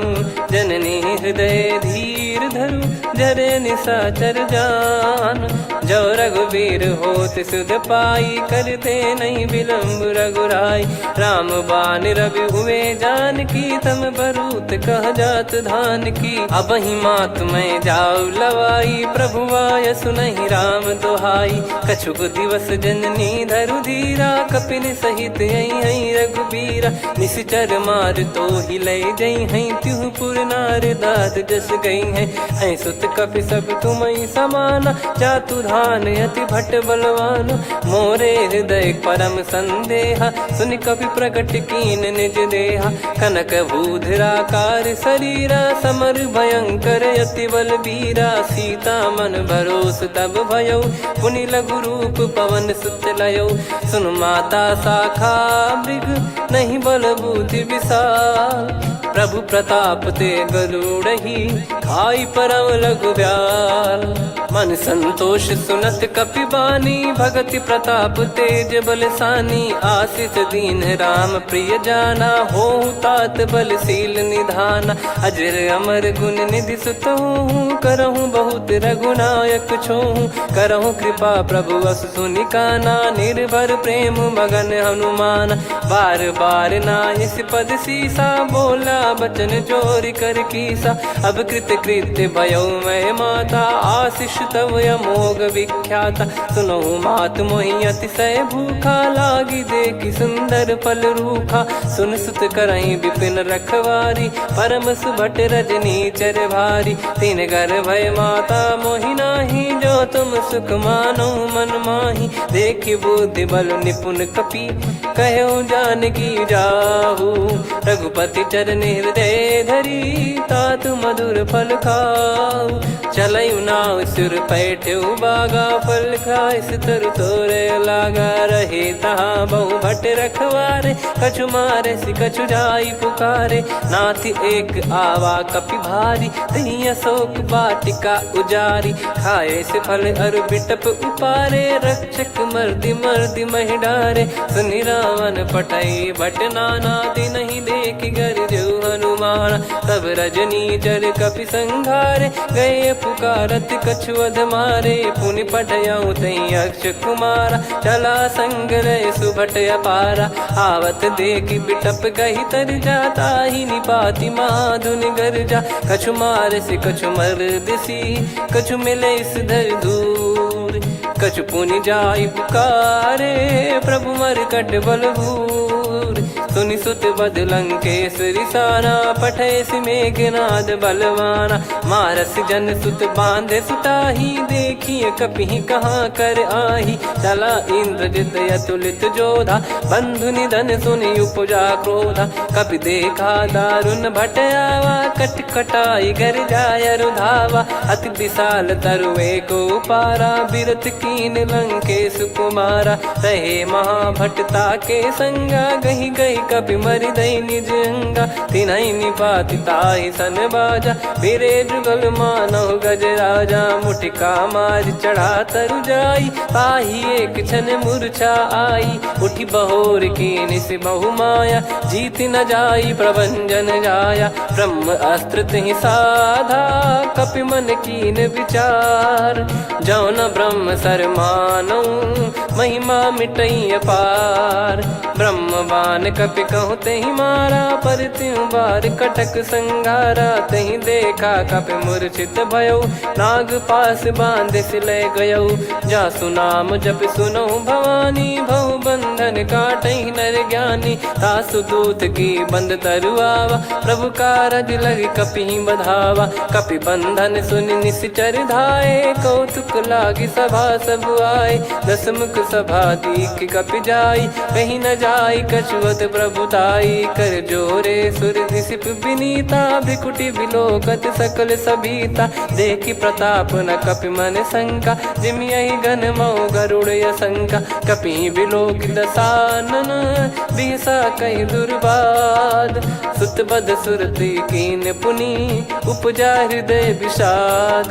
जननी हृदय धीर धरु। जरे निशाचर जान, जो रघुवीर होत सुध पाई। करते नहीं विलम्ब रघुराई, राम बान रवि हुए जानकी। तम बरूत कह जात धान की, अब ही मात मैं जाऊ लवाई। प्रभु आय सुनहि राम दुहाई, कछुक दिवस जननी धरु धीरा। कपिन सहित यही रघुबीरा, निश्चर मार तो ही ले जई हैं। त्यों पुर नार दाद जस गई हैं, सुत कपि सब तुमई समाना। जातु धान अति भट बलवान, मोरे हृदय परम संदेहा। सुनि कपि प्रकट कीन निज देहा, कनक भूधराकार शरीरा। समर भयंकर अति बलबीरा, सीता मन भरोस तब भयो। पुनि लघु रूप पवन सुत लयो, सुन माता शाखा मृग नहीं बल बुद्धि विशाल। प्रभु प्रताप ते गरुड़हि, खाई परम लघु ब्याल। मन संतोष सुनत कपि बानी, भगति प्रताप तेज बलसानी। आशीष दीन राम प्रिय जाना, होहु तात बलशील निधाना। अजर अमर गुण निधि सुतहु, करहु बहुत रघुनायक छोहु। करहु कृपा प्रभु अस सुनि काना, निर्भर प्रेम मगन हनुमान। बार बार नायस पद सीसा, बोला बचन चोरी कर कीसा। अब कृत कृत्य भयो मैं माता, आशीष तव अमोघ विख्याता। सुनहु मात मोहि अतिशय भूखा, लागी देखि सुंदर फल रूखा। सुन सुत करहि विपिन रखवारी, परम सुभट रजनी चर भारी। तीन घर भय माता मोहि नाही, जो तुम सुख मानो मन माही। देखि बुद्धि बल निपुण कपि, कहो जानकी जाहू। रघुपति चरण हृदय धरी, तात मधुर फल खाऊ। चलऊ नाव सिर पैठ्यु बागा, फल खाइस तरु तोरे लागा। रहे तहाँ बहु भट रखवारे, कछु मारे सि कछु जाई पुकारे। नाथ एक आवा कपि भारी, तही अशोक वाटिका उजारी। खाए से फल अरु बिटप उपारे, रक्षक मर्दि मर्दि महि डारे। सुनि रावण पटई भट नाना, तिनहि देखि गरजु हनुमान। तब रजनी चर कपि संघारे, गए पुकारत कछु अध मारे। पुनि पटयऊ तई अक्ष कुमारा, चला संग रहे सुभट अपारा। आवत देखि बिटप कही तर जाता, ही निपाति माधुन गर्जा। कछु मार से कछु मर दिसी, कछु मिले इस धर दूर। कछु पुनि जाई पुकारे, प्रभु मरकट बलभूर। सुनि सुत बद लंकेश रिसाना, पठेस मेघनाद बलवाना। मारस जन सुत बांधे सुताही, देखिए कपि कहाँ कर आही। चला इंद्रजित अतुलित जोधा, बंधु निधन सुनि उपजा क्रोधा। कपि देखा दारुण भट आवा, कट कटाई घर जाय रुधावा। अति विशाल तरुए को पारा, बिरथ कीन लंकेश कुमारा। रहे महाभटता के संगा, गही गही कपि मरि दई निज अंगा। तिन्हि निपाति ताहि सन बाजा, फिरे जुगल मानव गज राजा। मुटिका मार चढ़ा तरु जाई, ताहि एक क्षण मूर्छा आई। उठी बहोर कीन से बहु माया, जीत न जाई प्रभंजन जाया। ब्रह्म अस्त्र तिहि साधा, कपि मन कीन विचार। जौ न ब्रह्म सर मानौ, महिमा मिटई अपार। ब्रह्म बान कपि कहु तहि मारा, पर त्यों बार कटक संगारा। तहि देखा कपि मूर्छित भयो, नाग पास बांधे सिले गयो। जासु नाम जप सुनो भवानी, भव बंधन काटहि नर ज्ञानी। तासु दूत की बंद तरुआवा, प्रभु कारज लग कपि बधावा। कपि बंधन सुनि निश्चर धाये, कौतुक लागी सभा सब आए। दस मुख सभा दीख कपि जाई, कहीं न जाई कछुअत प्रभुताई कर जोरे सुर दिसिप विनीता भ्रिकुटी विलोकत सकल सबीता देखी प्रताप न कपि मन शंका जिम यही गण मऊ गरुड़ शंका कपि विलोक दसानन बिहसा कई दुर्बाद सुत बद सुरति कीन पुनी उपजा हृदय विषाद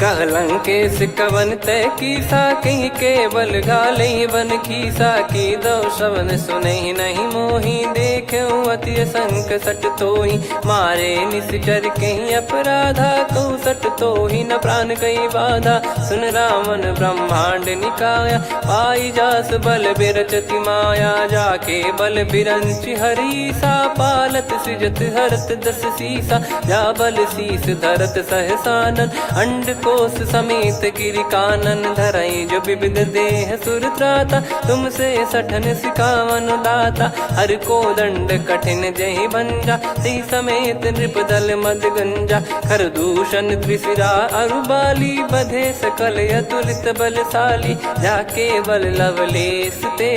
कहलंकेश कवन तय कीसा कहीं केवल घाले बन खीसा की दो श्रवण सुने नहीं मोही देखे अति संक सट तोही मारे निश्चर कहीं अपराधा को सट तोही न प्राण कई बाधा सुन रावण ब्रह्मांड निकाया पाई जास बल बिरचति माया जाके बल बिरंच हरीसा पालत सृजत हरत दस सीसा जा बल शीस धरत सहसानन अंड कोश समेत गिरि कानन धरई जो विविध देह सुर त्राता तुमसे सठन सिखावन दाता हर को दंड कठिन जहि भंजा सी समेत नृप दल मद गंजा खर दूषण त्रिशिरा अरुबाली बधे सकल अतुलित बलशाली जाके बल लवलेस ते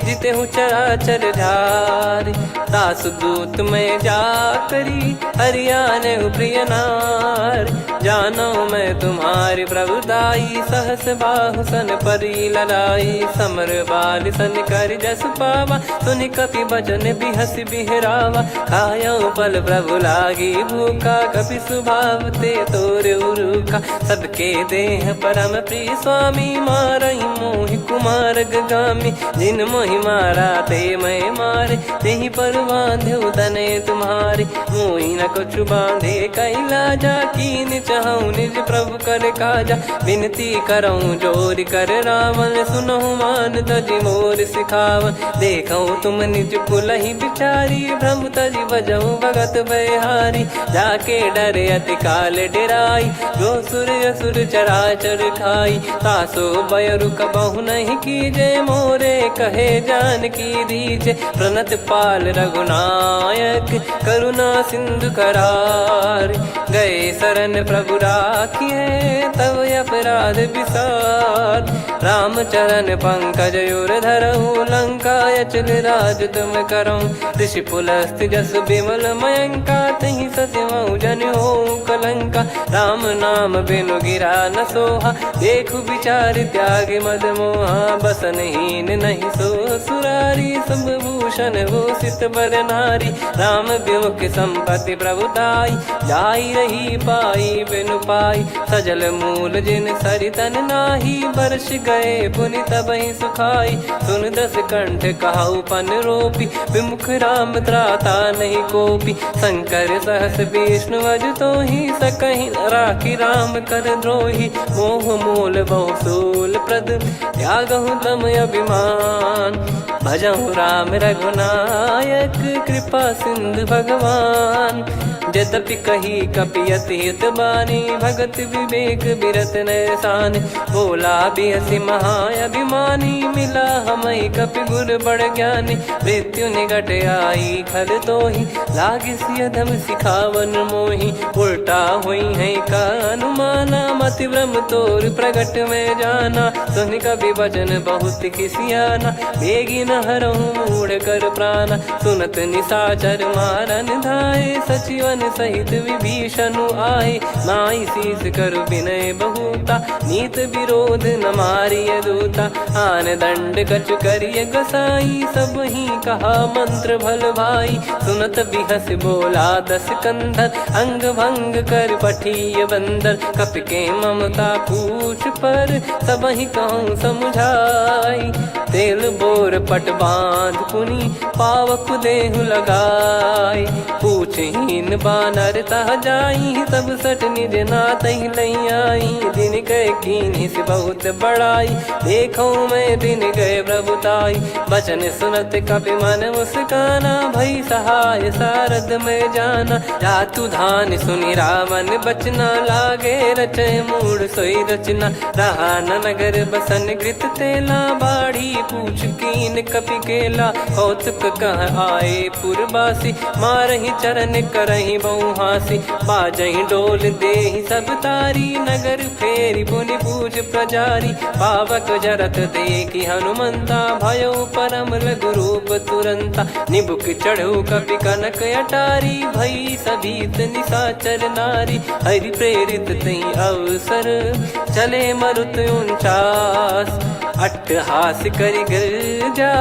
जिते हूँ चराचर झार दास दूत में जा करी हरियाणे प्रिय नार जानो मैं तुम्हारी प्रभुताई सहस बाहु सन परी लड़ाई समर बाल सन कर जस पावा सुनि कपि भजन बिहस बिहरावा खायो बल प्रभु लागी भूखा कपि स्वभाव ते तोर उरुखा सबके देह परम प्रिय स्वामी मारई मोहि कुमार गामी जिन मोहि मारा ते मैं मारे तेहि पर बांधे उदने तुम्हारे मोहि न कुछ बांधे कैलाजा कीन चाहूं निज प्रभु कर काजा विनती करऊं जोर कर रावण सुनो मान तजि मोर सिखावन देखो तुम निज कुलहि बिचारी भ्रम तजि बजऊं भगत बहारी जाके डरे अति काल डेराई जो सुर असुर चराचर खाई तासो बयरु कबहु नहीं कीजे मोरे कहे जान की दीजे प्रणत पाल रघुनायक करुणा सिंधु करार गए शरण प्रभु राखिए तब अपराध विसार राम चरण पंकज युर धरहु लंका अचल राज तुम करऊं ऋषि पुलस्त जस विमल मयंका तहि ससिमऊ जन हो कलंका राम नाम बिनु गिरा न सोहा देखु विचार त्याग मद मोहा बसनहीन नहीं सो सुरारी सब भूषण वो सित बर नारी राम विमुख संपत्ति प्रभुताई जाई रही पाई बिनु पाई सजल मूल जिन सरितन नाही बरस गए पुनि तबहि सुखाई सुन दस कंठ कहाऊ पन रोपी विमुख राम त्राता नहीं कोपी शंकर सहस विष्णु अज तो ही सकहि राखी राम कर द्रोही मोह मूल बहु सूल प्रद त्यागहु तम अभिमान भजहु राम रघुनायक कृपा सिंधु भगवान यद्यपि कही कपियति हित बानी भगत विवेक बिरत नैसान बोला बिहसी महाअभिमानी मिला हमई कपि गुर बड़ ज्ञानी मृत्यु निकट आई खल तो ही लागे सियधम सिखावन मोही उल्टा हुई है का अनुमाना मति ब्रह्म तोर प्रगट में जाना सुनि कवि वचन बहुत किसियाना बेगी न हरहु मूढ़ कर प्राणा सुनत निशाचर मारन धाये सचिवन सहित विभीषणु आए नाई शीस करु विनय बहुता नीत विरोध न मारिय दूता आन दंड कछ करिय गसाई सब ही कहा मंत्र भल भाई सुनत बिहस बोला दस कंधर अंग भंग कर पठिय बंदर कपि के ममता पूछ पर सब ही कहूँ समझाई तेल बोर पट बांध पुनि पावक देहु लगाई पूछहीन बानर तह जाई सब सट निज नाथ ही लई आई दिन गए कीन्ही से बहुत बड़ाई देखो मैं दिन गए प्रभुताई बचन सुनत कपि मन मुस्काना भई सहाय सारद में जाना जातु धान सुनि रावण बचना लागे रचे मूड सोई रचना रहा न नगर बसन कृत तेला बाढ़ी पूछ कीन कपि केला कौतुक कह आए पुरबासी मारही चरण करही बहु हासी बाजई डोल देहि सब तारी नगर फेरी पुनि पूज प्रजारी पावक जरत देखी हनुमंता भयो परम लघु रूप तुरंता निबुक चढ़ऊ कपि कनक अटारी भई सभीत निशाचर नारी हरि प्रेरित तई अवसर चले मरुत 49 अट्टहास करि गिरजा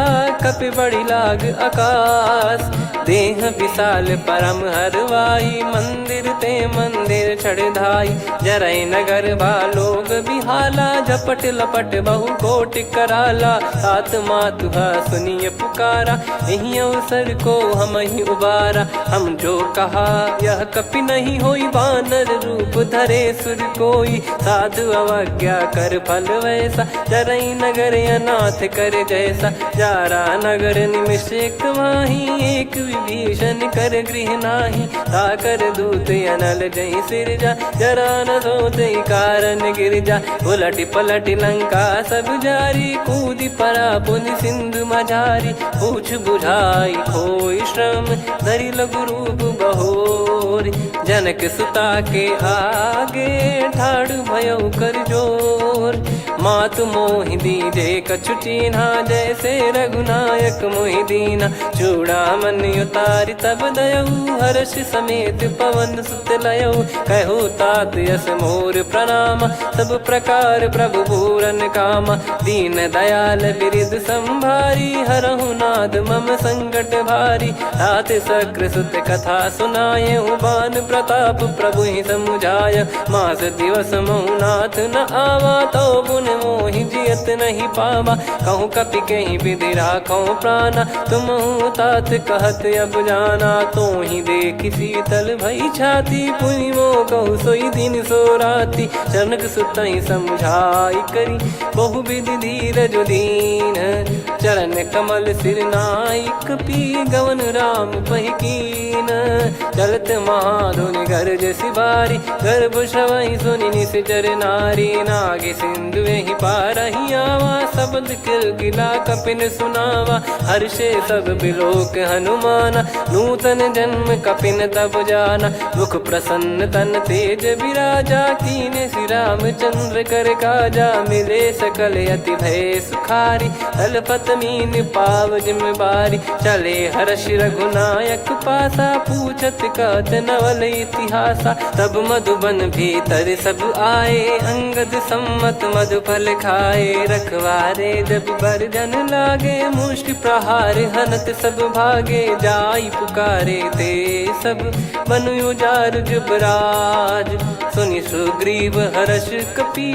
कपि बड़ी लाग आकाश देह विशाल परम हरवाई मंदिर ते मंदिर चढ़ाई जरई नगर बालोग बिहाला झपट लपट बहु कोट कराला सात मातुहा सुनिय पुकारा यही अवसर को हम ही उबारा हम जो कहा यह कपि नहीं होई वानर रूप धरे सुर कोई साधु अवज्ञा कर फल वैसा जरई नगर अनाथ कर जैसा जारा नगर निमिष एक माही एक विभीषण कर गृह नाही ताकर दूत अनल जय सिरजा जरा न सोते कारण गिरजा उलट पलट लंका सब जारी कूदी परा पुनि सिंधु मझारी पूछ बुझाई खोई श्रम धरि लघु रूप बहोर जनक सुता के आगे ठाड़ भयो कर जोर मातु मोहि दीजे कछु चीन्हा जैसे रघुनायक मोहि दीना चूड़ामन उतारि तब दयऊ हर्ष समेत पवन सुत लयऊ कहु तात यस मोर प्रणाम सब प्रकार प्रभु पूरन कामा दीन दयाल बिरिद संभारी हरहु नाद मम संकट भारी तात सक्र सुत कथा सुनाये बान प्रताप प्रभु ही समुझाय मास दिवस मौनाथ न आवा तो पुन मोहि जियत नहीं पावा कहूँ कपि कहीं विधि राखो प्राणा तुम तात कहत अब जाना तो ही देख शीतल भई छाती पुनि मो कहु सोई दिन सो राती जनक सुतई समझाई करी बहु विधि धीरज दीन चरण कमल सिर नाइक पी गवन राम पहिकीन चलत महाधुनि गर्ज सिबारी गर्भ श्रवई सुनि निश्चर नारी नागे सिंधु ही पारही आवा शब्द किल गिला कपिन सुनावा हर्षे सब बिलोक हनुमाना नूतन जन्म कपिन तब जाना मुख प्रसन्न तन तेज विराजा कीने श्री रामचंद्र कर काजा मिले सकल अति भय सुखारी तलपत मीन पाव जिम्मेवारी चले हर्ष रघुनायक पासा पूछत कहत नवल इतिहासा तब मधुबन भीतर सब आए अंगद सम्मत मधुफल खाए रखवारे जब बरजन लागे मुष्टि प्रहार हनत सब भागे जाई पुकारे ते सब बन उजार जुबराज सुनि सुग्रीव हर्ष कपि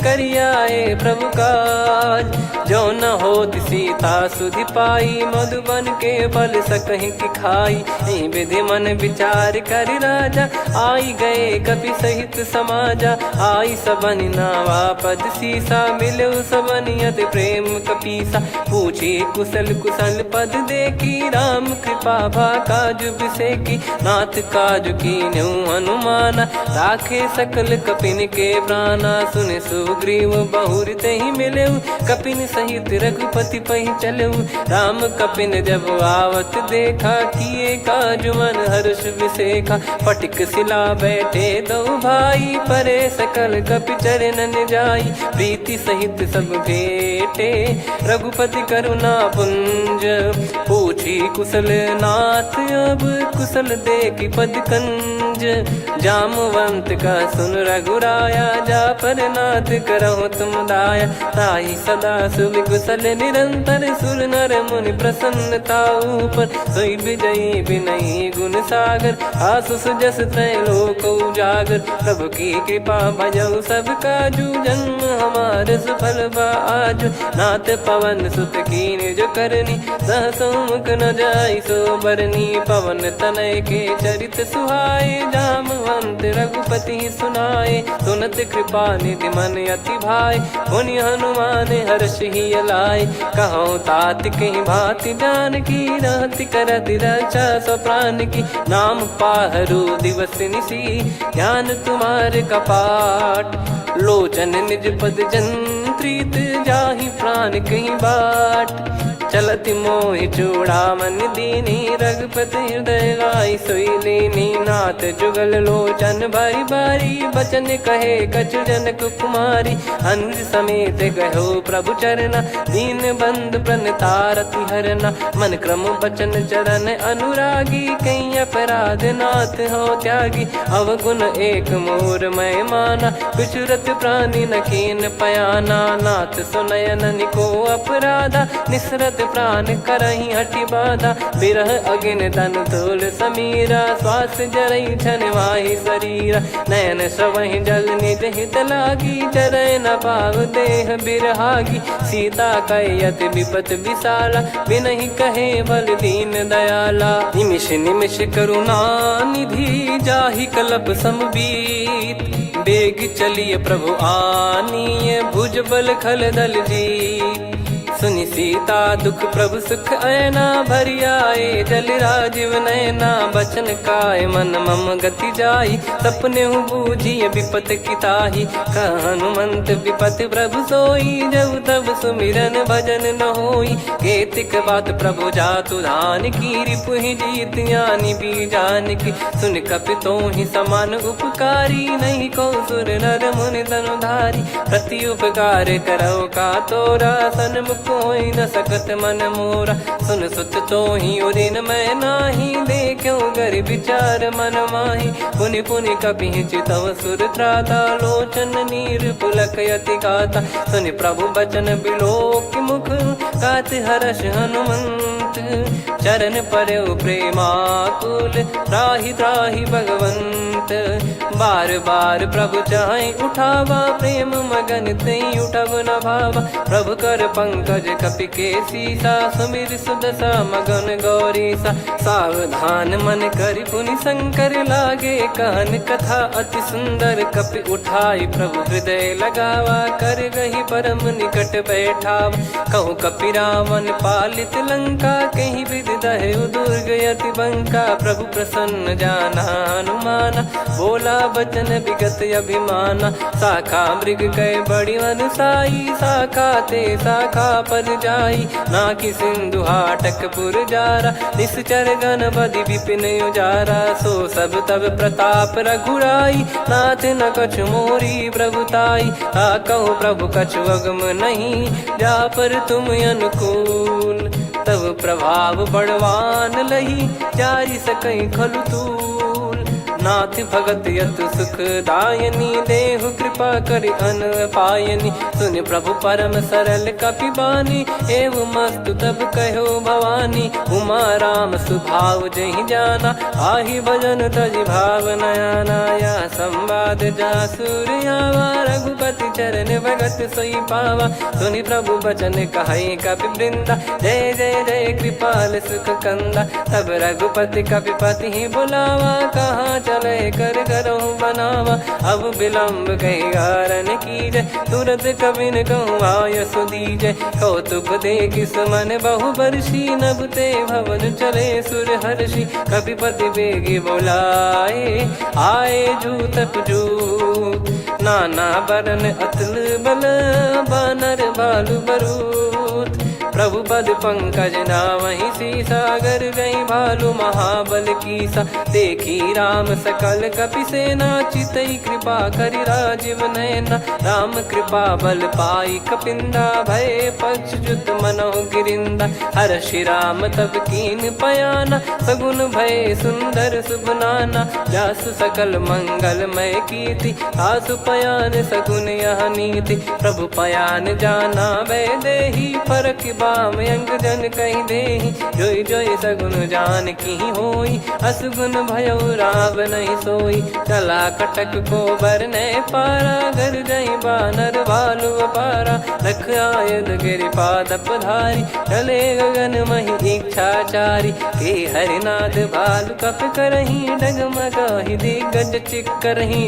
करियाए प्रभु काज जो न होत सीता सुधि पाई मधुबन के फल सकहि की खाई विधि मन विचार कर राजा आई गए कपि सहित समाजा आई सबन नावा पद सीसा मिलो सबनियत प्रेम कपीसा पूछी कुशल कुशल पद देखी राम कृपा भा काज बिसेकी नाथ काज की न्यू हनुमाना राखे सकल कपिन के प्राणा सुने सुग्रीव बहुर ते ही मिले कपिन सहित रघुपति पही चले राम कपिन जब आवत देखा किए काज मन हर्ष विसेखा पटिक सिला बैठे दो भाई परे सकल कपि चरणन जाई प्रीति सहित सब भेटे रघुपति करुणा पुंज पूछी कुशल नाथ अब कुशल देखी पद कंज जामवंत का सुन रघुराया जा पर नाथ करहु तुम दाया ताहि सदा सुभि कुशल निरंतर सुर नर मुनि प्रसन्नता ऊपर सोई विजयी विनयी गुण सागर आसु सुजस तय लोक उजागर प्रभु की कृपा भजऊ सब काजू जन्म हमार सफल आज नाथ पवन सुत कीन जो करनी सहसो मुख न जाई सो बरनी पवन तनय के चरित सुहाए जामवंत रघुपति सुनाए सुनत कृपा निधि मन अति भाई पुनि हनुमान हर्ष ही लाए कहो तात कहीं भांति जान की रहति करति रक्षा सो प्राण की नाम पाहरू दिवस निसी ज्ञान तुम्हारे कपाट लोचन निज पद जंत्रित जाहि प्राण कहीं बाट चलत मोहि चूड़ामन दीनी, रघुपति हृदय लाई सोई लीनी। नाथ जुगल लोचन बारी बारी, बचन कहे कछु जनक कुमारी। अनुज समेत गयो प्रभु चरना, दीन बंधु प्रणतारति हरना। मन क्रम बचन चरण अनुरागी, कहीं अपराध नाथ हो त्यागी। अवगुण एक मोर मैं माना, बिचरत प्राणी न कीन पयाना। नाथ सुनयन निको अपराधा, निसरत प्राण करही हटि बाधा। बिरह अगिन तन तोल समीरा, श्वास जरई छन माही शरीरा। नयन सवहि जल निज हित लागी, चरय न पाव देह बिरहागी। सीता कयत विपत विशाला, बिनहि कहे बल दीन दयाला। निमिष निमिष करुणा निधि, जाहि कल्प समबीत। बेग चलिए प्रभु आनीय, भुज बल खल दल जीत। सुनि सीता दुख प्रभु सुख ऐना, भरि आए जल राजीव नैना। बचन काय मन मम गति जाई, सपने बूझी विपत किताही। हनुमंत विपत प्रभु सोई, जब तब सुमिरन भजन न होई। केतिक बात प्रभु जातु धान की, रिपुहि जीत ज्ञानी बीजान की। सुन कपितो ही समान उपकारी, नहीं को सुर नर मुनि तनुधारी। प्रति उपकार करो का तोरा, सन्मुख होई न सकत मन मोरा। सुन सुत तो ही उदिन मैं नाही, देखो गर विचार मन माही। पुनि पुनि कपि चितव सुर त्राता, लोचन नीर पुलक यति गाता। सुनि प्रभु बचन बिलोक मुख, गात हर्ष हनुमंत। चरण परयो प्रेमाकुल, त्राहि त्राहि भगवंत। बार बार प्रभु चाहि उठावा, प्रेम मगन तई उठब न भावा। प्रभु कर पंकज कपि के सीसा, सुमिर सुदशा मगन गौरीसा। सावधान मन करि पुनि शंकर, लागे कहन कथा अति सुंदर। कपि उठाई प्रभु हृदय लगावा, कर गही परम निकट बैठावा। कहु कपि रावण पालित लंका, कहीं विधि दहु दुर्ग यति बंका। प्रभु प्रसन्न जाना हनुमाना, बोला बचन विगत अभिमाना। शाखा मृग कह बड़ी अनुसाई, शाखा ते शाखा पर जाई। ना कि सिंधु हाटक पुर जारा, निश्चर गण बधि विपिन उजारा। सो सब तब प्रताप रघुराई, नाथ न कछु मोरी प्रभुताई। कहो प्रभु कछु अगम नहीं, जा पर तुम अनुकूल। तब प्रभाव बड़वान लही, जारी सकई खलु तूल। नाथ भगत यतु सुख दायनी, देहु कृपा करि अन पायनी। सुन प्रभु परम सरल कपिबानी, एव मस्तु तब कहो भवानी। उमा राम सुभाव जहि जाना, आहि भजन तजि भाव नयाना। या संवाद जासुर आवा, रघुपति चरण भगत सोई पावा। सुनि प्रभु बचन कहै कपि वृंदा, जय जय जय कृपाल सुख कंदा। तब रघुपति कपिपति ही बुलावा, कहाँ चले कर करो बनावा। अब विलम्ब कही कारण कीजय, तुरत कबिन कहूँ आय सुदीजय। कौतुक देख सुमन बहु बरसी, नभ ते भवन चले सुर हर्षि। कपिपति बेगी बोलाए, आए जूतक जूत। नाना बरन अतुल बल, बानर बालु बरूत। प्रभु पद पंकज नामहि सीसा, गर गई भालु महाबल कीसा। देखी राम सकल कपि सेना, चितई कृपा करि राजीव नैना। राम कृपा बल पाई कपिंदा, भय पक्ष जुत मनोह गिरिंदा। हर्षि राम तब कीन पयाना, सगुन भय सुंदर शुभ नाना। जासु सकल मंगलमय कीर्ति, आसु पयान सगुन यह नीति। प्रभु पयान जाना वै देहि, फरक बाम अंग जन कहि देहि। जोई जोई सगुन जान की होई, असुगुन भयो राव नहीं सोई। चला कटक को बरने पारा, घर जई बानर भालु अपारा। रख आयद गिरिपाद पधारी, चले गगन महि इच्छाचारी। के हरिनाथ भालु कप करही, डगमगाहि दिग्गज चिक्करही।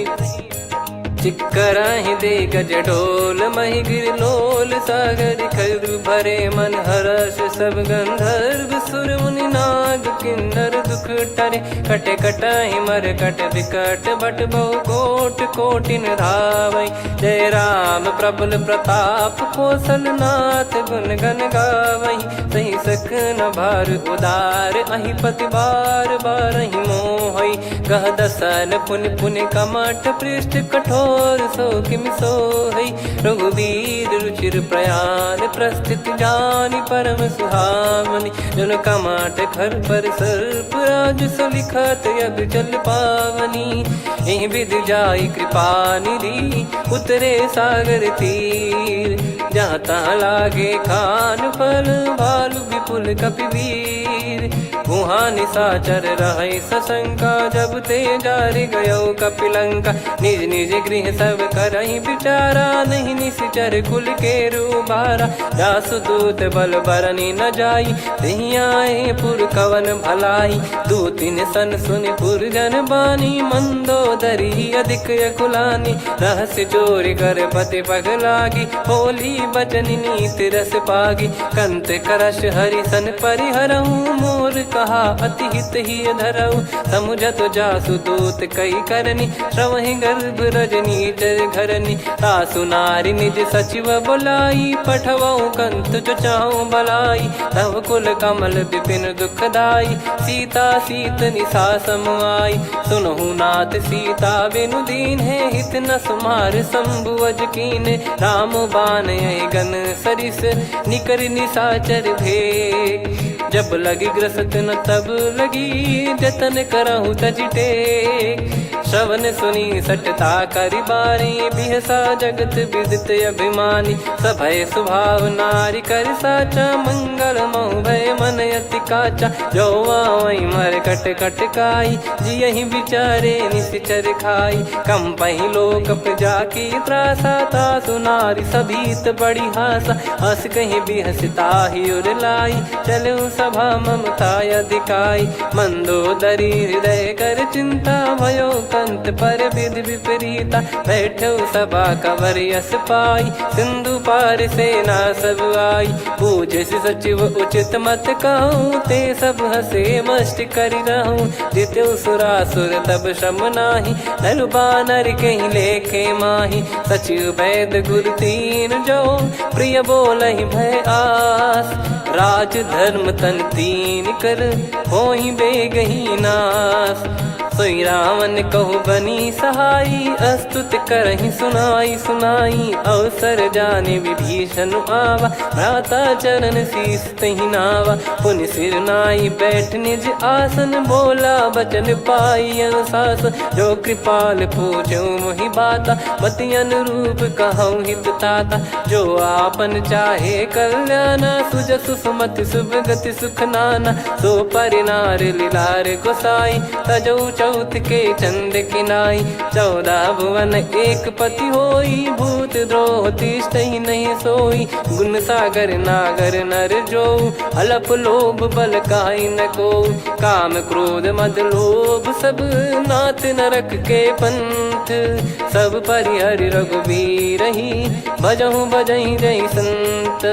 चिक्कराहि दे गज ढोल मही गिर लोल सागर खर भरे मन हर्ष सब गंधर्व सुर मुनि नाग किन्नर दुख टरे कटे कटाहि मर कट विकट बट बहु कोट कोटिन धावै जय राम प्रबल प्रताप कौशल नाथ गुण गन गावै सही सख न भार उदार अहि पति बार बारहि मोहै गह दसन पुन पुन कमठ पृष्ठ कठोर सो किम सोहै रघुवीर रुचिर प्रयाण प्रस्थित जानि परम सुहावनि जन कमठ खर पर सर्प राज सलिखत अब चल पावनी एहि विध जाई कृपा निधि उतरे सागर तीर जहाँ तहाँ लागे खान फल भालु विपुल कपिवीर वहाँ निशाचर रहे सशंका जब ते जारि गयो कपिलंका निज निज गृह सब करहि विचारा नहीं निश्चर कुल के रूबारा जासु दूत बल बरनी न जाई तेहि आए पुर कवन भलाई दू तीन सन सुन पुर जन बानी मंदोदरी अधिक अकुलानी रहस्य चोरी कर पति पग लागी होली बचन नीत रस पागी कंत करश हरि सन परिहरऊ मोर कहा अति हित ही धरऊ समुझत जासु दूत कई करनी श्रवहि गर्भ रजनी चर घरनी तासु नारी निज सचिव बुलाई पठवऊ कंत जो चाहूं बलाई तव कुल कमल विपिन दुखदाई सीता सीत निशा समाई सुनहु नाथ सीता बिनु दीन है हित न सुमार शंभुअज कीने राम बान गन सरिस निकर निशाचर भेग जब लगी ग्रसत न तब लगी जतन करहु तजटे श्रवण सुनी सटता करि बारी बिहसा जगत विदित अभिमानी सभय स्वभाव नारी कर साचा मंगल मऊ भय मन अति काचा जो आवई मर कट कट काई जियहि विचारे निश्चर खाई कम पही लोक प्रजा की त्रासा तासु नारी सभीत बड़ी हासा हस कहीं बिहसता ही उर लाई चलऊ सभा ममता अधिकाई मंदोदरी हृदय कर चिंता भयो कंत पर विधि विपरीता बैठो सभा कवर यस पाई सिंधु पार सेना सब आई पूजे सचिव उचित मत कहूँ ते सब हसे मस्त करि रहूं जित्यु सुरासुर तब श्रम नाही नर बानर कहीं लेखे माही सचिव वैद गुरु तीन जो प्रिय बोलहि भय आस राज धर्म तन तीन कर होई बेगही नास सोई रावण कहु बनी सहाई अस्तुत करहि सुनाई सुनाई अवसर जाने विभीषण आवा भ्राता चरण शीस तहि नावा पुनि सिर नाई बैठ निज आसन बोला बचन पाई अनुशासन जो कृपाल पूछो मोहि बाता मति अनुरूप कहूँ हित ताता जो आपन चाहे कल्याणा सुजसु सुमति शुभ गति सुख नाना सो परिनार लीलार गोसाई तजौ चौथ के चंद किनाई 14 भुवन एक पति होई भूत द्रोह तिष्ठहि नहीं सोई गुण सागर नागर नर जो अलप लोभ बल काई न को काम क्रोध मद लोभ सब नाथ नरक के पंथ सब परिहरि रघुवीर ही भजहु भजहि जय संत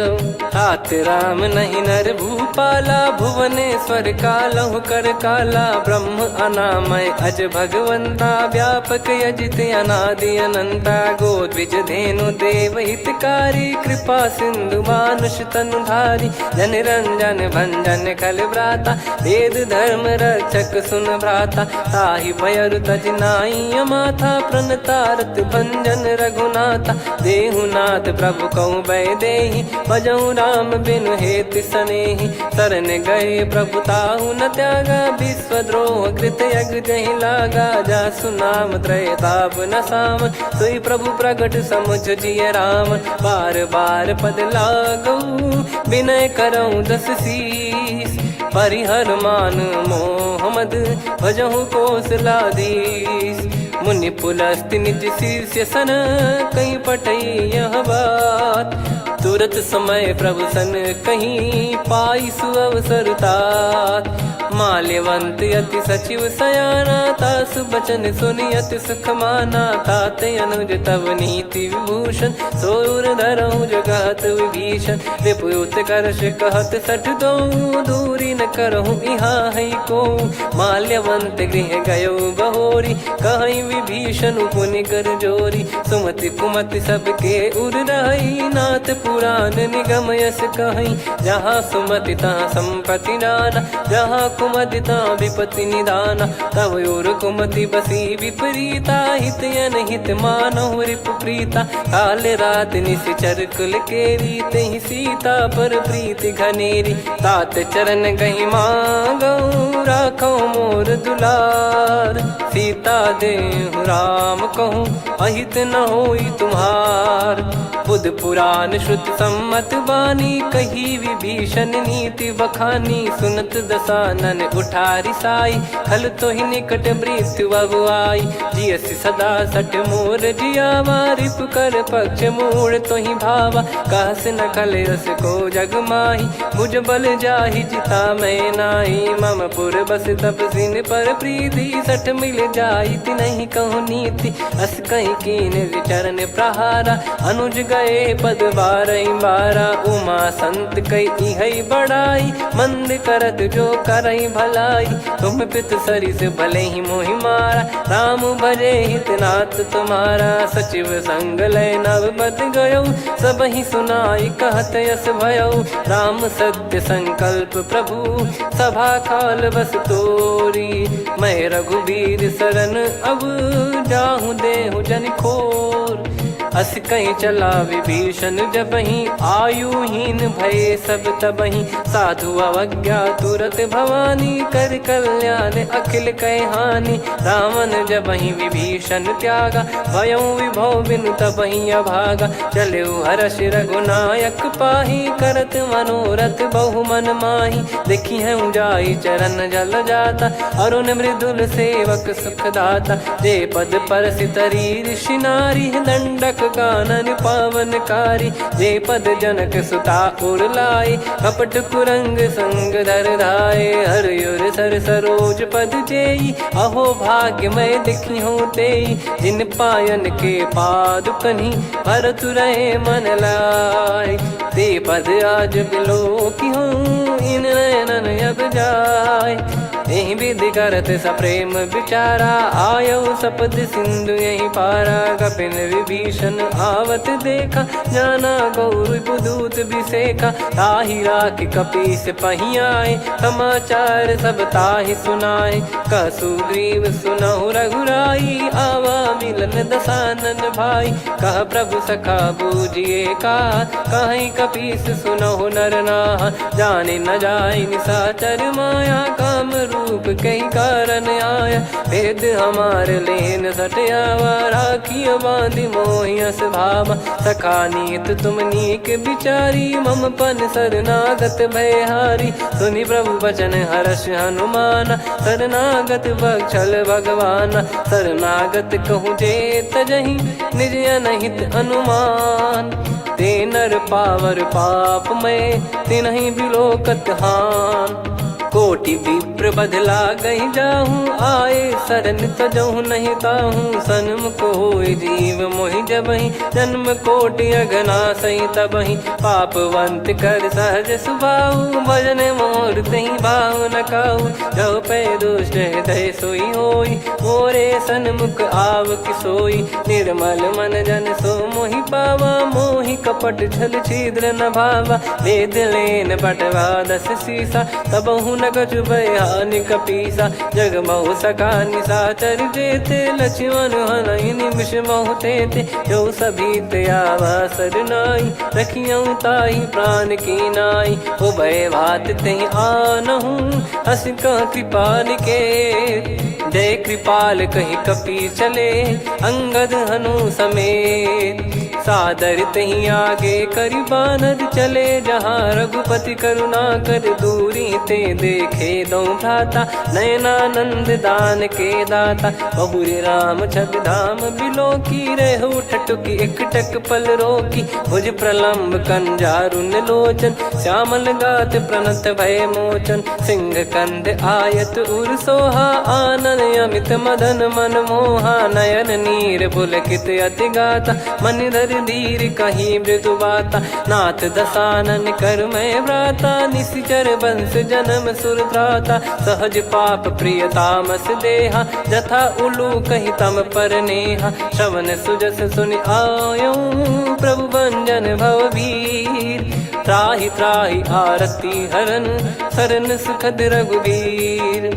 हाथ राम नहीं नर भूपाला भुवनेश्वर कालहु कर काला ब्रह्म अनामय अज भगवंता व्यापक यजित अनादि अनंता गोद्विज धेनु देव हितकारी कृपा सिंधु मानुष तनुधारी जन रंजन भंजन खल भ्राता वेद धर्म रक्षक सुन भ्राता ताहि भयरु तज नाई माथा प्रणतारत भंजन रघुनाथा देहुनाथ प्रभु कहु भय देहि भजहु राम बिनु हेत सनेहि शरण गए प्रभु ताहु न त्यागा विश्वद्रोह कृत यज्ञ जहि लागा जासु नाम त्रय ताप न साम सोई प्रभु प्रगट समुझ जिय राम बार बार पद लागऊ विनय करऊँ दस शीस परिहर मान मोह मद भजहु कौशलाधीश मुनि पुलस्त्य निज शीर्ष सन कहीं पटई यह बात तुरत समय प्रभु सन कहीं पाई सुअवसर तात माल्यवंत अति सचिव सयाना, तासु बचन सुनि अति सुख माना। ताते अनुज तव नीति विभूषण, सोर धरहु जगत विभीषण। रिपुयुत करश कहत सठ दो, दूरी न करहु इहाँ है को। माल्यवंत गृह गयो बहोरी, कहीं विभीषण पुनि कर जोरी। सुमति कुमति सबके उर रही, नाथ पुराण निगम यस कहीं। जहाँ सुमति तहाँ संपत्ति नाना, जहाँ कुमति तहाँ विपत्ति निदाना। तव और कुमति बसी विपरीता, हित अनहित मानहु रिपु प्रीता। काल रात निश्चर कुल केरी, तहि सीता पर प्रीति घनेरी। तात चरण गही मांगऊ, राखो मोर दुलार। सीता देहु राम कहूँ, अहित न होई तुम्हार। बुध पुराण श्रुत सम्मत बानी, कही विभीषण नीति बखानी। सुनत दसानन उठारी साई, खल तो ही निकट मृत्यु अब आई। जियसि सदा सठ मोर जियावा, रिप कर पक्ष मूड़ तो ही भावा। कहस न खल रस को जग माही, भुज बल जाहि जिता मैं नाही। मम पुर बस तप सिन पर प्रीति, सठ मिल जाई तिनहि कहूँ नीति। अस कहीं कीन चरण प्रहारा, अनुज गए पद बारही बारा। उमा संत कई इहै बड़ाई, मंद करत जो करई भलाई। तुम पित सरिस भले ही मोहि मारा, राम भजे हित नाथ तुम्हारा। सचिव संग लय नव बत गयो, सब ही सुनाई कहत यस भयो। राम सत्य संकल्प प्रभु, सभा काल बस तोरी। मैं रघुबीर शरण अब, जाहूँ देहु जन खोर। अस कहीं चला विभीषण जबहि, आयुहीन भये सब तबहि। साधु अवज्ञा तुरत भवानी, कर कल्याण अखिल कह हानि। रावण जबहि विभीषण त्यागा, भयउ विभव बिनु तबहि अभागा। चलऊ हर्ष रघुनायक पाहि, करत मनोरथ बहु मन माहि। देखी है जाई चरण जल जाता, अरुण मृदुल सेवक सुखदाता। जे पद परसि तरी ऋषि नारी, दंडक कानन पावनकारी। जे पद जनक सुता उर लाए, कपट कुरंग संग धर धाये। हरियुर सर सरोज पद जेई, अहो भाग्य मैं दिखी हूँ तेई। जिन पायन के पादुकनि, भरतु रहे मन लाय। ते पद आज बिलो की हूँ, इन नयनन अब जाय। यही विधि करत सप्रेम विचारा, आयो सपद सिंधु यही पारा। कपिन विभीषण आवत देखा, जाना गौर बुदूत बिसेखा। ताहि राख कपीस पही आए, समाचार सब ताहि सुनाए। कह सुग्रीव सुनहु रघुराई, आवा मिलन दसानन भाई। कह प्रभु सखा बूझिए का, कहीं कपीस सुनहु नर नाहा। जाने न जाय निशाचर माया, काम रूप कई कारण आया। भेद हमार लेन सटयावा, राखिय बांधि मोहियस भावा। सखा नीत तुम नीक बिचारी, मम पन शरणागत भयहारी। सुनि प्रभु बचन हर्ष हनुमाना, शरणागत बक्षल भगवाना। शरणागत कहूँ जे तजहि, निज अनहित अनुमान। ते नर पावर पाप में, तिन्हि बिलोकत हान। कोटि विप्र बदला गई जाहूँ, आए शरण तजहु नहीं ताहूँ। सन्मुख होय जीव मोहि जबहि, जन्म कोटि अगना सही तबहि। पापवंत कर सहज सुभाऊ, भजन मोर तहि भाव न काऊ। जो पै दुष्ट हृदय सोई होई, मोरे सन्मुख आव किसोई। निर्मल मन जन सो मोहि पावा, मोहि कपट छल छिद्र न भावा। वेद लेन बटवा दस सीसा, तबहु न कछु भयानि कपीसा। जग महु सका निशाचर जेते, लक्ष्मण हनहि निमिष महु तेते। जो सभी त्यावा सरनाई, रखियऊ ताहि प्राण की नाई। उभय भात तहि आनहु, हस कह कृपाल के। जय कृपाल कहीं कपी चले, अंगद हनु समेत। सादर तहीं आगे करि बानर चले जहाँ रघुपति करुणा कर दूरी ते देखे दो भ्राता नयनानंद दान के दाता बहुरे राम छवि धाम बिलो की रेहु ठटुकी एकटक पल रोकी भुज प्रलम्ब कंजारुन लोचन श्यामल गात प्रणत भय मोचन सिंह कंद आयत उर सोहा आनन अमित मदन मन मोहा नयन नीर पुलकित अति गाता मन धर धीर कहीं मृदु बाता नाथ दसानन कर मैं व्राता निशिचर बंस जन्म सुरत्राता सहज पाप प्रिय तामस देहा जथा उलू कही तम पर नेहा श्रवण सुजस सुनि आयो प्रभु भंजन भववीर त्राहि त्राहि आरती हरन सरन सुखद रघुवीर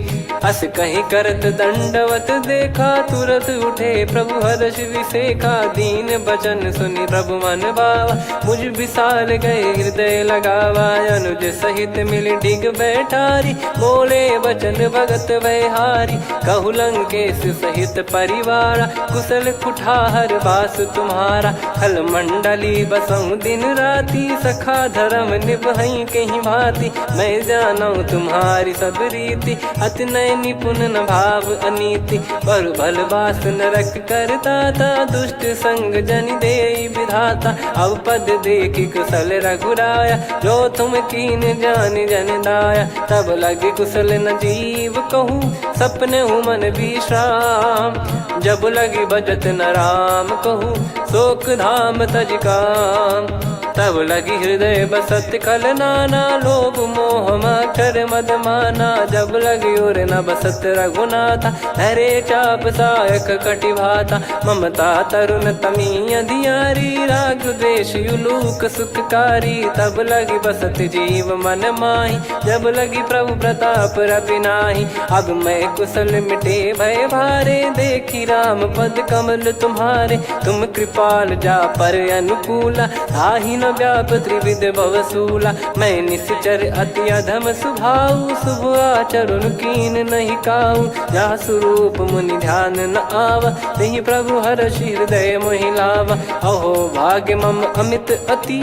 अस कहीं करत दंडवत देखा तुरत उठे प्रभु हर्ष विसेखा दीन बचन सुनि प्रभु मन भावा मुझ विशाल गए हृदय लगावा अनुज सहित मिल डिग बैठारी बोले बचन भगत वैहारी कहु लंकेश सहित परिवारा कुशल कुठार बास तुम्हारा खल मंडली बसऊं दिन राती सखा धर्म निभई कहीं भांति मैं जानू तुम्हारी सब रीति अति नय निपुण न भाव अनीति पर भल बास नरक करता था दुष्ट संग जन दे विधाता अब पद देखी कुशल रघुराया जो तुम कीन जान जन दाया तब लगे कुशल न जीव कहूँ सपने हूँ मन विश्राम जब लगी बजत न राम कहूँ शोक धाम तज काम तब लगी हृदय बसत खल नाना लोभ मोह मक्षर मद माना जब लगी और न बसत रघुनाथा हरे चाप सायक कटि भाता ममता तरुण तमी अधियारी राग द्वेष युलूक सुखकारी तब लगी बसत जीव मन माही जब लगी प्रभु प्रताप रवि नाही अब मैं कुशल मिटे भय भारे देखी राम पद कमल तुम्हारे तुम कृपाल जा पर अनुकूला आही न व्याप त्रिविध भवसूला मैं निश्चर अति अधम सुभाऊ शुभ आचरण कीन नहीं काऊ जा स्वरूप मुनि ध्यान न आवा नहीं प्रभु हर्ष हृदय मोहिलावा अहो भाग्य मम अमित अति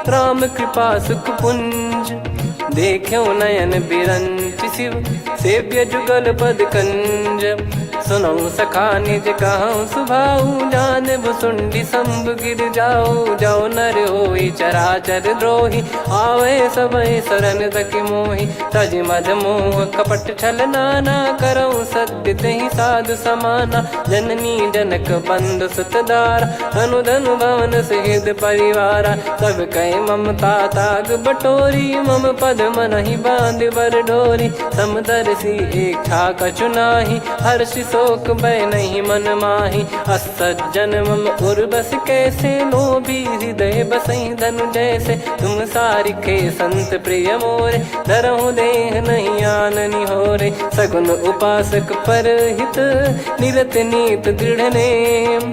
राम कृपा सुख पुंज देखो नयन बिरंच शिव सेव्य जुगल पद कंज सुनो सखा निज कहूँ सुभाऊ जान भुसुंडी संभ गिर जाओ जाओ नर होई चराचर द्रोही आवे समय शरण तक मोहि तज मद मोह कपट छल नाना करऊँ सत्य तहि साधु समाना जननी जनक बंधु सुतदार अनुधनु भवन सहित परिवारा सब कहे ममता ताग बटोरी मम पद मन ही बांध बर डोरी समदर्शी इच्छा कछु नाही हर्ष शोक भय नहीं मन माही असज्जन मम उर्वस कैसे लोभी हृदय बसई धनु जैसे तुम सारिखे संत प्रिय मोरे धरहु देह नहीं आननि होरे सगुन उपासक पर हित निरत नीत दृढ़ नेम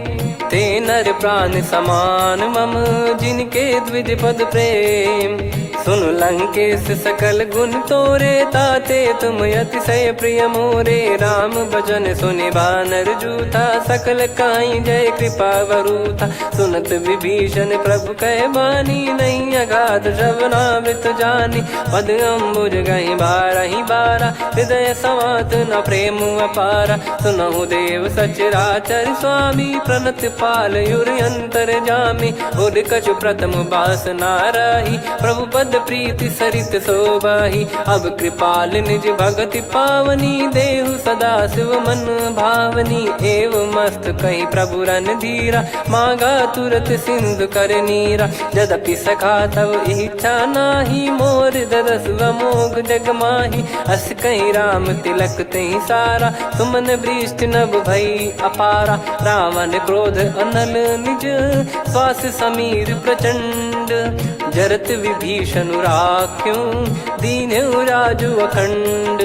ते नर प्राण समान मम जिनके द्विज पद प्रेम सुन लंकेश सकल गुण तोरे ताते तुम अतिशय प्रिय मोरे राम भजन सुनि बानर जूथा सकल काई जय कृपा वरूथा सुनत विभीषण प्रभु कह बानी नहीं अगाध श्रवणामृत जानी पद अम्बुज गही बारा हृदय समात न प्रेम अपारा सुनहु देव सचराचर स्वामी प्रणत पाल युर अंतर जामी उर कछु प्रथम बास नाराही प्रभु पद प्रीति सरित शोभाही अब कृपाल निज भगति पावनी देहु सदा शिव मन भावनी एव मस्त कही प्रभु रन धीरा मांगा तुरत सिंधु कर नीरा यद्यपि सखा तब इच्छा नाही मोर दरस मोग जग माही अस कहीं राम तिलक तही सारा सुमन वृष्टि नभ भई अपारा रावण क्रोध अनल निज श्वास समीर प्रचंड जरत विभीषण राख्यों दीन राजु अखंड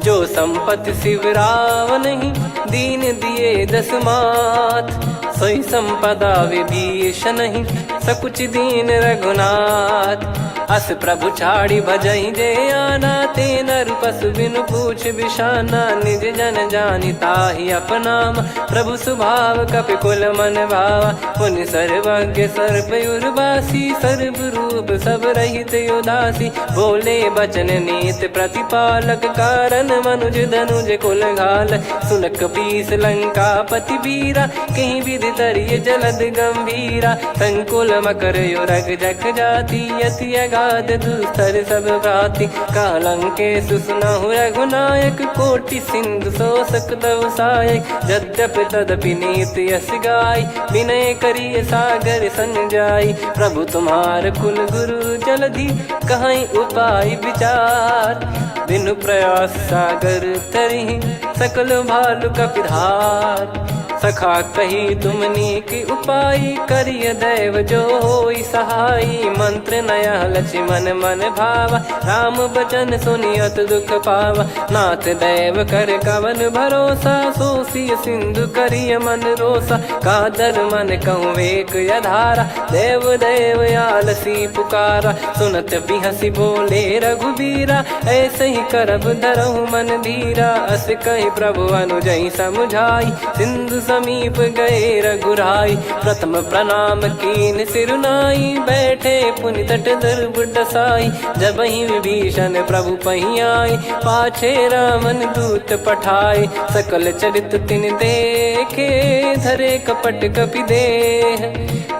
जो संपत्ति शिव रावण ही दीन दिए दस मात सोई संपदा विभीषण ही सकुच दीन रघुनाथ। अस प्रभु छाड़ी भजई जे आना, ते नर पशु बिनु पूछ बिशाना। निज जन जानि ताहि अपनाम, प्रभु स्वभाव कपि कुल मन भावा। पुनि सर्वज्ञ सर्वयुर्वासी, सर्व रूप सब रहित उदासी। बोले बचन नीत प्रतिपालक, कारण मनुज धनुज कुल घाल। सुनक पीस लंका पति वीरा, कहीं विधि तरिय जलद गंभीरा। संकुल मकर युरग जख जाति, यति अगाध दुस्तर सब भाति। कालंके सुसनहु रघुनायक, कोटि सिंधु शोषक तव सहायक। यद्यपि तदपि नीति यस गाय, विनय करिय सागर सन जाई। प्रभु तुम्हार कुल गुरु जलधि, कहीं उपाय विचार। बिनु प्रयास सागर तरिहि, सकल भालु कपिधार। सखा कही तुमनी की उपाय, करिय दैव जो होई सहाई। मंत्र नया लक्ष्मण मन भावा, राम बचन सुनियत दुख पावा। नाथ दैव कर कवन भरोसा, सोसिय सिंधु करिय मन रोसा। कादर मन कहूँ एक यधारा, देव देव आलसी पुकारा। सुनत बिहसी बोले रघुबीरा, ऐसे ही करब धरहु मन धीरा। अस कही प्रभु अनुजई समुझाई, सिंधु समीप गए रघुराई। प्रथम प्रणाम कीन सिरुनाई, बैठे पुनि तट दर्भ डसाई। जब ही विभीषण प्रभु पही आए, पाछे रामन दूत पठाए। सकल चरित तिन देखे, धरे कपट कपि देह।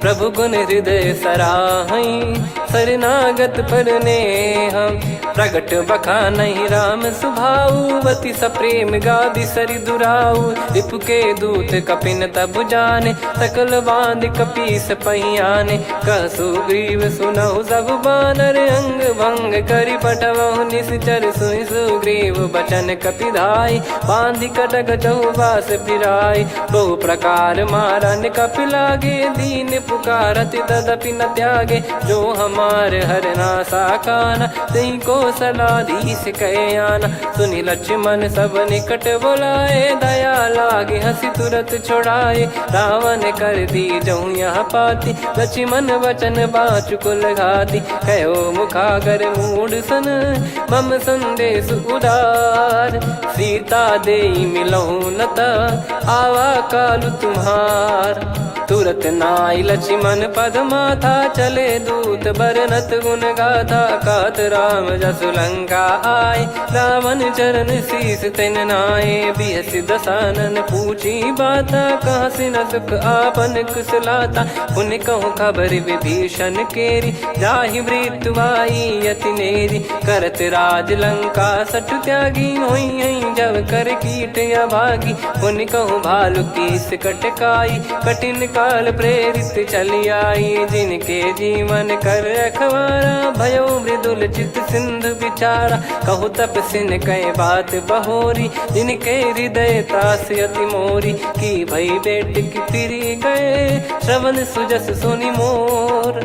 प्रभु गुण हृदय सराहई, शरणागत पर नेह। प्रगट बखानहि राम सुभाऊ, बति सप्रेम गादि सरि दुराऊ। रिपु के दूत कपिन तब जाने, सकल बांध कपीस पहियाने। कह सुग्रीव सुनहु सब बानर, अंग भंग करि पठवहु निश्चर। सुनि सुग्रीव बचन कपिधाई, बांधि कटक चहुबास फिराई। बहु प्रकार मारन कपि लागे, दीन पुकारति तदपि न त्यागे। जो हमार हरना साकाना, तई को सलाधीश कहे आना। सुनि लक्ष्मण सब निकट बोलाए, दया लागे हंसी तुरत छोड़ाए। रावण कर दी जऊँ यहाँ पाती, लक्ष्मण वचन बाचु कुल घाती। कहो मुखागर मूढ़ सन, मम संदेश उदार। सीता देई मिलहु नता, आवा कालु तुम्हार। तुरत नाई लक्ष्मण पद माथा, चले दूत बरनत गुण गाथा। कहत राम जसु लंका आए, रावण चरण शीस तिन नाये। बिहसि दसानन पूछी बाता, कहसि न सुख आपन कुशलाता। पुनि कहूँ खबर विभीषण केरी, जाहि मृत्यु आई अति नेरी। करत राज लंका सठु त्यागी, होई जब कर कीट अभागी। पुनि कहूँ भालु कीस कटकाई, कठिन काल प्रेरित चली आई। जिनके जीवन कर रखवारा, भयो मृदुल चित सिंधु विचारा। कहु तपसिन कई बात बहोरी, जिनके हृदय तास अति मोरी। की भई बेट की फिरी गए, श्रवण सुजस सुनि मोर।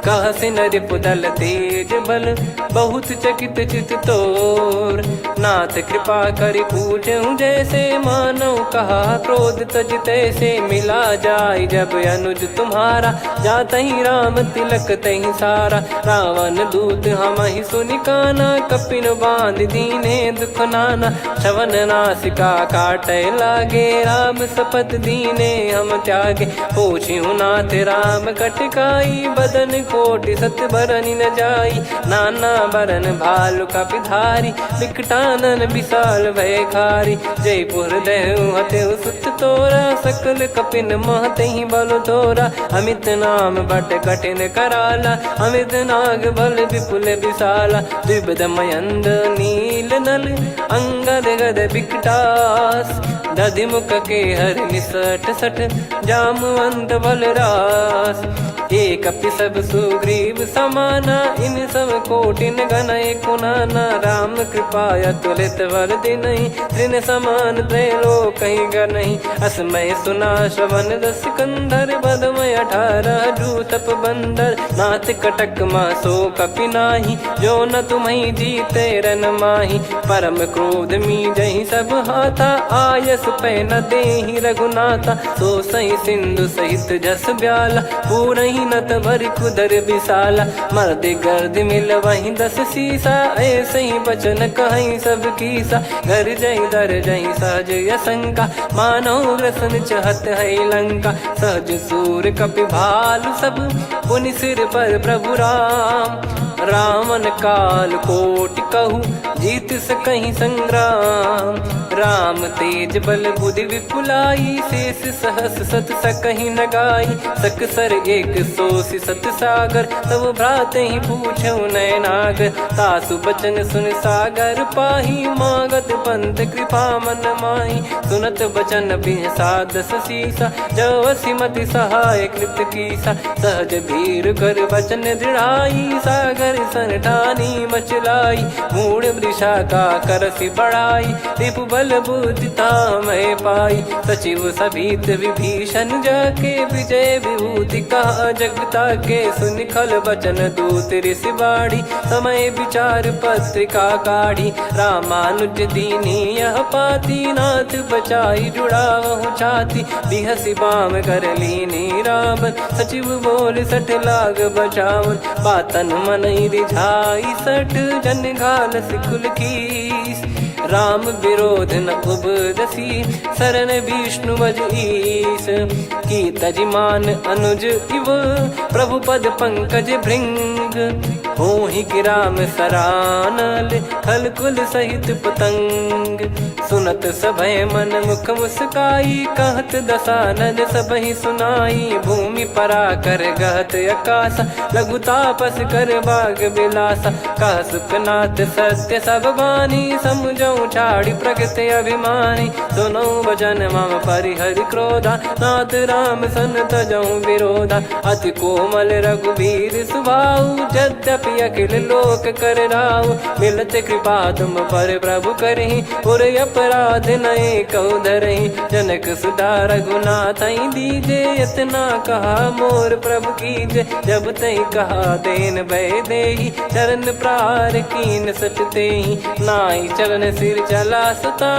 कहसिन रिपुदल तेज बल, बहुत चकित चित तोर। नाथ कृपा करि पूछऊँ जैसे, मानव कहा क्रोध तज तैसे। मिला जाय जब अनुज तुम्हारा, जातहि राम तिलक तहि सारा। रावण दूत हमहि सुनि काना, कपिन बांध दीने दुख नाना। श्रवण नासिका काटय लागे, राम शपथ दीने हम त्यागे। पूछिहु नाथ राम कटकाई, बदन कोटि सत बरनि न जाई। नाना बरन भालु कपिधारी, विकटानन विशाल भयखारी। जयपुर देहु हतेउ सुत तोरा, सकल कपिन महतहि बल तोरा। अमित नाम बट कठिन कराला, अमित नाग बल विपुल विशाला। द्विविध मयंद नील नल, अंगद गद विकटास। दधिमुख के हर निसठ सठ, जामवंत बलरास। एक अपि सब सुग्रीव समाना, इन सब कोटिन गनय कुनाना। राम कृपा अतुलित बल दिनहि, तृण समान त्रैलोकहि गनहि। असमय सुना श्रवण रस कंधर, बदमय 18 जूतप बंदर। नाथ कटक मासो कपि नाही, जो न तुम्हि जीते रन माही। परम क्रोध मी जहि सब हाथा, आयस पास पै न देहि रघुनाथा। सो सही सिंधु सहित जस ब्याला, पूरही नत भर कुदर विशाला। मर्द गर्द मिल वहीं 10 सीसा, ऐसे ही बचन कहीं सब कीसा। घर जई दर जई सहज यसंका, मानो ग्रसन चहत है लंका। सहज सूर कपि भालु सब, पुनि सिर पर प्रभु राम। रामन काल कोटि कहु, जीत सकहीं संग्राम। राम तेज बल बुद्धि विपुलाई, शेष सहस सत सकहीं न गाई। सकसर एक सोसी सत सागर, तब भ्राते ही पूछौ नयनागर। तासु बचन सुन सागर पाही, मागत पंत कृपा मन माही। सुनत बचन बिहसादस सीसा, जवसि मति सहाय कृत कीसा। सहज भीर कर बचन दृढ़ाई, सागर सन ठानी मचलाई। मूढ़ वृषा का करसि बढ़ाई, रिपु बल बुद्धि तामय पाई। सचिव सभीत विभीषण जाके, विजय विभूति कहा जगता के। सुनि खल बचन दूत ऋषि बाड़ी, समय विचार पत्रिका काढ़ी। रामानुज दीनी यह पाती, नाथ बचाई जुड़ावहु छाती। बिहसि बाम कर लीनी रावण, सचिव बोल सठ लाग बचावन। बातन मनई रिझाई सठ, जन घाल सिकुल कीस। राम विरोध न उपजसी, शरण विष्णु बज ईस। की तजिमान अनुज इव, प्रभु पद पंकज भृंग। होहि कि राम सरानल, खल कुल सहित पतंग। सुनत सभय मन मुख मुस्काई, कहत दसानन सबहि सुनाई। भूमि परा कर गहत आकाशा, लघु तापस कर बाग बिलासा। कह सुखनाथ सत्य सब बानी, समुझौ छाड़ी प्रगति अभिमानी। सुनो वचन मम परिहरि क्रोधा, नाथ राम सन तजौ विरोधा। अति कोमल रघुवीर सुभाऊ, यद्यपि अखिल लोक कर राऊ। मिलत कृपा तुम पर प्रभु करहि, पुर अपराध नए कौ धरहि। जनक सुधा रघुनाथ दीजे, इतना कहा मोर प्रभु कीजे। जब तई कहा देन भय देहि, चरण प्रार कीन सटतेहि। नाई चरण सिर चला सता,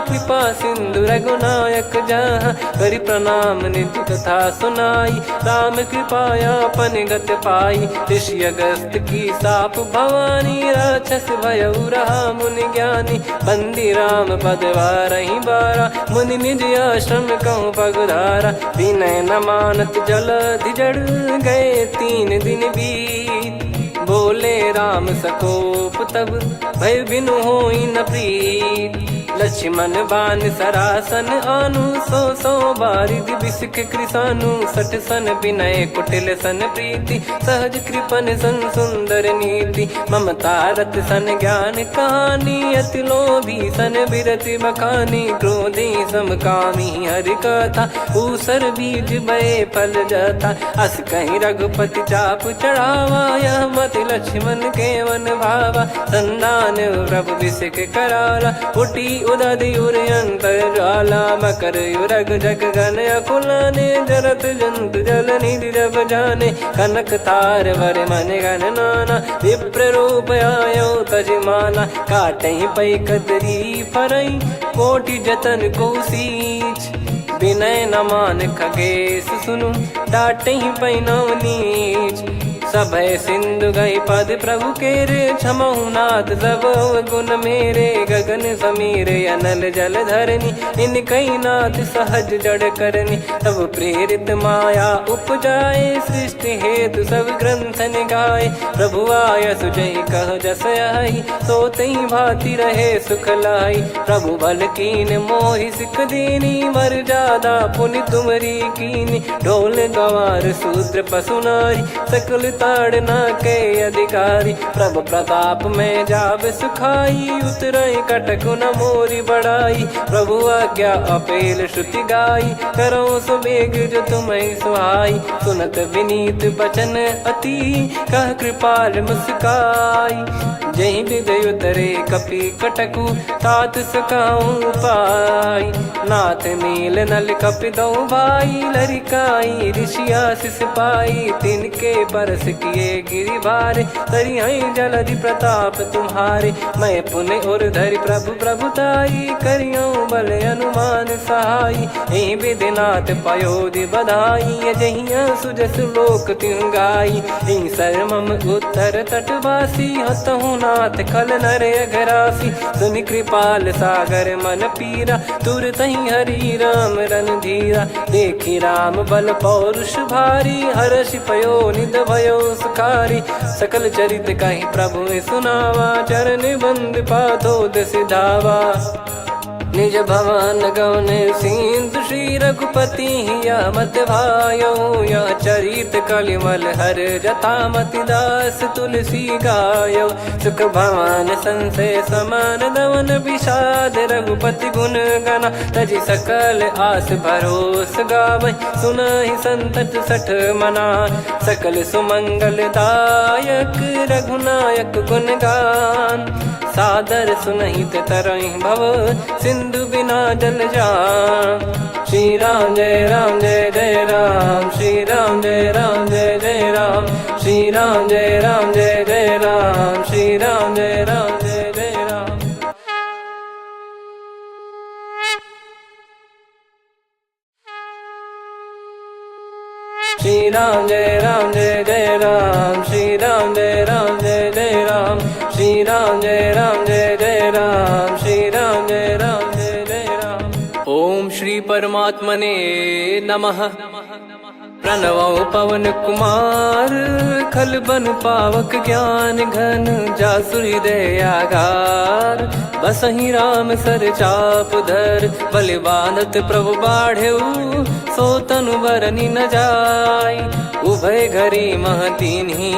कृपा सिंधु रघुनायक जहाँ। करि प्रणाम निज कथा सुनाई, राम कृपाया पन गत पाई। ऋषि अगस्त की साप भवानी, राक्षस भयउ रहा मुनि ज्ञानी। बंदी राम पद वारहि बारा, मुनि निज आश्रम कहूँ पगधारा। विनय न मानत जलधि जड़, गए 3 दिन बीत। बोले राम सकोप तब, भय बिनु होई न प्रीत। लक्ष्मण बान सरासन आनु, सो बारिद बिसिख कृसानु। सठ सन विनय कुटिल सन प्रीति, सहज कृपन सन सुंदर नीति। ममता रत सन ज्ञान कहानी, अति लोभी सन बिरति बखानी। क्रोधी समकामी हरि कथा, ऊसर बीज बये फल जाता। अस कहीं रघुपति चाप चढ़ावा, यह मति लक्ष्मण के वन भावा। संदान प्रभु बिसिख कराला, उठी उदधि उर अंतर ज्वाला। मकर युरग जग गण अकुलाने, जरत जंतु जल निधि जब जाने। कनक तार वर मन गण नाना, विप्र रूप आयो तजमाना। काटहि पै कतरी फरई, कोटि जतन को सींच। विनय न मान खगेश सुनु, डांटहि पै नव नीच। सभय सिंधु गई पद प्रभु केरे, क्षमहु नाथ सब गुण मेरे। गगन समीरे अनल जल धरनी, इन कई नाथ सहज जड़ करनी। तब प्रेरित माया उपजाए, सृष्टि हेतु सब ग्रंथ निगाए। प्रभु आय सुजई कह जस आई, सोतई भांति रहे सुख लाई। प्रभु बल कीन मोहि सिख दीनी, मर जादा पुनि तुमरी कीनी। ढोल गवार शूद्र पशु नारी, सकल ताड़ना के अधिकारी। प्रभु प्रताप में जाब सुखाई, उतरई कटक न मोरी बढ़ाई। प्रभु आज्ञा अपेल श्रुति गाई, करो सुबेग जो तुम्हें सुहाई। सुनत विनीत बचन अति, कह कृपाल मुस्काई। जही विदय उतरे कपि कटकु तात सकाऊं पाई। नाथ नील नल कपि दो भाई लरिकाई ऋषिया शिष पाई। तिनके परस किए गिरि भारे तरिहई जलधि प्रताप तुम्हारे। मैं पुण्य और धरि प्रभु प्रभुताई करियऊं बल अनुमान सहाई। यही विधिनाथ पयोधि बधाई जहिया सुजस लोक तिहु गाई। यही सरमम उत्तर तटवासी हतहु नाथ खल नर अघरासी। सुनि कृपाल सागर मन पीरा तुरत ही हरि राम रन धीरा। देखी राम बल पौरुष भारी हर्षि पयो निध भयो सुखारी। सकल चरित कहि प्रभु सुनावा चरण बंद पादोद सिधावा। निज भवन गौन सिंधु श्री रघुपति या मत भायो। या चरित कलिमल हर जथा मति दास तुलसी गायो। सुख भवन संशय समान दवन विषाद रघुपति गुण गना। तजि सकल आस भरोस गावै सुनहि संतत सठ मना। सकल सुमंगल दायक रघुनायक गुण गान। सादर सुनहित तरहि भव सिंधु बिना जल जान। श्री राम जय जय राम। श्री राम जय जय राम। श्री राम जय जय राम। श्री राम जय जय राम। श्री राम जय जय राम। श्री राम जय जय राम। श्री राम जय जय राम। श्री राम जय जय राम। ओम श्री परमात्मने नमः। प्रणवो पवन कुमार खल बन पावक ज्ञान घन जासुर हृदय आगार। बसहि राम सर चाप धर बल बांधत प्रभु बाढ़ेऊ। सो तनु बरनि न जाय उभय घरी मह दीन्ही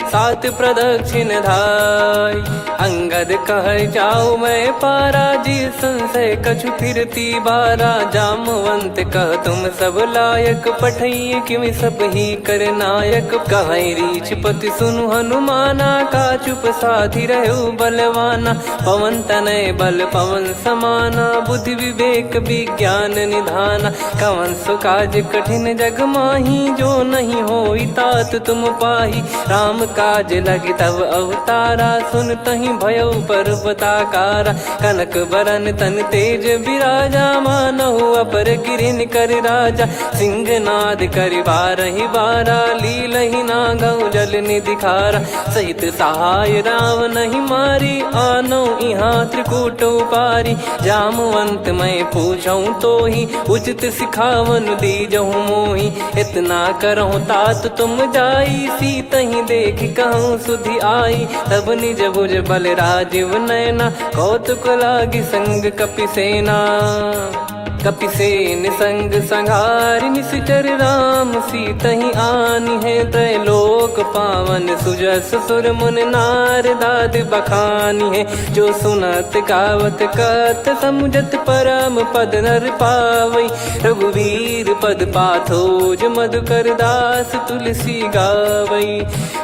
सात प्रदक्षिण धाय। अंगद कह जाऊ मैं पारा जी संशय कछु फिरती बारा। जामवंत कह तुम सब लायक पठई किमि सब ही कर नायक। कहीं रीछ पति सुनु हनुमाना का चुप साधि रहु बलवाना। पवन तनय बल पवन समाना बुद्धि विवेक विज्ञान निधाना। कवन सो काज कठिन जग माही जो नहीं होई तात तुम पाही। राम काज लगी तब अवतारा सुन तहि भयो पर्वताकारा। कनक बरन तन तेज बिराजा मानहु अपर गिरिन कर राजा। सिंहनाद करि बारहि बारा लीलहि नागौ जल निधि खारा। सहित सहाय राम नहीं मारी आनो इहाँ त्रिकूट उपारी। जामवंत मैं पूछऊं तो ही उचित सिखावन दीजहु मोहि। इतना करहु तात तुम जाई सीतहि देखि कहूँ सुधि आई। तब निज भुज बल राजीव नैना कौतुक लागी संग कपिसेना। कपिसेन संग संहारि निश्चर राम सीतहि आनि है। त्रैलोक पावन सुजस सुर मुन नार दाद बखानी है। जो सुनत गावत कथ समुझत परम पद नर पावई। रघुवीर पद पाथोज मधुकर दास तुलसी गावई।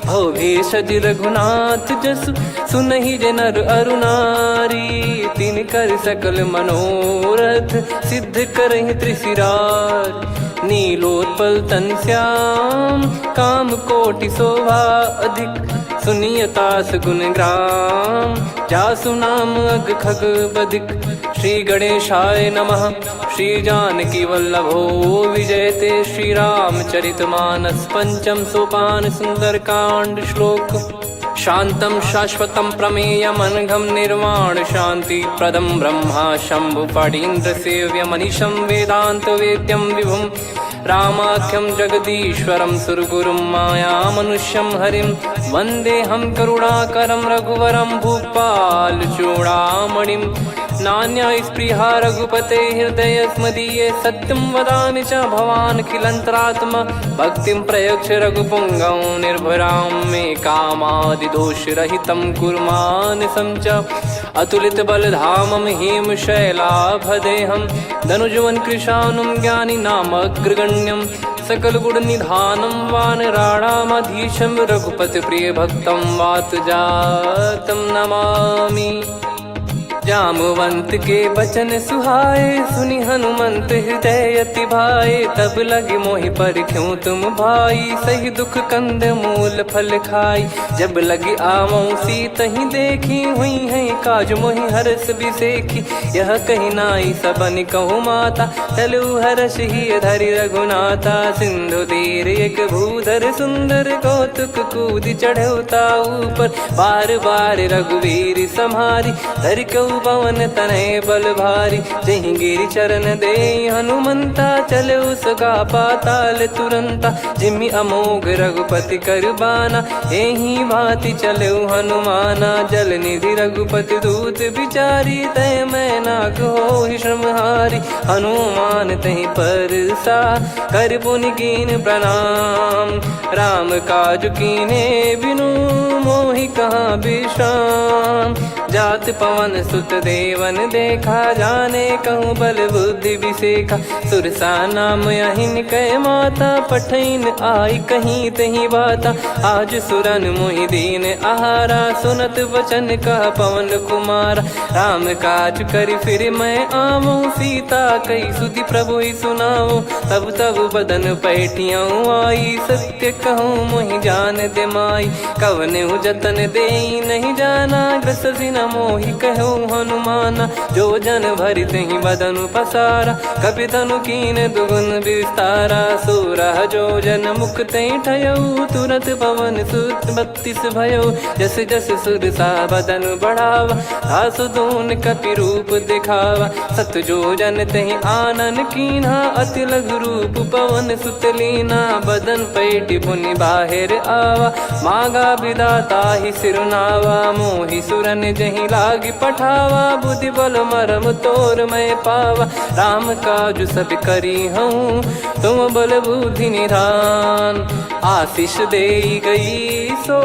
भव भेषज रघुनाथ जसु सुनहि जे नर अरु नारी। तिन कर सकल मनोरथ सिद्ध करहि त्रिशिरार। नीलोत्पल तन श्याम काम कोटि शोभा अधिक। सुनियतास गुण ग्राम जासु नाम अग खग बदिक। श्री गणेशाय नमः। श्री जानकी वल्लभो विजयते। श्री रामचरित मानस पंचम सोपान सुंदर कांड श्लोक। शांतं शाश्वतं प्रमेयमनघं निर्वाण शांति प्रदं ब्रह्मा शंभु फणीन्द्र सेव्य मनीषं वेदांत वेद्यं विभुं। रामाख्यं जगदीश्वरं सुरगुरुं माया मनुष्यं हरिं। वन्देऽहं करुणाकरं रघुवरं भूपाल चूडामणिं। नान्या स्पृहा रघुपते हृदय स्मदीये सत्यं वदामि च भवान् खिलन्तरात्मा भक्तिं प्रयच्छ रघुपुङ्गं निर्भरां मे कामादिदोषरहितं कुर्मानसं च अतुलित बलधामं हेमशैलाभदेहं धनुजवन कृशानुं ज्ञानिनामग्रगण्यं सकल गुण निधानं वानराणामधीशं रघुपति प्रिय भक्तं वातजातं नमामि। जामवंत के बचन सुहाए सुनि हनुमंत हृदय अति भाए तब लगे मोहि पर क्यों तुम भाई सही दुख कंद मूल फल खाई जब लगी आवों सीत ही देखी हुई है काज मोहि हरस बिसेखी यह कही नाई सबन कहु माता चलु हरस ही धरि रघुनाथा सिंधु तीर एक भूधर सुंदर कौतुक कूद चढ़ौता ऊपर बार बार रघुवीर सम्हारी धरि पवन तनय बल भारी जहीं गिरि चरण दे हनुमंता चले उसका पाताल तुरंता जिमि अमोघ रघुपति करबाना यही भांति चले हनुमाना जल निधि रघुपति दूत बिचारी तय मैं नाक हो श्रमहारी हनुमान तहीं पर सा कर पुनि कीन प्रणाम राम काज कीने बिनु मोहि कहाँ विश्राम जात पवन सुत देवन देखा जाने कहूँ बल बुद्धि विसेखा सुरसा नाम यहिन कह माता पठैन आई कहीं तहीं बाता आज सुरन मोहि दीन आहारा सुनत वचन कह पवन कुमारा राम काज करि फिर मैं आवूं सीता कई सुधि प्रभु ही सुनाओ तब तब बदन पैठियाँ आई सत्य कहूँ मोहि जान दे माई कवने जतन दे नहीं जाना ग्रसिन मोहि कहूँ हनुमाना जो जन भरि तहि बदनु पसारा कपि तनु कीन दुगुन विस्तारा सोरह जो जन मुख तहि ठयऊ तुरत पवन सुत 32 भयो जस जस सुरसा बदन बढ़ावा आसु दून कपि रूप दिखावा सत जो जन तहि आनन कीन्हा अति लघु रूप पवन सुत लीना बदन पैटि पुनि बाहिर आवा मागा विदाता ही सिरुनावा मोहि सुरन जहि लागी पठावा बुद्धि बल मरम तोर मैं पावा राम काज सब करी हूँ तुम बल बुद्धि निधान आशीष दे गई सो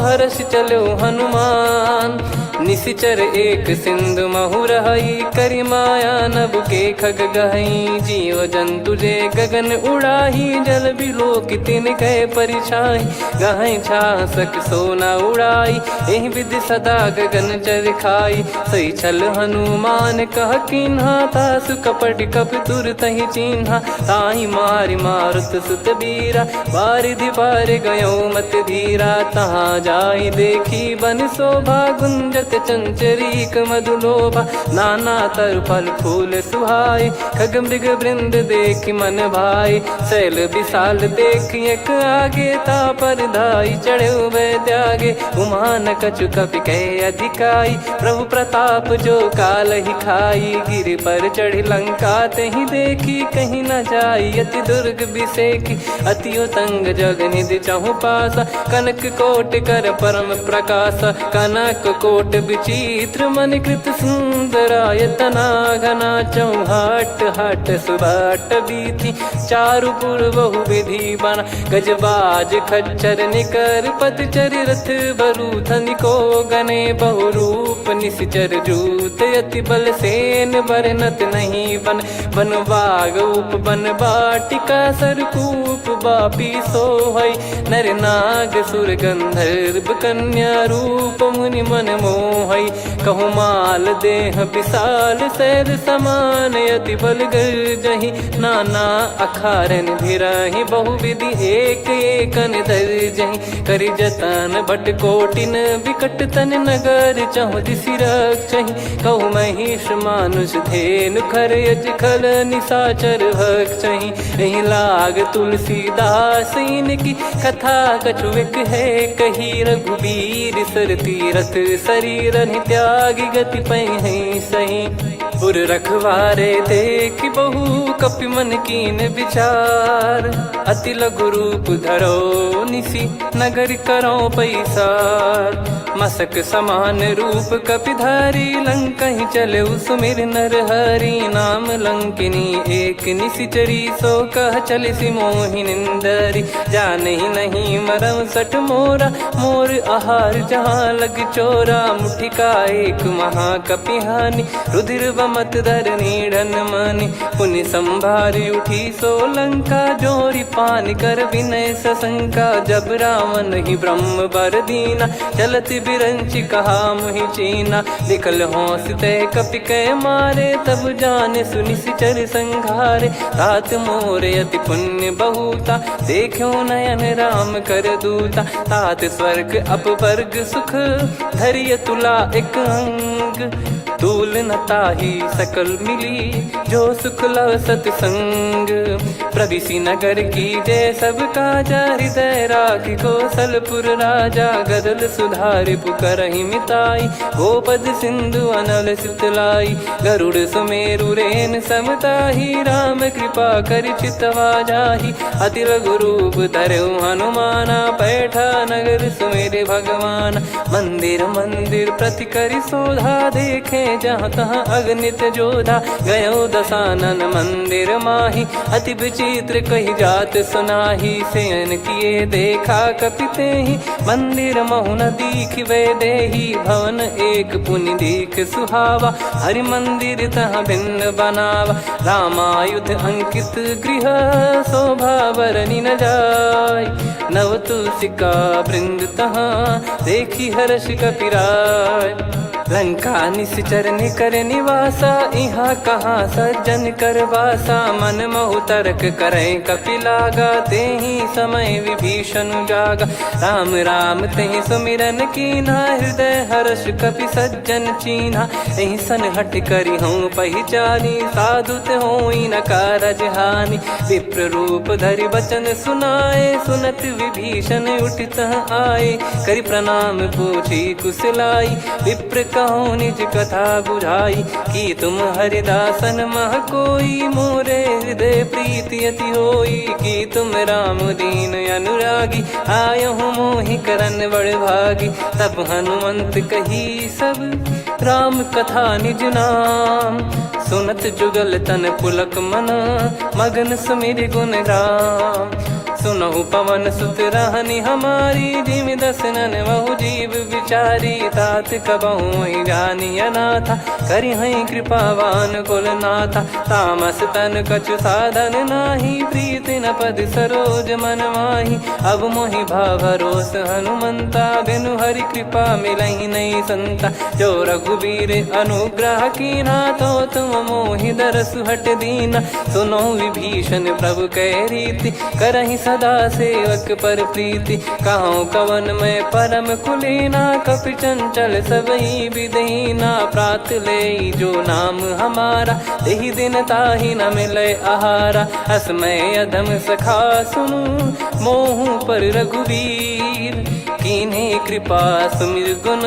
हर्ष चलो हनुमान निशिचर एक सिंधु महु रही करी माया नभ के खग गहई जीव जंतु जे गगन उड़ाही जल बिलो कितिन गए परिछाई गहई छासक सोना उड़ाई एहि विधि सदा गगन चर खाई सही छल हनुमान कह किन्हा तासु कपट कप तुर तहि चिन्हा ताई मारि मारुत सुत बीरा बारिधि पार गयो मत धीरा तहाँ जाई देखी बन शोभा गुंजत चंचरीक मधुलोभा नाना तर फल फूल सुहाय खग मृग वृंद देख मन भाई शैल विशाल देख एक आगे ता पर धाई चढ़े वै त्यागे उमान कछु कपि कह अधिकाई प्रभु प्रताप जो काल ही खाई गिर पर चढ़ी लंका तही देखी कहीं न जाई अति दुर्ग बिसेकी अति उतंग जग निधि चहु पासा कनक कोट कर परम प्रकाश कनक कोट विचित्र मन कृत सुंदरायतना घना चौहाट हाट सुबाट बीती चारु पुर बहु विधि बना गजबाज खच्चर निकर पतचर रथ बरु धनिको गने बहु रूप निश्चर जूत अति बल सेन बरनत नहीं बन बन बाग उप बन बाटिका सरकूप बापी सोहई नर नाग सुर गंधर्व कन्या रूप मुनि मन मोहई कहु माल देह विशाल सैर समान अति बल गर्जहि नाना अखारन भिराहि बहु विधि एक एकन दर्जहि करि जतन भट कोटिन विकट तन नगर चहु दिसि रक्षहि कहु महिष मानुष धेनु खर यज खल निशाचर भक्षहि एहि लाग तुलसीदास इनकी कथा कछु एक है कही रघुबीर सर तीरथ शरीर त्यागी गति पै सही। उर रखवारे देख बहु कपि मन कीन विचार, अति लघु रूप धरो निसी नगर करो पैसार। मसक समान रूप कपिधारी लंकहि चले सुमिर नर हरि, नाम लंकिनी एक निशिचरी सो कह चले सि मोहि निंदरी। जानहि नहीं मरम सठ मोरा मोर आहार जहाँ लग चोरा, मुठिका एक महाकपिहानि रुधिर बमत धरनी ढन मानि। पुनि संभारी उठी सो लंका जोरी पान कर विनय सशंका, जब रावण ही ब्रह्म बर दीना चलत बिरंच कहा मुहि चीना। निकल होंस ते कपि कै मारे तब जाने सुनि सिचर संघारे। तात मोर अति पुण्य बहुता देखो नयन राम कर दूता, तात स्वर्ग अपवर्ग सुख धरिय तुला एक अंग। तूल न ताहि सकल मिली जो सुख लव सतसंग, प्रविशि नगर की जय सब काजा हृदय राखि कौशलपुर राजा। गदल सुधारि पुकारहि मिताई गोपद सिंधु अनल सितलाई, गरुड़ सुमेरु रेन समताहि राम कृपा करि चितवा जाहि। अति लघु रूप धरऊ हनुमाना पैठा नगर सुमेर भगवान। मंदिर मंदिर प्रति करि शोधा देखे जहाँ तहाँ अगणित जोधा, गयो दशानन मंदिर माही अति विचित्र कही जात सुनाही। शयन किए देखा कपिते ही मंदिर महु न दीखिवे देही, भवन एक पुनि दीख सुहावा हरि मंदिर तहाँ भिन्न बनावा। रामायुध अंकित गृह शोभा बरनि न जाय, नव तुलसिका वृंद तहाँ देखी हर्ष कपिराय। लंका निश्चर निकर निवासा यहाँ कहाँ सज्जन कर वासा, मन महु तर्क करे कपिलागा तेहि समय विभीषण जागा। राम राम तेहि सुमिरन कीन्हा हृदय हर्ष कपि सज्जन चीन्हा। एहि सन हट करि हूँ पहिचानी साधु ते होई न कारज हानि। विप्र रूप धरि वचन सुनाए सुनत विभीषण उठित आए, करि प्रणाम पूछी कुशलाई विप्र कहो निज कथा बुझाई। कि तुम हरिदासन मह कोई मोरे हृदय प्रीति अति होई, कि तुम राम दीन अनुरागी आयहु मोहि करन बड़ भागी। तब हनुमंत कही सब राम कथा निज नाम, सुनत जुगल तन पुलक मन मगन सुमिर गुण राम। सुनहु पवन सुत रहनि हमारी, जिमि दसनन बहु जीव विचारी। तात कबहु ही जानिय नाथा करि हई कृपावान कुल नाथा। तामस तन कछु साधन नाही, प्रीति न पद सरोज मन माही। अब मोहि भाव भरोस हनुमंता, बिनु हरि कृपा मिलहि नहीं संता। जो रघुबीर अनुग्रह कीना, तो तुम मोहि दरसु हट दीना। सुनो विभीषण प्रभु कह रीति, करहि सदा सेवक पर प्रीति। कहूँ कवन में परम कुलीना, कपि चंचल सबई विदहीना। प्रात ले जो नाम हमारा, तेहि दिन ताहि न मिले आहारा। असमय अधम सखा सुनु, मोहु पर रघुवीर। कीन्हे कृपा सुमिर गुण,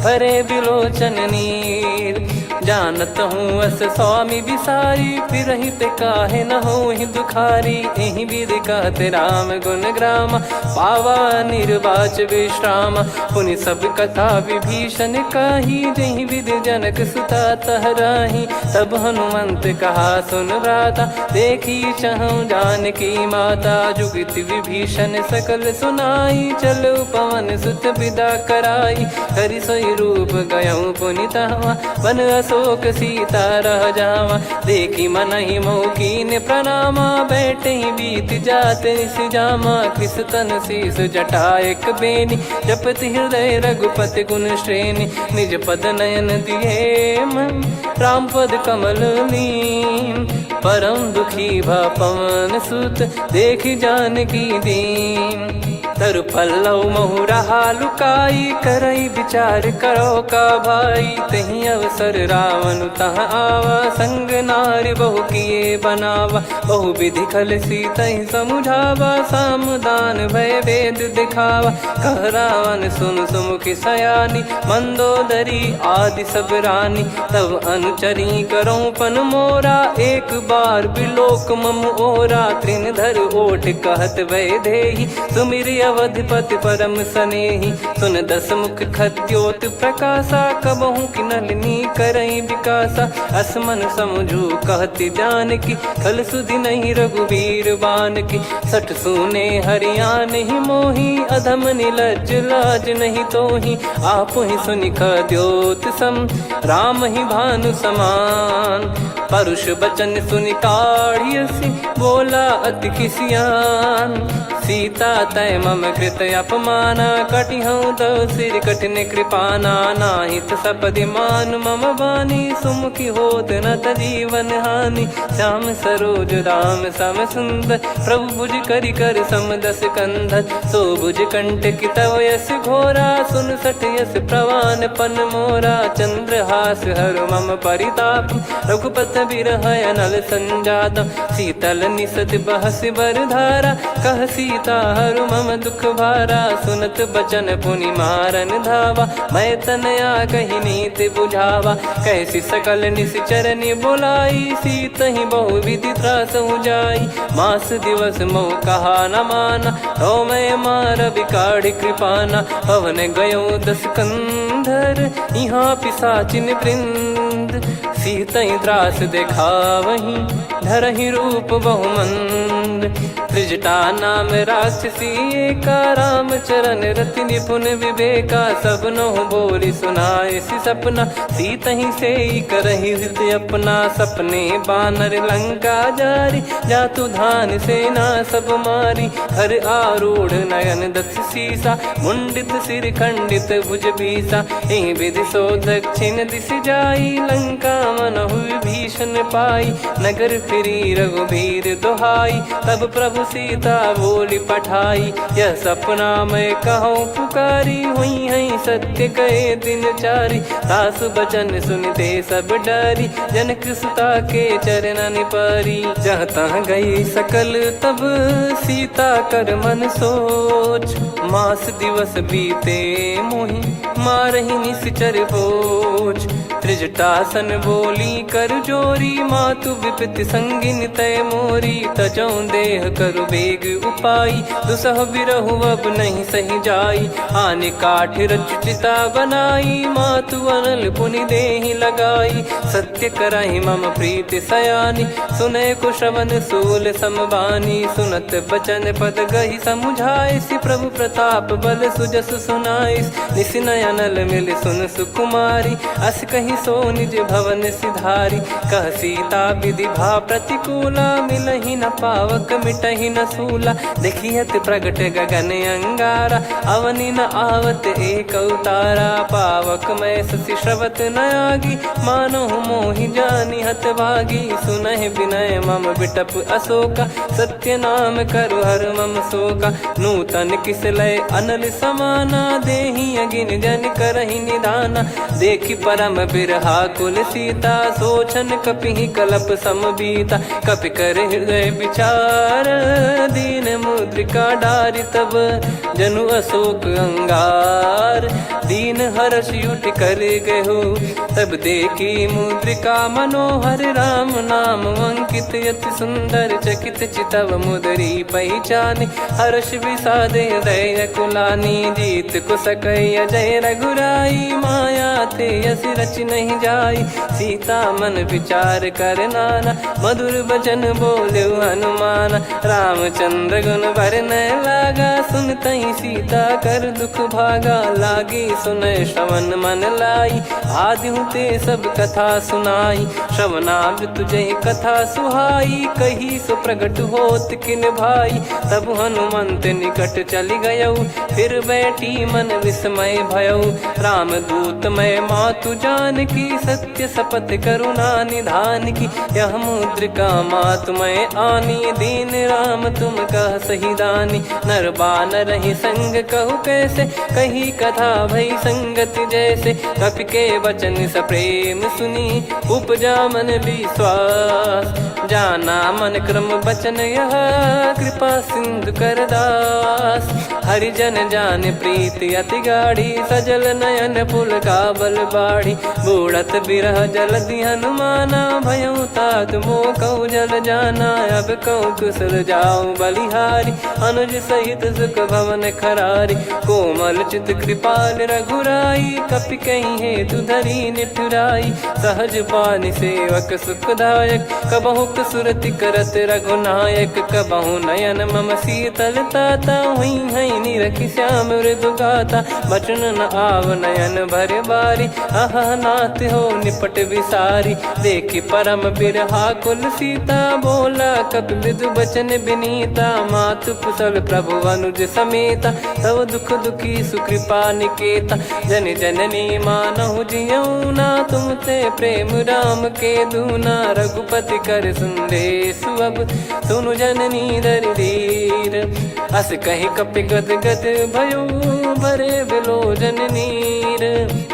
भरे बिलोचन नीर। जानत हूँ अस स्वामी बिसारी, फिरहि ते काहे न होहि दुखारी। एहि विधि कहते राम गुण ग्राम, पावा निर्वाच विश्राम। पुनि सब कथा विभीषण काही, जहि विधि जनक सुता तहराही। तब हनुमंत कहा सुन भ्राता, देखी चहु जानकी माता। जुगित विभीषण सकल सुनाई, चलो पवन सुत विदा कराई। हरि सोई रूप गयऊँ पुनि तहवा, वन अशोक सीता रह जावा। देखी मनहि मोकीन प्रणामा, बैठे ही बीत जात निस जामा। कृस तन शीस जटा एक बेनी, जपति हृदय रघुपति गुण श्रेणी। निज पद नयन दिए मन, राम पद कमल लीन। परम दुखी भा पवन सुत, देखि जानकी दीन। तरु पल्लव महु रहा लुकाई, करई विचार करो का भाई। तहि अवसर रावण तह आवा, संग नारी बहु किए बनावा, बहु विधि खल सीतहि समुझावा, सामदान भय वेद दिखावा। कह रावण सुन सुमुखी सयानी, मंदोदरी आदि सब रानी, तब अनुचरी करो पन मोरा, एक बार बिलोक मम ओरा। तृण धर ओठ कहत वै देहि, सुमिर अवधिपति परम सनेहि, सुन दस मुख खद्योत प्रकाशा, कबहु की नलिनी करई विकासा। असमन समझू कहति जानकी, कल सुधि नहीं रघुवीर बान की, सठ सुने हरियाण ही मोही, अधम निलज लाज नहीं तोही। आप ही सुनि खद्योत सम, राम ही भानु समान, परुष बचन सुनि काढ़ियसि, बोला अति किसियान। सीता तय मम कृत अपमाना, कटिहऊँ दो सिर कठिन कृपाना। नाहित सपदि मान मम बानी, सुमुखी होत न तजीवन हानि। श्याम सरोज राम सम सुंदर, प्रभु भुज करि कर सम दस कंधर। सो भुज कंटक तव यस घोरा, सुन सठ यस प्रवान पन मोरा। चंद्रहास हर मम परिताप, रघुपत बिरह अनल संजात। शीतल निसत बहस बर धारा, कह सीता हरु मम दुख भारा। सुनत बचन पुनि मारन धावा, मैं तनया कही नीति बुझावा। कैसी सकल निश्चरनि बोलाई, सीतहि बहु विधि त्रासहु जाई। मास दिवस मोह कहा न माना, तो मैं मार बिकाढ़ि कृपाना। पवन गयो दस कंधर, यहाँ पिशाचिन वृंद। सीतहि त्रास देखावहीं, धरहि रूप बहुमंद। त्रिजटा नाम राक्षसी एका, राम चरण रति निपुण विवेका। सब नहुँ बोली सुनाए सि सपना, सीतहि सेई करहि हित अपना। सपने बानर लंका जारी, जातु धान सेना सब मारी। हर आरूढ़ नयन दस सीसा, मुंडित सिर खंडित भुज बीसा। एहि विधि सो दक्षिण दिस जाई, लंका मनहु भीषण पाई। नगर फिरी रघुबीर दोहाई, तब प्रभु सीता बोली पठाई। यह सपना मैं कहूँ पुकारी, हुई है सत्य गए दिन चारी। सासु बचन सुनते सब डरी, जनक सुता के चरण परी। जहाँ तहाँ गई सकल तब सीता कर मन सोच। मास दिवस बीते मोहि, मारहि निश्चर बोझ। त्रिजटासन बोली कर जोरी, मातु विपति संगिन तय मोरी। तजौं देह करु बेग उपाई, दुसह बिरहु अब नहीं सही जाई। आने काठ रचिता बनाई, मातु अनल पुनि देहि लगाई। सत्य करहि मम प्रीति सयानी, सुनै कुशवन सूल समबानी। सुनत बचन पद गहि समुझाइसि, प्रभु प्रताप बल सुजस सुनाइस। निसिनय अनल मिल सुन सुकुमारी, अस कहि सो निज भवन सिधारी। कह सीता विधि भा प्रतिकूला, मिलहि न पावक मिटहि न सूला। देखियत प्रगट गगन अंगारा, अवनि न आवत एक अवतारा। पावक मैं शशि श्रवत न आगी, मानो मोहि जानि हत भागी। सुनहि विनय मम बिटप अशोका, सत्य नाम करु हर मम शोका। नूतन किस लय अनल समाना, देहि अगिन जन करहि निदाना। देखि परम बिरहा कुल सीता, सोचन कपिहि कलप समबीता। कपि कर हृदय विचार, दीन मुद्रिका डारि तब। जनु अशोक अंगार, दीन हर्ष उठ कर गहु। तब देखी मुद्रिका मनोहर, राम नाम अंकित अति सुंदर। चकित चितव मुदरी पहचान, हर्ष विषाद हृदय कुलानी। जीत को सकई अजय रघुराई, माया थे यस रच नहीं जाई। सीता मन विचार कर नाना, मधुर बचन बोले हनुमान। रामचंद्र गुण बरनय लागा, सुनतहि सीता कर दुख भागा। लागी सुनय श्रवण मन लाई, आदिहु ते सब कथा सुनाई। श्रवणामृत जय कथा सुहाई, कही सो प्रगट होत किन भाई। तब हनुमंत निकट चली गयौ, फिर बैठी मन विस्मय भयौ। राम दूत मैं मातु जानकी, सत्य शपथ करुणा निधान की। यह मुद्रिका मातु मैं आनी, दीन राम तुम कह सही दानी। नर बानर ही नहीं संग कहु कैसे, कही कथा भई संगत जैसे। कपि के वचन सप्रेम सुनी, उपजा मन विश्वास। जाना मन क्रम बचन यह, कृपा सिंधु कर दास। हरिजन जान प्रीति अति गाढ़ी, सजल नयन पुल काबल बाढ़ी। बूढ़त बिरह जलधि हनुमाना, भयउ तात मोह कहु जल जाना। अब कहु कुशल जाऊं बलिहारी, अनुज सहित सुख भवन खरारी। कोमल चित कृपाल रघुराई, कपि कहीं हेतु धरी निठुराई। सहज पानि सेवक सुखदायक, कबहु सुरति करत रघुनायक। कबहु नयन मम शीतल ताता, हुई हई निरखि श्याम मृदु गाता। बचन न आव नयन भर बारी, अह नाथ हो निपट विसारी। देखि परम बिरहा कुल सीता, बोला कपि मृदु बचन बिनीता। मातु कुशल प्रभु अनुज समेता, तव दुख दुखी सुकृपा निकेता। जन जननी मानहु जियऊ ना, तुम ते प्रेम राम के दूना। रघुपति कर संदेश अब, सुनु जननी दरि धीर। अस कहि कपि गद गद भयो, भरे विलोचन नीर।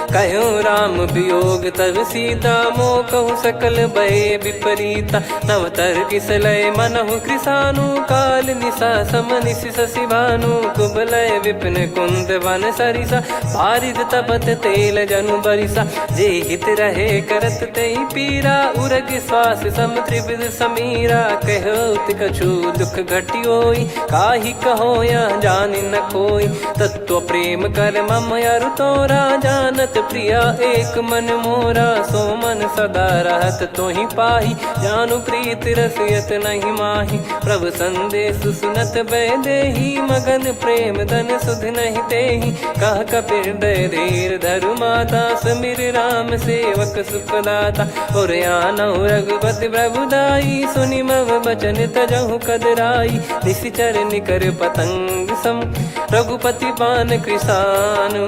कहूँ राम वियोग तब सीता, मोह कहूँ सकल भय विपरीता। नव तर किसलय मनहु कृसानु, काल निशा सम निशि शशि भानु। कुबलय विपिन कुंद वन सरिसा, पारिद तपत तेल जनु बरिसा। जे हित रहे करत तेहि पीरा, उरग श्वास सम त्रिविध समीरा। कहो कछु दुख घटी होई, काहि कहो या जानि न कोई। तत्व प्रेम कर मम अरु तोरा, जानत प्रिया एक मन मोरा। सो मन सदा रहत तोहि पाही, जानु प्रीत रसियत नहीं माही। प्रभु संदेश सुनत भय देहि, मगन प्रेम धन सुध नहीं तेहि। कह कपिर दय धीर धरु माता, समीर राम सेवक सुखदाता। और आनहु रघुपति प्रभुदाई, सुनि मव बचन तजहु कदराई। निशिचर निकर पतंग सम, रघुपति पान कृसानु।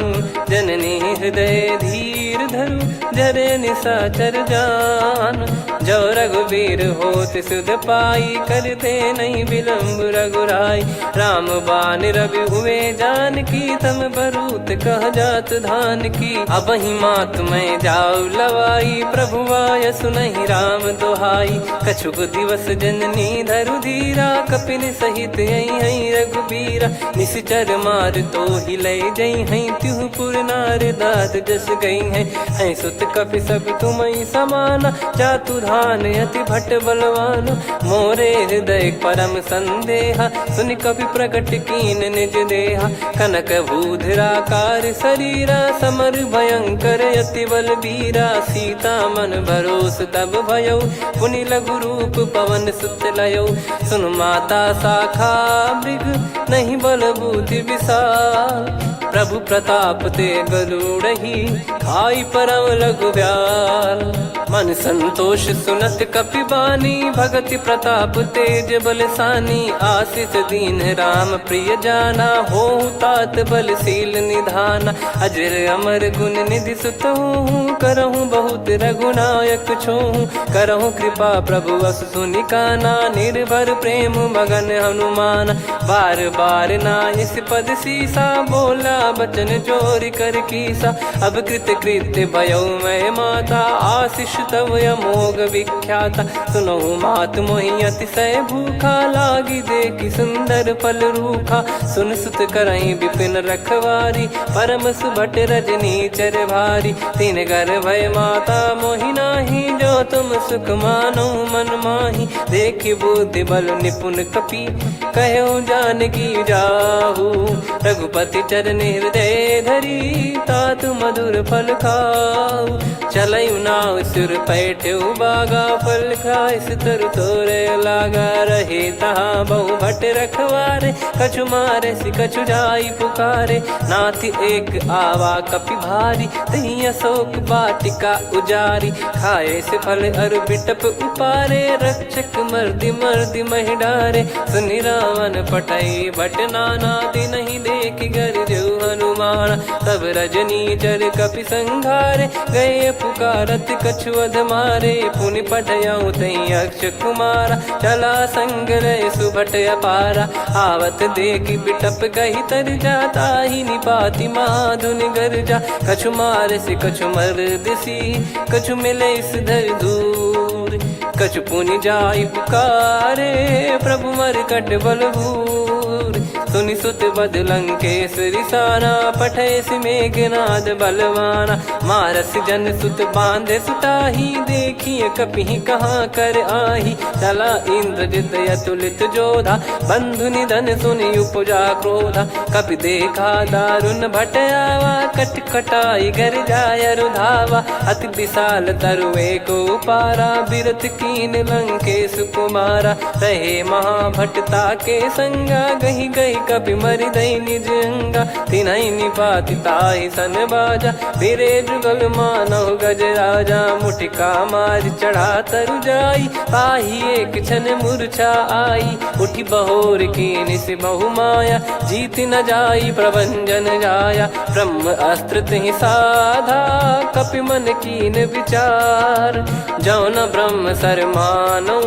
जननी हृदय धीर धरु, जरे निशाचर जान। जो रघुवीर होत सुध पाई, करते नहीं विलम्ब रघुराई। राम बान रवि हुए जानकी, तम बरूत कह जात धान की। अब ही मात मैं जाऊ लवाई, प्रभु आय सुनहि राम दुहाई। कछुक दिवस जननी धरु धीरा, कपिन सहित यही रघुबीरा। निश्चर मार तो ही लय जई हैं, त्यों पुर नार दाद जस गई हैं। सुत कपि सब तुमहि समाना, जातु धान अति भट बलवान। मोरे हृदय परम संदेहा, सुनि कपि प्रकट कीन निज देहा। कनक भूधराकार शरीरा, समर भयंकर अति बलबीरा। सीता मन भरोस तब भयउ, पुनि लघु रूप पवन सुत लयउ। सुन माता शाखा मृग, नहीं बल बुद्धि विशाल। प्रभु प्रताप ते गरुड़हि, खाई परम लघु ब्याल। मन संतोष सुनत कपि बानी, भगति प्रताप तेज बलसानी। आशीष दीन राम प्रिय जाना, होहु तात बलशील निधाना। अजर अमर गुण निधि सुतहु, करहु बहुत रघुनायक छोहु। करहु कृपा प्रभु अस सुनि काना, निर्भर प्रेम मगन हनुमान। बार बार नायस पद सीसा, बोला बचन चोरी कर कीसा। अब कृत कृत्य भयो मैं माता, आशीष तव अमोघ विख्याता। सुनहु मात मोहि अतिशय भूखा, लागी देखि सुंदर फल रूखा। सुन सुत करहि विपिन रखवारी, परम सुभट रजनी चर भारी। तीन घर भय माता मोहि नाही, जो तुम सुख मानो मन माही। देखि बुद्धि बल निपुण कपि, कहो जानकी जाहू। रघुपति चरण हृदय धरी, तात मधुर फल खाऊ। चलऊ नाव सुर पैठ्यु बागा, फल खाय सितर तोरे लागा। रहे तहाँ बहु भट रखवारे, कछु मारे सि कछु जाई पुकारे। नाथ एक आवा कपि भारी, तही अशोक वाटिका उजारी। खाए से फल अरु बिटप उपारे, रक्षक मर्दि मर्दि महि डारे। सुनि रावण पटई भट नाना, दिन नहीं देख गर जो हनुमान। तब रजनी चर कपि संघारे, गए पुकारत कछु अध मारे। पुनि पठयऊ तई अक्ष कुमारा, चला संग रहे सुभट अपारा। आवत देखि बिटप कही तर जाता, ही निपाति महाधुन गर्जा। कछु मार से कछु मर दिसी, कछु मिले इस धर दूर। कछु पुनि जाई पुकारे, प्रभु मरकट बलभूर। सुनि सुत बद लंकेश रिसाना, पठेस मेघनाद बलवाना। मारस जन सुत बांधे सुताही, देखिए कपि कहाँ कर आही। चला इंद्रजित अतुलित जोधा, बंधु निधन सुनि उपजा क्रोधा। कपि देखा दारुण भट आवा, कट कटाई गर जाय रुधावा। अति विशाल तरुए को पारा, बिरत कीन लंकेश कुमारा। रहे महाभटता के संगा, गही गही कपि मरि दई निज अंगा। तिन्हि निपाति ताहि सन बाजा, फिरे जुगल मानव गज राजा। मुटिका मार चढ़ा तरु जाई, ताहि एक क्षण मूर्छा आई। उठी बहोर कीन से बहु माया, जीत न जाई प्रभंजन जाया। ब्रह्म अस्त्र तिहि साधा, कपि मन कीन विचार। जौ न ब्रह्म सर मानौ,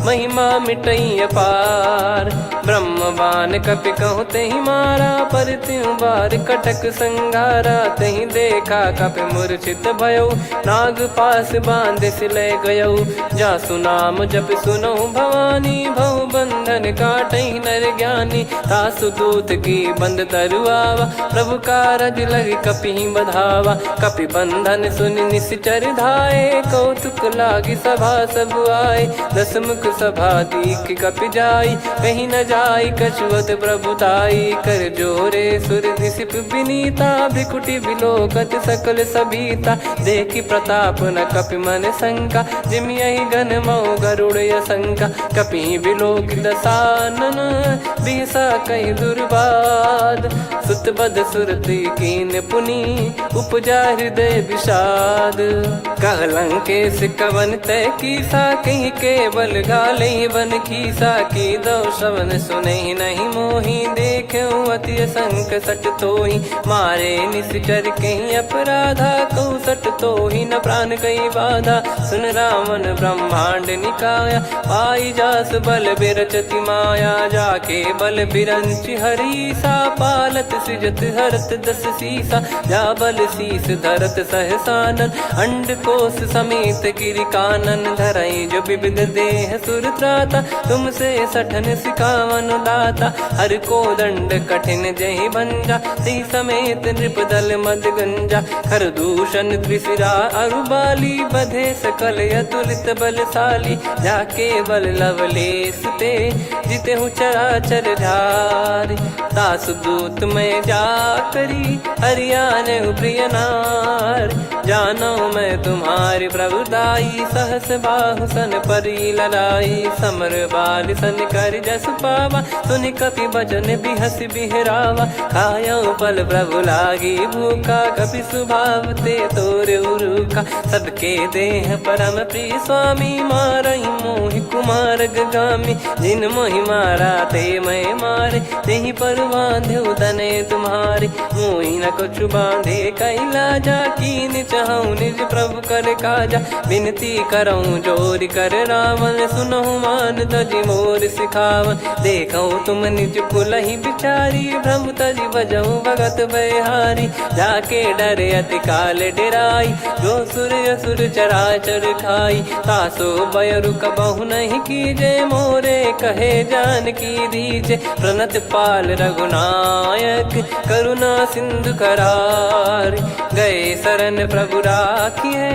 महिमा मिटई अपार। ब्रह्म बान कपि कहु तहि मारा, पर त्यों बार कटक संगारा। तहि देखा कपि मूर्छित भयउ, नाग पास बांध सिले गयउ। जासु नाम जप सुनौ भवानी, भव बंधन काटई नर ज्ञानी। तासु दूत की बंद तरुआवा, प्रभु कारज लग कपि बधावा। कपि बंधन सुनि निश्चर धाये, कौतुक लागी सभा सब आए। दस मुख सभा दीख कपि जाई, कहीं न जाई कछुअत प्रभुताई। कर जोरे सुर निसिप विनीता, भ्रिकुटि बिलोकत सकल सबीता। देखि प्रताप न कपि मन शंका, जिमि यही गन मऊ गरुड़ असंका। कपि बिलोक दसानन, बिहसा कहि दुर्बाद। सुत बद सुरति कीन पुनि, उपजा हृदय विषाद। कह लंकेश कवन तय कीसा, कहीं केवल घाले बन खीसा। की दो श्रवण सुनहि नहीं मोही, देखऊं अति संक सट तोहि। मारे निश्चर कहीं अपराधा, कहूँ सट तोहि न प्राण कई बाधा। सुन रावण ब्रह्मांड निकाया, पाई जास बल बिरचति माया। जाके बल बिरंचि हरीसा, पालत सृजत हरत दस सीसा। जा बल शीस धरत सहसानन, अंड कोश समेत गिरि कानन। धरई जो विविध देह सुर त्राता, तुमसे सठन सिखावन दाता। हर को दंड कठिन जहि भंजा, ती समेत नृप दल मद गंजा। खर दूषण त्रिशिरा अरुबाली, बधे सकल अतुलित बलशाली। जाके बल लवलेस ते, जिते हूँ चराचर झारी। तासु दूत में जा करी, हरियाने प्रिय नार। जानो मैं तुम्हारी प्रभुताई, सहस बाहु सन परी लड़ाई। समर बाल सन कर जस पावा, सुनि कपि बचन बिहस बिहरावा। खायऊ पल प्रभु लागी भूखा, कपि स्वभाव ते तोर उरुखा। सबके देह परम प्रिय स्वामी, मारई मोहि कुमार गामी। जिन मोहि मारा ते मैं मारे, तेहि पर बांधे तने तुम्हारे। मोहि न कछु बांधे कैलाजा, कीन चाहूं निज प्रभु कर काजा। विनती करऊं जोर कर रावण, सुनहु मान तजि मोर सिखावन। देखऊं तुम निज कुलहि बिचारी, भ्रम तजि बजऊं भगत बहिहारी। जाके डरे अति काल डेराई, जो सुर असुर चराचर खाई। तासो बयरु कबहु नहीं कीजे, मोरे कहे जानकी दीजे। प्रणत पाल रघुनायक, करुणा सिंधु करार। गए शरण प्रभु राखिए,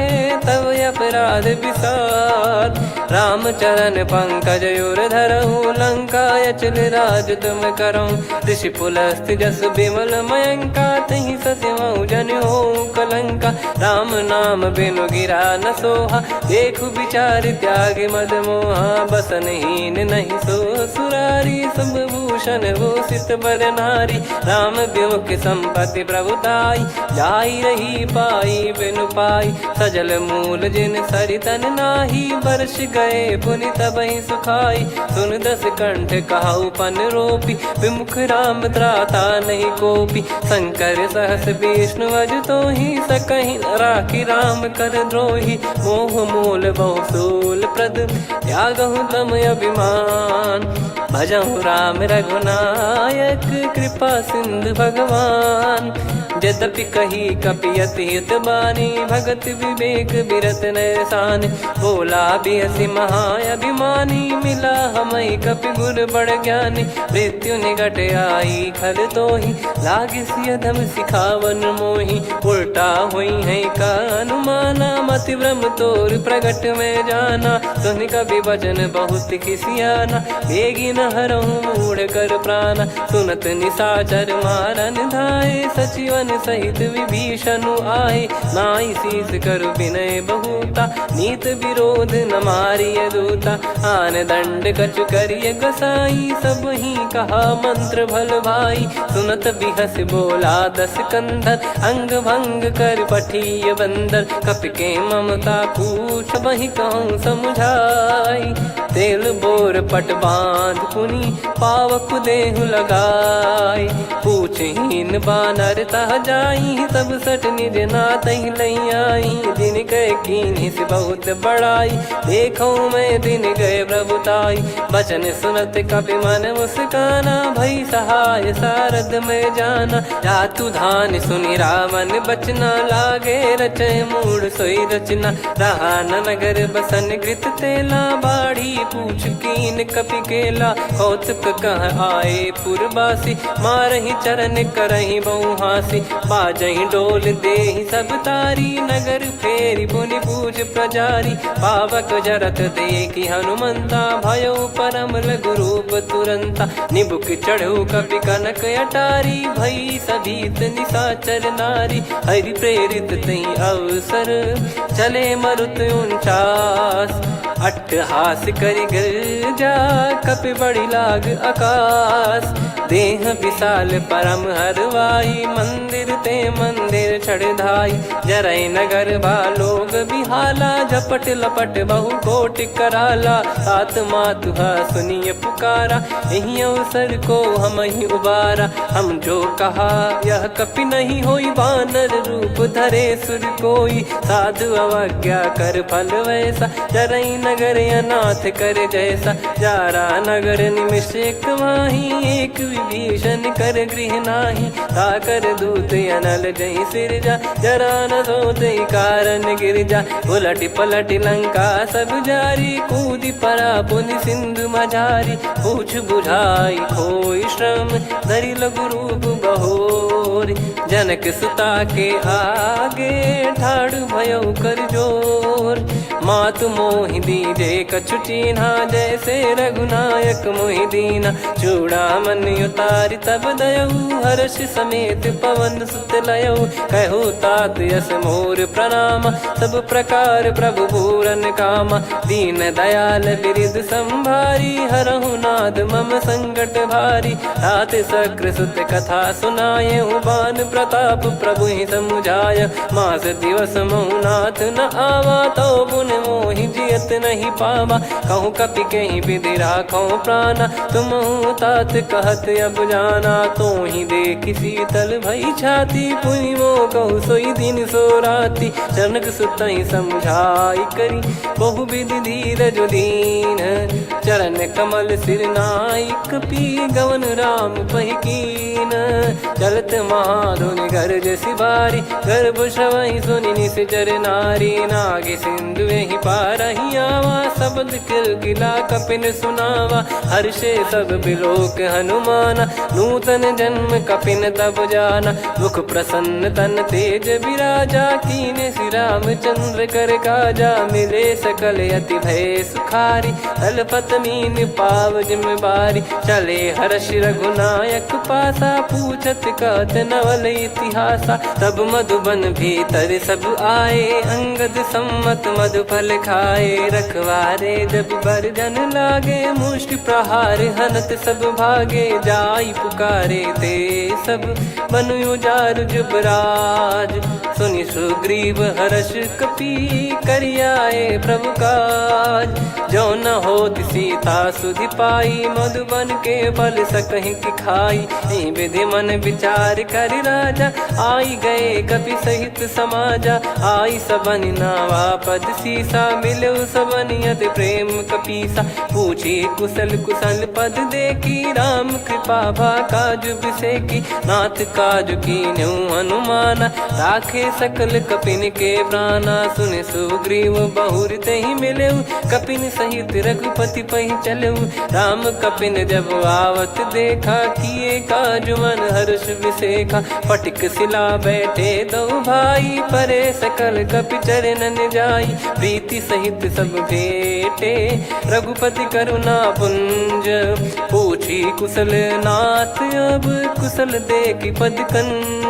तब अपराध विसार। राम चरण पंकज उर धरहु, लंका अचल राज तुम करऊं। ऋषि पुलस्त जस विमल मयंका, तहि ससिमऊ जन हो कलंका। राम नाम बिनु गिरा न सोहा, देखु विचार त्याग मद मोहा। बसनहीन नहीं सो सुरारी, सब भूषण भूषित बर नारी। राम विमुख संपत्ति प्रभुताई, जाई नहीं पाई बिनु पाई। सजल मूल जिन सरितन नाही, बरस गए पुनि तबहि सुखाई। सुन दस कंठ कहाऊ पन रोपी, विमुख राम त्राता नहीं कोपी। शंकर सहस विष्णु अज तो ही, सकहि राखी राम कर द्रोही। मोह मूल बहु सूल प्रद, त्यागहु तम अभिमान। भजहु राम रघुनायक, कृपा सिंधु भगवान। यद्यपि कही कपियति हित बानी, भगत विवेक बिरत नैसान। बोला बिहसि महाअभिमानी, मिला हमई कपि गुर बड़ ज्ञानी। मृत्यु निकट आई खल तोहि, लागे सिय धम सिखावन मोहि। उल्टा हुई है का अनुमाना, मति भ्रम तोर प्रगट में जाना। सुनि कवि वचन बहुत खिसियाना, बेगी न हरहु मूढ़ कर प्राणा। सुनत निशाचर मारन धाये, सचिवन सहित विभीषण आए। नाई शीस करु विनय बहुता, नीत विरोध न मारिय दूता। आन दंड कछु करिय गोसाई, सब ही कहा मंत्र भल भाई। सुनत बिहस बोला दस कंधर, अंग भंग कर पठिय बंदर। कपि के ममता पूछ, बहि कहूँ समुझाई। तेल बोर पट बांध पुनि, पावक देहु लगाई। पूछहीन बानर तह जाई, सब सट निज नातहि लई आई। दिन गए कीन्ही से बहुत बड़ाई, देखो मैं दिन गए प्रभुताई। बचन सुनत कपि मन मुस्काना, भई सहाय सारद में जाना। जातु धान सुनि रामन बचना, लागे रचय मूढ़ सोई रचना। रहा न नगर बसन घृत तेला, बाढ़ी पूछ कीन कपि केला। कौतुक कह आए पुरबासी, मारहि चरण करहि बहु हासी। बाजहि डोल देहि सब तारी, नगर फेरी पुनि पूज प्रजारी। पावक जरत देखि हनुमंता, भयो परम लघु रूप तुरंता। निबुक चढ़ऊ कपि कनक अटारी, भई सभीत निशाचर नारी। हरि प्रेरित तई अवसर, चले मरुत 49। अट्टहास करि गिरजा, कपि बड़ी लाग आकाश। देह विशाल परम हरवाई, मंदिर ते मंदिर चढ़धाई। जरई नगर बालोग बिहाला, झपट लपट बहु कोटि कराला। सात मातुहा सुनिय पुकारा, यही अवसर को हम ही उबारा। हम जो कहा यह कपि नहीं होई, बानर रूप धरे सुर कोई। साधु अवज्ञा कर फल वैसा, जरई नगर अनाथ कर जैसा। जारा नगर निमिष एक माही, एक विभीषण कर गृह नाही। ताकर दूत अनल जय सिरजा, जरा न सोते कारण गिरजा। उलट पलट लंका सब जारी, कूदी परा पुनि सिंधु मझारी। पूछ बुझाई खोई श्रम, धरि लघु रूप बहोरी। जनक सुता के आगे, ठाड़ भयो कर जोर। मातु मोहि दीजे कछु चीन्हा, जैसे रघुनायक मोहि दीना। चूड़ामणि उतारि तब दयऊ, हर्ष समेत पवन सुत लयऊ। कहु तात यस मोर प्रणाम, सब प्रकार प्रभु पूरन कामा। दीन दयाल बिरिद संभारी, हरहु नाद मम संकट भारी। तात सकृ सुत कथा सुनायहु, बान प्रताप प्रभु ही समुझाय। मास दिवस महु नाथ न आवा, तो पुन मोहि जियत नहीं पावा। कहूँ कपि कहीं विधि राखो प्राणा, तुम तात कहत अब जाना। तो ही देखि शीतल भई छाती, पुनि मो कहु सोई दिन सो राती। जनक सुतहि समझाई करी, बहु विधि धीरज दीन। चरण कमल सिर नाइक, पी गवन राम पहि कीन। चलत महाधुनि गरज सिबारी, गर्भ श्रवहि सुनि निश्चर नारी। नागे सिंधु ही पारहि आवा, शब्द किलकिला कपिन सुनावा। हर्षे सब बिलोक हनुमाना, नूतन जन्म कपिन तब जाना। मुख प्रसन्न तन तेज विराजा, कीने श्री रामचंद्र कर काजा। मिले सकल अति भय सुखारी, तलपत मीन पाव जिम्मेवारी। चले हर्ष रघुनायक पासा, पूछत कहत नवल इतिहासा। तब मधुबन भीतर सब आए, अंगद सम्मत मधु फल खाए रखवारे, जब बरजन लागे मुष्टि प्रहार, हनत सब भागे जाई पुकारे ते सब बनु उजार जुबराज। सुनि सुग्रीव हर्ष कपि करियाए प्रभु काज, जो न होत सीता सुधि पाई, मधुबन के फल सकहि की खाई। विधि मन विचार कर राजा, आई गए कपि सहित समाजा। आई सबनि नावा पद सीसा, मिलो सबनि अति प्रेम कपीसा। पूछी कुशल कुशल पद देखी, राम कृपा भा काज बिसेकी। नाथ काज कीन्हु हनुमाना, राखे सकल कपिन के प्राणा। सुन सुग्रीव बहुर तेहि मिलेउ, कपिन सहित रघुपति पहि चलेउ। राम कपिन जब आवत देखा, किए काज मन हर्ष विसेखा। फटिक सिला बैठे दो भाई, परे सकल कपि चरणन जाई। प्रीति सहित सब भेटे, रघुपति करुणा पुंज। पूछी कुशल नाथ, अब कुशल देखि पद कंज।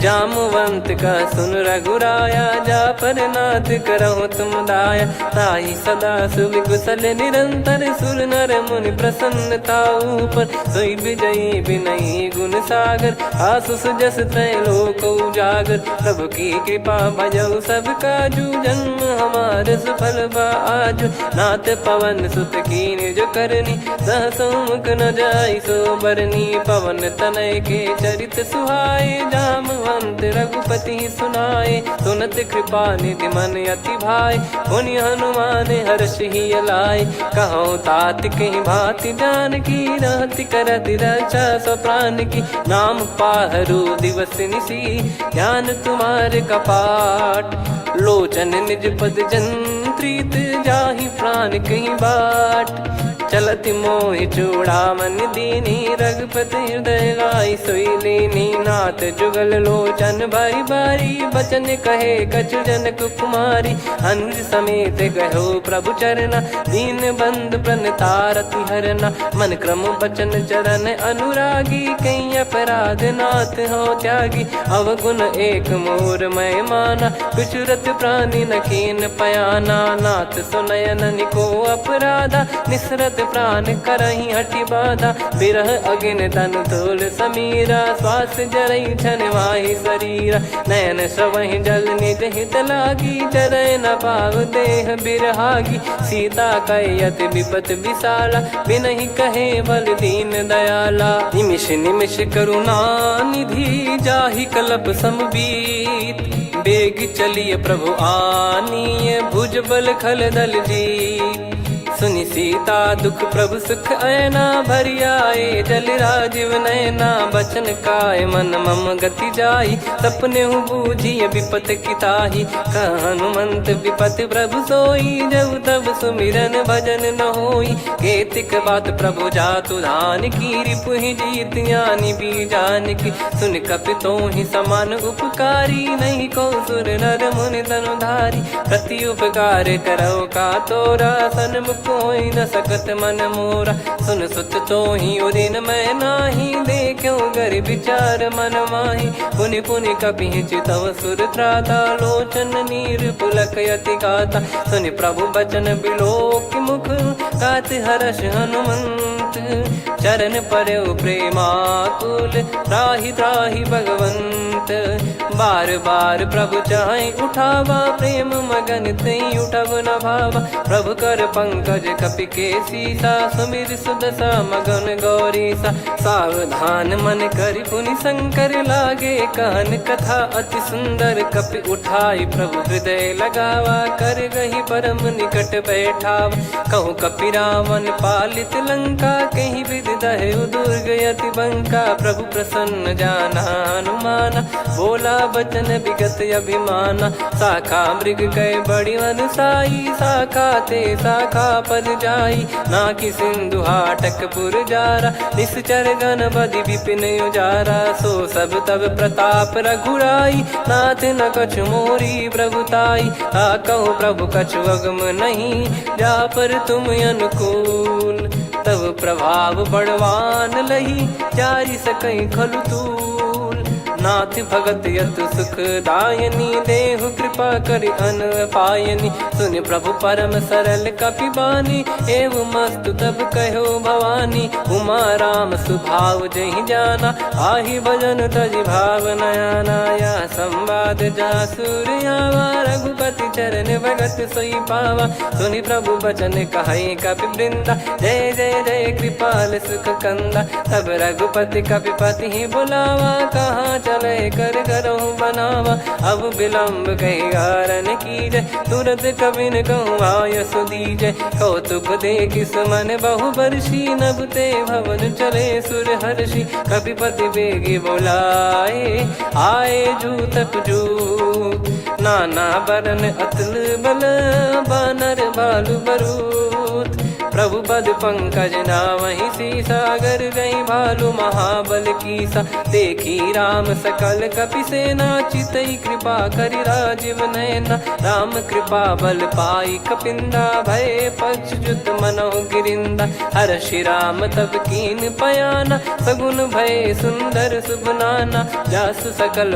जामवंत का सुन रघुराया, जा पर नाथ करहु तुम दाया। ताहि सदा सुविकुशल निरंतर, सुर नर मुनि प्रसन्नता ऊपर। सोई विजयी विनयी गुण सागर, आसुस जस त्रैलोक उजागर। प्रभु की कृपा भजऊ सब काजू, जन्म हमार सफल बा आजु। नाथ पवन सुत कीन्ह जो करनी, सहसो मुख न जाई सो बरनी। पवन तनय के चरित सुहाए, जामवंत रघुपति सुनाए। सुनत कृपा निधि मन अति भाई, मुनि हनुमान हर्ष ही लाए। कहो तात कहीं भांति जानकी, रहति करति रक्षा सो प्राण की। नाम पाहरु दिवस निसी, ध्यान तुम्हारे कपाट। लोचन निज पद जंत्रित, जाहि प्राण कहीं बाट। चलति मोहि चूड़ामन दीनी, रघुपति हृदय लाई सोई लीनी। नाथ जुगल लोचन बारी बारी, बचन कहे कछु जनक कुमारी। अनुज समेत गहो प्रभु चरना, दीन बंद प्रणतारति हरना। मन क्रम बचन चरण अनुरागी, कहीं अपराध नाथ हो त्यागी। अवगुण एक मोर मैं माना, कुछुरत प्राणी न कीन पयाना। नाथ सुनयन निको अपराधा, निसरत प्राण करही हटि बाधा। बिरह अगिन तन तोल समीरा, श्वास जरई छन वाहि शरीरा। नयन श्रवहि जल निज हित लागी, चरय न पाव देह बिरहागी। सीता कयत विपत विशाला, बिनहि कहे बल दीन दयाला। निमिष निमिष करुणा निधि, जाहि कल्प समबीत। बेग चलिए प्रभु आनीय, भुज बल खल दल जीत। सुनि सीता दुख प्रभु सुख ऐना, भरि आए जल राजीव नैना। बचन काय मन मम गति जाई, सपने हूँ बूझिय विपत किताही। हनुमंत विपत प्रभु सोई, जब तब सुमिरन भजन न होई। केतिक बात प्रभु जातु धान की, रिपुहि जीत ज्ञानी बीजान की। सुन कपि तोहि समान उपकारी, नहीं को सुर नर मुनि तनुधारी। प्रति उपकार करो का तोरा, सन्मुख कोई न सकत मन मोरा। सुन सुत तोहि उदिन मैं नाही, देखो गर विचार मन माही। पुनि पुनि कपि चितव सुर त्राता, लोचन नीर पुलक यति गाता। सुनि प्रभु बचन बिलोक मुख, गात हर्ष हनुमंत। चरण परौ प्रेमाकुल, त्राहि त्राहि भगवंत। बार बार प्रभु चाहि उठावा, प्रेम मगन तई उठब न भावा। प्रभु कर पंकज कपि के सीसा, सुमिर सुदशा मगन गौरीसा। सावधान मन करि पुनि शंकर, लागे कहन कथा अति सुंदर। कपि उठाई प्रभु हृदय लगावा, कर गही परम निकट बैठावा। कहूँ कपि रावण पालित लंका, कहीं विधि दहु दुर्ग यति बंका। प्रभु प्रसन्न जाना हनुमाना, बोला बचन विगत अभिमाना। शाखा मृग कय बड़ी अनुसाई, शाखा ते शाखा पर जाई। नाकि सिंधु हाटक पुर जारा, निश्चर गण बधि विपिन उजारा। सो सब तब प्रताप रघुराई, नाथ न कछु मोरी प्रभुताई। कहूँ प्रभु कछु अगम नहीं, जा पर तुम अनुकूल। तब प्रभाव बड़वान लही, जारी सकई खलु तूल। नाथ भगत यत सुखदायनी, देहु कृपा करि अन पायनी। सुन प्रभु परम सरल कपिबानी, एवं मस्तु तब कहो भवानी। उमा राम सुभाव जहि जाना, आहि भजन तजि भाव नयाना। या संवाद जासुर आवा, रघुपति चरण भगत सोई पावा। सुनि प्रभु बचन कहै कपि वृंदा, जय जय जय कृपाल सुख कंदा। तब रघुपति कपिपति ही बुलावा, कहाँ चले कर करहु बनावा। अब विलम्ब कही कारण कीजय, तुरत कबिन कहूँ आयस दीजय। कौतुक देखि सुमन बहु बरसी, नभ ते भवन चले सुर हर्षि। कपिपति बेगी बोलाए, आए जूतक जूत। नाना बरन अतुल बल, बानर भालु बरूत। प्रभु पद पंकज नावहि सीसा, गर गई भालु महाबल कीसा। देखी राम सकल कपि सेना, चितई कृपा करि राजीव नयना। राम कृपा बल पाई कपिंदा, भय पक्ष जुत मनहु गिरिंदा। हर्षि राम तब कीन पयाना, सगुन भय सुंदर सुभ नाना। जासु सकल